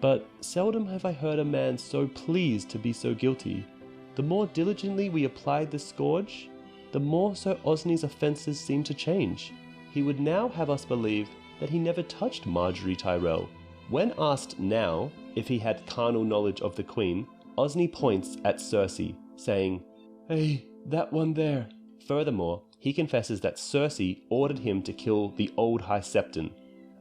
Speaker 1: but seldom have I heard a man so pleased to be so guilty. The more diligently we applied the scourge, the more Sir Osney's offences seemed to change. He would now have us believe that he never touched Margaery Tyrell." When asked now if he had carnal knowledge of the Queen, Osney points at Cersei, saying, "Hey, that one there." Furthermore, he confesses that Cersei ordered him to kill the old High Septon.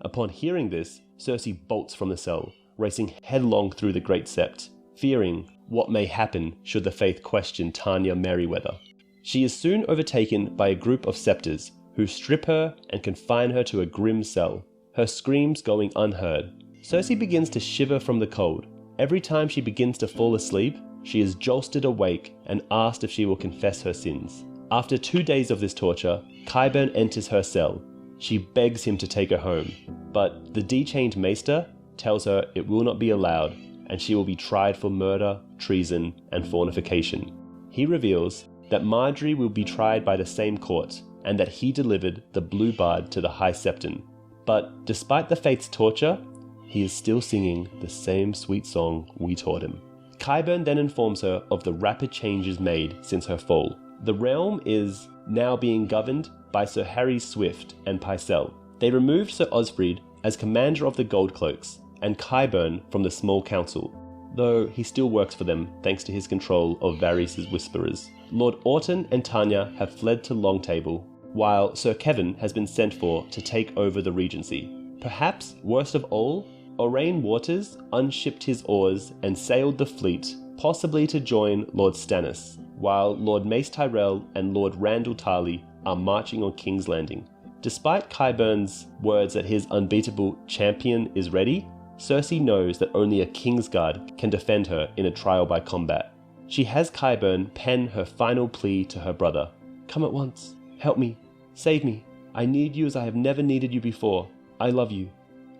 Speaker 1: Upon hearing this, Cersei bolts from the cell, racing headlong through the Great Sept, fearing what may happen should the faith question Tanya Merryweather. She is soon overtaken by a group of Septors, who strip her and confine her to a grim cell, her screams going unheard. Cersei begins to shiver from the cold. Every time she begins to fall asleep, she is jolted awake and asked if she will confess her sins. After 2 days of this torture, Qyburn enters her cell. She begs him to take her home, but the dechained maester tells her it will not be allowed, and she will be tried for murder, treason, and fornication. He reveals that Margaery will be tried by the same court, and that he delivered the blue bard to the High Septon. But despite the faith's torture, he is still singing the same sweet song we taught him. Qyburn then informs her of the rapid changes made since her fall. The realm is now being governed by Sir Harry Swift and Pycelle. They removed Sir Osfryd as commander of the Goldcloaks and Qyburn from the small council, though he still works for them thanks to his control of Varys' whisperers. Lord Orton and Tanya have fled to Longtable, while Sir Kevan has been sent for to take over the regency. Perhaps worst of all, Orain Waters unshipped his oars and sailed the fleet, possibly to join Lord Stannis, while Lord Mace Tyrell and Lord Randall Tarly are marching on King's Landing. Despite Qyburn's words that his unbeatable champion is ready, Cersei knows that only a Kingsguard can defend her in a trial by combat. She has Qyburn pen her final plea to her brother. "Come at once. Help me. Save me. I need you as I have never needed you before. I love you.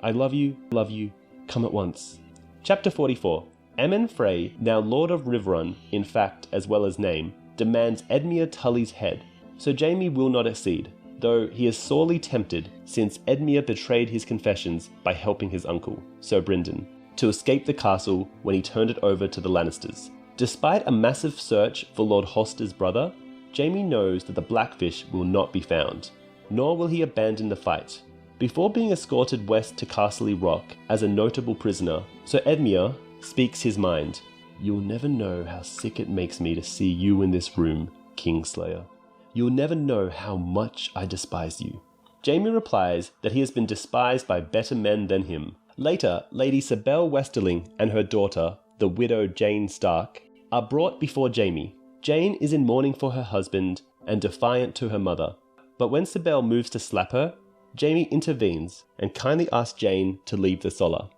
Speaker 1: I love you, love you. Come at once." Chapter 44. Aemon Frey, now Lord of Riverrun, in fact as well as name, demands Edmure Tully's head, so Jaime will not accede, though he is sorely tempted since Edmure betrayed his confessions by helping his uncle, Sir Brynden, to escape the castle when he turned it over to the Lannisters. Despite a massive search for Lord Hoster's brother, Jaime knows that the Blackfish will not be found, nor will he abandon the fight. Before being escorted west to Castle Rock as a notable prisoner, Sir Edmure speaks his mind. "You'll never know how sick it makes me to see you in this room, Kingslayer. You'll never know how much I despise you." Jaime replies that he has been despised by better men than him. Later, Lady Sabelle Westerling and her daughter, the widow Jane Stark, are brought before Jaime. Jane is in mourning for her husband and defiant to her mother, but when Sabelle moves to slap her, Jaime intervenes and kindly asks Jane to leave the Solar.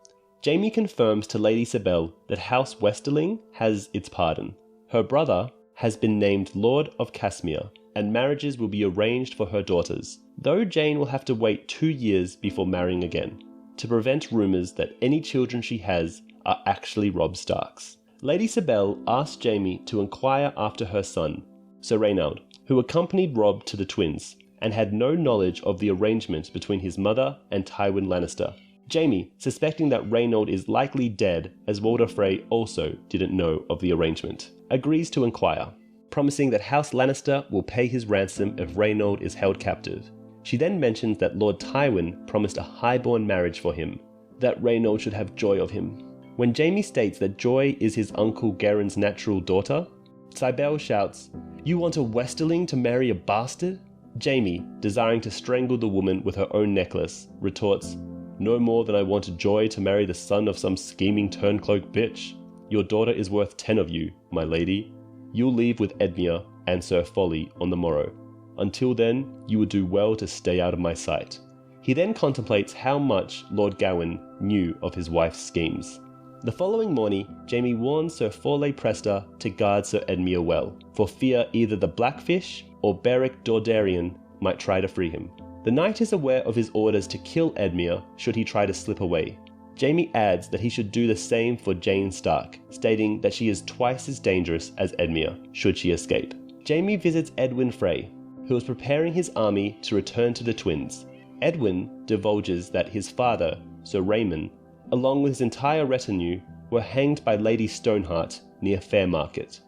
Speaker 1: Jaime confirms to Lady Sabelle that House Westerling has its pardon. Her brother has been named Lord of Casmere, and marriages will be arranged for her daughters, though Jane will have to wait 2 years before marrying again, to prevent rumours that any children she has are actually Robb Stark's. Lady Sabelle asks Jaime to inquire after her son, Sir Raynaud, who accompanied Robb to the twins, and had no knowledge of the arrangement between his mother and Tywin Lannister. Jaime, suspecting that Raynaud is likely dead, as Walder Frey also didn't know of the arrangement, agrees to inquire, promising that House Lannister will pay his ransom if Raynaud is held captive. She then mentions that Lord Tywin promised a highborn marriage for him, that Raynaud should have joy of him. When Jaime states that Joy is his uncle Gerren's natural daughter, Sabelle shouts, "You want a Westerling to marry a bastard?" Jaime, desiring to strangle the woman with her own necklace, retorts, "No more than I wanted Joy to marry the son of some scheming turncloak bitch. Your daughter is worth 10 of you, my lady. You'll leave with Edmure and Sir Folly on the morrow. Until then, you would do well to stay out of my sight." He then contemplates how much Lord Gawain knew of his wife's schemes. The following morning, Jaime warns Sir Forley Prester to guard Sir Edmure well, for fear either the Blackfish or Beric Dordarian might try to free him. The knight is aware of his orders to kill Edmure should he try to slip away. Jaime adds that he should do the same for Jane Stark, stating that she is twice as dangerous as Edmure should she escape. Jaime visits Edwin Frey, who is preparing his army to return to the twins. Edwin divulges that his father, Sir Raymond, along with his entire retinue, were hanged by Lady Stoneheart near Fairmarket.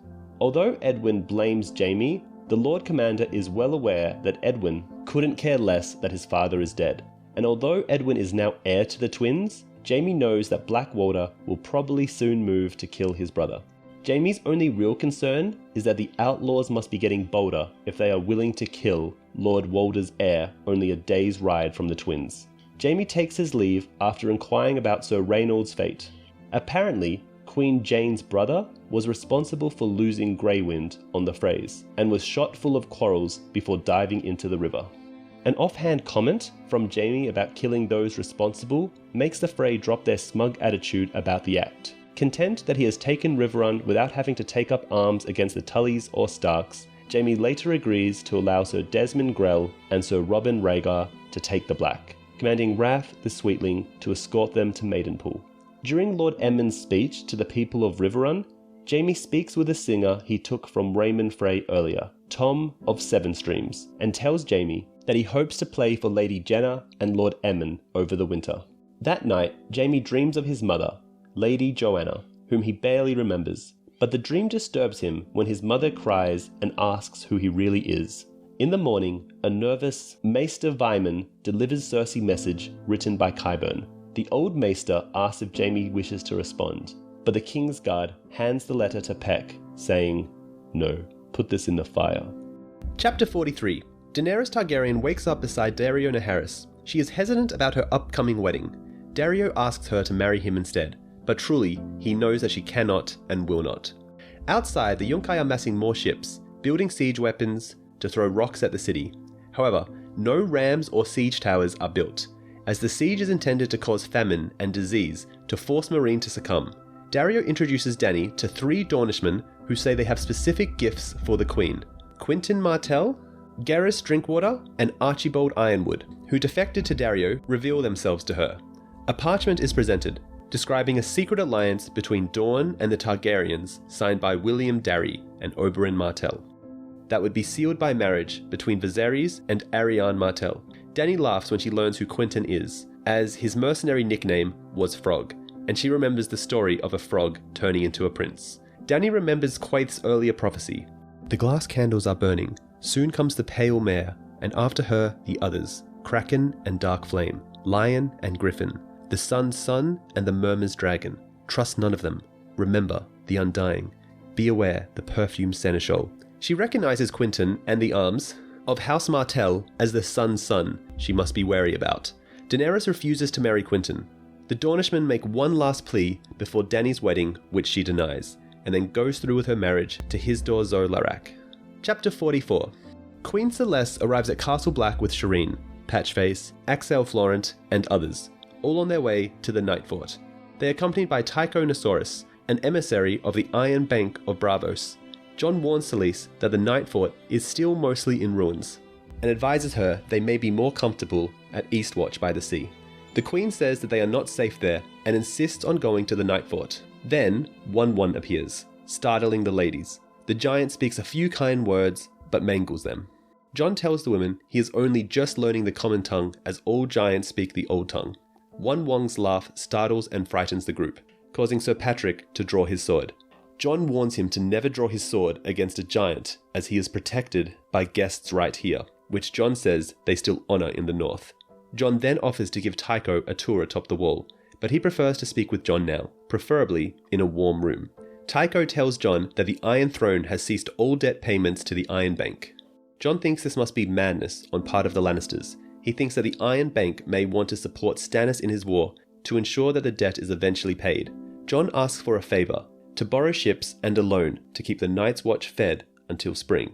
Speaker 1: Although Edwin blames Jaime, the Lord Commander is well aware that Edwin couldn't care less that his father is dead. And although Edwin is now heir to the twins, Jaime knows that Blackwater will probably soon move to kill his brother. Jaime's only real concern is that the outlaws must be getting bolder if they are willing to kill Lord Walder's heir only a day's ride from the twins. Jaime takes his leave after inquiring about Sir Reynold's fate. Apparently, Queen Jane's brother was responsible for losing Greywind on the Freys, and was shot full of quarrels before diving into the river. An offhand comment from Jaime about killing those responsible makes the Frey drop their smug attitude about the act. Content that he has taken Riverrun without having to take up arms against the Tullys or Starks, Jaime later agrees to allow Sir Desmond Grell and Sir Robin Rhaegar to take the Black, commanding Wrath the Sweetling to escort them to Maidenpool. During Lord Emmond's speech to the people of Riverrun, Jaime speaks with a singer he took from Raymond Frey earlier, Tom of Seven Streams, and tells Jaime that he hopes to play for Lady Jenna and Lord Emmond over the winter. That night, Jaime dreams of his mother, Lady Joanna, whom he barely remembers, but the dream disturbs him when his mother cries and asks who he really is. In the morning, a nervous Maester Vyman delivers Cersei's message written by Qyburn. The old Maester asks if Jaime wishes to respond, but the King's Guard hands the letter to Peck, saying, "No, put this in the fire." Chapter 43. Daenerys Targaryen wakes up beside Daario Naharis. She is hesitant about her upcoming wedding. Daario asks her to marry him instead, but truly, he knows that she cannot and will not. Outside, the Yunkai are massing more ships, building siege weapons to throw rocks at the city. However, no rams or siege towers are built, as the siege is intended to cause famine and disease to force Meereen to succumb. Daario introduces Dany to 3 Dornishmen who say they have specific gifts for the Queen: Quentyn Martell, Garrus Drinkwater, and Archibald Ironwood, who defected to Daario, reveal themselves to her. A parchment is presented, describing a secret alliance between Dorne and the Targaryens, signed by William Darry and Oberyn Martell, that would be sealed by marriage between Viserys and Arianne Martell. Dany laughs when she learns who Quentyn is, as his mercenary nickname was Frog, and she remembers the story of a frog turning into a prince. Dany remembers Quaith's earlier prophecy. The glass candles are burning. Soon comes the pale mare, and after her the others, Kraken and Dark Flame, Lion and Griffin, the Sun's Son and the Murmur's Dragon. Trust none of them. Remember the Undying. Be aware the perfumed Seneschal. She recognizes Quentyn and the arms of House Martell as the Sun's Son she must be wary about. Daenerys refuses to marry Quentyn. The Dornishmen make one last plea before Dany's wedding, which she denies, and then goes through with her marriage to Hizdahr zo Loraq. Chapter 44. Queen Celeste arrives at Castle Black with Shireen, Patchface, Axel Florent, and others, all on their way to the Night Fort. They are accompanied by Tycho Nesaurus, an emissary of the Iron Bank of Braavos. Jon warns Selyse that the Night Fort is still mostly in ruins, and advises her they may be more comfortable at Eastwatch by the sea. The Queen says that they are not safe there, and insists on going to the Night Fort. Then, Wun appears, startling the ladies. The giant speaks a few kind words, but mangles them. Jon tells the women he is only just learning the common tongue, as all giants speak the old tongue. Wong's laugh startles and frightens the group, causing Sir Patrick to draw his sword. Jon warns him to never draw his sword against a giant, as he is protected by guests right here, which Jon says they still honour in the north. Jon then offers to give Tycho a tour atop the wall, but he prefers to speak with Jon now, preferably in a warm room. Tycho tells Jon that the Iron Throne has ceased all debt payments to the Iron Bank. Jon thinks this must be madness on part of the Lannisters. He thinks that the Iron Bank may want to support Stannis in his war to ensure that the debt is eventually paid. Jon asks for a favour, to borrow ships and a loan to keep the Night's Watch fed until spring.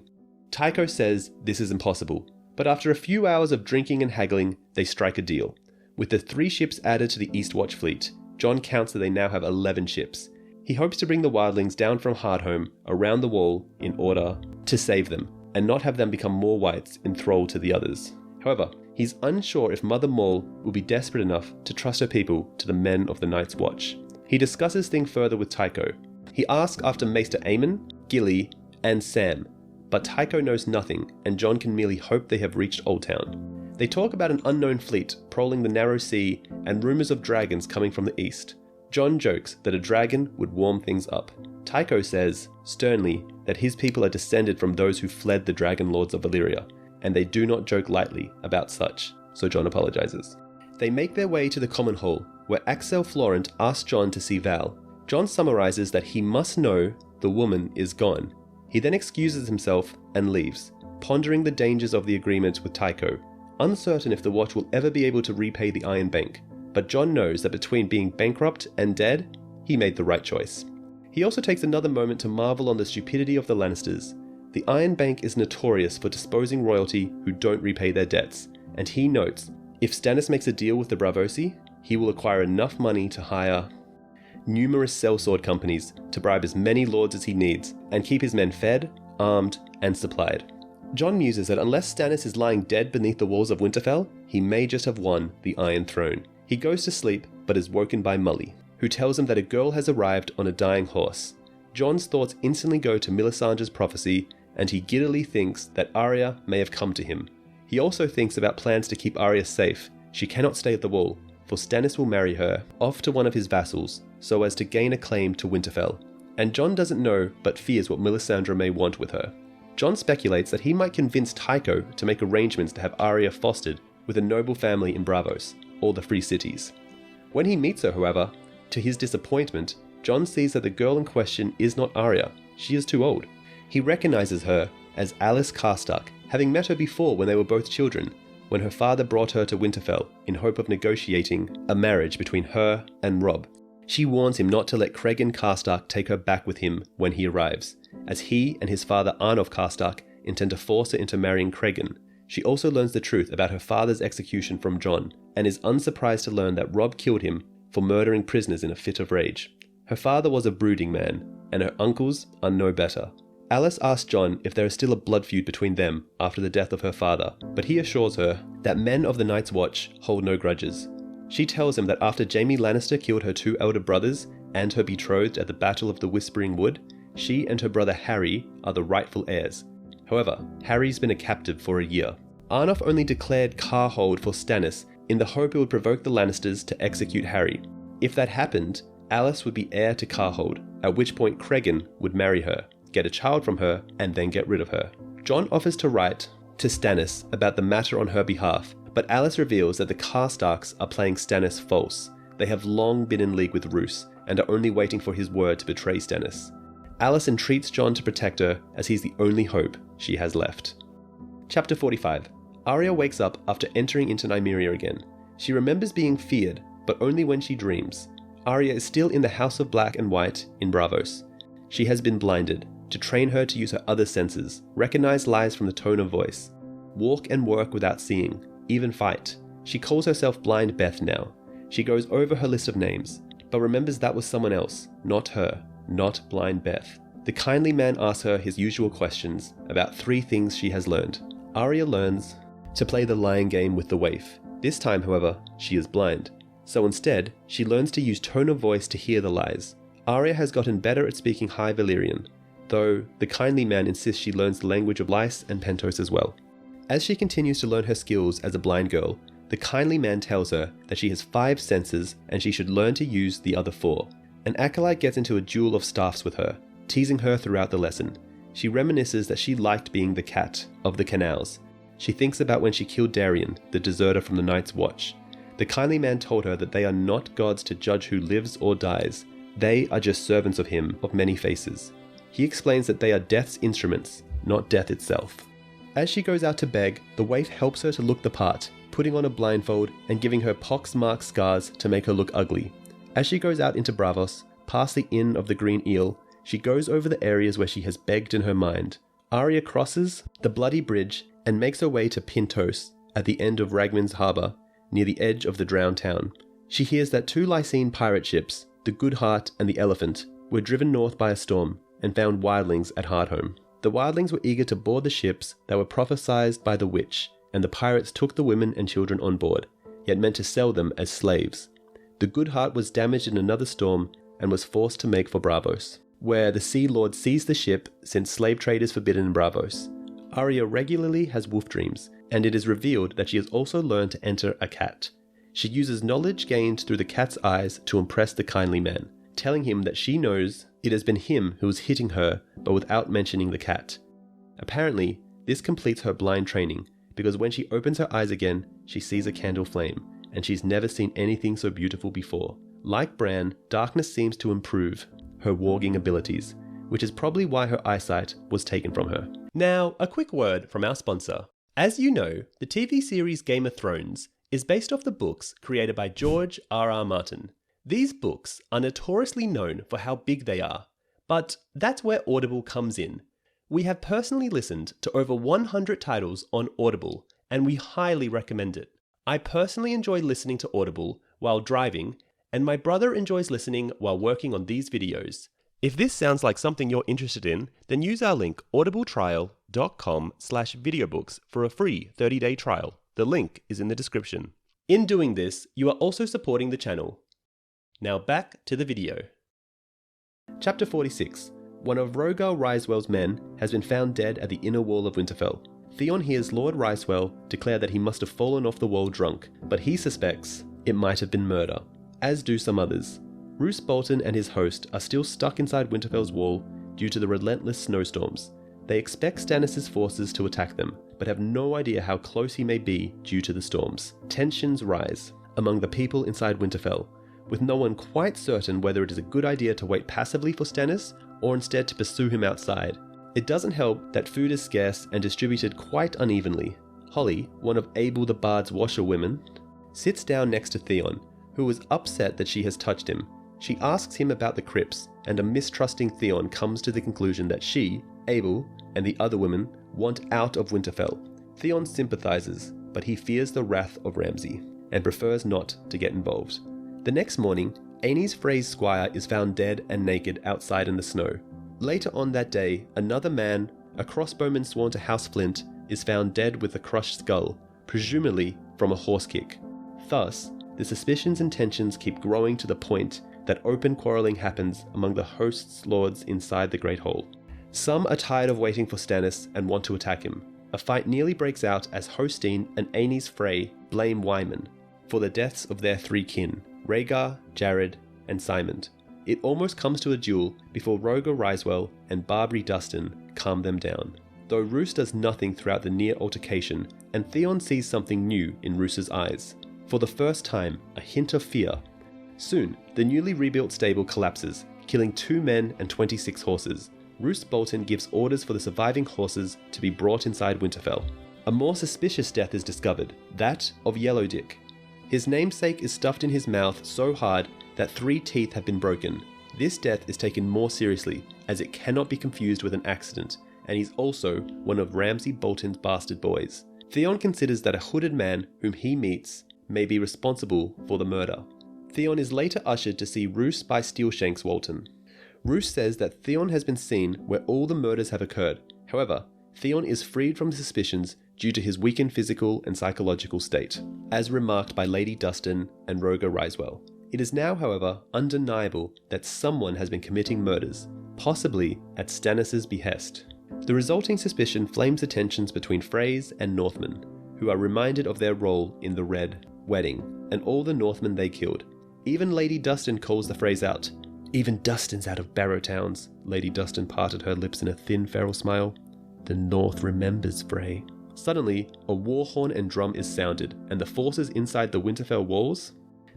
Speaker 1: Tycho says this is impossible, but after a few hours of drinking and haggling, they strike a deal. With the 3 ships added to the Eastwatch fleet, Jon counts that they now have 11 ships. He hopes to bring the wildlings down from Hardhome around the wall in order to save them, and not have them become more whites in thrall to the others. However, he's unsure if Mother Maul will be desperate enough to trust her people to the men of the Night's Watch. He discusses things further with Tycho. He asks after Maester Aemon, Gilly, and Sam, but Tycho knows nothing, and Jon can merely hope they have reached Oldtown. They talk about an unknown fleet prowling the narrow sea and rumours of dragons coming from the east. Jon jokes that a dragon would warm things up. Tycho says, sternly, that his people are descended from those who fled the dragon lords of Valyria, and they do not joke lightly about such, so Jon apologizes. They make their way to the common hall, where Axel Florent asks Jon to see Val. Jon summarizes that he must know the woman is gone. He then excuses himself and leaves, pondering the dangers of the agreement with Tycho, uncertain if the Watch will ever be able to repay the Iron Bank. But Jon knows that between being bankrupt and dead, he made the right choice. He also takes another moment to marvel on the stupidity of the Lannisters. The Iron Bank is notorious for disposing royalty who don't repay their debts, and he notes, if Stannis makes a deal with the Braavosi, he will acquire enough money to hire numerous sellsword companies to bribe as many lords as he needs, and keep his men fed, armed, and supplied. Jon muses that unless Stannis is lying dead beneath the walls of Winterfell, he may just have won the Iron Throne. He goes to sleep, but is woken by Mully, who tells him that a girl has arrived on a dying horse. Jon's thoughts instantly go to Melisandre's prophecy, and he giddily thinks that Arya may have come to him. He also thinks about plans to keep Arya safe. She cannot stay at the wall, for Stannis will marry her off to one of his vassals, so as to gain a claim to Winterfell. And Jon doesn't know, but fears what Melisandre may want with her. Jon speculates that he might convince Tycho to make arrangements to have Arya fostered with a noble family in Braavos, or the Free Cities. When he meets her, however, to his disappointment, Jon sees that the girl in question is not Arya. She is too old. He recognizes her as Alice Karstark, having met her before when they were both children, when her father brought her to Winterfell in hope of negotiating a marriage between her and Robb. She warns him not to let Cregan Karstark take her back with him when he arrives, as he and his father Arnulf Karstark intend to force her into marrying Cregan. She also learns the truth about her father's execution from Jon, and is unsurprised to learn that Robb killed him for murdering prisoners in a fit of rage. Her father was a brooding man, and her uncles are no better. Alice asks Jon if there is still a blood feud between them after the death of her father, but he assures her that men of the Night's Watch hold no grudges. She tells him that after Jaime Lannister killed her 2 elder brothers and her betrothed at the Battle of the Whispering Wood, she and her brother Harry are the rightful heirs. However, Harry's been a captive for a year. Arnulf only declared Carhold for Stannis in the hope it would provoke the Lannisters to execute Harry. If that happened, Alice would be heir to Carhold, at which point Cregan would marry her, get a child from her, and then get rid of her. Jon offers to write to Stannis about the matter on her behalf, but Alice reveals that the Karstarks are playing Stannis false. They have long been in league with Roose, and are only waiting for his word to betray Stannis. Alice entreats Jon to protect her, as he's the only hope she has left. Chapter 45. Arya wakes up after entering into Nymeria again. She remembers being feared, but only when she dreams. Arya is still in the House of Black and White in Braavos. She has been blinded, to train her to use her other senses, recognize lies from the tone of voice, walk and work without seeing, even fight. She calls herself Blind Beth now. She goes over her list of names, but remembers that was someone else, not her, not Blind Beth. The kindly man asks her his usual questions about 3 things she has learned. Arya learns to play the lying game with the waif. This time, however, she is blind. So instead, she learns to use tone of voice to hear the lies. Arya has gotten better at speaking High Valyrian, though the kindly man insists she learns the language of Lys and Pentos as well. As she continues to learn her skills as a blind girl, the kindly man tells her that she has 5 senses and she should learn to use the other 4. An acolyte gets into a duel of staffs with her, teasing her throughout the lesson. She reminisces that she liked being the cat of the canals. She thinks about when she killed Darien, the deserter from the Night's Watch. The kindly man told her that they are not gods to judge who lives or dies. They are just servants of him of many faces. He explains that they are death's instruments, not death itself. As she goes out to beg, the waif helps her to look the part, putting on a blindfold and giving her pox-marked scars to make her look ugly. As she goes out into Braavos, past the Inn of the Green Eel, she goes over the areas where she has begged in her mind. Arya crosses the bloody bridge and makes her way to Pentos at the end of Ragman's harbour, near the edge of the drowned town. She hears that 2 Lycene pirate ships, the Good Heart and the Elephant, were driven north by a storm and found wildlings at Hardhome. The wildlings were eager to board the ships that were prophesied by the witch, and the pirates took the women and children on board, yet meant to sell them as slaves. The Good Heart was damaged in another storm and was forced to make for Bravos, where the Sea Lord seized the ship since slave trade is forbidden in Bravos. Arya regularly has wolf dreams, and it is revealed that she has also learned to enter a cat. She uses knowledge gained through the cat's eyes to impress the kindly man, telling him that she knows it has been him who is hitting her, but without mentioning the cat. Apparently, this completes her blind training, because when she opens her eyes again, she sees a candle flame, and she's never seen anything so beautiful before. Like Bran, darkness seems to improve her warging abilities, which is probably why her eyesight was taken from her.
Speaker 2: Now, a quick word from our sponsor. As you know, the TV series Game of Thrones is based off the books created by George R.R. Martin. These books are notoriously known for how big they are, but that's where Audible comes in. We have personally listened to over 100 titles on Audible, and we highly recommend it. I personally enjoy listening to Audible while driving, and my brother enjoys listening while working on these videos. If this sounds like something you're interested in, then use our link audibletrial.com/videobooks for a free 30-day trial. The link is in the description. In doing this, you are also supporting the channel. Now back to the video.
Speaker 1: Chapter 46. One of Rhaegar Ryswell's men has been found dead at the inner wall of Winterfell. Theon hears Lord Ryswell declare that he must have fallen off the wall drunk, but he suspects it might have been murder, as do some others. Roose Bolton and his host are still stuck inside Winterfell's wall due to the relentless snowstorms. They expect Stannis' forces to attack them, but have no idea how close he may be due to the storms. Tensions rise among the people inside Winterfell, with no one quite certain whether it is a good idea to wait passively for Stannis or instead to pursue him outside. It doesn't help that food is scarce and distributed quite unevenly. Holly, one of Abel the Bard's washerwomen, sits down next to Theon, who is upset that she has touched him. She asks him about the crypts, and a mistrusting Theon comes to the conclusion that she, Abel, and the other women want out of Winterfell. Theon sympathizes, but he fears the wrath of Ramsay, and prefers not to get involved. The next morning, Aenys Frey's squire is found dead and naked outside in the snow. Later on that day, another man, a crossbowman sworn to House Flint, is found dead with a crushed skull, presumably from a horse kick. Thus, the suspicions and tensions keep growing to the point that open quarrelling happens among the host's lords inside the Great Hall. Some are tired of waiting for Stannis and want to attack him. A fight nearly breaks out as Hostine and Aenys Frey blame Wyman for the deaths of their 3 kin, Rhaegar, Jared, and Symond. It almost comes to a duel before Rhaegar Ryswell and Barbary Dustin calm them down, though Roose does nothing throughout the near altercation, and Theon sees something new in Roose's eyes. For the first time, a hint of fear. Soon, the newly rebuilt stable collapses, killing 2 men and 26 horses. Roose Bolton gives orders for the surviving horses to be brought inside Winterfell. A more suspicious death is discovered, that of Yellowdick. His namesake is stuffed in his mouth so hard that 3 teeth have been broken. This death is taken more seriously, as it cannot be confused with an accident, and he's also one of Ramsay Bolton's bastard boys. Theon considers that a hooded man whom he meets may be responsible for the murder. Theon is later ushered to see Roose by Steelshanks Walton. Roose says that Theon has been seen where all the murders have occurred. However, Theon is freed from the suspicions due to his weakened physical and psychological state, as remarked by Lady Dustin and Rhaegar Ryswell. It is now, however, undeniable that someone has been committing murders, possibly at Stannis' behest. The resulting suspicion flames the tensions between Freys and Northmen, who are reminded of their role in the Red Wedding and all the Northmen they killed. Even Lady Dustin calls the Freys out. Even Dustin's out of Barrowtowns. Lady Dustin parted her lips in a thin, feral smile. The North remembers Frey. Suddenly, a war horn and drum is sounded, and the forces inside the Winterfell walls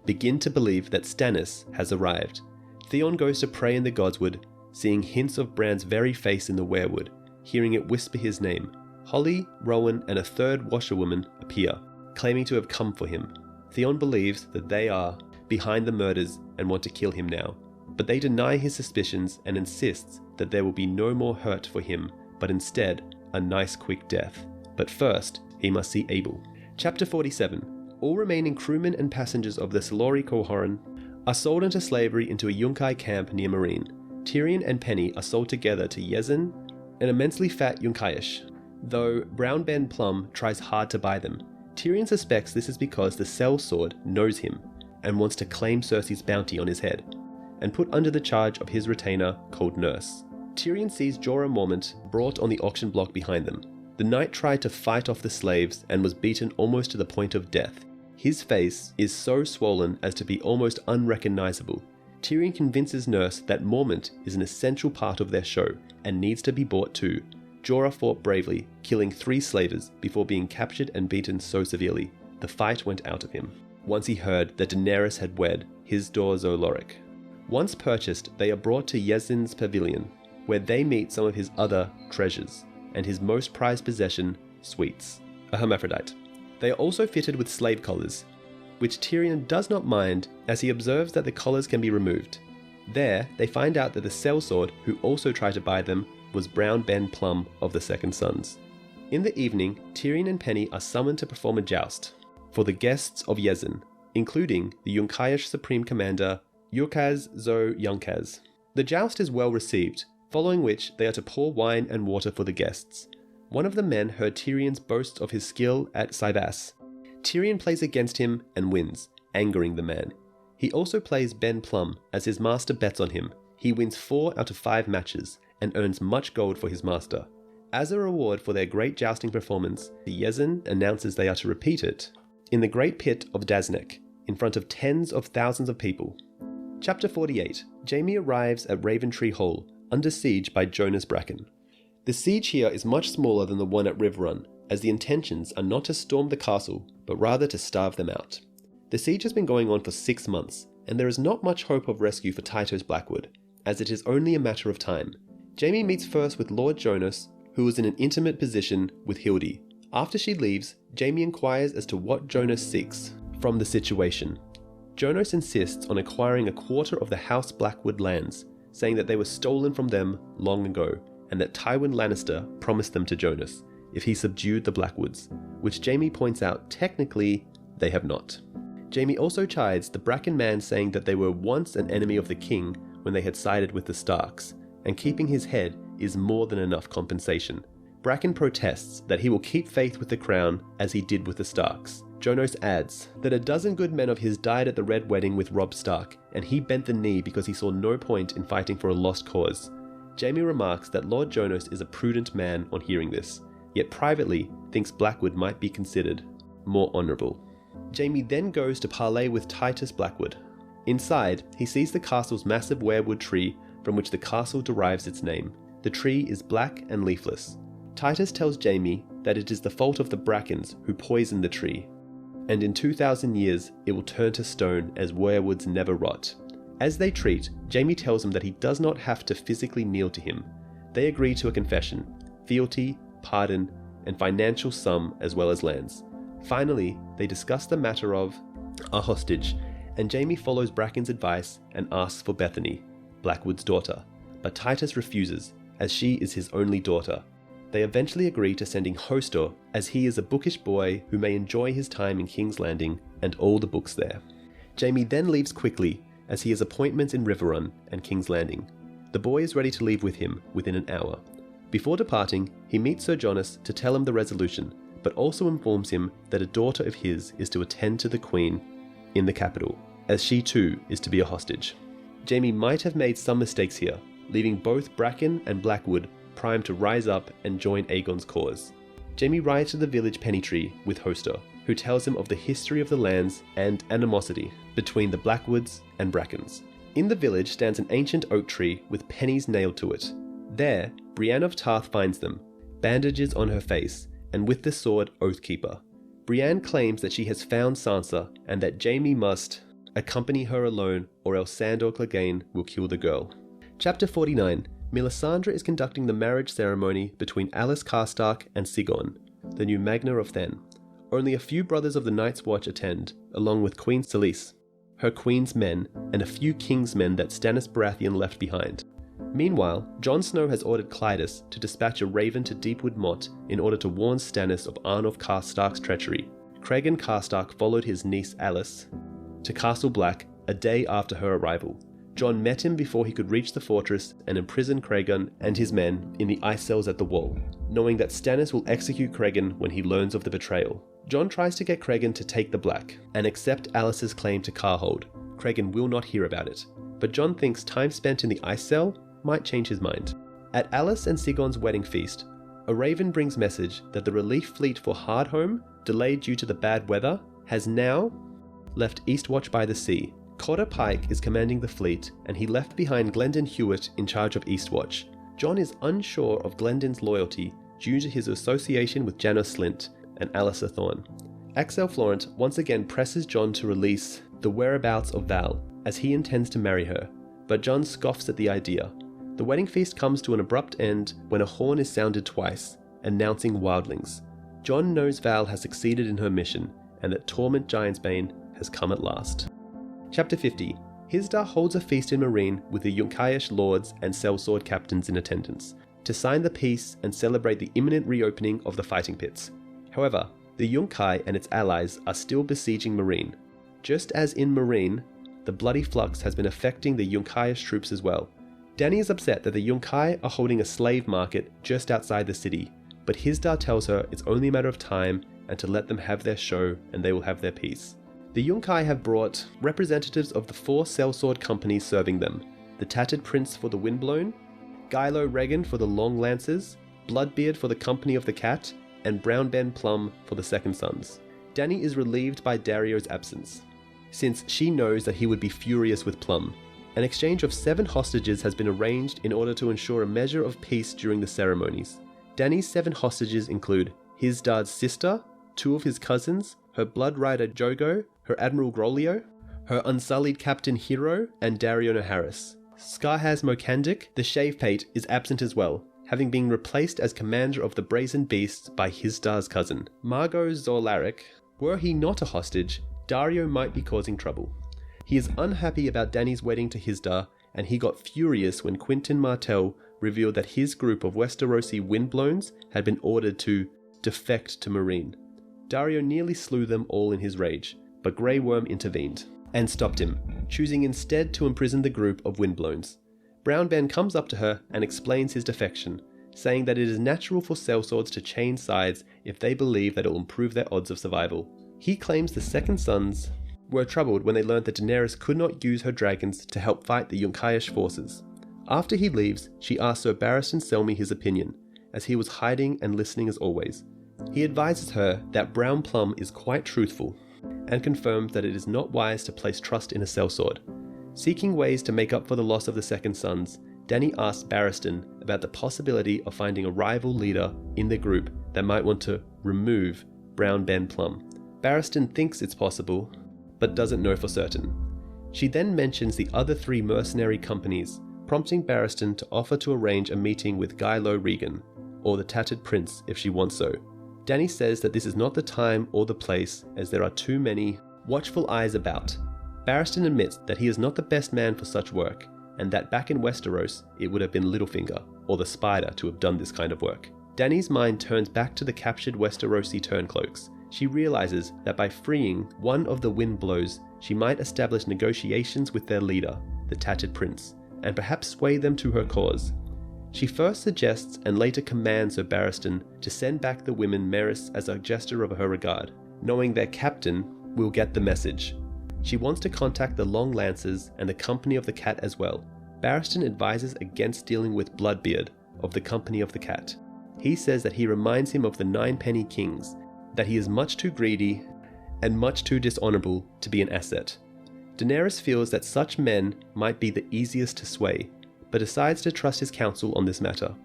Speaker 1: begin to believe that Stannis has arrived. Theon goes to pray in the Godswood, seeing hints of Bran's very face in the weirwood, hearing it whisper his name. Holly, Rowan, and a 3rd washerwoman appear, claiming to have come for him. Theon believes that they are behind the murders and want to kill him now, but they deny his suspicions and insists that there will be no more hurt for him, but instead a nice quick death. But first, he must see Abel. Chapter 47. All remaining crewmen and passengers of the Solari Cohoran are sold into slavery into a Yunkai camp near Marine. Tyrion and Penny are sold together to Yezzan, an immensely fat Yunkaish, though Brown Ben Plum tries hard to buy them. Tyrion suspects this is because the sellsword knows him and wants to claim Cersei's bounty on his head, and put under the charge of his retainer called Nurse. Tyrion sees Jorah Mormont brought on the auction block behind them. The knight tried to fight off the slaves and was beaten almost to the point of death. His face is so swollen as to be almost unrecognizable. Tyrion convinces Nurse that Mormont is an essential part of their show and needs to be bought too. Jorah fought bravely, killing 3 slavers before being captured and beaten so severely. The fight went out of him once he heard that Daenerys had wed his daughter Zolorik. Once purchased, they are brought to Yezzan's pavilion, where they meet some of his other treasures, and his most prized possession, Sweets, a hermaphrodite. They are also fitted with slave collars, which Tyrion does not mind as he observes that the collars can be removed. There, they find out that the sellsword who also tried to buy them was Brown Ben Plum of the Second Sons. In the evening, Tyrion and Penny are summoned to perform a joust for the guests of Yezzan, including the Yunkaish Supreme Commander Yukaz Zo Yunkaz. The joust is well received, following which they are to pour wine and water for the guests. One of the men heard Tyrion's boast of his skill at Saivas. Tyrion plays against him and wins, angering the man. He also plays Ben Plum as his master bets on him. He wins 4 out of 5 matches and earns much gold for his master. As a reward for their great jousting performance, the Yezzan announces they are to repeat it in the Great Pit of Daznek, in front of tens of thousands of people. Chapter 48. Jaime arrives at Raventree Hall, under siege by Jonas Bracken. The siege here is much smaller than the one at Riverrun, as the intentions are not to storm the castle, but rather to starve them out. The siege has been going on for 6 months, and there is not much hope of rescue for Tytos Blackwood, as it is only a matter of time. Jaime meets first with Lord Jonas, who is in an intimate position with Hildy. After she leaves, Jaime inquires as to what Jonas seeks from the situation. Jonas insists on acquiring a quarter of the House Blackwood lands, saying that they were stolen from them long ago, and that Tywin Lannister promised them to Jonas if he subdued the Blackwoods, which Jaime points out technically they have not. Jaime also chides the Bracken man saying that they were once an enemy of the king when they had sided with the Starks, and keeping his head is more than enough compensation. Bracken protests that he will keep faith with the crown as he did with the Starks. Jonas adds that a dozen good men of his died at the Red Wedding with Robb Stark, and he bent the knee because he saw no point in fighting for a lost cause. Jaime remarks that Lord Jonas is a prudent man on hearing this, yet privately thinks Blackwood might be considered more honourable. Jaime then goes to parley with Titus Blackwood. Inside, he sees the castle's massive weirwood tree from which the castle derives its name. The tree is black and leafless. Titus tells Jaime that it is the fault of the Brackens who poisoned the tree, and in 2,000 years it will turn to stone as weirwoods never rot. As they treat, Jaime tells him that he does not have to physically kneel to him. They agree to a confession, fealty, pardon, and financial sum as well as lands. Finally, they discuss the matter of a hostage, and Jaime follows Bracken's advice and asks for Bethany, Blackwood's daughter, but Titus refuses, as she is his only daughter. They eventually agree to sending Hostor, as he is a bookish boy who may enjoy his time in King's Landing and all the books there. Jaime then leaves quickly, as he has appointments in Riverrun and King's Landing. The boy is ready to leave with him within an hour. Before departing, he meets Sir Jonas to tell him the resolution, but also informs him that a daughter of his is to attend to the Queen in the capital, as she too is to be a hostage. Jaime might have made some mistakes here, leaving both Bracken and Blackwood primed to rise up and join Aegon's cause. Jaime rides to the village Pennytree with Hostor, who tells him of the history of the lands and animosity between the Blackwoods and Brackens. In the village stands an ancient oak tree with pennies nailed to it. There, Brienne of Tarth finds them, bandages on her face, and with the sword Oathkeeper. Brienne claims that she has found Sansa and that Jaime must accompany her alone or else Sandor Clegane will kill the girl. Chapter 49. Melisandre is conducting the marriage ceremony between Alice Karstark and Sigon, the new Magna of Then. Only a few brothers of the Night's Watch attend, along with Queen Selyse, her queen's men, and a few king's men that Stannis Baratheon left behind. Meanwhile, Jon Snow has ordered Clydas to dispatch a raven to Deepwood Motte in order to warn Stannis of Arnulf Karstark's treachery. Cregan Karstark followed his niece Alice to Castle Black a day after her arrival. Jon met him before he could reach the fortress and imprison Cregan and his men in the ice cells at the wall, knowing that Stannis will execute Cregan when he learns of the betrayal. Jon tries to get Cregan to take the Black and accept Alice's claim to Carhold. Cregan will not hear about it, but Jon thinks time spent in the ice cell might change his mind. At Alice and Sigon's wedding feast, a raven brings message that the relief fleet for Hardhome, delayed due to the bad weather, has now left Eastwatch by the Sea. Cotter Pike is commanding the fleet, and he left behind Glendon Hewitt in charge of Eastwatch. Jon is unsure of Glendon's loyalty due to his association with Janos Slynt and Alliser Thorne. Axel Florent once again presses Jon to release the whereabouts of Val, as he intends to marry her, but Jon scoffs at the idea. The wedding feast comes to an abrupt end when a horn is sounded twice, announcing wildlings. Jon knows Val has succeeded in her mission, and that Torment Giantsbane has come at last. Chapter 50. Hisdar holds a feast in Meereen with the Yunkai lords and sellsword captains in attendance, to sign the peace and celebrate the imminent reopening of the fighting pits. However, the Yunkai and its allies are still besieging Meereen. Just as in Meereen, the bloody flux has been affecting the Yunkai troops as well. Dany is upset that the Yunkai are holding a slave market just outside the city, but Hisdar tells her it's only a matter of time and to let them have their show and they will have their peace. The Yunkai have brought representatives of the 4 sellsword companies serving them: the Tattered Prince for the Windblown, Gylo Regan for the Long Lances, Bloodbeard for the Company of the Cat, and Brown Ben Plum for the Second Sons. Dany is relieved by Dario's absence, since she knows that he would be furious with Plum. An exchange of 7 hostages has been arranged in order to ensure a measure of peace during the ceremonies. Dany's 7 hostages include Hisdar's sister, 2 of his cousins, her blood rider Jogo, her Admiral Grolio, her unsullied Captain Hero, and Dario Naharis. Skarhaz Mokandik, the Shavepate, is absent as well, having been replaced as commander of the Brazen Beasts by Hisdar's cousin, Margot Zorlaric. Were he not a hostage, Dario might be causing trouble. He is unhappy about Dany's wedding to Hisdar, and he got furious when Quentyn Martell revealed that his group of Westerosi Windblowns had been ordered to defect to Meereen. Dario nearly slew them all in his rage, but Grey Worm intervened and stopped him, choosing instead to imprison the group of Windblowns. Brown Ben comes up to her and explains his defection, saying that it is natural for sellswords to change sides if they believe that it will improve their odds of survival. He claims the Second Sons were troubled when they learned that Daenerys could not use her dragons to help fight the Yunkai forces. After he leaves, she asks Sir Barristan Selmy his opinion, as he was hiding and listening as always. He advises her that Brown Plum is quite truthful, and confirms that it is not wise to place trust in a sellsword. Seeking ways to make up for the loss of the Second Sons, Dany asks Barristan about the possibility of finding a rival leader in the group that might want to remove Brown Ben Plum. Barristan thinks it's possible, but doesn't know for certain. She then mentions the other 3 mercenary companies, prompting Barristan to offer to arrange a meeting with Gylo Regan, or the Tattered Prince if she wants so. Dany says that this is not the time or the place, as there are too many watchful eyes about. Barristan admits that he is not the best man for such work, and that back in Westeros it would have been Littlefinger, or the Spider, to have done this kind of work. Dany's mind turns back to the captured Westerosi Turncloaks. She realizes that by freeing one of the Windblows, she might establish negotiations with their leader, the Tattered Prince, and perhaps sway them to her cause. She first suggests and later commands Sir Barristan to send back the women Merys as a gesture of her regard, knowing their captain will get the message. She wants to contact the Long Lancers and the Company of the Cat as well. Barristan advises against dealing with Bloodbeard of the Company of the Cat. He says that he reminds him of the 9 Penny Kings, that he is much too greedy and much too dishonourable to be an asset. Daenerys feels that such men might be the easiest to sway, but decides to trust his counsel on this matter.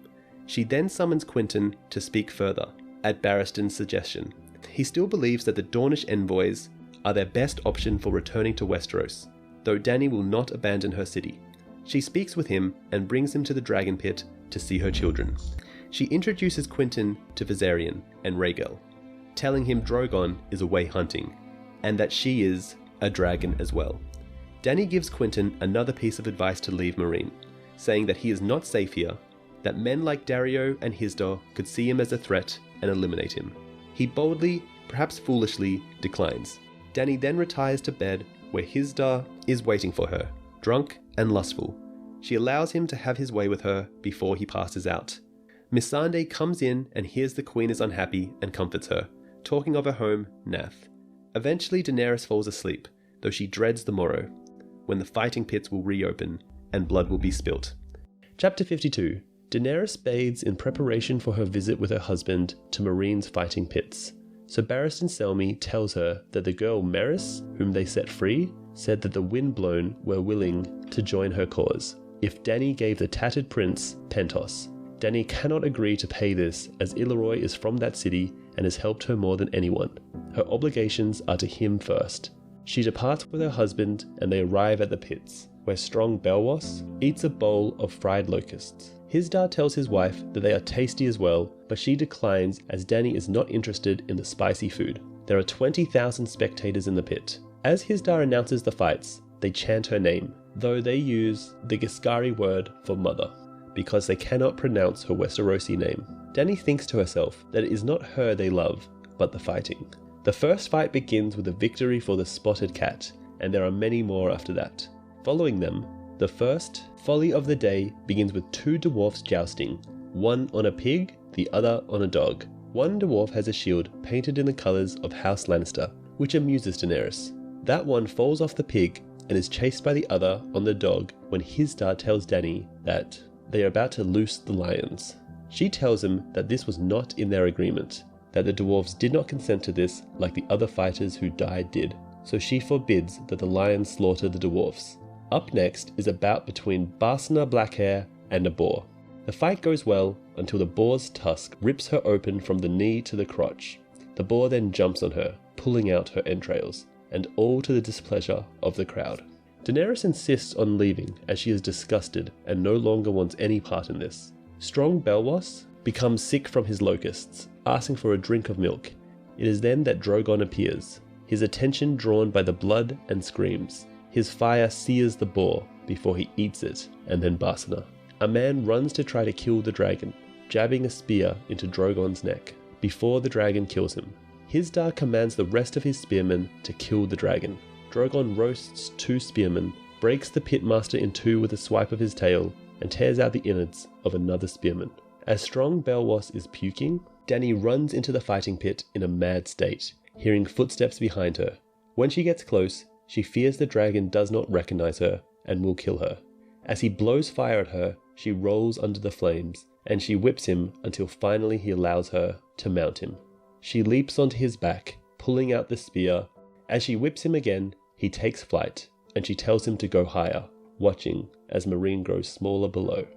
Speaker 1: She then summons Quentyn to speak further, at Barristan's suggestion. He still believes that the Dornish envoys are their best option for returning to Westeros, though Dany will not abandon her city. She speaks with him and brings him to the Dragon Pit to see her children. She introduces Quentyn to Viserion and Rhaegal, telling him Drogon is away hunting, and that she is a dragon as well. Dany gives Quentyn another piece of advice to leave Meereen, saying that he is not safe here, that men like Dario and Hisdar could see him as a threat and eliminate him. He boldly perhaps foolishly, declines. Dani then retires to bed where Hizdahr is waiting for her, drunk and lustful. She allows him to have his way with her before he passes out. Missandei comes in and hears the queen is unhappy and comforts her, talking of her home, Nath. Eventually Daenerys falls asleep, though she dreads the morrow, when the fighting pits will reopen and blood will be spilt. Chapter 52. Daenerys bathes in preparation for her visit with her husband to Meereen's fighting pits. So Barristan Selmy tells her that the girl Merys, whom they set free, said that the Windblown were willing to join her cause if Dany gave the tattered prince Pentos. Dany cannot agree to pay this, as Illyroy is from that city and has helped her more than anyone. Her obligations are to him first. She departs with her husband and they arrive at the pits, where strong Belwas eats a bowl of fried locusts. Hizdahr tells his wife that they are tasty as well, but she declines as Dany is not interested in the spicy food. There are 20,000 spectators in the pit. As Hizdahr announces the fights, they chant her name, though they use the Giscari word for mother, because they cannot pronounce her Westerosi name. Dany thinks to herself that it is not her they love, but the fighting. The first fight begins with a victory for the spotted cat, and there are many more after that. Following them, the first folly of the day begins with two dwarfs jousting, one on a pig, the other on a dog. One dwarf has a shield painted in the colours of House Lannister, which amuses Daenerys. That one falls off the pig and is chased by the other on the dog when Hizdahr tells Dany that they are about to loose the lions. She tells him that this was not in their agreement, that the dwarves did not consent to this like the other fighters who died did, so she forbids that the lions slaughter the dwarves. Up next is a bout between Barsana Blackhair and a boar. The fight goes well until the boar's tusk rips her open from the knee to the crotch. The boar then jumps on her, pulling out her entrails, and all to the displeasure of the crowd. Daenerys insists on leaving as she is disgusted and no longer wants any part in this. Strong Belwas becomes sick from his locusts, asking for a drink of milk. It is then that Drogon appears, his attention drawn by the blood and screams. His fire sears the boar before he eats it, and then Barsana. A man runs to try to kill the dragon, jabbing a spear into Drogon's neck, before the dragon kills him. Hizdahr commands the rest of his spearmen to kill the dragon. Drogon roasts two spearmen, breaks the pitmaster in two with a swipe of his tail, and tears out the innards of another spearman. As strong Belwas is puking, Dany runs into the fighting pit in a mad state, hearing footsteps behind her. When she gets close, she fears the dragon does not recognize her and will kill her. As he blows fire at her, she rolls under the flames, and she whips him until finally he allows her to mount him. She leaps onto his back, pulling out the spear. As she whips him again, he takes flight, and she tells him to go higher, watching as Meereen grows smaller below.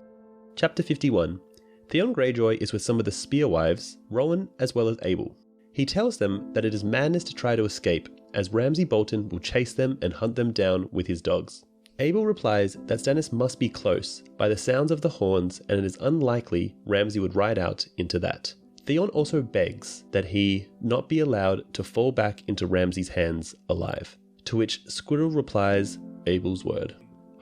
Speaker 1: Chapter 51. Theon Greyjoy is with some of the spear wives, Rowan as well as Abel. He tells them that it is madness to try to escape, as Ramsay Bolton will chase them and hunt them down with his dogs. Abel replies that Stannis must be close by the sounds of the horns, and it is unlikely Ramsay would ride out into that. Theon also begs that he not be allowed to fall back into Ramsay's hands alive, to which Squirrel replies Abel's word.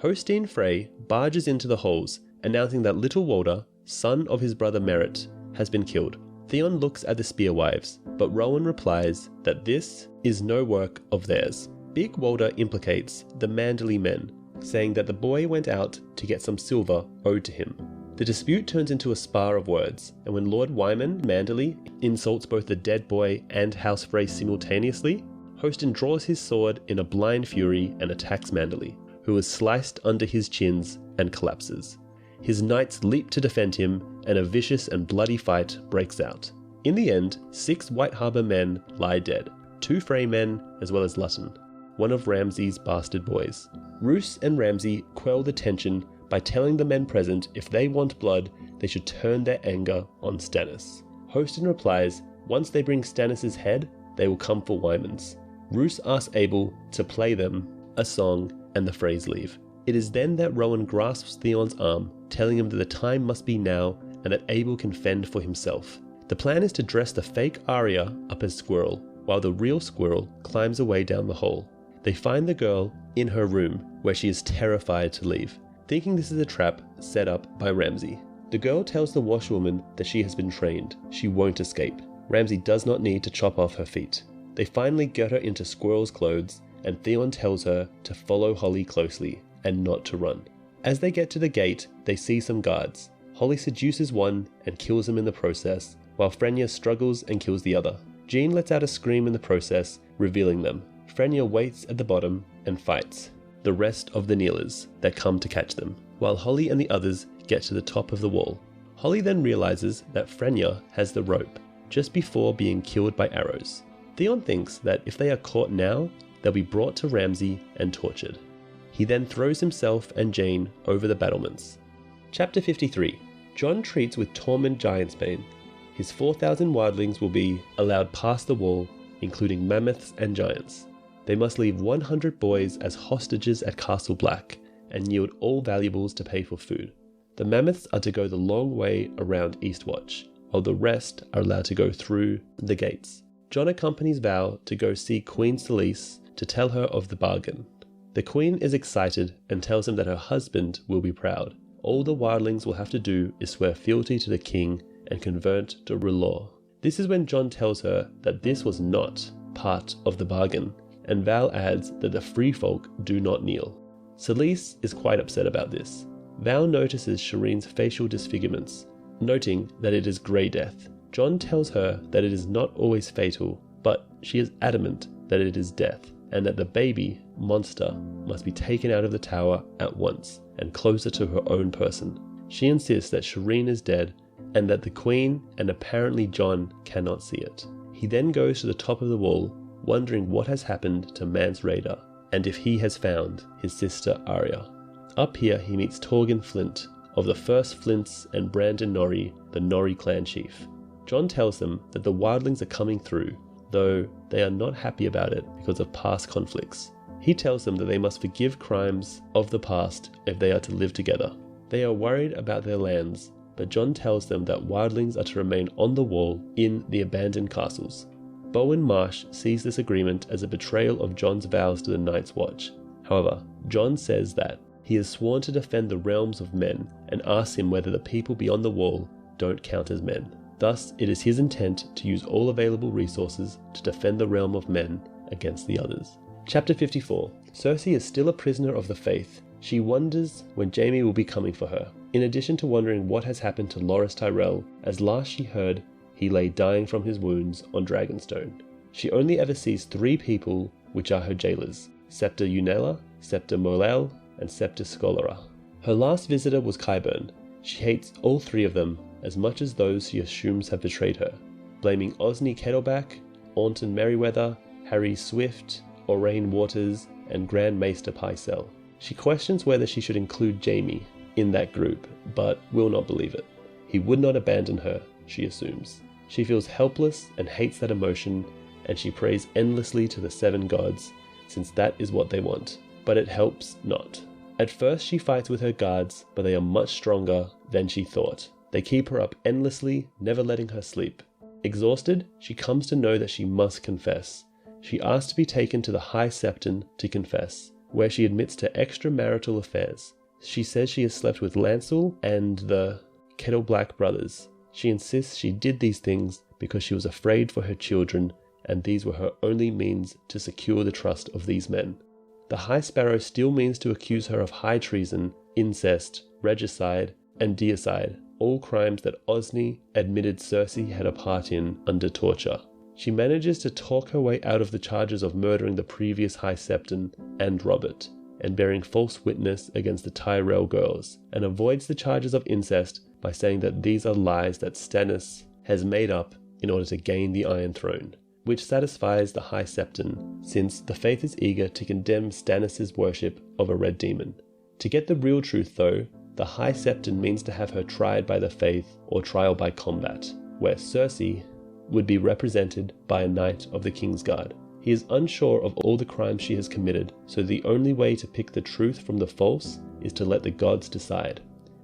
Speaker 1: Hosteen Frey barges into the halls, announcing that Little Walder, son of his brother Merryt, has been killed. Theon looks at the spearwives, but Rowan replies that this is no work of theirs. Big Walder implicates the Manderley men, saying that the boy went out to get some silver owed to him. The dispute turns into a spar of words, and when Lord Wyman Manderley insults both the dead boy and House Frey simultaneously, Hosteen draws his sword in a blind fury and attacks Manderley, who is sliced under his chins and collapses. His knights leap to defend him, and a vicious and bloody fight breaks out. In the end, 6 White Harbour men lie dead, 2 Frey men as well as Lutton, one of Ramsay's bastard boys. Roose and Ramsay quell the tension by telling the men present if they want blood, they should turn their anger on Stannis. Hosteen replies, once they bring Stannis' head, they will come for Wyman's. Roose asks Abel to play them a song, and the Freys leave. It is then that Rowan grasps Theon's arm, telling him that the time must be now and that Abel can fend for himself. The plan is to dress the fake Arya up as Squirrel, while the real Squirrel climbs away down the hole. They find the girl in her room, where she is terrified to leave, thinking this is a trap set up by Ramsay. The girl tells the washwoman that she has been trained, she won't escape. Ramsay does not need to chop off her feet. They finally get her into squirrel's clothes, and Theon tells her to follow Holly closely and not to run. As they get to the gate, they see some guards. Holly seduces one and kills him in the process, while Frenya struggles and kills the other. Jean lets out a scream in the process, revealing them. Frenya waits at the bottom and fights the rest of the kneelers that come to catch them, while Holly and the others get to the top of the wall. Holly then realizes that Frenya has the rope, just before being killed by arrows. Theon thinks that if they are caught now, they'll be brought to Ramsay and tortured. He then throws himself and Jane over the battlements. Chapter 53. Jon treats with Tormund Giantsbane. His 4,000 wildlings will be allowed past the wall, including mammoths and giants. They must leave 100 boys as hostages at Castle Black, and yield all valuables to pay for food. The mammoths are to go the long way around Eastwatch, while the rest are allowed to go through the gates. Jon accompanies Val to go see Queen Selyse to tell her of the bargain. The queen is excited and tells him that her husband will be proud. All the wildlings will have to do is swear fealty to the king and convert to R'hllor. This is when Jon tells her that this was not part of the bargain, and Val adds that the free folk do not kneel. Selyse is quite upset about this. Val notices Shireen's facial disfigurements, noting that it is grey death. Jon tells her that it is not always fatal, but she is adamant that it is death, and that the baby, monster, must be taken out of the tower at once, and closer to her own person. She insists that Shireen is dead, and that the queen and apparently Jon cannot see it. He then goes to the top of the wall, wondering what has happened to Mance Rayder, and if he has found his sister Arya. Up here he meets Torgen Flint, of the First Flints, and Brandon Norrie, the Norrie clan chief. Jon tells them that the wildlings are coming through, though they are not happy about it because of past conflicts. He tells them that they must forgive crimes of the past if they are to live together. They are worried about their lands, but Jon tells them that wildlings are to remain on the wall in the abandoned castles. Bowen Marsh sees this agreement as a betrayal of Jon's vows to the Night's Watch. However, Jon says that he has sworn to defend the realms of men, and asks him whether the people beyond the wall don't count as men. Thus, it is his intent to use all available resources to defend the realm of men against the others. Chapter 54. Cersei is still a prisoner of the faith. She wonders when Jaime will be coming for her, in addition to wondering what has happened to Loras Tyrell, as last she heard he lay dying from his wounds on Dragonstone. She only ever sees 3 people, which are her jailers: Septa Unella, Septa Morel, and Septa Scholara. Her last visitor was Qyburn. She hates all 3 of them as much as those she assumes have betrayed her, blaming Osney Kettleback, Aunton Merryweather, Harry Swift, Oraine Waters, and Grand Maester Pycelle. She questions whether she should include Jaime in that group, but will not believe it. He would not abandon her, she assumes. She feels helpless and hates that emotion, and she prays endlessly to the 7 gods, since that is what they want. But it helps not. At first she fights with her guards, but they are much stronger than she thought. They keep her up endlessly, never letting her sleep. Exhausted, she comes to know that she must confess. She asks to be taken to the High Septon to confess, where she admits to extramarital affairs. She says she has slept with Lancel and the Kettleblack brothers. She insists she did these things because she was afraid for her children, and these were her only means to secure the trust of these men. The High Sparrow still means to accuse her of high treason, incest, regicide, and deicide, all crimes that Osney admitted Cersei had a part in under torture. She manages to talk her way out of the charges of murdering the previous High Septon and Robert, and bearing false witness against the Tyrell girls, and avoids the charges of incest by saying that these are lies that Stannis has made up in order to gain the Iron Throne, which satisfies the High Septon, since the Faith is eager to condemn Stannis' worship of a red demon. To get the real truth though, the High Septon means to have her tried by the Faith or trial by combat, where Cersei would be represented by a knight of the Kingsguard. He is unsure of all the crimes she has committed, so the only way to pick the truth from the false is to let the gods decide.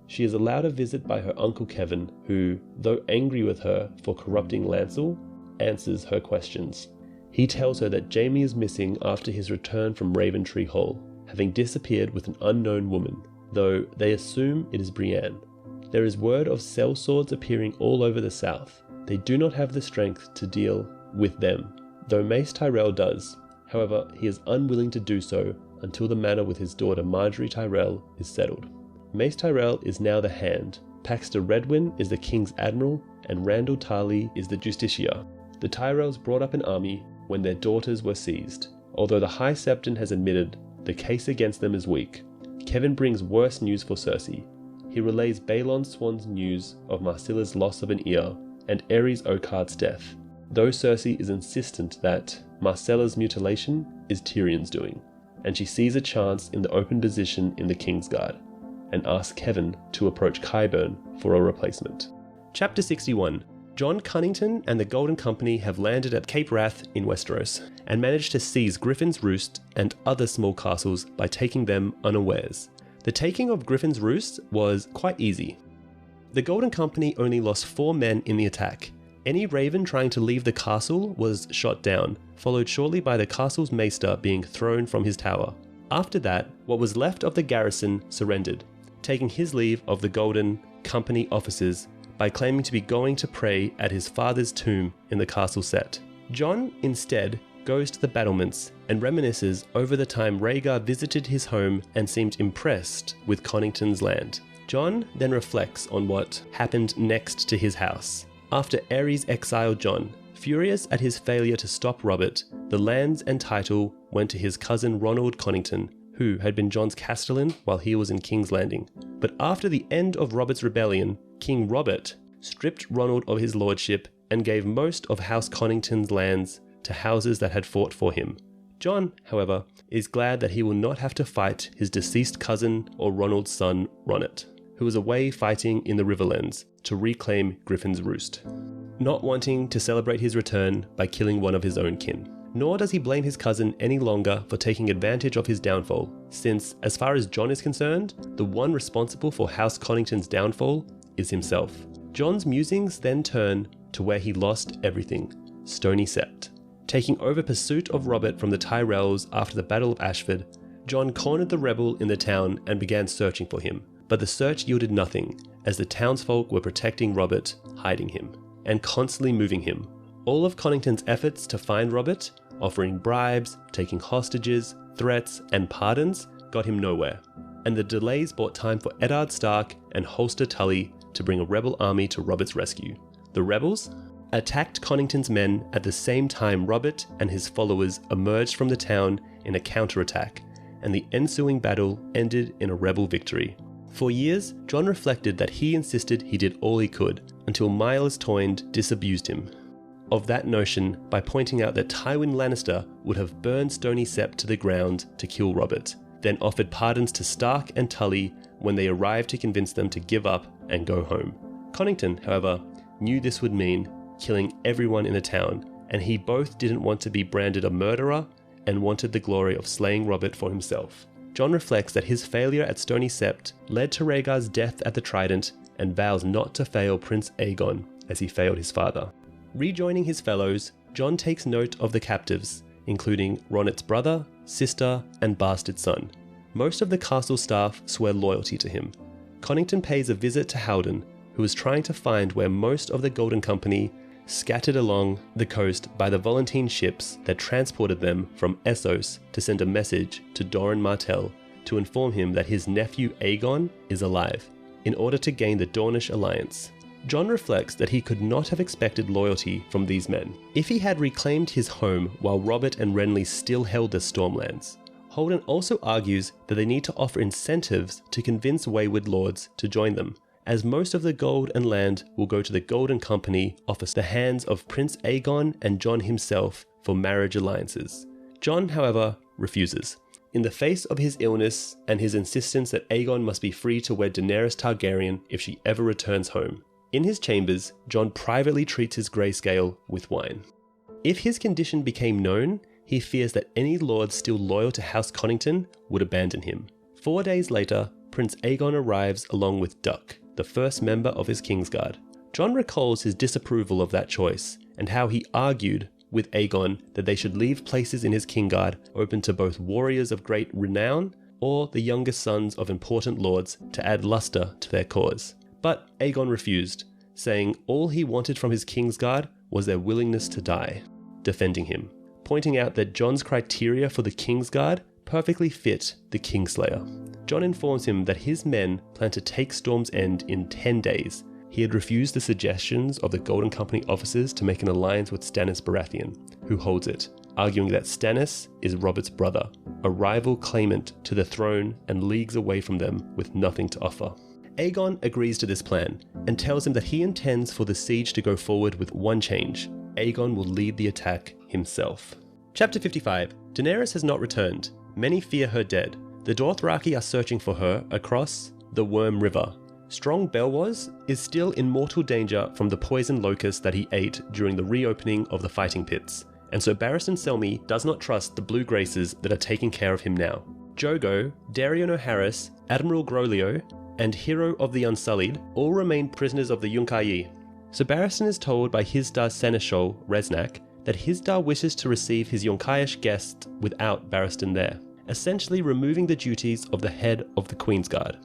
Speaker 1: She is allowed a visit by her uncle Kevin, who, though angry with her for corrupting Lancel, answers her questions. He tells her that Jaime is missing after his return from Raventree Hall, having disappeared with an unknown woman, though they assume it is Brienne. There is word of sellswords appearing all over the south.
Speaker 2: they do not have the strength to deal with them, though Mace Tyrell does. However, he is unwilling to do so until the matter with his daughter Margaery Tyrell is settled. Mace Tyrell is now the Hand, Paxter Redwyn is the King's Admiral, and Randall Tarley is the Justiciar. The Tyrells brought up an army when their daughters were seized. Although the High Septon has admitted the case against them is weak, Kevan brings worse news for Cersei. He relays Balon Swan's news of Marsilla's loss of an ear and Aerys Oakheart's death, though Cersei is insistent that Marcella's mutilation is Tyrion's doing, and she sees a chance in the open position in the Kingsguard, and asks Kevan to approach Qyburn for a replacement.
Speaker 1: Chapter 61. Jon Cunnington and the Golden Company have landed at Cape Wrath in Westeros, and managed to seize Griffin's Roost and other small castles by taking them unawares. The taking of Griffin's Roost was quite easy. The Golden Company only lost 4 men in the attack. Any raven trying to leave the castle was shot down, followed shortly by the castle's maester being thrown from his tower. After that, what was left of the garrison surrendered, taking his leave of the Golden Company officers by claiming to be going to pray at his father's tomb in the castle set. Jon, instead, goes to the battlements and reminisces over the time Rhaegar visited his home and seemed impressed with Connington's land. Jon then reflects on what happened next to his house. After Aerys exiled Jon, furious at his failure to stop Robert, the lands and title went to his cousin Ronald Connington, who had been Jon's castellan while he was in King's Landing. But after the end of Robert's rebellion, King Robert stripped Ronald of his lordship and gave most of House Connington's lands to houses that had fought for him. Jon, however, is glad that he will not have to fight his deceased cousin or Ronald's son, Ronnet, who was away fighting in the Riverlands to reclaim Griffin's Roost, not wanting to celebrate his return by killing one of his own kin. Nor does he blame his cousin any longer for taking advantage of his downfall, since, as far as Jon is concerned, the one responsible for House Connington's downfall is himself. Jon's musings then turn to where he lost everything, Stony Sept. Taking over pursuit of Robert from the Tyrells after the Battle of Ashford, Jon cornered the rebel in the town and began searching for him. But the search yielded nothing, as the townsfolk were protecting Robert, hiding him, and constantly moving him. All of Connington's efforts to find Robert, offering bribes, taking hostages, threats, and pardons, got him nowhere, and the delays bought time for Eddard Stark and Holster Tully to bring a rebel army to Robert's rescue. The rebels attacked Connington's men at the same time Robert and his followers emerged from the town in a counterattack, and the ensuing battle ended in a rebel victory. For years, Jon reflected that he insisted he did all he could, until Myles Toyne disabused him of that notion by pointing out that Tywin Lannister would have burned Stony Sept to the ground to kill Robert, then offered pardons to Stark and Tully when they arrived to convince them to give up and go home. Connington, however, knew this would mean killing everyone in the town, and he both didn't want to be branded a murderer and wanted the glory of slaying Robert for himself. Jon reflects that his failure at Stony Sept led to Rhaegar's death at the Trident and vows not to fail Prince Aegon as he failed his father. Rejoining his fellows, Jon takes note of the captives, including Ronnet's brother, sister, and bastard son. Most of the castle staff swear loyalty to him. Connington pays a visit to Howden, who is trying to find where most of the Golden Company scattered along the coast by the Volantene ships that transported them from Essos to send a message to Doran Martell to inform him that his nephew Aegon is alive, in order to gain the Dornish alliance. Jon reflects that he could not have expected loyalty from these men if he had reclaimed his home while Robert and Renly still held the Stormlands. Holden also argues that they need to offer incentives to convince wayward lords to join them, as most of the gold and land will go to the Golden Company off the hands of Prince Aegon and Jon himself for marriage alliances. Jon, however, refuses. In the face of his illness and his insistence that Aegon must be free to wed Daenerys Targaryen if she ever returns home. In his chambers, Jon privately treats his grayscale with wine. If his condition became known, he fears that any lord still loyal to House Connington would abandon him. 4 days later, Prince Aegon arrives along with Duck, the first member of his Kingsguard. Jon recalls his disapproval of that choice, and how he argued with Aegon that they should leave places in his Kingguard open to both warriors of great renown or the younger sons of important lords to add luster to their cause. But Aegon refused,
Speaker 2: saying all he wanted from his Kingsguard was their willingness to die, defending him, pointing out that Jon's criteria for the Kingsguard perfectly fit the Kingslayer. Jon informs him that his men plan to take Storm's End in 10 days. He had refused the suggestions of the Golden Company officers to make an alliance with Stannis Baratheon, who holds it, arguing that Stannis is Robert's brother, a rival claimant to the throne and leagues away from them with nothing to offer. Aegon agrees to this plan and tells him that he intends for the siege to go forward with one change. Aegon will lead the attack himself. Chapter 55. Daenerys has not returned. Many fear her dead. The Dothraki are searching for her across the Worm River. Strong Belwas is still in mortal danger from the poison locust that he ate during the reopening of the fighting pits, and so Barristan Selmy does not trust the Blue Graces that are taking care of him now. Jogo, Darion O'Harris, Admiral Grolio, and Hero of the Unsullied all remain prisoners of the Yunkai. So Barristan is told by Hisdar's seneschal, Reznak, that Hisdar wishes to receive his Yonkaiish guest without Barristan there, essentially removing the duties of the head of the Queensguard.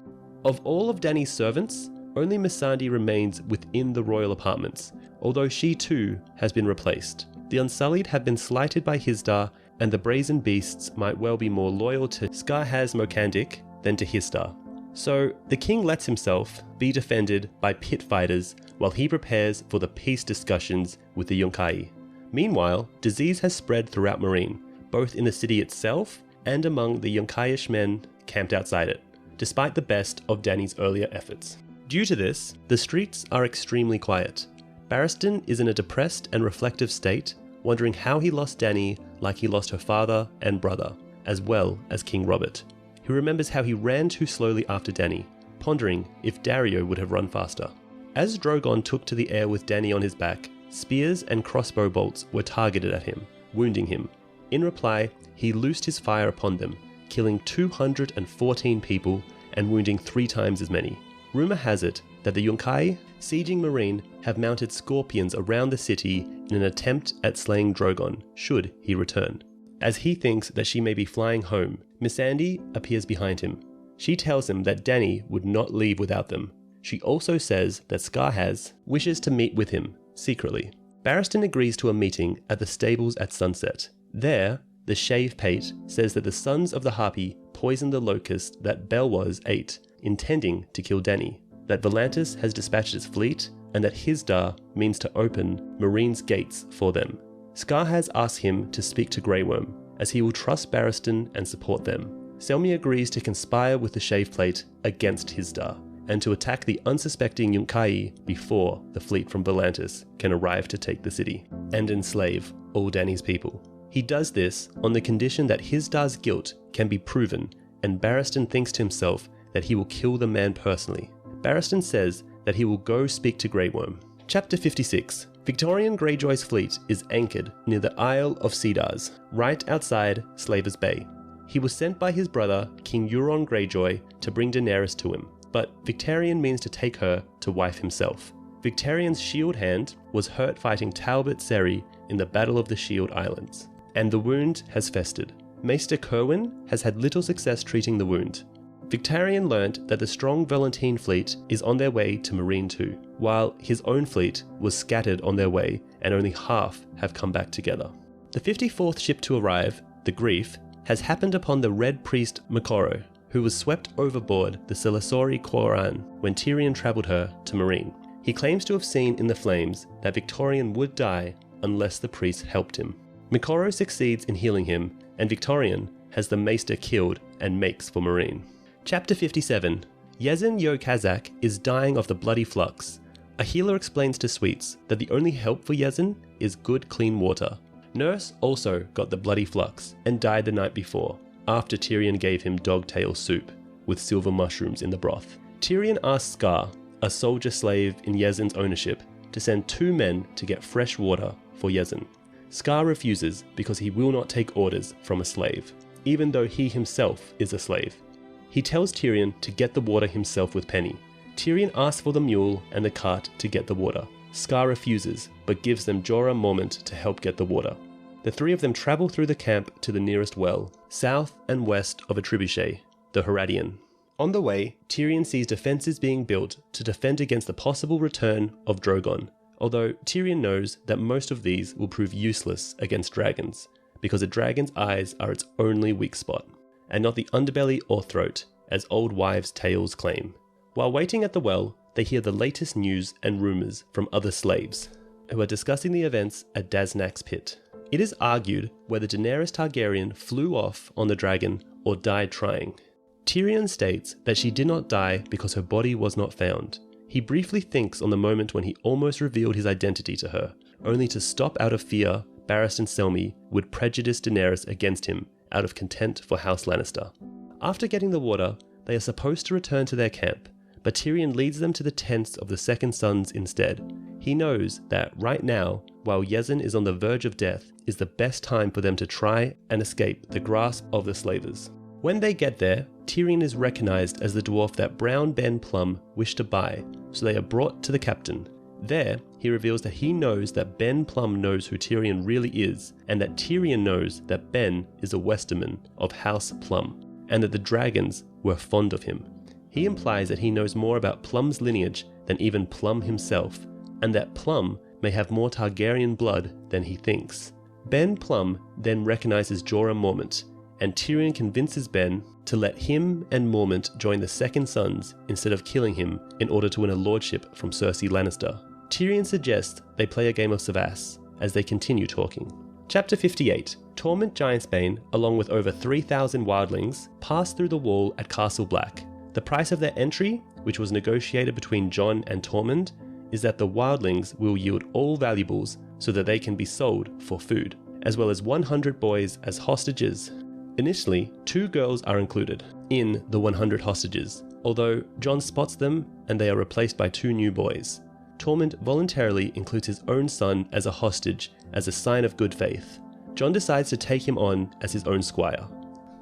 Speaker 2: Of all of Dany's servants, only Missandei remains within the royal apartments, although she too has been replaced. The Unsullied have been slighted by Hisdar, and the Brazen Beasts might well be more loyal to Skarhaz Mokandik than to Hisdar. So the king lets himself be defended by pit fighters while he prepares for the peace discussions with the Yunkai. Meanwhile, disease has spread throughout Meereen, both in the city itself and among the Yonkaiish men camped outside it, despite the best of Dany's earlier efforts. Due to this, the streets are extremely quiet. Barristan is in a depressed and reflective state, wondering how he lost Dany like he lost her father and brother, as well as King Robert. He remembers how he ran too slowly after Dany, pondering if Daario would have run faster. As Drogon took to the air with Dany on his back, spears and crossbow bolts were targeted at him, wounding him. In reply, he loosed his fire upon them, killing 214 people and wounding 3 times as many. Rumour has it that the Yunkai, sieging Meereen, have mounted scorpions around the city in an attempt at slaying Drogon, should he return. As he thinks that she may be flying home, Missandei appears behind him. She tells him that Dany would not leave without them. She also says that Skarhaz wishes to meet with him, secretly. Barristan agrees to a meeting at the stables at sunset. There, the Shave Pate says that the sons of the Harpy poisoned the locust that Belwas ate, intending to kill Dany, that Volantis has dispatched its fleet, and that Hisdar means to open Meereen's gates for them. Skarhaz asks him to speak to Grey Worm, as he will trust Barristan and support them. Selmy agrees to conspire with the Shave Plate against Hisdar, and to attack the unsuspecting Yunkai before the fleet from Volantis can arrive to take the city, and enslave all Dany's people. He does this on the condition that Hisdar's guilt can be proven, and Barristan thinks to himself that he will kill the man personally. Barristan says that he will go speak to Grey Worm. Chapter 56. Victorian Greyjoy's fleet is anchored near the Isle of Cedars, right outside Slaver's Bay. He was sent by his brother, King Euron Greyjoy, to bring Daenerys to him, but Victarion means to take her to wife himself. Victarion's shield hand was hurt fighting Talbot Seri in the Battle of the Shield Islands, and the wound has festered. Maester Kerwin has had little success treating the wound. Victarion learnt that the strong Valentine fleet is on their way to Meereen too, while his own fleet was scattered on their way and only half have come back together. The 54th ship to arrive, the Grief, has happened upon the Red Priest Makoro, who was swept overboard the Selasori Quoran when Tyrion travelled her to Meereen. He claims to have seen in the flames that Victorion would die unless the priest helped him. Makoro succeeds in healing him, and Victorion has the Maester killed and makes for Meereen. Chapter 57. Yezin Yo Kazak is dying of the bloody flux. A healer explains to Sweets that the only help for Yezin is good clean water. Nurse also got the bloody flux and died the night before, after Tyrion gave him dogtail soup with silver mushrooms in the broth. Tyrion asks Scar, a soldier slave in Yezin's ownership, to send 2 men to get fresh water for Yezin. Scar refuses because he will not take orders from a slave, even though he himself is a slave. He tells Tyrion to get the water himself with Penny. Tyrion asks for the mule and the cart to get the water. Scar refuses, but gives them Jorah Mormont to help get the water. The 3 of them travel through the camp to the nearest well, south and west of a trebuchet, the Heradian. On the way, Tyrion sees defences being built to defend against the possible return of Drogon, although Tyrion knows that most of these will prove useless against dragons, because a dragon's eyes are its only weak spot, and not the underbelly or throat, as old wives' tales claim. While waiting at the well, they hear the latest news and rumours from other slaves, who are discussing the events at Daznak's pit. It is argued whether Daenerys Targaryen flew off on the dragon or died trying. Tyrion states that she did not die because her body was not found. He briefly thinks on the moment when he almost revealed his identity to her, only to stop out of fear Barristan Selmy would prejudice Daenerys against him out of contempt for House Lannister. After getting the water, they are supposed to return to their camp, but Tyrion leads them to the tents of the Second Sons instead. He knows that right now, while Yezzan is on the verge of death, is the best time for them to try and escape the grasp of the slavers. When they get there, Tyrion is recognised as the dwarf that Brown Ben Plum wished to buy, so they are brought to the captain. There, he reveals that he knows that Ben Plum knows who Tyrion really is, and that Tyrion knows that Ben is a Westerman of House Plum, and that the dragons were fond of him. He implies that he knows more about Plum's lineage than even Plum himself, and that Plum may have more Targaryen blood than he thinks. Ben Plum then recognises Jorah Mormont, and Tyrion convinces Ben to let him and Mormont join the Second Sons instead of killing him in order to win a lordship from Cersei Lannister. Tyrion suggests they play a game of Savas as they continue talking. Chapter 58. Tormund Giantsbane, along with over 3,000 wildlings, pass through the wall at Castle Black. The price of their entry, which was negotiated between Jon and Tormund, is that the wildlings will yield all valuables so that they can be sold for food, as well as 100 boys as hostages. Initially, 2 girls are included in the 100 hostages, although Jon spots them and they are replaced by 2 new boys. Tormund voluntarily includes his own son as a hostage as a sign of good faith. Jon decides to take him on as his own squire.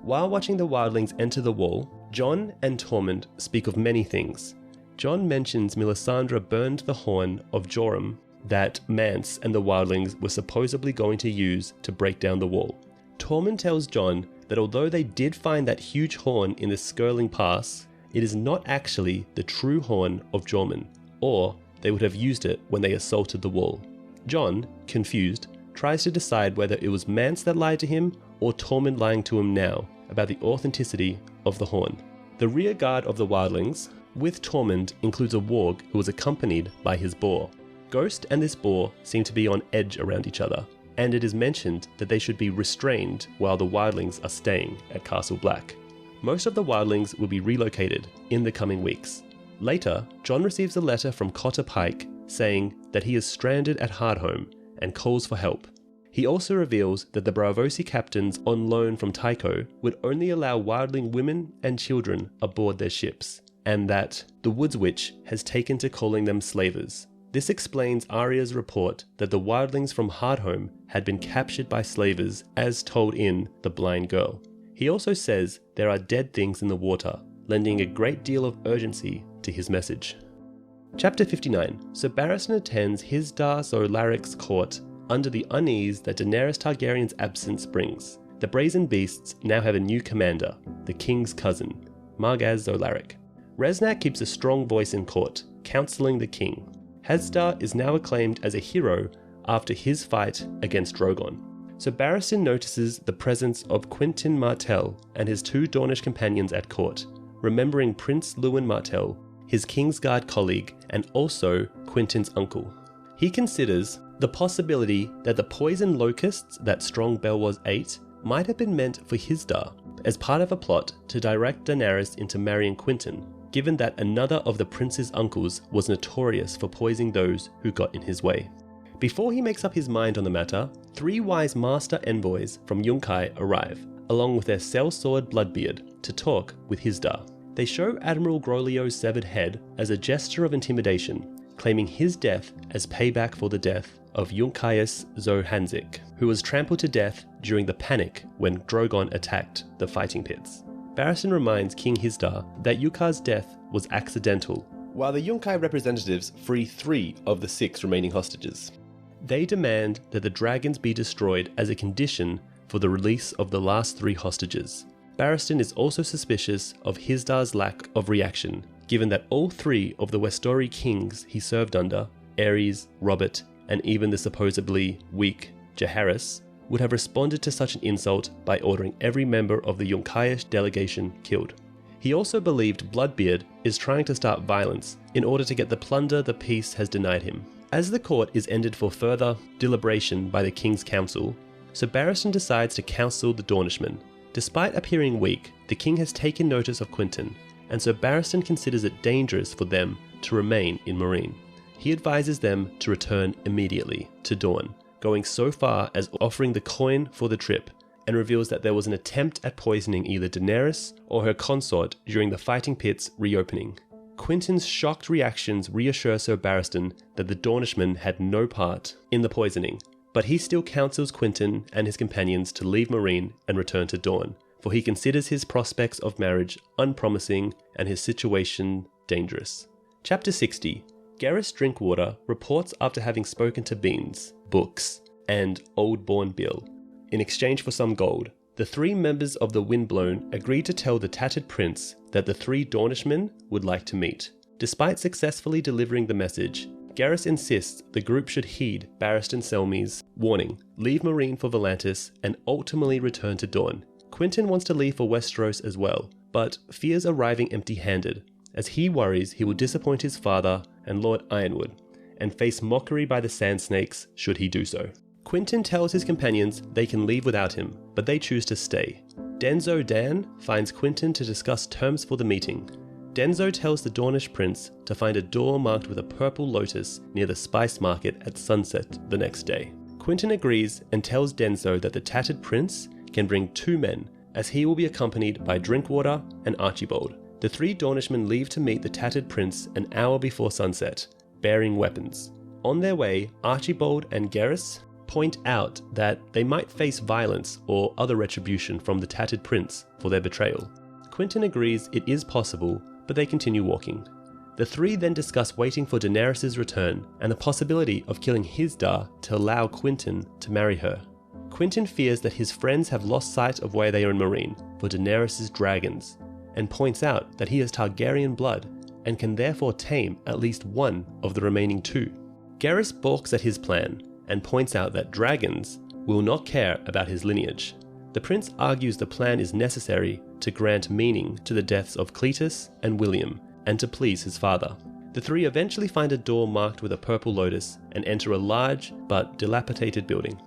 Speaker 2: While watching the wildlings enter the wall, Jon and Tormund speak of many things. Jon mentions Melisandre burned the horn of Joram that Mance and the wildlings were supposedly going to use to break down the wall. Tormund tells Jon that although they did find that huge horn in the Skirling Pass, it is not actually the true horn of Jormund, or they would have used it when they assaulted the wall. Jon, confused, tries to decide whether it was Mance that lied to him or Tormund lying to him now about the authenticity of the horn. The rear guard of the wildlings, with Tormund, includes a warg who was accompanied by his boar. Ghost and this boar seem to be on edge around each other, and it is mentioned that they should be restrained while the wildlings are staying at Castle Black. Most of the wildlings will be relocated in the coming weeks. Later, Jon receives a letter from Cotter Pike saying that he is stranded at Hardhome and calls for help. He also reveals that the Braavosi captains on loan from Tycho would only allow wildling women and children aboard their ships, and that the Woods Witch has taken to calling them slavers. This explains Arya's report that the wildlings from Hardhome had been captured by slavers as told in The Blind Girl. He also says there are dead things in the water, lending a great deal of urgency to his message. Chapter 59. Sir Barristan attends Hisdar zo Larric's court under the unease that Daenerys Targaryen's absence brings. The Brazen Beasts now have a new commander, the king's cousin, Margaz zo Larric. Resnack keeps a strong voice in court, counselling the king. Hasdar is now acclaimed as a hero after his fight against Drogon. So Barristan notices the presence of Quentyn Martell and his 2 Dornish companions at court, remembering Prince Lewin Martell, his Kingsguard colleague, and also Quentyn's uncle. He considers the possibility that the poison locusts that Strong Belwas ate might have been meant for Hisdar, as part of a plot to direct Daenerys into marrying Quentyn, given that another of the prince's uncles was notorious for poisoning those who got in his way. Before he makes up his mind on the matter, 3 wise master envoys from Yunkai arrive, along with their sellsword Bloodbeard, to talk with Hisdar. They show Admiral Grolio's severed head as a gesture of intimidation, claiming his death as payback for the death of Yunkaius zo Hanzik, who was trampled to death during the panic when Drogon attacked the fighting pits. Barristan reminds King Hisdar that Yukar's death was accidental, while the Yunkai representatives free 3 of the 6 remaining hostages. They demand that the dragons be destroyed as a condition for the release of the last 3 hostages. Barristan is also suspicious of Hizdar's lack of reaction, given that all three of the Westori kings he served under, Aerys, Robert, and even the supposedly weak Jaehaerys, would have responded to such an insult by ordering every member of the Yunkai delegation killed. He also believed Bloodbeard is trying to start violence in order to get the plunder the peace has denied him. As the court is ended for further deliberation by the King's Council, Sir Barristan decides to counsel the Dornishmen. Despite appearing weak, the king has taken notice of Quentyn, and Sir Barristan considers it dangerous for them to remain in Meereen. He advises them to return immediately to Dorne, going so far as offering the coin for the trip, and reveals that there was an attempt at poisoning either Daenerys or her consort during the Fighting Pit's reopening. Quentyn's shocked reactions reassure Sir Barristan that the Dornishmen had no part in the poisoning, but he still counsels Quentyn and his companions to leave Meereen and return to Dorne, for he considers his prospects of marriage unpromising and his situation dangerous. Chapter 60. Garrus Drinkwater reports after having spoken to Beans, Books, and Old-Born Bill. In exchange for some gold, the three members of the Windblown agreed to tell the Tattered Prince that the three Dornishmen would like to meet. Despite successfully delivering the message, Garrus insists the group should heed Barristan Selmy's warning, leave Meereen for Volantis, and ultimately return to Dorne. Quentyn wants to leave for Westeros as well, but fears arriving empty-handed, as he worries he will disappoint his father and Lord Ironwood, and face mockery by the Sand Snakes should he do so. Quentyn tells his companions they can leave without him, but they choose to stay. Denzo Dan finds Quentyn to discuss terms for the meeting. Denzo tells the Dornish prince to find a door marked with a purple lotus near the spice market at sunset the next day. Quentyn agrees and tells Denzo that the Tattered Prince can bring 2 men, as he will be accompanied by Drinkwater and Archibald. The 3 Dornishmen leave to meet the Tattered Prince an hour before sunset, bearing weapons. On their way, Archibald and Garrus point out that they might face violence or other retribution from the Tattered Prince for their betrayal. Quentyn agrees it is possible, but they continue walking. The 3 then discuss waiting for Daenerys' return and the possibility of killing Hizdahr to allow Quentyn to marry her. Quentyn fears that his friends have lost sight of why they are in Meereen for Daenerys' dragons, and points out that he has Targaryen blood and can therefore tame at least one of the remaining 2. Garrus balks at his plan and points out that dragons will not care about his lineage. The prince argues the plan is necessary to grant meaning to the deaths of Cletus and William and to please his father. The 3 eventually find a door marked with a purple lotus and enter a large but dilapidated building.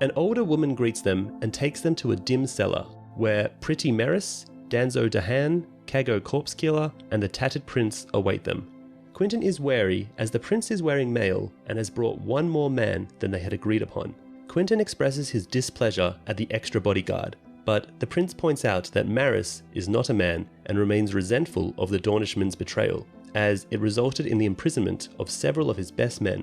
Speaker 2: An older woman greets them and takes them to a dim cellar where Pretty Merys, Danzo Dahan, Kago Corpsekiller, and the Tattered Prince await them. Quentyn is wary as the prince is wearing mail and has brought 1 more man than they had agreed upon. Quentyn expresses his displeasure at the extra bodyguard, but the prince points out that Merys is not a man and remains resentful of the Dornishmen's betrayal, as it resulted in the imprisonment of several of his best men.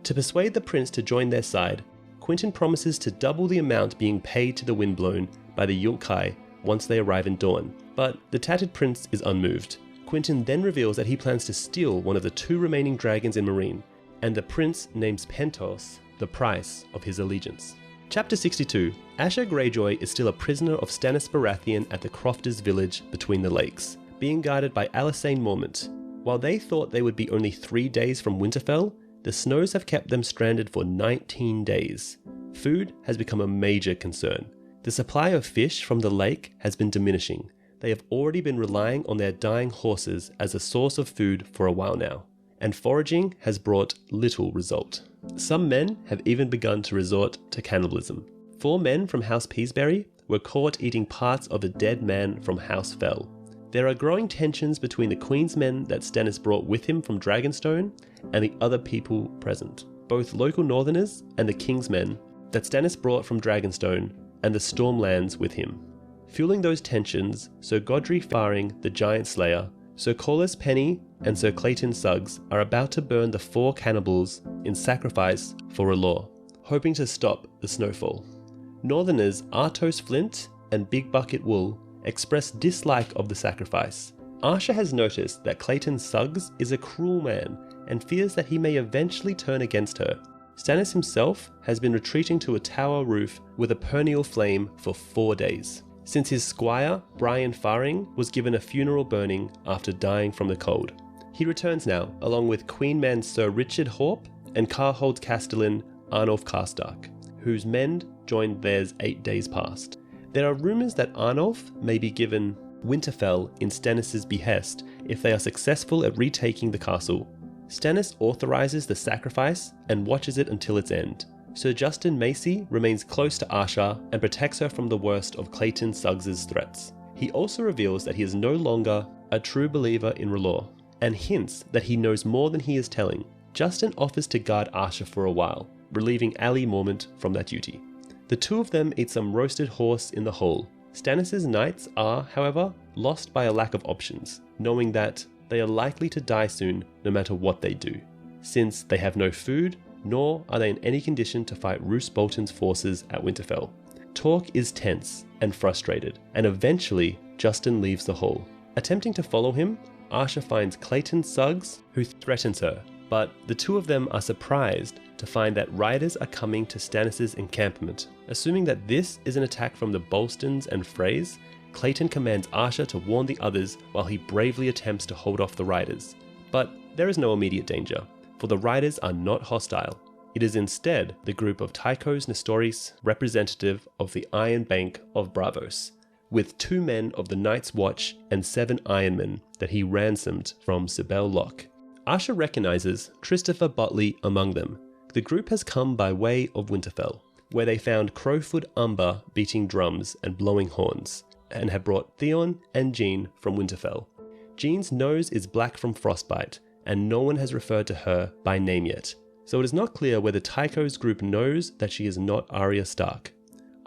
Speaker 2: To persuade the prince to join their side, Quentyn promises to double the amount being paid to the Windblown by the Yunkai once they arrive in Dorne, but the Tattered Prince is unmoved. Quentyn then reveals that he plans to steal one of the 2 remaining dragons in Meereen, and the prince names Pentos the price of his allegiance. Chapter 62. Asher Greyjoy is still a prisoner of Stannis Baratheon at the Crofters village between the lakes, being guarded by Alysanne Mormont. While they thought they would be only 3 days from Winterfell, the snows have kept them stranded for 19 days. Food has become a major concern. The supply of fish from the lake has been diminishing. They have already been relying on their dying horses as a source of food for a while now, and foraging has brought little result. Some men have even begun to resort to cannibalism. 4 men from House Peasbury were caught eating parts of a dead man from House Fell. There are growing tensions between the Queen's men that Stannis brought with him from Dragonstone and the other people present, both local Northerners and the King's men that Stannis brought from Dragonstone and the Stormlands with him. Fueling those tensions, Sir Godry Faring the Giant Slayer, Sir Corlys Penny and Sir Clayton Suggs are about to burn the 4 cannibals in sacrifice for R'hllor, hoping to stop the snowfall. Northerners Artos Flint and Big Bucket Wool express dislike of the sacrifice. Arsha has noticed that Clayton Suggs is a cruel man and fears that he may eventually turn against her. Stannis himself has been retreating to a tower roof with a perennial flame for 4 days.
Speaker 1: since his squire, Brian Faring, was given a funeral burning after dying from the cold. He returns now, along with Queenman Sir Richard Horpe and Carhold's castellan Arnulf Karstark, whose men joined theirs 8 days past. There are rumours that Arnulf may be given Winterfell in Stannis' behest if they are successful at retaking the castle. Stannis authorises the sacrifice and watches it until its end. Sir Justin Macy remains close to Asha and protects her from the worst of Clayton Suggs' threats. He also reveals that he is no longer a true believer in R'hllor, and hints that he knows more than he is telling. Justin offers to guard Asha for a while, relieving Ali Mormont from that duty. The two of them eat some roasted horse in the hall. Stannis' knights are, however, lost by a lack of options, knowing that they are likely to die soon no matter what they do, since they have no food, nor are they in any condition to fight Roose Bolton's forces at Winterfell. Talk is tense and frustrated, and eventually Justin leaves the hall. Attempting to follow him, Asha finds Clayton Suggs, who threatens her, but the two of them are surprised to find that riders are coming to Stannis' encampment. Assuming that this is an attack from the Bolstons and Freys, Clayton commands Asha to warn the others while he bravely attempts to hold off the riders. But there is no immediate danger, for the riders are not hostile. It is instead the group of Tychos Nestoris, representative of the Iron Bank of Braavos, with 2 men of the Night's Watch and 7 Ironmen that he ransomed from Sibel Lock. Asha recognizes Christopher Botley among them. The group has come by way of Winterfell, where they found Crowfoot Umber beating drums and blowing horns, and have brought Theon and Jean from Winterfell. Jean's nose is black from frostbite, and no one has referred to her by name yet, so it is not clear whether Tycho's group knows that she is not Arya Stark.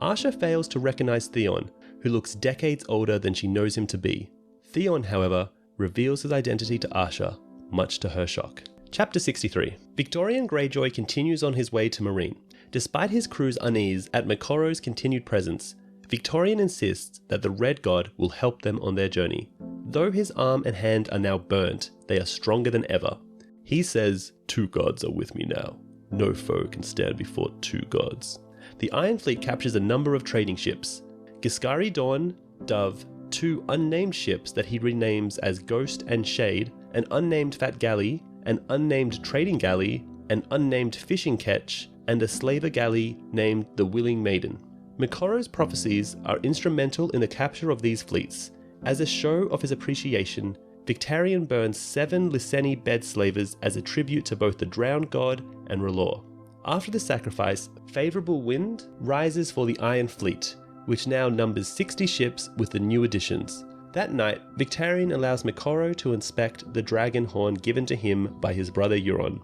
Speaker 1: Asha fails to recognize Theon, who looks decades older than she knows him to be. Theon, however, reveals his identity to Asha, much to her shock. Chapter 63. Victorian Greyjoy continues on his way to Meereen. Despite his crew's unease at Moqorro's continued presence, Victorian insists that the Red God will help them on their journey. Though his arm and hand are now burnt, they are stronger than ever. He says, "2 gods are with me now. No foe can stand before 2 gods." The Iron Fleet captures a number of trading ships. Giscari Dawn, Dove, 2 unnamed ships that he renames as Ghost and Shade, an unnamed Fat Galley, an unnamed trading galley, an unnamed fishing ketch, and a slaver galley named the Willing Maiden. Moqorro's prophecies are instrumental in the capture of these fleets. As a show of his appreciation, Victarion burns 7 Lyseni bed slavers as a tribute to both the drowned god and R'hllor. After the sacrifice, favourable wind rises for the Iron Fleet, which now numbers 60 ships with the new additions. That night, Victarion allows Moqorro to inspect the dragon horn given to him by his brother Euron.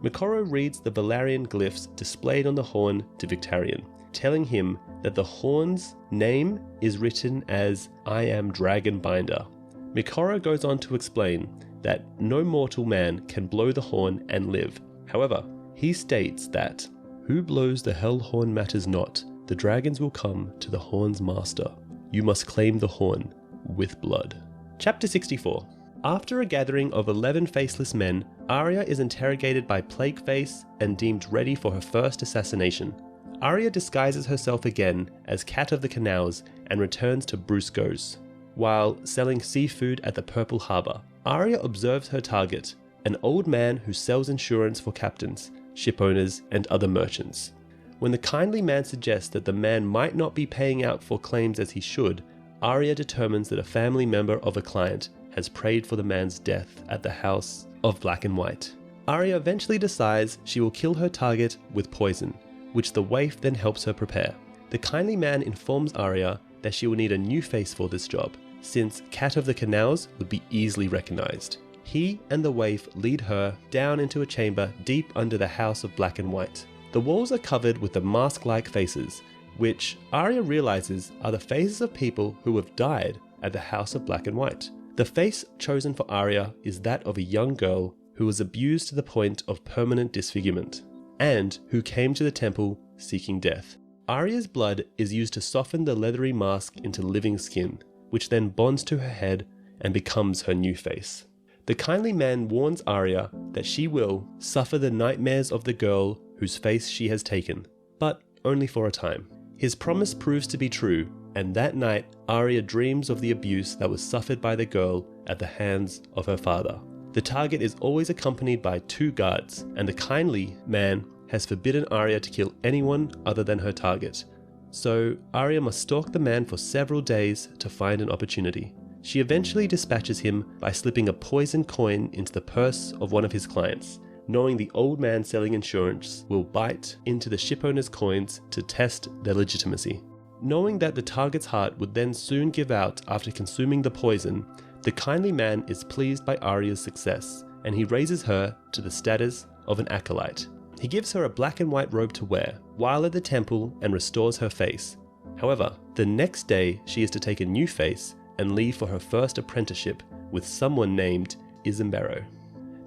Speaker 1: Moqorro reads the Valyrian glyphs displayed on the horn to Victarion, telling him that the horn's name is written as "I am Dragonbinder." Moqorro goes on to explain that no mortal man can blow the horn and live. However, he states that, "Who blows the hell horn matters not. The dragons will come to the horn's master. You must claim the horn with blood." Chapter 64. After a gathering of 11 faceless men, Arya is interrogated by Plagueface and deemed ready for her first assassination. Arya disguises herself again as Cat of the Canals and returns to Brusco's. While selling seafood at the Purple Harbour, Arya observes her target, an old man who sells insurance for captains, shipowners, and other merchants. When the kindly man suggests that the man might not be paying out for claims as he should, Arya determines that a family member of a client has prayed for the man's death at the House of Black and White. Arya eventually decides she will kill her target with poison, which the waif then helps her prepare. The kindly man informs Arya that she will need a new face for this job, since Cat of the Canals would be easily recognized. He and the waif lead her down into a chamber deep under the House of Black and White. The walls are covered with the mask-like faces, which Arya realizes are the faces of people who have died at the House of Black and White. The face chosen for Arya is that of a young girl who was abused to the point of permanent disfigurement, and who came to the temple seeking death. Arya's blood is used to soften the leathery mask into living skin, which then bonds to her head and becomes her new face. The kindly man warns Arya that she will suffer the nightmares of the girl whose face she has taken, but only for a time. His promise proves to be true,
Speaker 2: and that night Arya dreams of the abuse that was suffered by the girl at the hands of her father. The target is always accompanied by 2 guards, and the kindly man has forbidden Arya to kill anyone other than her target. So Arya must stalk the man for several days to find an opportunity. She eventually dispatches him by slipping a poisoned coin into the purse of one of his clients, knowing the old man selling insurance will bite into the shipowner's coins to test their legitimacy. Knowing that the target's heart would then soon give out after consuming the poison, the kindly man is pleased by Arya's success, and he raises her to the status of an acolyte. He gives her a black and white robe to wear while at the temple and restores her face. However, the next day she is to take a new face and leave for her first apprenticeship with someone named Isambero.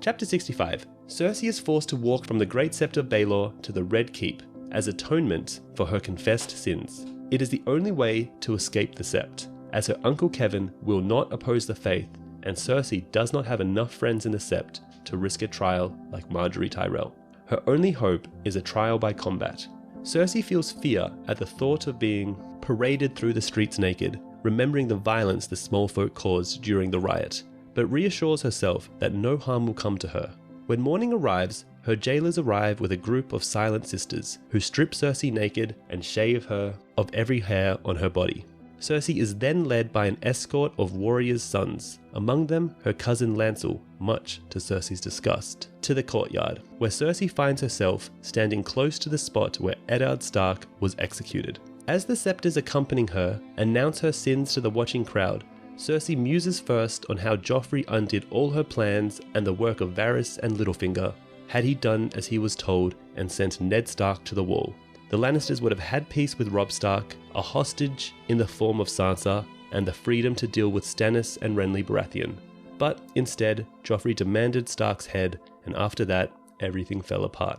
Speaker 2: Chapter 65. Cersei is forced to walk from the Great Sept of Baelor to the Red Keep as atonement for her confessed sins. It is the only way to escape the Sept, as her uncle Kevin will not oppose the faith, and Cersei does not have enough friends in the Sept to risk a trial like Margaery Tyrell. Her only hope is a trial by combat. Cersei feels fear at the thought of being paraded through the streets naked, remembering the violence the small folk caused during the riot, but reassures herself that no harm will come to her. When morning arrives, her jailers arrive with a group of silent sisters who strip Cersei naked and shave her of every hair on her body. Cersei is then led by an escort of warriors' sons, among them her cousin Lancel, much to Cersei's disgust, to the courtyard, where Cersei finds herself standing close to the spot where Eddard Stark was executed. As the Septors accompanying her announce her sins to the watching crowd, Cersei muses first on how Joffrey undid all her plans and the work of Varys and Littlefinger, had he done as he was told and sent Ned Stark to the wall. The Lannisters would have had peace with Robb Stark, a hostage in the form of Sansa, and the freedom to deal with Stannis and Renly Baratheon. But instead, Joffrey demanded Stark's head, and after that, everything fell apart.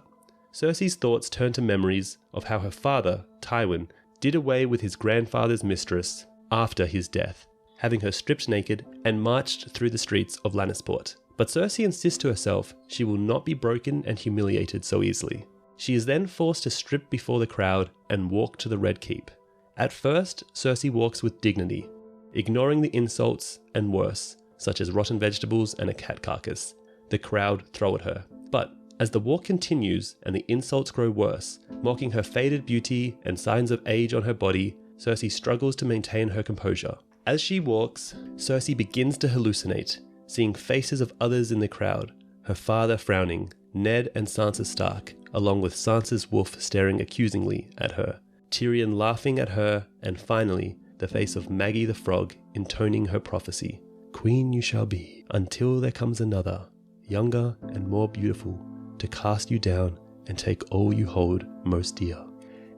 Speaker 2: Cersei's thoughts turn to memories of how her father, Tywin, did away with his grandfather's mistress after his death, having her stripped naked and marched through the streets of Lannisport. But Cersei insists to herself she will not be broken and humiliated so easily. She is then forced to strip before the crowd and walk to the Red Keep. At first, Cersei walks with dignity, ignoring the insults and worse, such as rotten vegetables and a cat carcass, the crowd throw at her. But as the walk continues and the insults grow worse, mocking her faded beauty and signs of age on her body, Cersei struggles to maintain her composure. As she walks, Cersei begins to hallucinate, seeing faces of others in the crowd, her father frowning, Ned and Sansa Stark, along with Sansa's wolf staring accusingly at her, Tyrion laughing at her, and finally, the face of Maggie the Frog intoning her prophecy. Queen you shall be, until there comes another, younger and more beautiful, to cast you down and take all you hold most dear.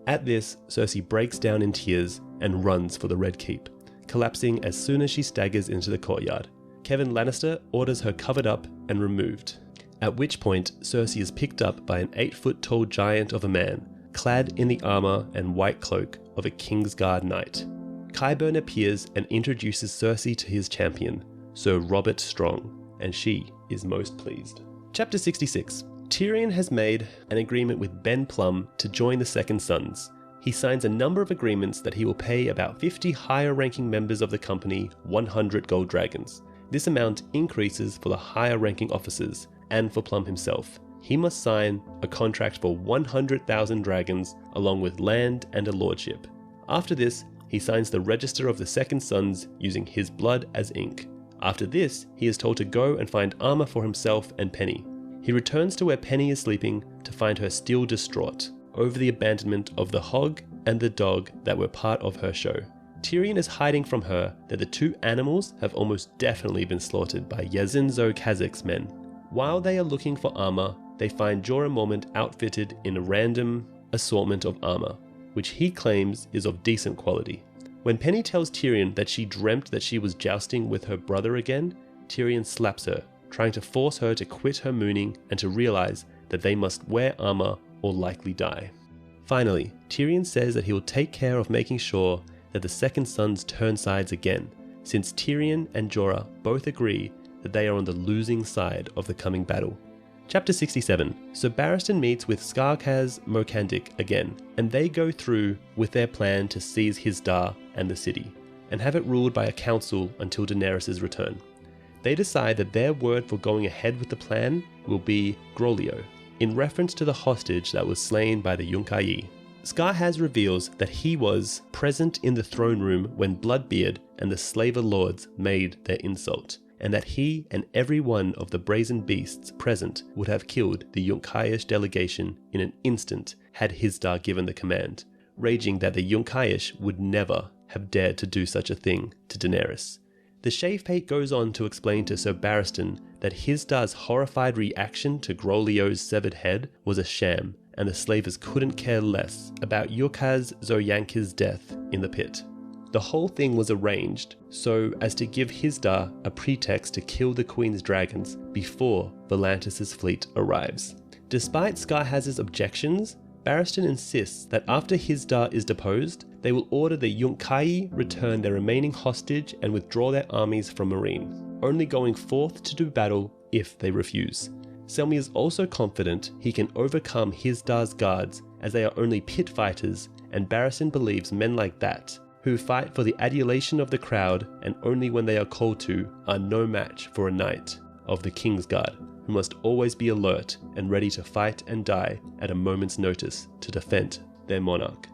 Speaker 2: At this, Cersei breaks down in tears and runs for the Red Keep, collapsing as soon as she staggers into the courtyard. Kevan Lannister orders her covered up and removed, at which point Cersei is picked up by an 8-foot-tall giant of a man, clad in the armour and white cloak of a Kingsguard knight. Qyburn appears and introduces Cersei to his champion, Sir Robert Strong, and she is most pleased. Chapter 66. Tyrion has made an agreement with Ben Plum to join the Second Sons. He signs a number of agreements that he will pay about 50 higher-ranking members of the company 100 gold dragons. This amount increases for the higher-ranking officers and for Plum himself. He must sign a contract for 100,000 dragons along with land and a lordship. After this, he signs the Register of the Second Sons using his blood as ink. After this, he is told to go and find armor for himself and Penny. He returns to where Penny is sleeping to find her still distraught over the abandonment of the hog and the dog that were part of her show. Tyrion is hiding from her that the 2 animals have almost definitely been slaughtered by Yazinzo Kazak's men. While they are looking for armor, they find Jorah Mormont outfitted in a random assortment of armor, which he claims is of decent quality. When Penny tells Tyrion that she dreamt that she was jousting with her brother again, Tyrion slaps her, trying to force her to quit her mooning and to realize that they must wear armor or likely die. Finally, Tyrion says that he will take care of making sure that the Second Sons turn sides again, since Tyrion and Jorah both agree that they are on the losing side of the coming battle. Chapter 67. So Barristan meets with Skarkaz Mokandik again, and they go through with their plan to seize Hisdar and the city, and have it ruled by a council until Daenerys' return. They decide that their word for going ahead with the plan will be Grolio, in reference to the hostage that was slain by the Yunkai. Skarkaz reveals that he was present in the throne room when Bloodbeard and the Slaver Lords made their insult, and that he and every one of the brazen beasts present would have killed the Yunkaish delegation in an instant had Hisdar given the command, raging that the Yunkaish would never have dared to do such a thing to Daenerys. The Shavepate goes on to explain to Sir Barristan that Hisdar's horrified reaction to Grolio's severed head was a sham, and the slavers couldn't care less about Yukaz Zoyanka's death in the pit. The whole thing was arranged so as to give Hisdar a pretext to kill the Queen's dragons before Volantis' fleet arrives. Despite Skarkaz's objections, Barristan insists that after Hisdar is deposed, they will order the Yunkai return their remaining hostage and withdraw their armies from Meereen, only going forth to do battle if they refuse. Selmy is also confident he can overcome Hisdar's guards, as they are only pit fighters, and Barristan believes men like that, who fight for the adulation of the crowd and only when they are called to, are no match for a knight of the King's Guard, who must always be alert and ready to fight and die at a moment's notice to defend their monarch.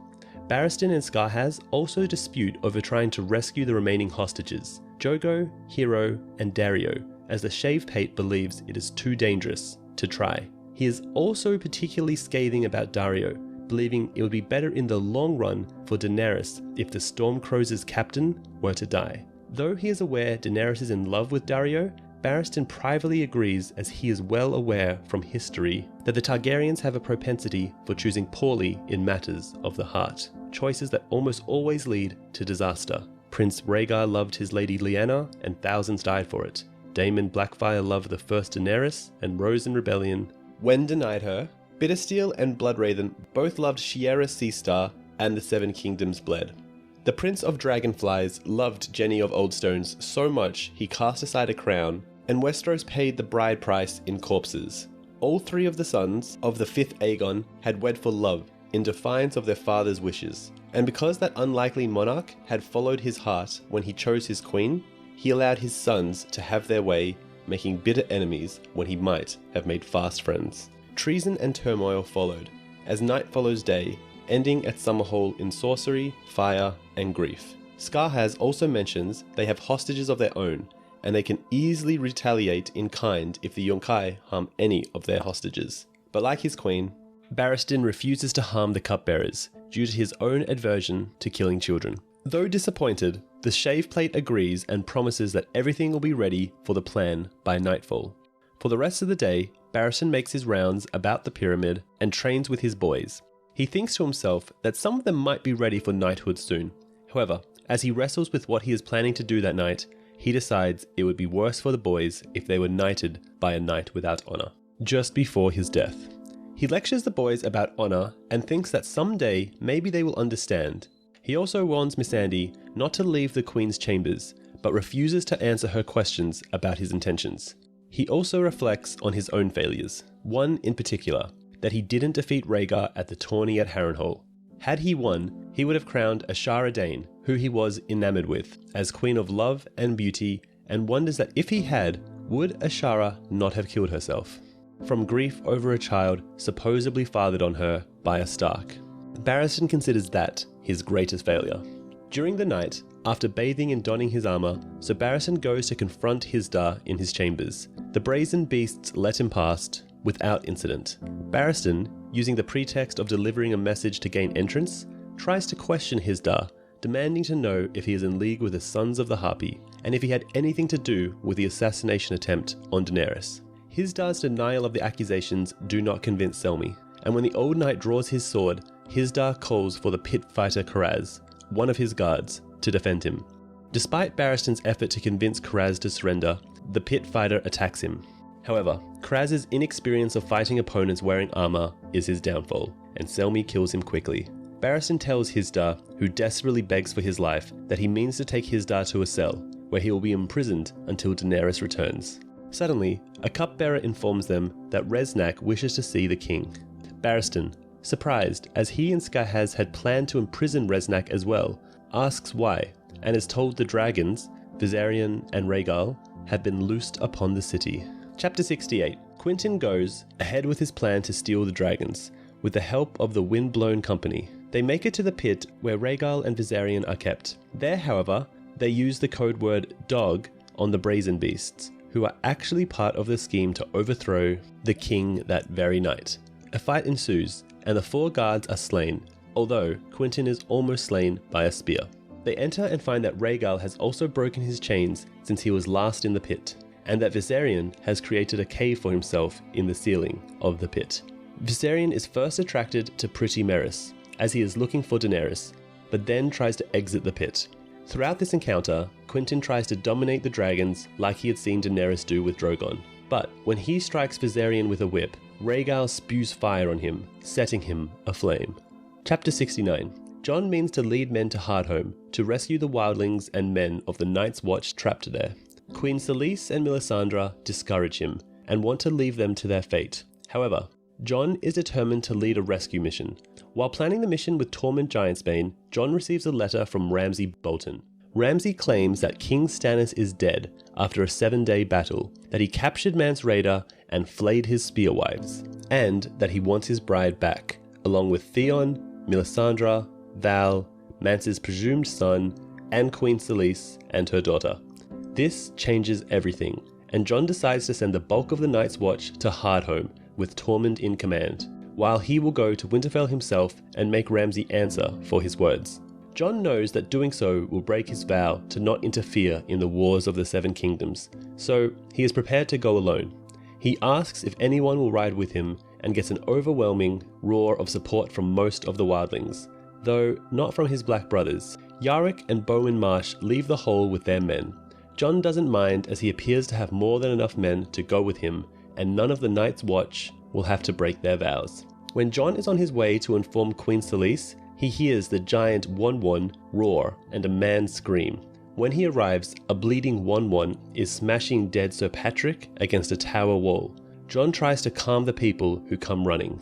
Speaker 2: Barristan and Skarkaz also dispute over trying to rescue the remaining hostages, Jogo, Hero, and Dario, as the Shavepate believes it is too dangerous to try. He is also particularly scathing about Dario, believing it would be better in the long run for Daenerys if the Stormcrows' captain were to die. Though he is aware Daenerys is in love with Dario, Barristan privately agrees, as he is well aware from history that the Targaryens have a propensity for choosing poorly in matters of the heart, choices that almost always lead to disaster. Prince Rhaegar loved his lady Lyanna, and thousands died for it. Daemon Blackfyre loved the first Daenerys and rose in rebellion when denied her. Bittersteel and Bloodraven both loved Shiera Seastar, and the Seven Kingdoms bled. The Prince of Dragonflies loved Jenny of Oldstones so much he cast aside a crown, and Westeros paid the bride price in corpses. All three of the sons of the fifth Aegon had wed for love, in defiance of their father's wishes, and because that unlikely monarch had followed his heart when he chose his queen, he allowed his sons to have their way, making bitter enemies when he might have made fast friends. Treason and turmoil followed, as night follows day, ending at Summerhall in sorcery, fire, and grief. Skarkaz also mentions they have hostages of their own, and they can easily retaliate in kind if the Yunkai harm any of their hostages. But like his queen, Barristan refuses to harm the cupbearers due to his own aversion to killing children. Though disappointed, the Shaveplate agrees and promises that everything will be ready for the plan by nightfall. For the rest of the day, Barristan makes his rounds about the pyramid and trains with his boys. He thinks to himself that some of them might be ready for knighthood soon. However, as he wrestles with what he is planning to do that night, he decides it would be worse for the boys if they were knighted by a knight without honor, just before his death. He lectures the boys about honor and thinks that someday maybe they will understand. He also warns Missandei not to leave the Queen's chambers, but refuses to answer her questions about his intentions. He also reflects on his own failures, one in particular, that he didn't defeat Rhaegar at the tourney at Harrenhal. Had he won, he would have crowned Ashara Dane, who he was enamored with, as Queen of Love and Beauty, and wonders that if he had, would Ashara not have killed herself, from grief over a child supposedly fathered on her by a Stark. Barristan considers that his greatest failure. During the night, after bathing and donning his armor, Sir Barristan goes to confront Hisdar in his chambers. The brazen beasts let him past without incident. Barristan, using the pretext of delivering a message to gain entrance, tries to question Hisdar, demanding to know if he is in league with the Sons of the Harpy, and if he had anything to do with the assassination attempt on Daenerys. Hisdar's denial of the accusations do not convince Selmy, and when the old knight draws his sword, Hisdar calls for the pit fighter Karaz, one of his guards, to defend him. Despite Barristan's effort to convince Karaz to surrender, the pit fighter attacks him. However, Karaz's inexperience of fighting opponents wearing armor is his downfall, and Selmy kills him quickly. Barristan tells Hisdar, who desperately begs for his life, that he means to take Hisdar to a cell, where he will be imprisoned until Daenerys returns.
Speaker 1: Suddenly, a cupbearer informs them that Reznak wishes to see the king. Barristan, surprised as he and Skyhaz had planned to imprison Reznak as well, asks why, and is told the dragons, Viserion and Rhaegal, have been loosed upon the city. Chapter 68. Quentyn goes ahead with his plan to steal the dragons, with the help of the Windblown Company. They make it to the pit where Rhaegal and Viserion are kept. There, however, they use the code word dog on the brazen beasts, who are actually part of the scheme to overthrow the king that very night. A fight ensues, and the 4 guards are slain, although Quentyn is almost slain by a spear. They enter and find that Rhaegal has also broken his chains since he was last in the pit, and that Viserion has created a cave for himself in the ceiling of the pit. Viserion is first attracted to Pretty Meris, as he is looking for Daenerys, but then tries to exit the pit. Throughout this encounter, Quentyn tries to dominate the dragons like he had seen Daenerys do with Drogon. But when he strikes Viserion with a whip, Rhaegal spews fire on him, setting him aflame. Chapter 69. Jon means to lead men to Hardhome to rescue the wildlings and men of the Night's Watch trapped there. Queen Selyse and Melisandre discourage him and want to leave them to their fate. However, Jon is determined to lead a rescue mission. While planning the mission with Tormund Giantsbane, Jon receives a letter from Ramsay Bolton. Ramsay claims that King Stannis is dead after a 7-day battle, that he captured Mance Rayder and flayed his spearwives, and that he wants his bride back, along with Theon, Melisandre, Val, Mance's presumed son, and Queen Selyse and her daughter. This changes everything, and Jon decides to send the bulk of the Night's Watch to Hardhome with Tormund in command, while he will go to Winterfell himself and make Ramsay answer for his words. Jon knows that doing so will break his vow to not interfere in the wars of the Seven Kingdoms, so he is prepared to go alone. He asks if anyone will ride with him and gets an overwhelming roar of support from most of the wildlings, though not from his black brothers. Yarick and Bowen Marsh leave the hole with their men. Jon doesn't mind as he appears to have more than enough men to go with him, and none of the Night's Watch will have to break their vows. When Jon is on his way to inform Queen Selyse, he hears the giant Won-Won roar and a man scream. When he arrives, a bleeding Won-Won is smashing dead Sir Patrick against a tower wall. Jon tries to calm the people who come running.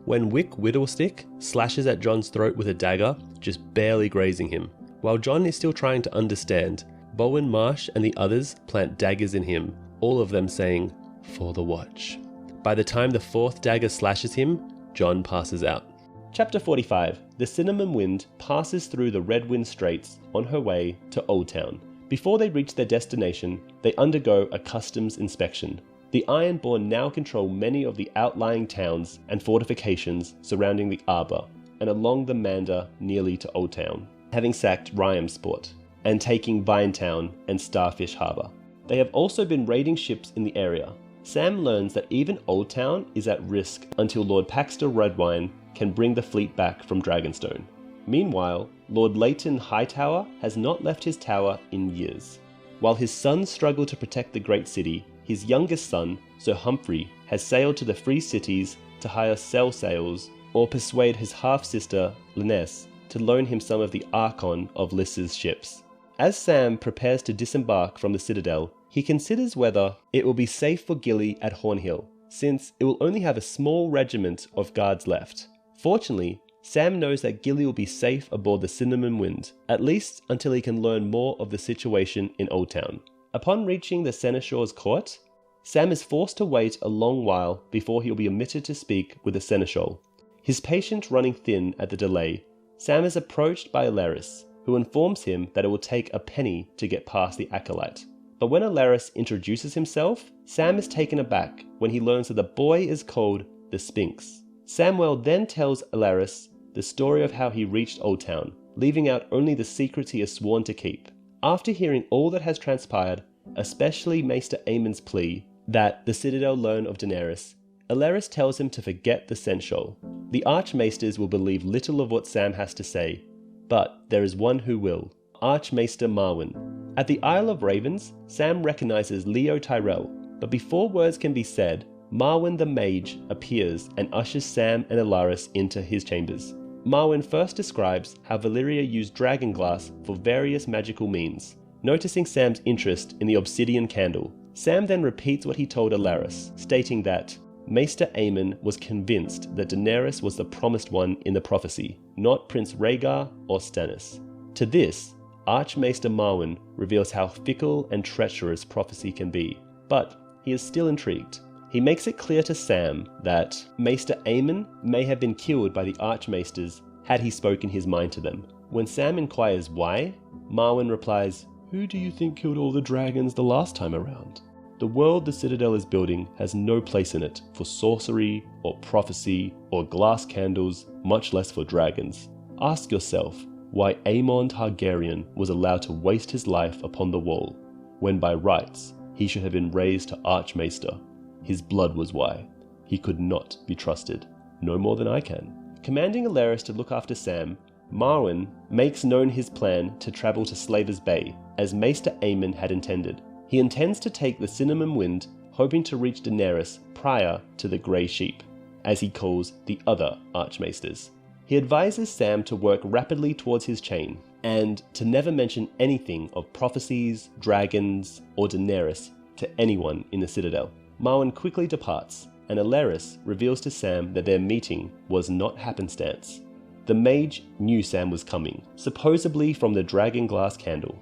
Speaker 1: When Wick Whittlestick slashes at Jon's throat with a dagger, just barely grazing him. While Jon is still trying to understand, Bowen Marsh and the others plant daggers in him, all of them saying, "For the Watch." By the time the 4th dagger slashes him, Jon passes out. Chapter 45. The Cinnamon Wind passes through the Red Wind Straits on her way to Old Town. Before they reach their destination, they undergo a customs inspection. The Ironborn now control many of the outlying towns and fortifications surrounding the Arbor and along the Mander nearly to Old Town, having sacked Ryamsport and taking Vinetown and Starfish Harbour. They have also been raiding ships in the area. Sam learns that even Old Town is at risk until Lord Paxter Redwine can bring the fleet back from Dragonstone. Meanwhile, Lord Leighton Hightower has not left his tower in years. While his sons struggle to protect the great city, his youngest son, Sir Humphrey, has sailed to the Free Cities to hire sail sails or persuade his half-sister, Lynesse, to loan him some of the Archon of Lys's ships. As Sam prepares to disembark from the Citadel, he considers whether it will be safe for Gilly at Hornhill, since it will only have a small regiment of guards left. Fortunately, Sam knows that Gilly will be safe aboard the Cinnamon Wind, at least until he can learn more of the situation in Old Town. Upon reaching the Seneschal's court, Sam is forced to wait a long while before he will be admitted to speak with the Seneschal. His patience running thin at the delay, Sam is approached by Alleras, who informs him that it will take a penny to get past the Acolyte. But when Alleras introduces himself, Sam is taken aback when he learns that the boy is called the Sphinx. Samwell then tells Alleras the story of how he reached Old Town, leaving out only the secrets he has sworn to keep. After hearing all that has transpired, especially Maester Aemon's plea that the Citadel learn of Daenerys, Alleras tells him to forget the Seneschal. The Archmaesters will believe little of what Sam has to say, but there is one who will, Archmaester Marwyn. At the Isle of Ravens, Sam recognizes Leo Tyrell, but before words can be said, Marwyn the Mage appears and ushers Sam and Alleras into his chambers. Marwyn first describes how Valyria used dragonglass for various magical means. Noticing Sam's interest in the obsidian candle, Sam then repeats what he told Alaris, stating that Maester Aemon was convinced that Daenerys was the promised one in the prophecy, not Prince Rhaegar or Stannis. To this, Archmaester Marwyn reveals how fickle and treacherous prophecy can be, but he is still intrigued. He makes it clear to Sam that Maester Aemon may have been killed by the Archmaesters had he spoken his mind to them. When Sam inquires why, Marwyn replies, "Who do you think killed all the dragons the last time around? The world the Citadel is building has no place in it for sorcery or prophecy or glass candles, much less for dragons. Ask yourself why Aemon Targaryen was allowed to waste his life upon the wall, when by rights he should have been raised to Archmaester. His blood was why. He could not be trusted, no more than I can." Commanding Alaris to look after Sam, Marwyn makes known his plan to travel to Slaver's Bay, as Maester Aemon had intended. He intends to take the Cinnamon Wind, hoping to reach Daenerys prior to the Grey Sheep, as he calls the other Archmaesters. He advises Sam to work rapidly towards his chain, and to never mention anything of prophecies, dragons, or Daenerys to anyone in the Citadel. Marwyn quickly departs, and Alaris reveals to Sam that their meeting was not happenstance. The mage knew Sam was coming, supposedly from the dragon glass candle.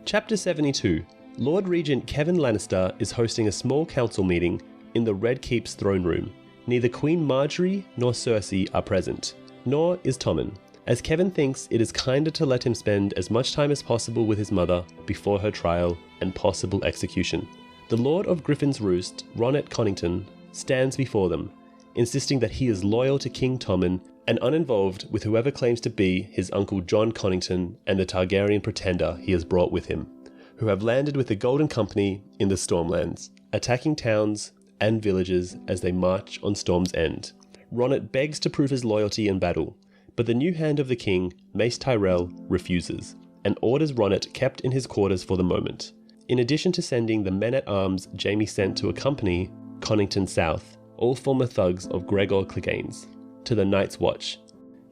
Speaker 1: Chapter 72. Lord Regent Kevan Lannister is hosting a small council meeting in the Red Keep's throne room. Neither Queen Margaery nor Cersei are present, nor is Tommen, as Kevan thinks it is kinder to let him spend as much time as possible with his mother before her trial and possible execution. The Lord of Griffin's Roost, Ronet Connington, stands before them, insisting that he is loyal to King Tommen and uninvolved with whoever claims to be his uncle Jon Connington and the Targaryen pretender he has brought with him, who have landed with the Golden Company in the Stormlands, attacking towns and villages as they march on Storm's End. Ronet begs to prove his loyalty in battle, but the new hand of the king, Mace Tyrell, refuses, and orders Ronet kept in his quarters for the moment. In addition to sending the men-at-arms Jaime sent to accompany Connington south, all former thugs of Gregor Clegane's, to the Night's Watch.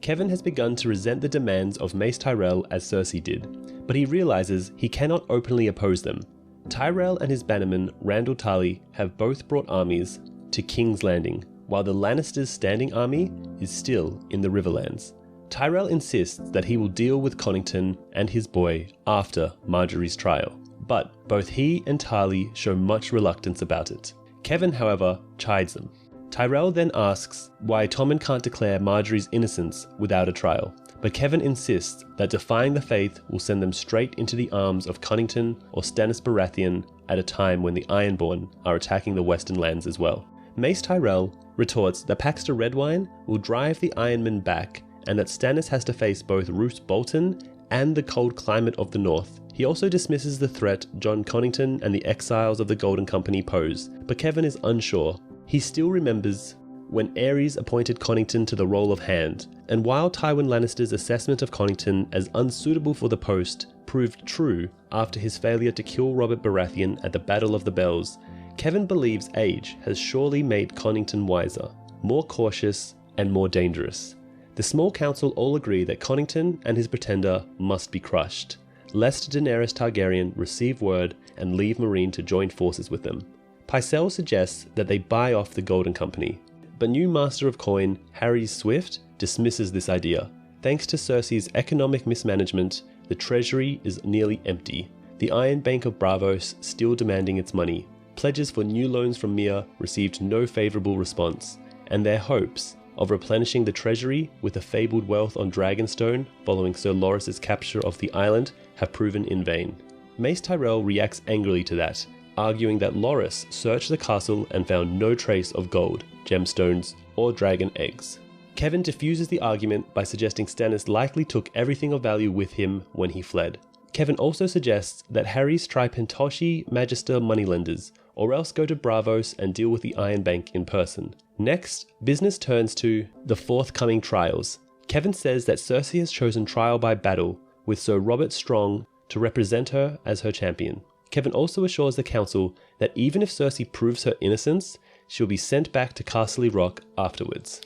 Speaker 1: Kevan has begun to resent the demands of Mace Tyrell as Cersei did, but he realizes he cannot openly oppose them. Tyrell and his bannerman Randall Tarly have both brought armies to King's Landing, while the Lannisters' standing army is still in the Riverlands. Tyrell insists that he will deal with Connington and his boy after Margaery's trial, but both he and Tarly show much reluctance about it. Kevan, however, chides them. Tyrell then asks why Tommen can't declare Margaery's innocence without a trial, but Kevan insists that defying the faith will send them straight into the arms of Connington or Stannis Baratheon at a time when the Ironborn are attacking the Western Lands as well. Mace Tyrell retorts that Paxter Redwine will drive the Ironmen back and that Stannis has to face both Roose Bolton and the cold climate of the North. He also dismisses the threat Jon Connington and the exiles of the Golden Company pose, but Kevan is unsure. He still remembers when Aerys appointed Connington to the role of Hand, and while Tywin Lannister's assessment of Connington as unsuitable for the post proved true after his failure to kill Robert Baratheon at the Battle of the Bells, Kevan believes age has surely made Connington wiser, more cautious, and more dangerous. The small council all agree that Connington and his pretender must be crushed, lest Daenerys Targaryen receive word and leave Meereen to join forces with them. Pycelle suggests that they buy off the Golden Company, but new Master of Coin Harry Swift dismisses this idea. Thanks to Cersei's economic mismanagement, the treasury is nearly empty, the Iron Bank of Braavos still demanding its money. Pledges for new loans from Mia received no favourable response, and their hopes of replenishing the treasury with the fabled wealth on Dragonstone following Sir Loras's capture of the island have proven in vain. Mace Tyrell reacts angrily to that, arguing that Loras searched the castle and found no trace of gold, gemstones, or dragon eggs. Kevan diffuses the argument by suggesting Stannis likely took everything of value with him when he fled. Kevan also suggests that Harry's try Pentoshi Magister moneylenders, or else go to Braavos and deal with the Iron Bank in person. Next, business turns to the forthcoming trials. Kevan says that Cersei has chosen trial by battle, with Sir Robert Strong to represent her as her champion. Kevan also assures the council that even if Cersei proves her innocence, she'll be sent back to Castle Rock afterwards,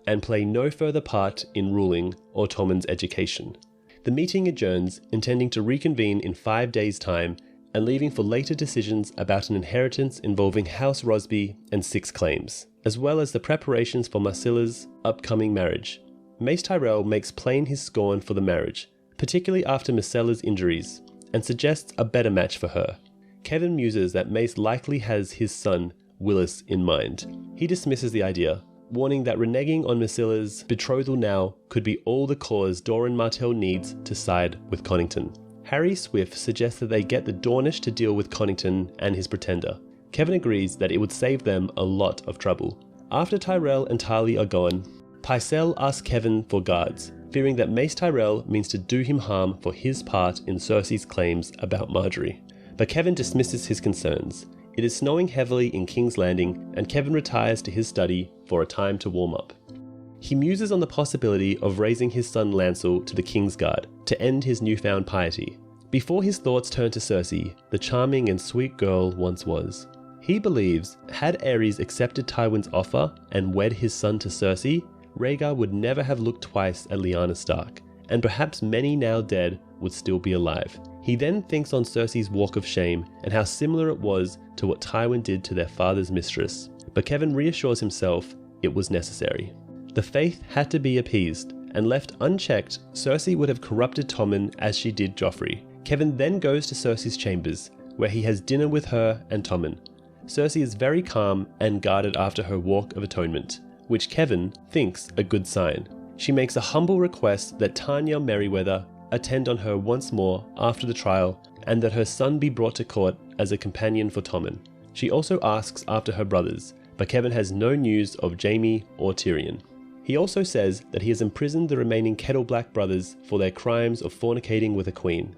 Speaker 1: and play no further part in ruling or Tommen's education. The meeting adjourns, intending to reconvene in 5 days' time
Speaker 2: and leaving for later decisions about an inheritance involving House Rosby and 6 claims, as well as the preparations for Marsilla's upcoming marriage. Mace Tyrell makes plain his scorn for the marriage, particularly after Marcella's injuries, and suggests a better match for her. Kevan muses that Mace likely has his son, Willis, in mind. He dismisses the idea, warning that reneging on Marsilla's betrothal now could be all the cause Doran Martell needs to side with Connington. Harry Swift suggests that they get the Dornish to deal with Connington and his pretender. Kevan agrees that it would save them a lot of trouble. After Tyrell and Tarly are gone, Pycelle asks Kevan for guards, fearing that Mace Tyrell means to do him harm for his part in Cersei's claims about Margaery. But Kevan dismisses his concerns. It is snowing heavily in King's Landing, and Kevan retires to his study for a time to warm up. He muses on the possibility of raising his son Lancel to the Kingsguard to end his newfound piety, before his thoughts turn to Cersei, the charming and sweet girl once was. He believes, had Aerys accepted Tywin's offer and wed his son to Cersei, Rhaegar would never have looked twice at Lyanna Stark, and perhaps many now dead would still be alive. He then thinks on Cersei's walk of shame and how similar it was to what Tywin did to their father's mistress, but Kevan reassures himself it was necessary. The faith had to be appeased, and left unchecked, Cersei would have corrupted Tommen as she did Joffrey. Kevan then goes to Cersei's chambers, where he has dinner with her and Tommen. Cersei is very calm and guarded after her walk of atonement, which Kevan thinks a good sign. She makes a humble request that Tanya Merryweather attend on her once more after the trial, and that her son be brought to court as a companion for Tommen. She also asks after her brothers, but Kevan has no news of Jaime or Tyrion. He also says that he has imprisoned the remaining Kettleblack brothers for their crimes of fornicating with a queen.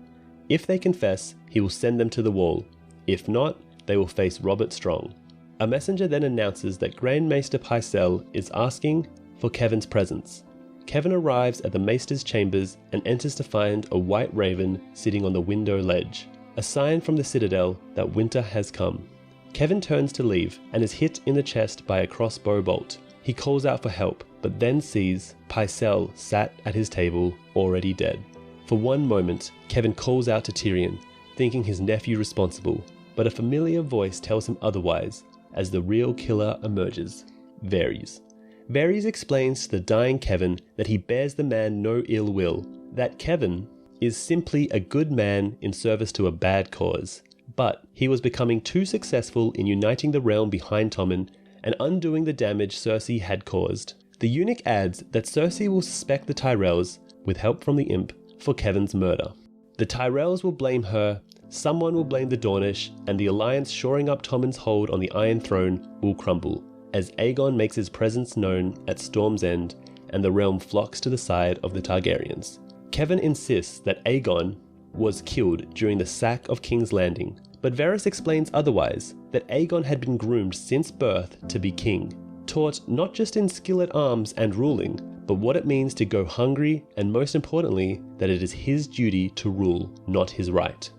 Speaker 2: If they confess, he will send them to the wall. If not, they will face Robert Strong. A messenger then announces that Grand Maester Pycelle is asking for Kevan's presence. Kevan arrives at the Maester's chambers and enters to find a white raven sitting on the window ledge, a sign from the citadel that winter has come. Kevan turns to leave and is hit in the chest by a crossbow bolt. He calls out for help, but then sees Pycelle sat at his table, already dead. For one moment, Kevan calls out to Tyrion, thinking his nephew responsible, but a familiar voice tells him otherwise, as the real killer emerges, Varys. Varys explains to the dying Kevan that he bears the man no ill will, that Kevan is simply a good man in service to a bad cause, but he was becoming too successful in uniting the realm behind Tommen and undoing the damage Cersei had caused. The eunuch adds that Cersei will suspect the Tyrells, with help from the imp, for Kevan's murder. The Tyrells will blame her, someone will blame the Dornish, and the alliance shoring up Tommen's hold on the Iron Throne will crumble, as Aegon makes his presence known at Storm's End and the realm flocks to the side of the Targaryens. Kevan insists that Aegon was killed during the sack of King's Landing, but Varys explains otherwise, that Aegon had been groomed since birth to be king, taught not just in skill at arms and ruling, but what it means to go hungry, and most importantly, that it is his duty to rule, not his right.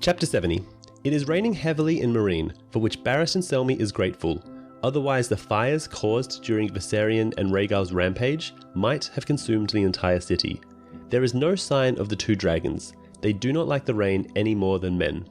Speaker 2: Chapter 70. It is raining heavily in Meereen, for which Barristan Selmy is grateful. Otherwise, the fires caused during Viserion and Rhaegar's rampage might have consumed the entire city. There is no sign of the 2 dragons. They do not like the rain any more than men.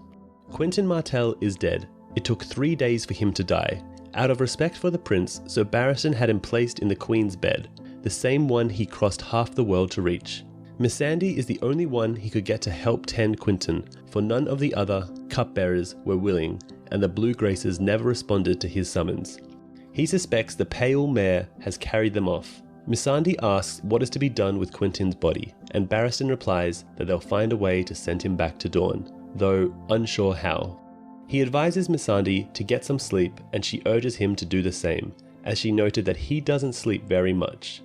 Speaker 2: Quentyn Martell is dead. It took 3 days for him to die. Out of respect for the prince, Sir Barristan had him placed in the Queen's bed, the same one he crossed half the world to reach. Missandei is the only one he could get to help tend Quentyn, for none of the other cupbearers were willing, and the Blue Graces never responded to his summons. He suspects the Pale Mare has carried them off. Missandei asks what is to be done with Quentyn's body, and Barristan replies that they'll find a way to send him back to Dorne, though unsure how. He advises Missandei to get some sleep, and she urges him to do the same, as she noted that he doesn't sleep very much.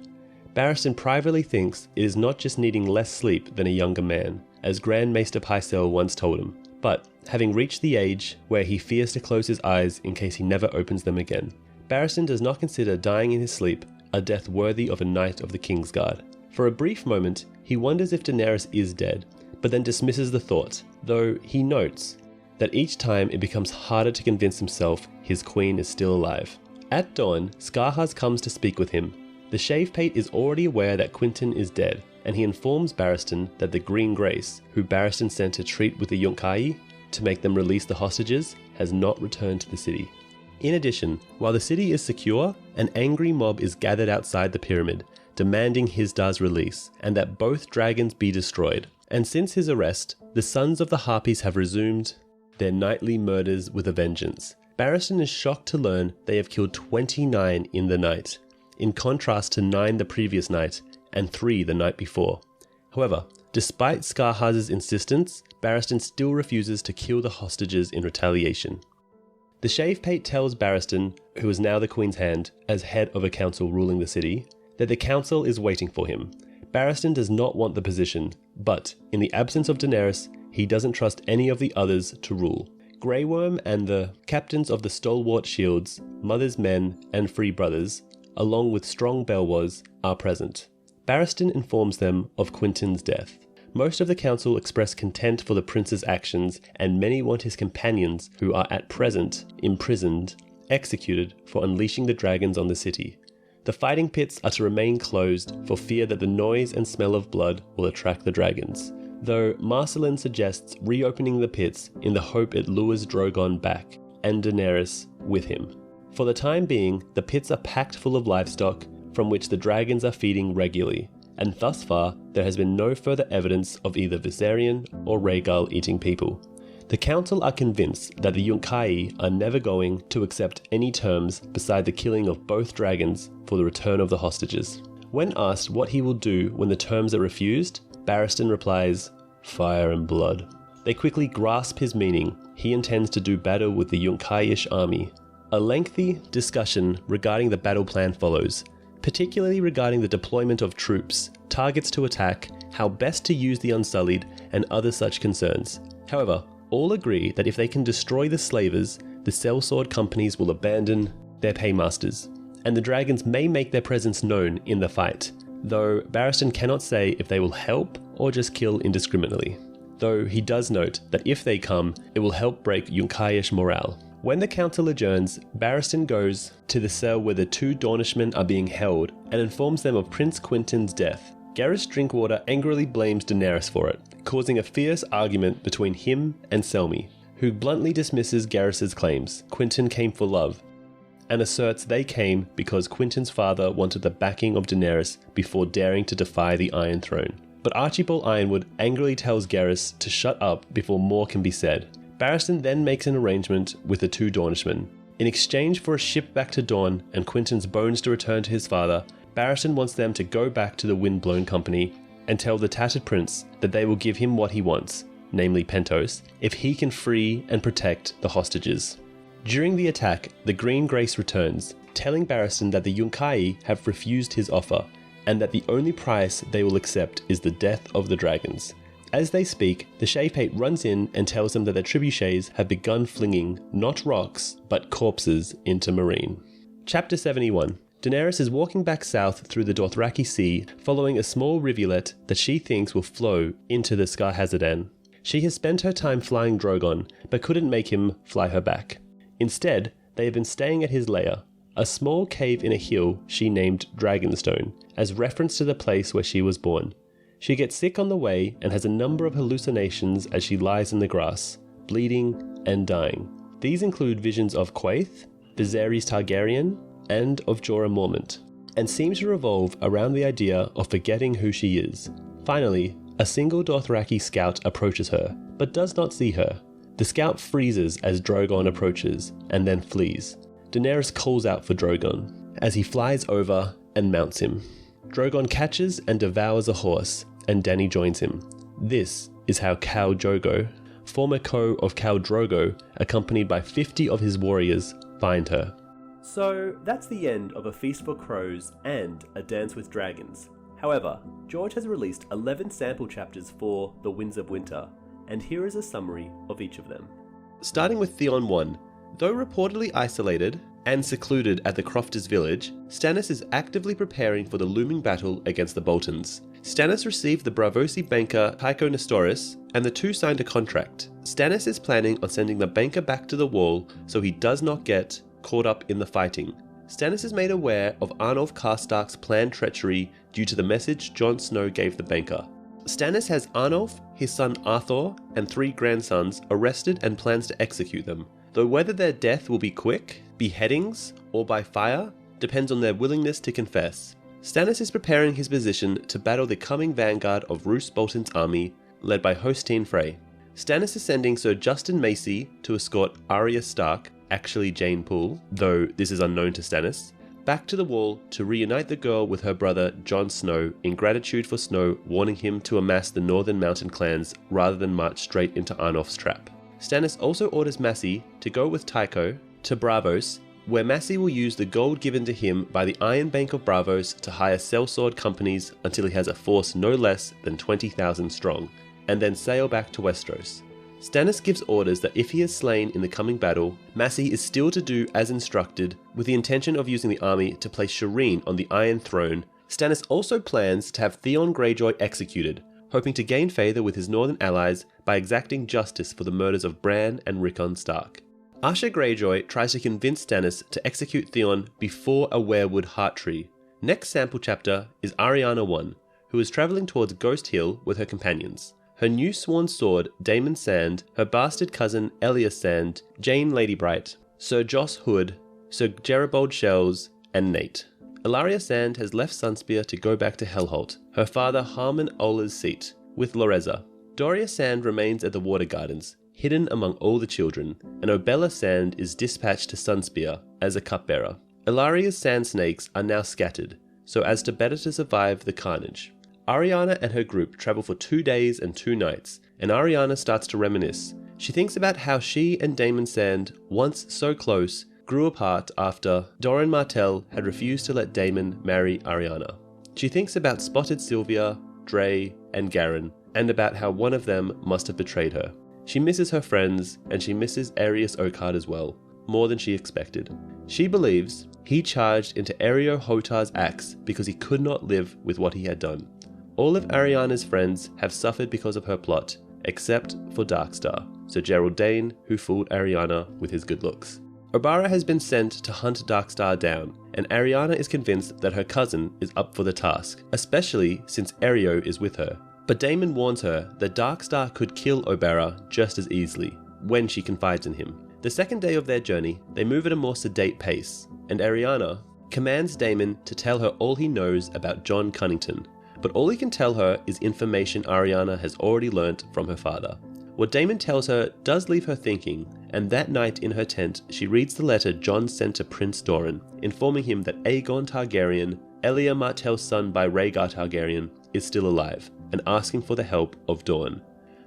Speaker 2: Barristan privately thinks it is not just needing less sleep than a younger man, as Grand Maester Pycelle once told him, but having reached the age where he fears to close his eyes in case he never opens them again. Barristan does not consider dying in his sleep a death worthy of a knight of the Kingsguard. For a brief moment, he wonders if Daenerys is dead, but then dismisses the thought, though he notes that each time it becomes harder to convince himself his queen is still alive. At dawn, Scarhaz comes to speak with him. The Shavepate is already aware that Quentyn is dead, and he informs Barristan that the Green Grace, who Barristan sent to treat with the Yunkai, to make them release the hostages has not returned to the city. In addition, while the city is secure, an angry mob is gathered outside the pyramid, demanding Hizdar's release, and that both dragons be destroyed. And since his arrest, the Sons of the Harpies have resumed their nightly murders with a vengeance. Barristan is shocked to learn they have killed 29 in the night, in contrast to 9 the previous night and 3 the night before. However, despite Skarhaz's insistence, Barristan still refuses to kill the hostages in retaliation. The Shavepate tells Barristan, who is now the Queen's Hand, as head of a council ruling the city, that the council is waiting for him. Barristan does not want the position, but in the absence of Daenerys, he doesn't trust any of the others to rule. Grey Worm and the captains of the Stalwart Shields, Mother's Men, and Free Brothers, along with strong Belwas, are present. Barristan informs them of Quentyn's death. Most of the council express contempt for the prince's actions, and many want his companions, who are at present imprisoned, executed for unleashing the dragons on the city. The fighting pits are to remain closed for fear that the noise and smell of blood will attract the dragons, though Marcellin suggests reopening the pits in the hope it lures Drogon back, and Daenerys with him. For the time being, the pits are packed full of livestock, from which the dragons are feeding regularly, and thus far there has been no further evidence of either Viserion or Rhaegal eating people. The council are convinced that the Yunkai are never going to accept any terms beside the killing of both dragons for the return of the hostages. When asked what he will do when the terms are refused, Barristan replies, "Fire and blood." They quickly grasp his meaning. He intends to do battle with the Yunkai-ish army. A lengthy discussion regarding the battle plan follows, particularly regarding the deployment of troops, targets to attack, how best to use the Unsullied, and other such concerns. However, all agree that if they can destroy the slavers, the sellsword companies will abandon their paymasters, and the dragons may make their presence known in the fight, though Barristan cannot say if they will help or just kill indiscriminately. Though he does note that if they come, it will help break Yunkai-ish morale. When the council adjourns, Barristan goes to the cell where the 2 Dornishmen are being held and informs them of Prince Quentyn's death. Garrus Drinkwater angrily blames Daenerys for it, causing a fierce argument between him and Selmy, who bluntly dismisses Garrus's claims Quentyn came for love, and asserts they came because Quentyn's father wanted the backing of Daenerys before daring to defy the Iron Throne. But Archibald Ironwood angrily tells Garrus to shut up before more can be said. Barristan then makes an arrangement with the 2 Dornishmen. In exchange for a ship back to Dorne and Quentyn's bones to return to his father, Barristan wants them to go back to the Windblown Company and tell the Tattered Prince that they will give him what he wants, namely Pentos, if he can free and protect the hostages. During the attack, the Green Grace returns, telling Barristan that the Yunkai have refused his offer, and that the only price they will accept is the death of the dragons. As they speak, the Shavepate runs in and tells them that their trebuchets have begun flinging not rocks, but corpses into Meereen. Chapter 71. Daenerys is walking back south through the Dothraki Sea, following a small rivulet that she thinks will flow into the Skarhazadan. She has spent her time flying Drogon, but couldn't make him fly her back. Instead, they have been staying at his lair, a small cave in a hill she named Dragonstone, as reference to the place where she was born. She gets sick on the way and has a number of hallucinations as she lies in the grass, bleeding and dying. These include visions of Quaithe, Viserys Targaryen, and of Jorah Mormont, and seem to revolve around the idea of forgetting who she is. Finally, a single Dothraki scout approaches her, but does not see her. The scout freezes as Drogon approaches, and then flees. Daenerys calls out for Drogon, as he flies over and mounts him. Drogon catches and devours a horse, and Dany joins him. This is how Khal Drogo, former co of Khal Drogo, accompanied by 50 of his warriors, find her.
Speaker 1: So that's the end of A Feast for Crows and A Dance with Dragons. However, George has released 11 sample chapters for The Winds of Winter, and here is a summary of each of them.
Speaker 2: Starting with Theon 1. Though reportedly isolated and secluded at the Crofters village, Stannis is actively preparing for the looming battle against the Boltons. Stannis received the Braavosi banker Tycho Nestoris, and the two signed a contract. Stannis is planning on sending the banker back to the Wall so he does not get caught up in the fighting. Stannis is made aware of Arnulf Karstark's planned treachery due to the message Jon Snow gave the banker.
Speaker 1: Stannis has Arnulf, his son Arthur, and 3 grandsons arrested and plans to execute them, though whether their death will be quick, beheadings, or by fire depends on their willingness to confess. Stannis is preparing his position to battle the coming vanguard of Roose Bolton's army, led by Hosteen Frey. Stannis is sending Sir Justin Macy to escort Arya Stark, actually Jane Poole, though this is unknown to Stannis, back to the Wall to reunite the girl with her brother Jon Snow in gratitude for Snow warning him to amass the Northern Mountain clans rather than march straight into Arnulf's trap. Stannis also orders Massey to go with Tycho to Braavos, where Massey will use the gold given to him by the Iron Bank of Braavos to hire sellsword companies until he has a force no less than 20,000 strong, and then sail back to Westeros. Stannis gives orders that if he is slain in the coming battle, Massey is still to do as instructed, with the intention of using the army to place Shireen on the Iron Throne. Stannis also plans to have Theon Greyjoy executed, hoping to gain favour with his northern allies by exacting justice for the murders of Bran and Rickon Stark. Asha Greyjoy tries to convince Stannis to execute Theon before a werewood heart tree. Next sample chapter is Arianna 1, who is travelling towards Ghost Hill with her companions. Her new sworn sword, Daemon Sand, her bastard cousin Elias Sand, Jane Ladybright, Sir Joss Hood, Sir Gerald Shells, and Nate. Ellaria Sand has left Sunspear to go back to Hellholt, her father Harmon Ola's seat, with Loreza. Doria Sand remains at the Water Gardens, hidden among all the children, and Obella Sand is dispatched to Sunspear as a cupbearer. Ellaria's sand snakes are now scattered, so as to better to survive the carnage. Arianna and her group travel for 2 days and 2 nights, and Arianna starts to reminisce. She thinks about how she and Daemon Sand, once so close, grew apart after Doran Martell had refused to let Daemon marry Arianna. She thinks about Spotted Sylvia, Dre, and Garen, and about how one of them must have betrayed her. She misses her friends, and she misses Aerius Oakheart as well, more than she expected. She believes he charged into Aereo Hotar's axe because he could not live with what he had done. All of Arianna's friends have suffered because of her plot, except for Darkstar, Sir Gerald Dane, who fooled Arianna with his good looks. Obara has been sent to hunt Darkstar down, and Arianna is convinced that her cousin is up for the task, especially since Aereo is with her. But Daemon warns her that Darkstar could kill Obara just as easily, when she confides in him. The second day of their journey, they move at a more sedate pace, and Arianna commands Daemon to tell her all he knows about Jon Cunnington, but all he can tell her is information Arianna has already learnt from her father. What Daemon tells her does leave her thinking, and that night in her tent she reads the letter Jon sent to Prince Doran, informing him that Aegon Targaryen, Elia Martell's son by Rhaegar Targaryen, is still alive, and asking for the help of Dorne.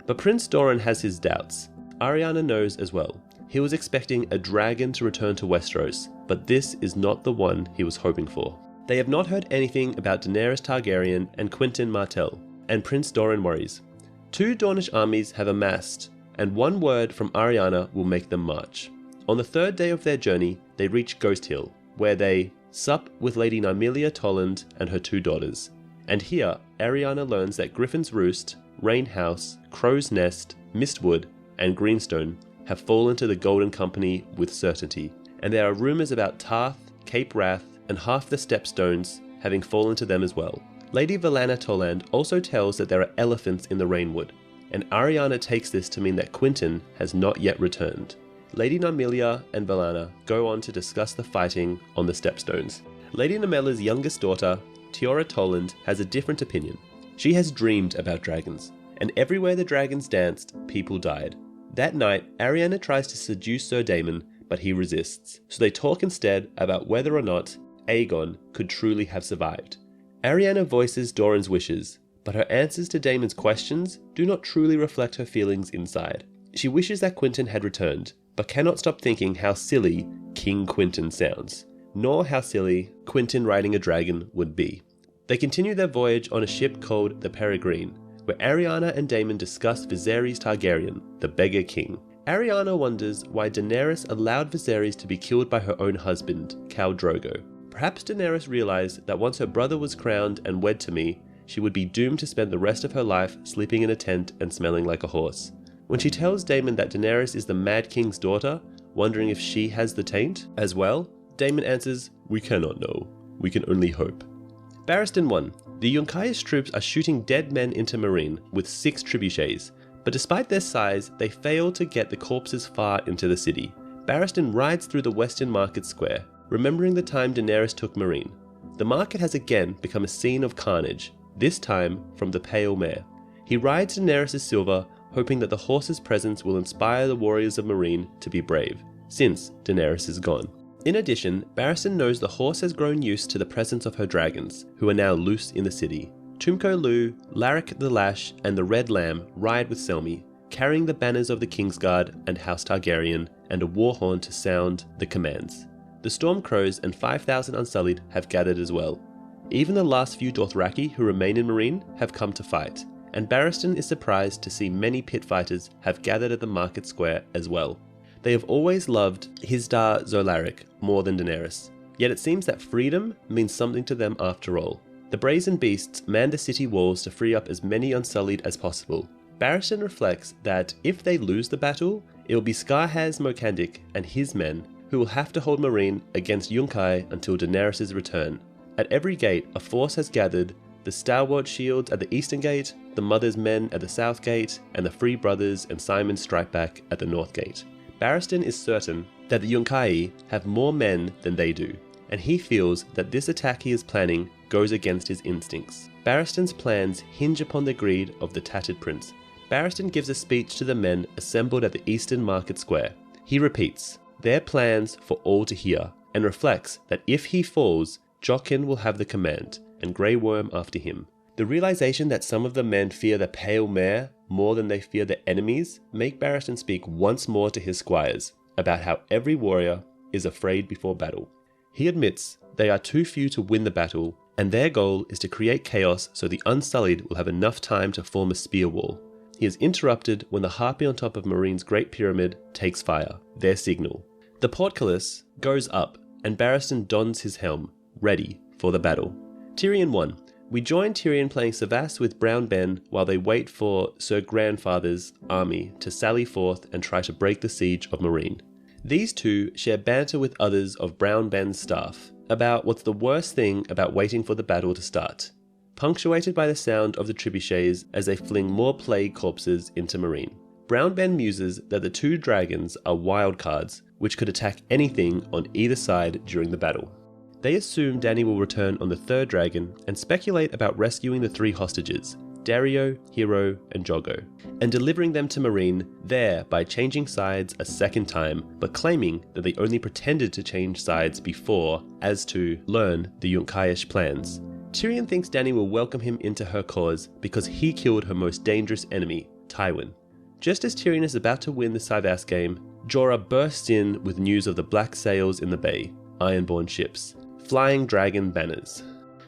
Speaker 1: But Prince Doran has his doubts. Arianna knows as well. He was expecting a dragon to return to Westeros, but this is not the one he was hoping for. They have not heard anything about Daenerys Targaryen and Quentyn Martell, and Prince Doran worries. 2 Dornish armies have amassed, and one word from Arianna will make them march. On the 3rd day of their journey, they reach Ghost Hill, where they sup with Lady Nymelia Tolland and her 2 daughters. And here, Arianna learns that Griffin's Roost, Rain House, Crow's Nest, Mistwood, and Greenstone have fallen to the Golden Company with certainty, and there are rumours about Tarth, Cape Wrath, and half the Stepstones having fallen to them as well. Lady Valanna Toland also tells that there are elephants in the Rainwood, and Arianna takes this to mean that Quentyn has not yet returned. Lady Nymelia and Valanna go on to discuss the fighting on the Stepstones. Lady Nymela's youngest daughter, Tiora Toland, has a different opinion. She has dreamed about dragons, and everywhere the dragons danced, people died. That night, Arianna tries to seduce Sir Daemon, but he resists, so they talk instead about whether or not Aegon could truly have survived. Arianna voices Doran's wishes, but her answers to Daemon's questions do not truly reflect her feelings inside. She wishes that Quentyn had returned, but cannot stop thinking how silly King Quentyn sounds, nor how silly Quentyn riding a dragon would be. They continue their voyage on a ship called the Peregrine, where Arianna and Daemon discuss Viserys Targaryen, the Beggar King. Arianna wonders why Daenerys allowed Viserys to be killed by her own husband, Khal Drogo. Perhaps Daenerys realised that once her brother was crowned and wed to me, she would be doomed to spend the rest of her life sleeping in a tent and smelling like a horse. When she tells Daemon that Daenerys is the Mad King's daughter, wondering if she has the taint as well, Daemon answers, "We cannot know. We can only hope." Barristan 1. The Yunkayish troops are shooting dead men into Meereen with 6 trebuchets, but despite their size, they fail to get the corpses far into the city. Barristan rides through the western market square, remembering the time Daenerys took Meereen. The market has again become a scene of carnage, this time from the Pale Mare. He rides Daenerys' silver, hoping that the horse's presence will inspire the warriors of Meereen to be brave, since Daenerys is gone. In addition, Barristan knows the horse has grown used to the presence of her dragons, who are now loose in the city. Tumco Lu, Larrick the Lash, and the Red Lamb ride with Selmy, carrying the banners of the Kingsguard and House Targaryen, and a war horn to sound the commands. The Stormcrows and 5,000 Unsullied have gathered as well. Even the last few Dothraki who remain in Meereen have come to fight, and Barristan is surprised to see many pit fighters have gathered at the market square as well. They have always loved Hisdar Zolaric more than Daenerys, yet it seems that freedom means something to them after all. The brazen beasts man the city walls to free up as many Unsullied as possible. Barristan reflects that if they lose the battle, it will be Skarhaz Mokandik and his men who will have to hold Meereen against Yunkai until Daenerys' return. At every gate, a force has gathered, the stalwart shields at the eastern gate, the Mother's men at the south gate, and the Free Brothers and Simon Strikeback at the north gate. Barristan is certain that the Yunkai have more men than they do, and he feels that this attack he is planning goes against his instincts. Barristan's plans hinge upon the greed of the tattered prince. Barristan gives a speech to the men assembled at the eastern market square. He repeats their plans for all to hear, and reflects that if he falls, Jaqen will have the command, and Grey Worm after him. The realization that some of the men fear the Pale Mare more than they fear the enemies make Barristan speak once more to his squires about how every warrior is afraid before battle. He admits they are too few to win the battle, and their goal is to create chaos so the Unsullied will have enough time to form a spear wall. He is interrupted when the harpy on top of Meereen's Great Pyramid takes fire, their signal. The portcullis goes up, and Barristan dons his helm, ready for the battle. Tyrion 1. We join Tyrion playing Savas with Brown Ben while they wait for Sir Grandfather's army to sally forth and try to break the siege of Meereen. These two share banter with others of Brown Ben's staff about what's the worst thing about waiting for the battle to start, punctuated by the sound of the trebuchets as they fling more plague corpses into Meereen. Brown Ben muses that the 2 dragons are wild cards which could attack anything on either side during the battle. They assume Dany will return on the 3rd dragon and speculate about rescuing the 3 hostages, Dario, Hero, and Jogo, and delivering them to Meereen, thereby changing sides a second time, but claiming that they only pretended to change sides before, as to learn the Yunkayish plans. Tyrion thinks Dany will welcome him into her cause because he killed her most dangerous enemy, Tywin. Just as Tyrion is about to win the Savas game, Jorah bursts in with news of the black sails in the bay, Ironborn ships, flying dragon banners.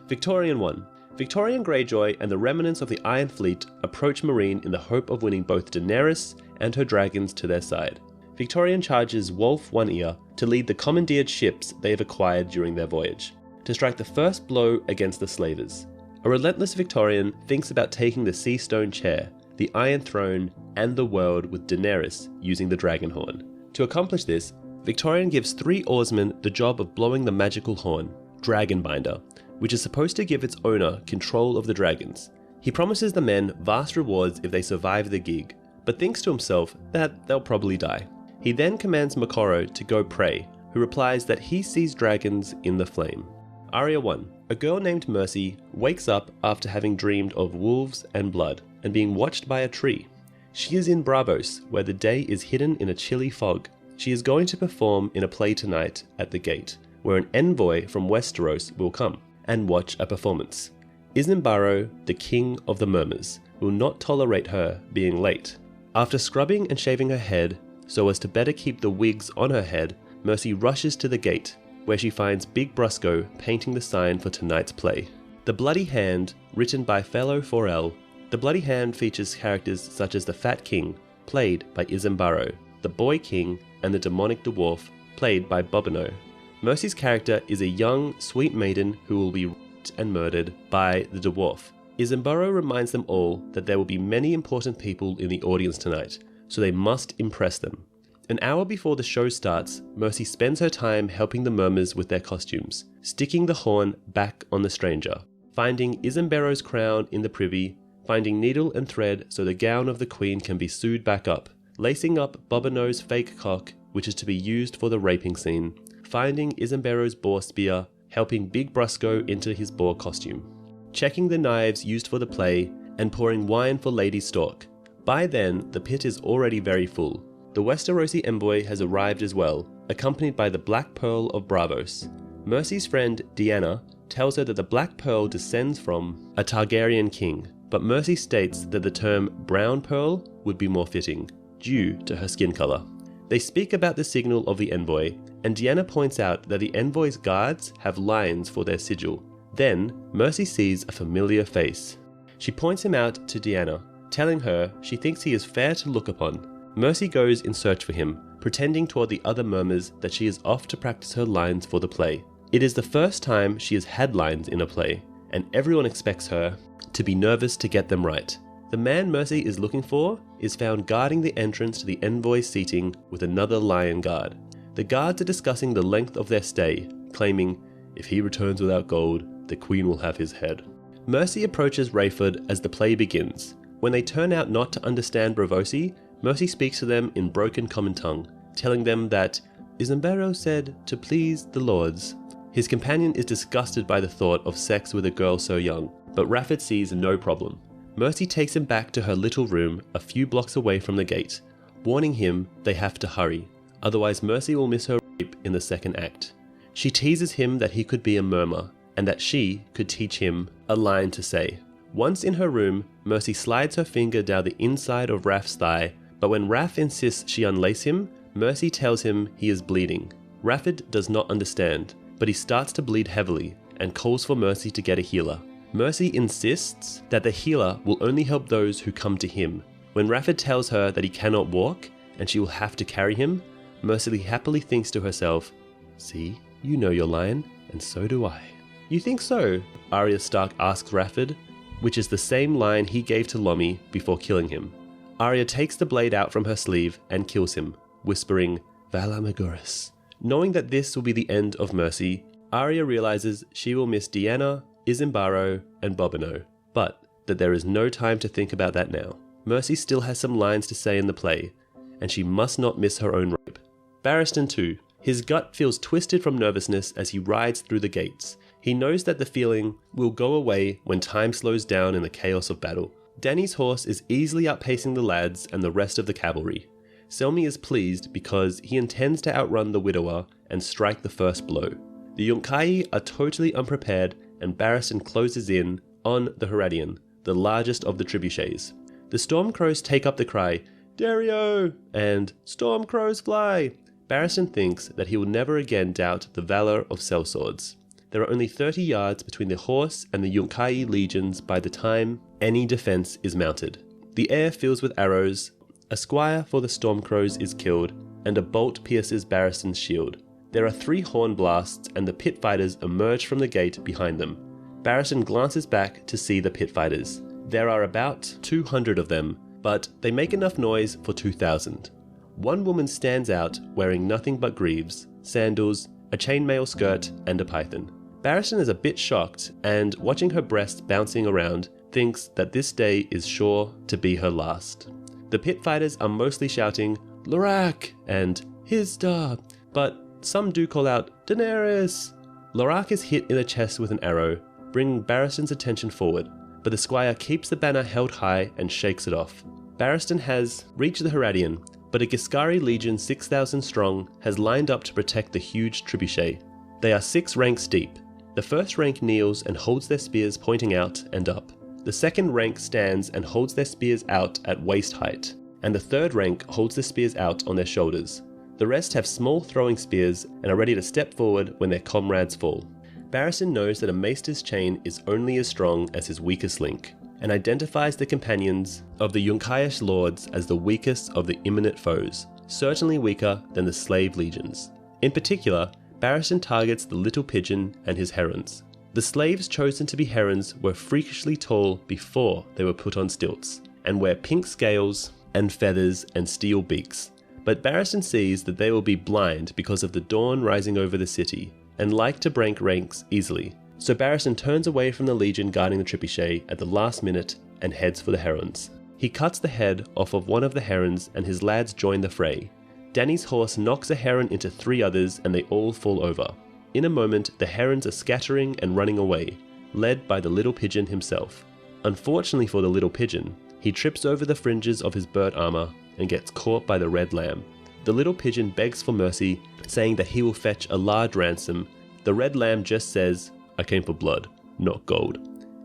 Speaker 1: Victorian 1. Victorian Greyjoy and the remnants of the Iron Fleet approach Meereen in the hope of winning both Daenerys and her dragons to their side. Victorian charges Wolf One Ear to lead the commandeered ships they have acquired during their voyage, to strike the first blow against the slavers. A relentless Victorian thinks about taking the Sea Stone chair, the Iron Throne, and the world with Daenerys using the dragon horn. To accomplish this, Victorian gives 3 oarsmen the job of blowing the magical horn, Dragonbinder, which is supposed to give its owner control of the dragons. He promises the men vast rewards if they survive the gig, but thinks to himself that they'll probably die. He then commands Mokoro to go pray, who replies that he sees dragons in the flame. Arya 1. A girl named Mercy wakes up after having dreamed of wolves and blood, and being watched by a tree. She is in Braavos, where the day is hidden in a chilly fog. She is going to perform in a play tonight at the gate, where an envoy from Westeros will come and watch a performance. Isambaro, the king of the Murmurs, will not tolerate her being late. After scrubbing and shaving her head, so as to better keep the wigs on her head, Mercy rushes to the gate, where she finds Big Brusco painting the sign for tonight's play. The Bloody Hand, written by fellow Forel. The Bloody Hand features characters such as the Fat King, played by Isambaro, the Boy King, and the Demonic Dwarf, played by Bobino. Mercy's character is a young, sweet maiden who will be raped and murdered by the dwarf. Isambaro reminds them all that there will be many important people in the audience tonight, so they must impress them. An hour before the show starts, Mercy spends her time helping the Murmurs with their costumes, sticking the horn back on the stranger,
Speaker 2: finding Isambero's crown in the privy, finding needle and thread so the gown of the queen can be sewed back up, lacing up Bobino's fake cock, which is to be used for the raping scene, finding Isambero's boar spear, helping Big Brusco into his boar costume, checking the knives used for the play, and pouring wine for Lady Stork. By then, the pit is already very full. The Westerosi envoy has arrived as well, accompanied by the Black Pearl of Braavos. Mercy's friend, Deanna, tells her that the Black Pearl descends from a Targaryen king, but Mercy states that the term brown pearl would be more fitting, due to her skin colour. They speak about the signal of the envoy, and Deanna points out that the envoy's guards have lions for their sigil. Then, Mercy sees a familiar face. She points him out to Deanna, telling her she thinks he is fair to look upon. Mercy goes in search for him, pretending toward the other murmurs that she is off to practice her lines for the play. It is the first time she has had lines in a play, and everyone expects her to be nervous to get them right. The man Mercy is looking for is found guarding the entrance to the envoy's seating with another lion guard. The guards are discussing the length of their stay, claiming, if he returns without gold, the queen will have his head. Mercy approaches Rayford as the play begins. When they turn out not to understand Braavosi, Mercy speaks to them in broken common tongue, telling them that Isambero said to please the lords. His companion is disgusted by the thought of sex with a girl so young, but Rafford sees no problem. Mercy takes him back to her little room a few blocks away from the gate, warning him they have to hurry, otherwise Mercy will miss her rape in the second act. She teases him that he could be a murmur, and that she could teach him a line to say. Once in her room, Mercy slides her finger down the inside of Raff's thigh, but when Raff insists she unlace him, Mercy tells him he is bleeding. Rafford does not understand, but he starts to bleed heavily and calls for Mercy to get a healer. Mercy insists that the healer will only help those who come to him. When Rafford tells her that he cannot walk and she will have to carry him, Mercy happily thinks to herself, see, you know your line, and so do I. You think so? Arya Stark asks Rafford, which is the same line he gave to Lomi before killing him. Arya takes the blade out from her sleeve and kills him, whispering, Vala Maguris. Knowing that this will be the end of Mercy, Arya realizes she will miss Deanna, Isambaro, and Bobino, but that there is no time to think about that now. Mercy still has some lines to say in the play, and she must not miss her own rape. Barristan too. His gut feels twisted from nervousness as he rides through the gates. He knows that the feeling will go away when time slows down in the chaos of battle. Dany's horse is easily outpacing the lads and the rest of the cavalry. Selmy is pleased because he intends to outrun the widower and strike the first blow. The Yunkai are totally unprepared, and Barristan closes in on the Heradian, the largest of the trebuchets. The Stormcrows take up the cry, Dario! And Storm Crows fly! Barristan thinks that he will never again doubt the valor of sellswords. There are only 30 yards between the horse and the Yunkai legions by the time any defense is mounted. The air fills with arrows, a squire for the Stormcrows is killed, and a bolt pierces Barristan's shield. There are 3 horn blasts, and the pit fighters emerge from the gate behind them. Barristan glances back to see the pit fighters. There are about 200 of them, but they make enough noise for 2,000. One woman stands out wearing nothing but greaves, sandals, a chainmail skirt, and a python. Barristan is a bit shocked, and watching her breasts bouncing around, thinks that this day is sure to be her last. The pit fighters are mostly shouting, Lorak! And Hizda! But some do call out, Daenerys! Lorak is hit in the chest with an arrow, bringing Barristan's attention forward, but the squire keeps the banner held high and shakes it off. Barristan has reached the Heradian, but a Giscari legion 6,000 strong has lined up to protect the huge trebuchet. They are 6 ranks deep. The first rank kneels and holds their spears pointing out and up. The second rank stands and holds their spears out at waist height, and the third rank holds the spears out on their shoulders. The rest have small throwing spears and are ready to step forward when their comrades fall. Barristan knows that a maester's chain is only as strong as his weakest link, and identifies the companions of the Yunkaish lords as the weakest of the imminent foes, certainly weaker than the slave legions. In particular, Barristan targets the little pigeon and his herons. The slaves chosen to be herons were freakishly tall before they were put on stilts, and wear pink scales and feathers and steel beaks. But Barristan sees that they will be blind because of the dawn rising over the city, and like to break ranks easily. so Barristan turns away from the legion guarding the trebuchet at the last minute and heads for the herons. He cuts the head off of one of the herons and his lads join the fray. Dany's horse knocks a heron into 3 others and they all fall over. In a moment, the herons are scattering and running away, led by the little pigeon himself. Unfortunately for the little pigeon, he trips over the fringes of his bird armor and gets caught by the red lamb. The little pigeon begs for mercy, saying that he will fetch a large ransom. The red lamb just says, "I came for blood, not gold,"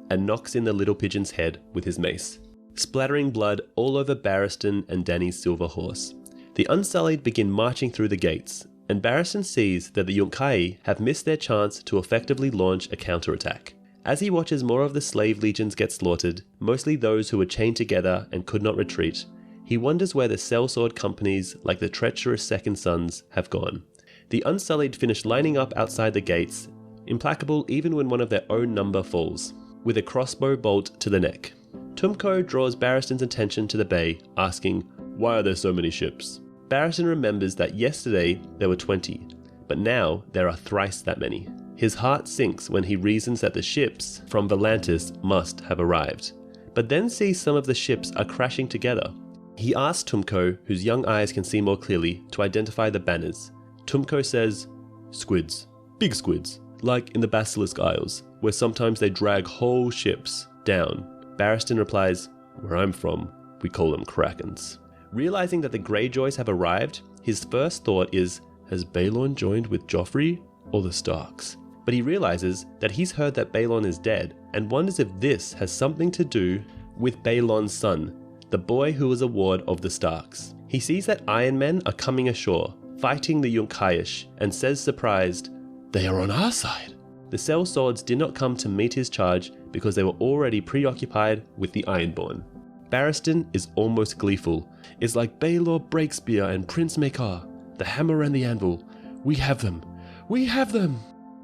Speaker 2: and knocks in the little pigeon's head with his mace, splattering blood all over Barristan and Dany's silver horse. The Unsullied begin marching through the gates, and Barristan sees that the Yunkai have missed their chance to effectively launch a counterattack. As he watches more of the slave legions get slaughtered, mostly those who were chained together and could not retreat, he wonders where the sellsword companies like the treacherous Second Sons have gone. The Unsullied finish lining up outside the gates, implacable even when one of their own number falls, with a crossbow bolt to the neck. Tumco draws Barristan's attention to the bay, asking, "Why are there so many ships?" Barristan remembers that yesterday there were 20, but now there are thrice that many. His heart sinks when he reasons that the ships from Volantis must have arrived, but then sees some of the ships are crashing together. He asks Tumco, whose young eyes can see more clearly, to identify the banners. Tumco says, "Squids. Big squids. Like in the Basilisk Isles, where sometimes they drag whole ships down." Barristan replies, "Where I'm from, we call them krakens." Realizing that the Greyjoys have arrived, his first thought is, has Balon joined with Joffrey or the Starks? But he realizes that he's heard that Balon is dead and wonders if this has something to do with Balon's son, the boy who was a ward of the Starks. He sees that Iron Men are coming ashore, fighting the Yunkai, and says surprised, "They are on our side." The sellswords did not come to meet his charge because they were already preoccupied with the Ironborn. Barristan is almost gleeful. It's like Baelor Breakspear and Prince Maekar, the hammer and the anvil. We have them! We have them!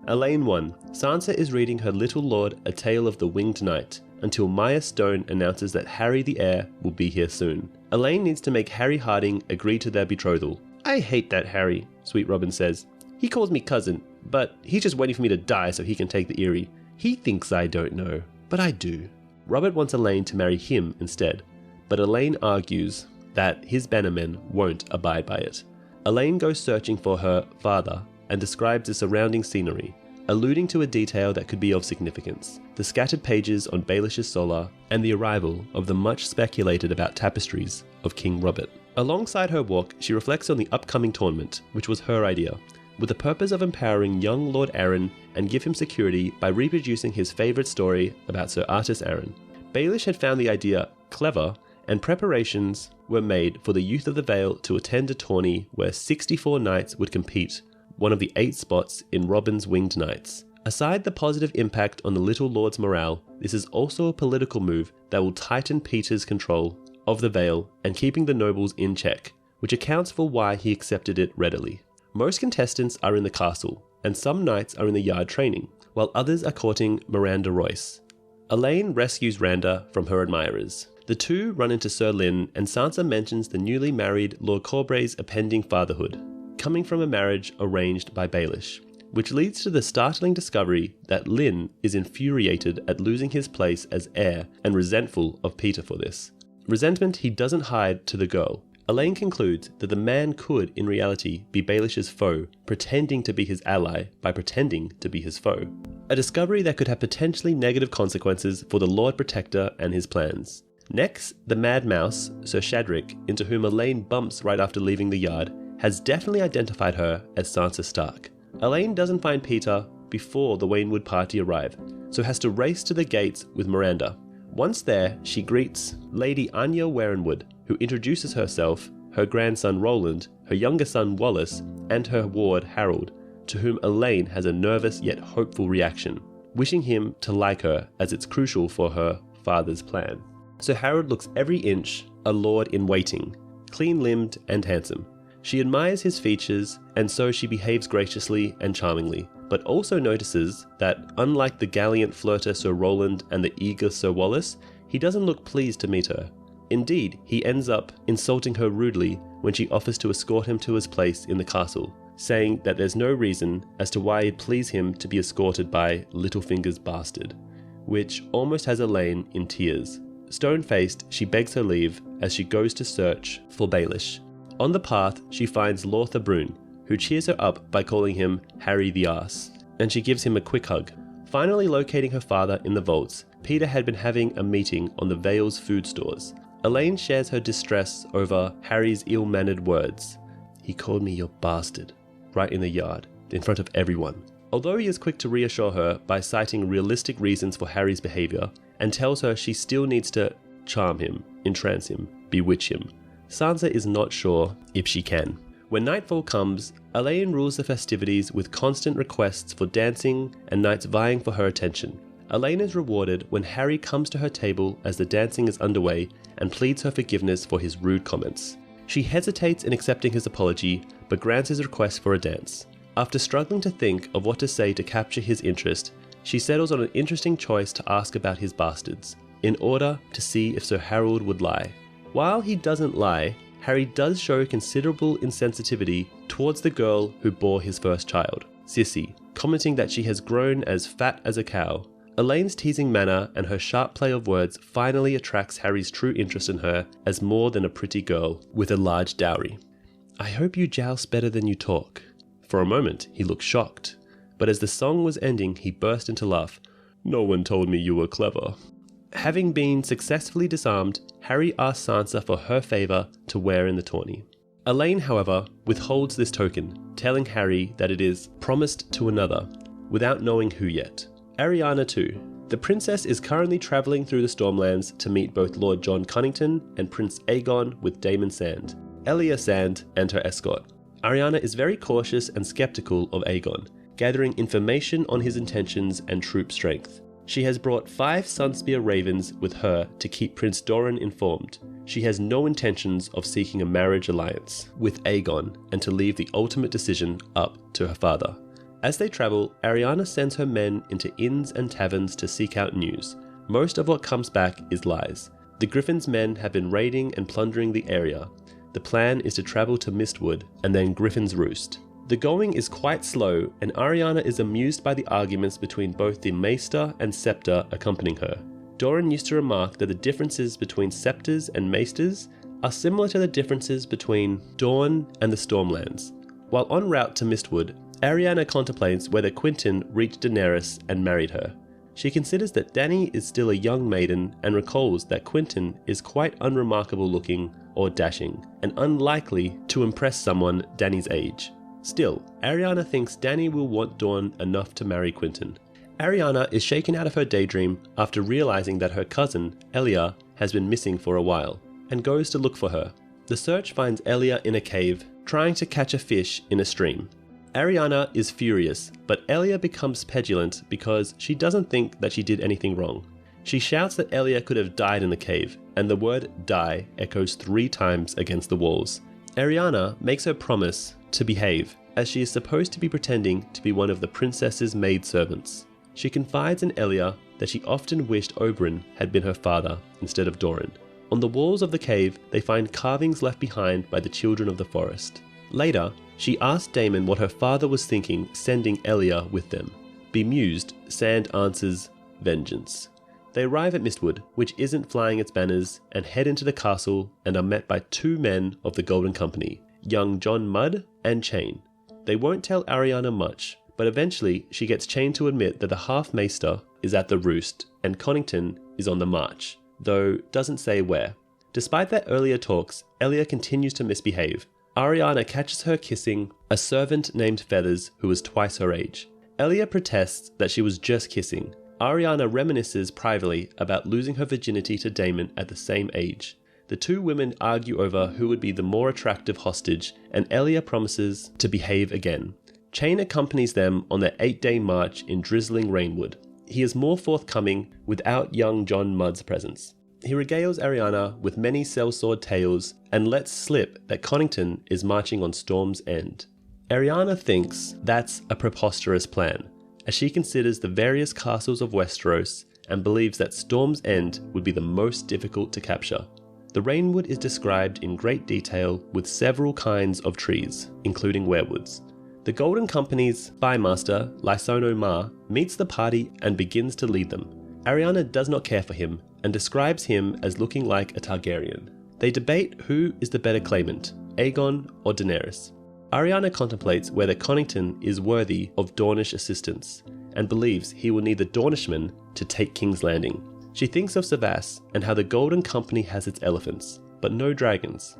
Speaker 2: Elaine 1. Sansa is reading her Little Lord A Tale of the Winged Knight, until Maya Stone announces that Harry the heir will be here soon. Elaine needs to make Harry Harding agree to their betrothal. "I hate that Harry," Sweet Robin says. "He calls me cousin, but he's just waiting for me to die so he can take the Eyrie. He thinks I don't know, but I do." Robert wants Elaine to marry him instead, but Elaine argues that his bannermen won't abide by it. Elaine goes searching for her father and describes the surrounding scenery, alluding to a detail that could be of significance: the scattered pages on Baelish's Solar and the arrival of the much speculated about tapestries of King Robert. Alongside her walk, she reflects on the upcoming tournament, which was her idea, with the purpose of empowering young Lord Arryn and give him security by reproducing his favourite story about Sir Artus Arryn. Baelish had found the idea clever, and preparations were made for the youth of the Vale to attend a tourney where 64 knights would compete, one of the 8 spots in Robin's Winged Knights. Aside the positive impact on the Little Lord's morale, this is also a political move that will tighten Peter's control of the Vale and keeping the nobles in check, which accounts for why he accepted it readily. Most contestants are in the castle, and some knights are in the yard training, while others are courting Miranda Royce. Elaine rescues Randa from her admirers. The two run into Sir Lyn, and Sansa mentions the newly married Lord Corbray's impending fatherhood, coming from a marriage arranged by Baelish, which leads to the startling discovery that Lyn is infuriated at losing his place as heir and resentful of Peter for this. Resentment he doesn't hide to the girl. Elaine concludes that the man could, in reality, be Baelish's foe, pretending to be his ally by pretending to be his foe. A discovery that could have potentially negative consequences for the Lord Protector and his plans. Next, the Mad Mouse, Sir Shadrick, into whom Elaine bumps right after leaving the yard, has definitely identified her as Sansa Stark. Elaine doesn't find Peter before the Waynwood party arrive, so has to race to the gates with Miranda. Once there, she greets Lady Anya Werenwood, who introduces herself, her grandson Roland, her younger son Wallace, and her ward Harold, to whom Elaine has a nervous yet hopeful reaction, wishing him to like her as it's crucial for her father's plan. Sir Harold looks every inch a lord in waiting, clean-limbed and handsome. She admires his features, and so she behaves graciously and charmingly, but also notices that, unlike the gallant flirter Sir Roland and the eager Sir Wallace, he doesn't look pleased to meet her. Indeed, he ends up insulting her rudely when she offers to escort him to his place in the castle, saying that there's no reason as to why it'd please him to be escorted by Littlefinger's bastard, which almost has Elaine in tears. Stone-faced, she begs her leave as she goes to search for Baelish. On the path, she finds Lortha Brune, who cheers her up by calling him Harry the Arse, and she gives him a quick hug. Finally locating her father in the vaults, Peter had been having a meeting on the Vale's food stores. Elaine shares her distress over Harry's ill-mannered words. "He called me your bastard," right in the yard, in front of everyone. Although he is quick to reassure her by citing realistic reasons for Harry's behaviour, and tells her she still needs to charm him, entrance him, bewitch him, Sansa is not sure if she can. When nightfall comes, Elaine rules the festivities with constant requests for dancing and knights vying for her attention. Elaine is rewarded when Harry comes to her table as the dancing is underway and pleads her forgiveness for his rude comments. She hesitates in accepting his apology, but grants his request for a dance. After struggling to think of what to say to capture his interest, she settles on an interesting choice to ask about his bastards, in order to see if Sir Harold would lie. While he doesn't lie, Harry does show considerable insensitivity towards the girl who bore his first child, Sissy, commenting that she has grown as fat as a cow. Elaine's teasing manner and her sharp play of words finally attracts Harry's true interest in her as more than a pretty girl with a large dowry. "I hope you joust better than you talk." For a moment, he looked shocked, but as the song was ending, he burst into laugh. "No one told me you were clever." Having been successfully disarmed, Harry asks Sansa for her favour to wear in the tourney. Elaine, however, withholds this token, telling Harry that it is promised to another, without knowing who yet. Arianna too. The princess is currently travelling through the Stormlands to meet both Lord Jon Cunnington and Prince Aegon with Daemon Sand, Elia Sand, and her escort. Arianna is very cautious and skeptical of Aegon, gathering information on his intentions and troop strength. She has brought 5 Sunspear ravens with her to keep Prince Doran informed. She has no intentions of seeking a marriage alliance with Aegon and to leave the ultimate decision up to her father. As they travel, Arianna sends her men into inns and taverns to seek out news. Most of what comes back is lies. The Griffin's men have been raiding and plundering the area. The plan is to travel to Mistwood and then Griffin's Roost. The going is quite slow, and Arianna is amused by the arguments between both the Maester and Scepter accompanying her. Doran used to remark that the differences between Scepters and Maesters are similar to the differences between Dorne and the Stormlands. While en route to Mistwood, Arianna contemplates whether Quentyn reached Daenerys and married her. She considers that Dany is still a young maiden and recalls that Quentyn is quite unremarkable looking or dashing, and unlikely to impress someone Dany's age. Still, Arianna thinks Dany will want Dorne enough to marry Quentyn. Arianna is shaken out of her daydream after realizing that her cousin, Elia, has been missing for a while, and goes to look for her. The search finds Elia in a cave, trying to catch a fish in a stream. Arianna is furious, but Elia becomes petulant because she doesn't think that she did anything wrong. She shouts that Elia could have died in the cave, and the word die echoes 3 times against the walls. Arianna makes her promise to behave, as she is supposed to be pretending to be one of the princess's maidservants. She confides in Elia that she often wished Oberyn had been her father instead of Doran. On the walls of the cave, they find carvings left behind by the children of the forest. Later, she asks Daemon what her father was thinking sending Elia with them. Bemused, Sand answers, vengeance. They arrive at Mistwood, which isn't flying its banners, and head into the castle and are met by 2 men of the Golden Company, young John Mudd and Chain. They won't tell Arianna much, but eventually she gets Chain to admit that the half-maester is at the Roost and Connington is on the march, though doesn't say where. Despite their earlier talks, Elia continues to misbehave. Arianna catches her kissing a servant named Feathers who was twice her age. Elia protests that she was just kissing. Arianna reminisces privately about losing her virginity to Daemon at the same age. The 2 women argue over who would be the more attractive hostage, and Elia promises to behave again. Chain accompanies them on their 8-day march in drizzling Rainwood. He is more forthcoming without young John Mudd's presence. He regales Arianna with many sellsword tales and lets slip that Connington is marching on Storm's End. Arianna thinks that's a preposterous plan, as she considers the various castles of Westeros and believes that Storm's End would be the most difficult to capture. The Rainwood is described in great detail with several kinds of trees, including weirwoods.
Speaker 1: The Golden Company's spymaster, Lysono Ma, meets the party and begins to lead them. Arianna does not care for him and describes him as looking like a Targaryen. They debate who is the better claimant, Aegon or Daenerys. Arianna contemplates whether Connington is worthy of Dornish assistance and believes he will need the Dornishmen to take King's Landing. She thinks of Savas and how the Golden Company has its elephants, but no dragons.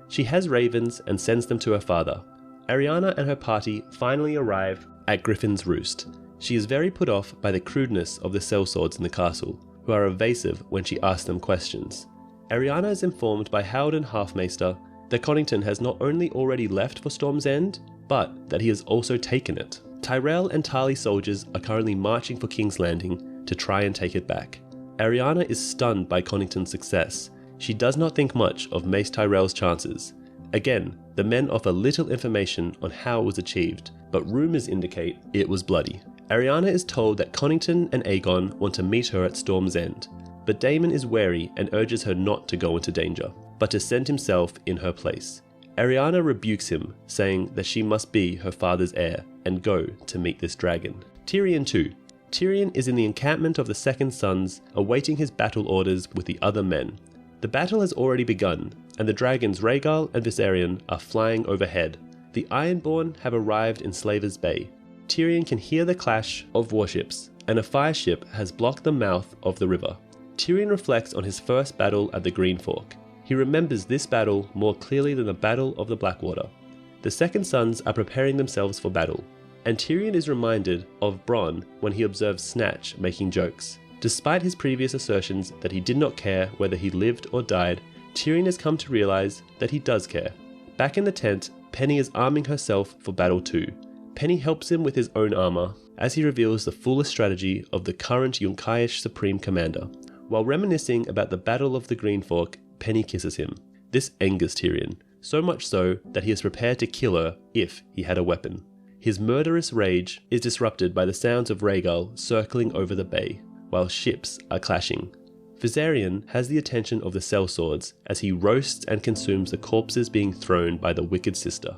Speaker 1: She has ravens and sends them to her father. Arianna and her party finally arrive at Griffin's Roost. She is very put off by the crudeness of the sellswords in the castle, who are evasive when she asks them questions. Arianna is informed by Howden Halfmaester that Connington has not only already left for Storm's End, but that he has also taken it. Tyrell and Tarly soldiers are currently marching for King's Landing to try and take it back. Arianna is stunned by Connington's success. She does not think much of Mace Tyrell's chances. Again, the men offer little information on how it was achieved, but rumours indicate it was bloody. Arianna is told that Connington and Aegon want to meet her at Storm's End, but Daemon is wary and urges her not to go into danger, but to send himself in her place. Arianna rebukes him, saying that she must be her father's heir and go to meet this dragon. Tyrion too. Tyrion is in the encampment of the Second Sons, awaiting his battle orders with the other men. The battle has already begun, and the dragons Rhaegal and Viserion are flying overhead. The Ironborn have arrived in Slaver's Bay. Tyrion can hear the clash of warships, and a fireship has blocked the mouth of the river. Tyrion reflects on his first battle at the Green Fork. He remembers this battle more clearly than the Battle of the Blackwater. The Second Sons are preparing themselves for battle, and Tyrion is reminded of Bronn when he observes Snatch making jokes. Despite his previous assertions that he did not care whether he lived or died, Tyrion has come to realize that he does care. Back in the tent, Penny is arming herself for battle too. Penny helps him with his own armor, as he reveals the fullest strategy of the current Yunkai Supreme Commander. While reminiscing about the Battle of the Green Fork, Penny kisses him. This angers Tyrion, so much so that he is prepared to kill her if he had a weapon. His murderous rage is disrupted by the sounds of Rhaegal circling over the bay, while ships are clashing. Viserion has the attention of the sellswords as he roasts and consumes the corpses being thrown by the wicked sister.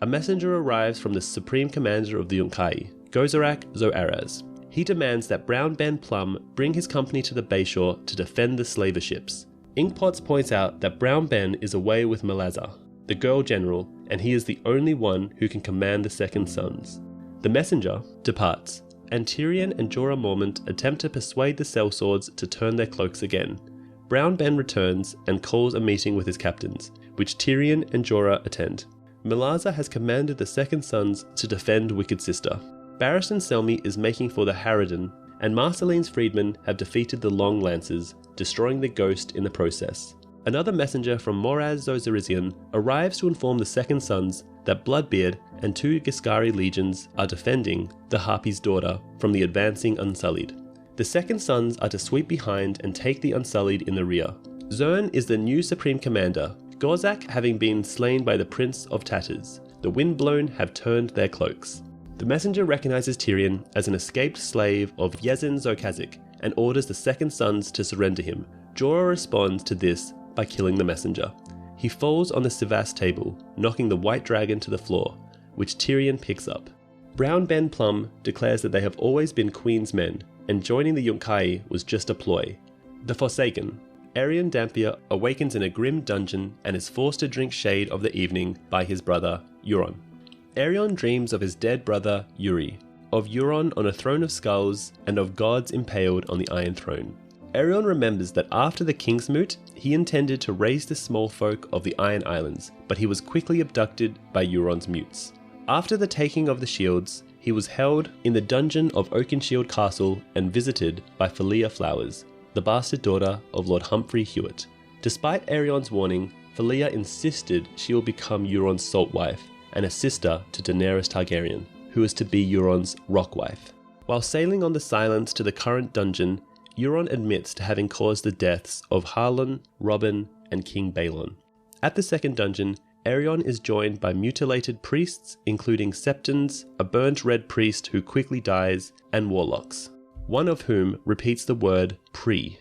Speaker 1: A messenger arrives from the Supreme Commander of the Yunkai, Gozarak Zoaraz. He demands that Brown Ben Plum bring his company to the bayshore to defend the slaver ships. Inkpots points out that Brown Ben is away with Malazar, the girl general, and he is the only one who can command the Second Sons. The messenger departs, and Tyrion and Jorah Mormont attempt to persuade the sellswords to turn their cloaks again. Brown Ben returns and calls a meeting with his captains, which Tyrion and Jorah attend. Malazar has commanded the Second Sons to defend Wicked Sister. Barristan Selmy is making for the Harridan, and Marceline's freedmen have defeated the Long Lancers, destroying the Ghost in the process. Another messenger from Moraz Zozerizian arrives to inform the Second Sons that Bloodbeard and 2 Giscari legions are defending the Harpy's daughter from the advancing Unsullied. The Second Sons are to sweep behind and take the Unsullied in the rear. Zern is the new Supreme Commander, Gorzak having been slain by the Prince of Tatters. The Windblown have turned their cloaks. The messenger recognizes Tyrion as an escaped slave of Yezin Zokazik and orders the Second Sons to surrender him. Jorah responds to this by killing the messenger. He falls on the Sivas table, knocking the white dragon to the floor, which Tyrion picks up. Brown Ben Plum declares that they have always been Queen's men, and joining the Yunkai was just a ploy. The Forsaken. Aerion Dampier awakens in a grim dungeon and is forced to drink shade of the evening by his brother, Euron. Aerion dreams of his dead brother, Yuri, of Euron on a throne of skulls, and of gods impaled on the Iron Throne. Aerion remembers that after the Kingsmoot, he intended to raise the small folk of the Iron Islands, but he was quickly abducted by Euron's mutes. After the taking of the shields, he was held in the dungeon of Oakenshield Castle and visited by Falia Flowers, the bastard daughter of Lord Humphrey Hewitt. Despite Aerion's warning, Falia insisted she will become Euron's salt wife and a sister to Daenerys Targaryen, who is to be Euron's rock wife. While sailing on the Silence to the current dungeon, Euron admits to having caused the deaths of Harlon, Robin, and King Balon. At the second dungeon, Aerion is joined by mutilated priests, including Septons, a burnt red priest who quickly dies, and warlocks, one of whom repeats the word Pre.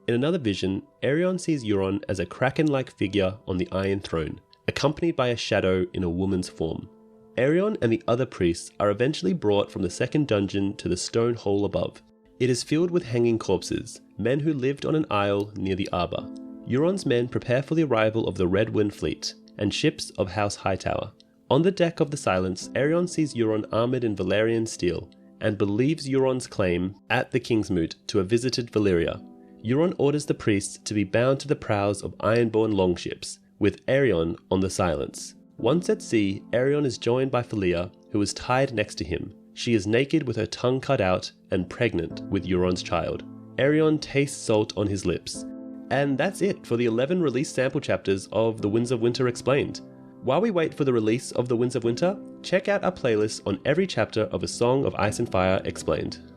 Speaker 1: In another vision, Aerion sees Euron as a kraken-like figure on the Iron Throne, accompanied by a shadow in a woman's form. Aerion and the other priests are eventually brought from the second dungeon to the stone hall above. It is filled with hanging corpses, men who lived on an isle near the Arbor. Euron's men prepare for the arrival of the Red Wind fleet and ships of House Hightower. On the deck of the Silence, Aerion sees Euron armoured in Valyrian steel and believes Euron's claim at the Kingsmoot to have visited Valyria. Euron orders the priests to be bound to the prows of ironborne longships, with Aerion on the Silence. Once at sea, Aerion is joined by Falia, who is tied next to him. She is naked with her tongue cut out and pregnant with Euron's child. Aerion tastes salt on his lips. And that's it for the 11 released sample chapters of The Winds of Winter Explained. While we wait for the release of The Winds of Winter, check out our playlist on every chapter of A Song of Ice and Fire Explained.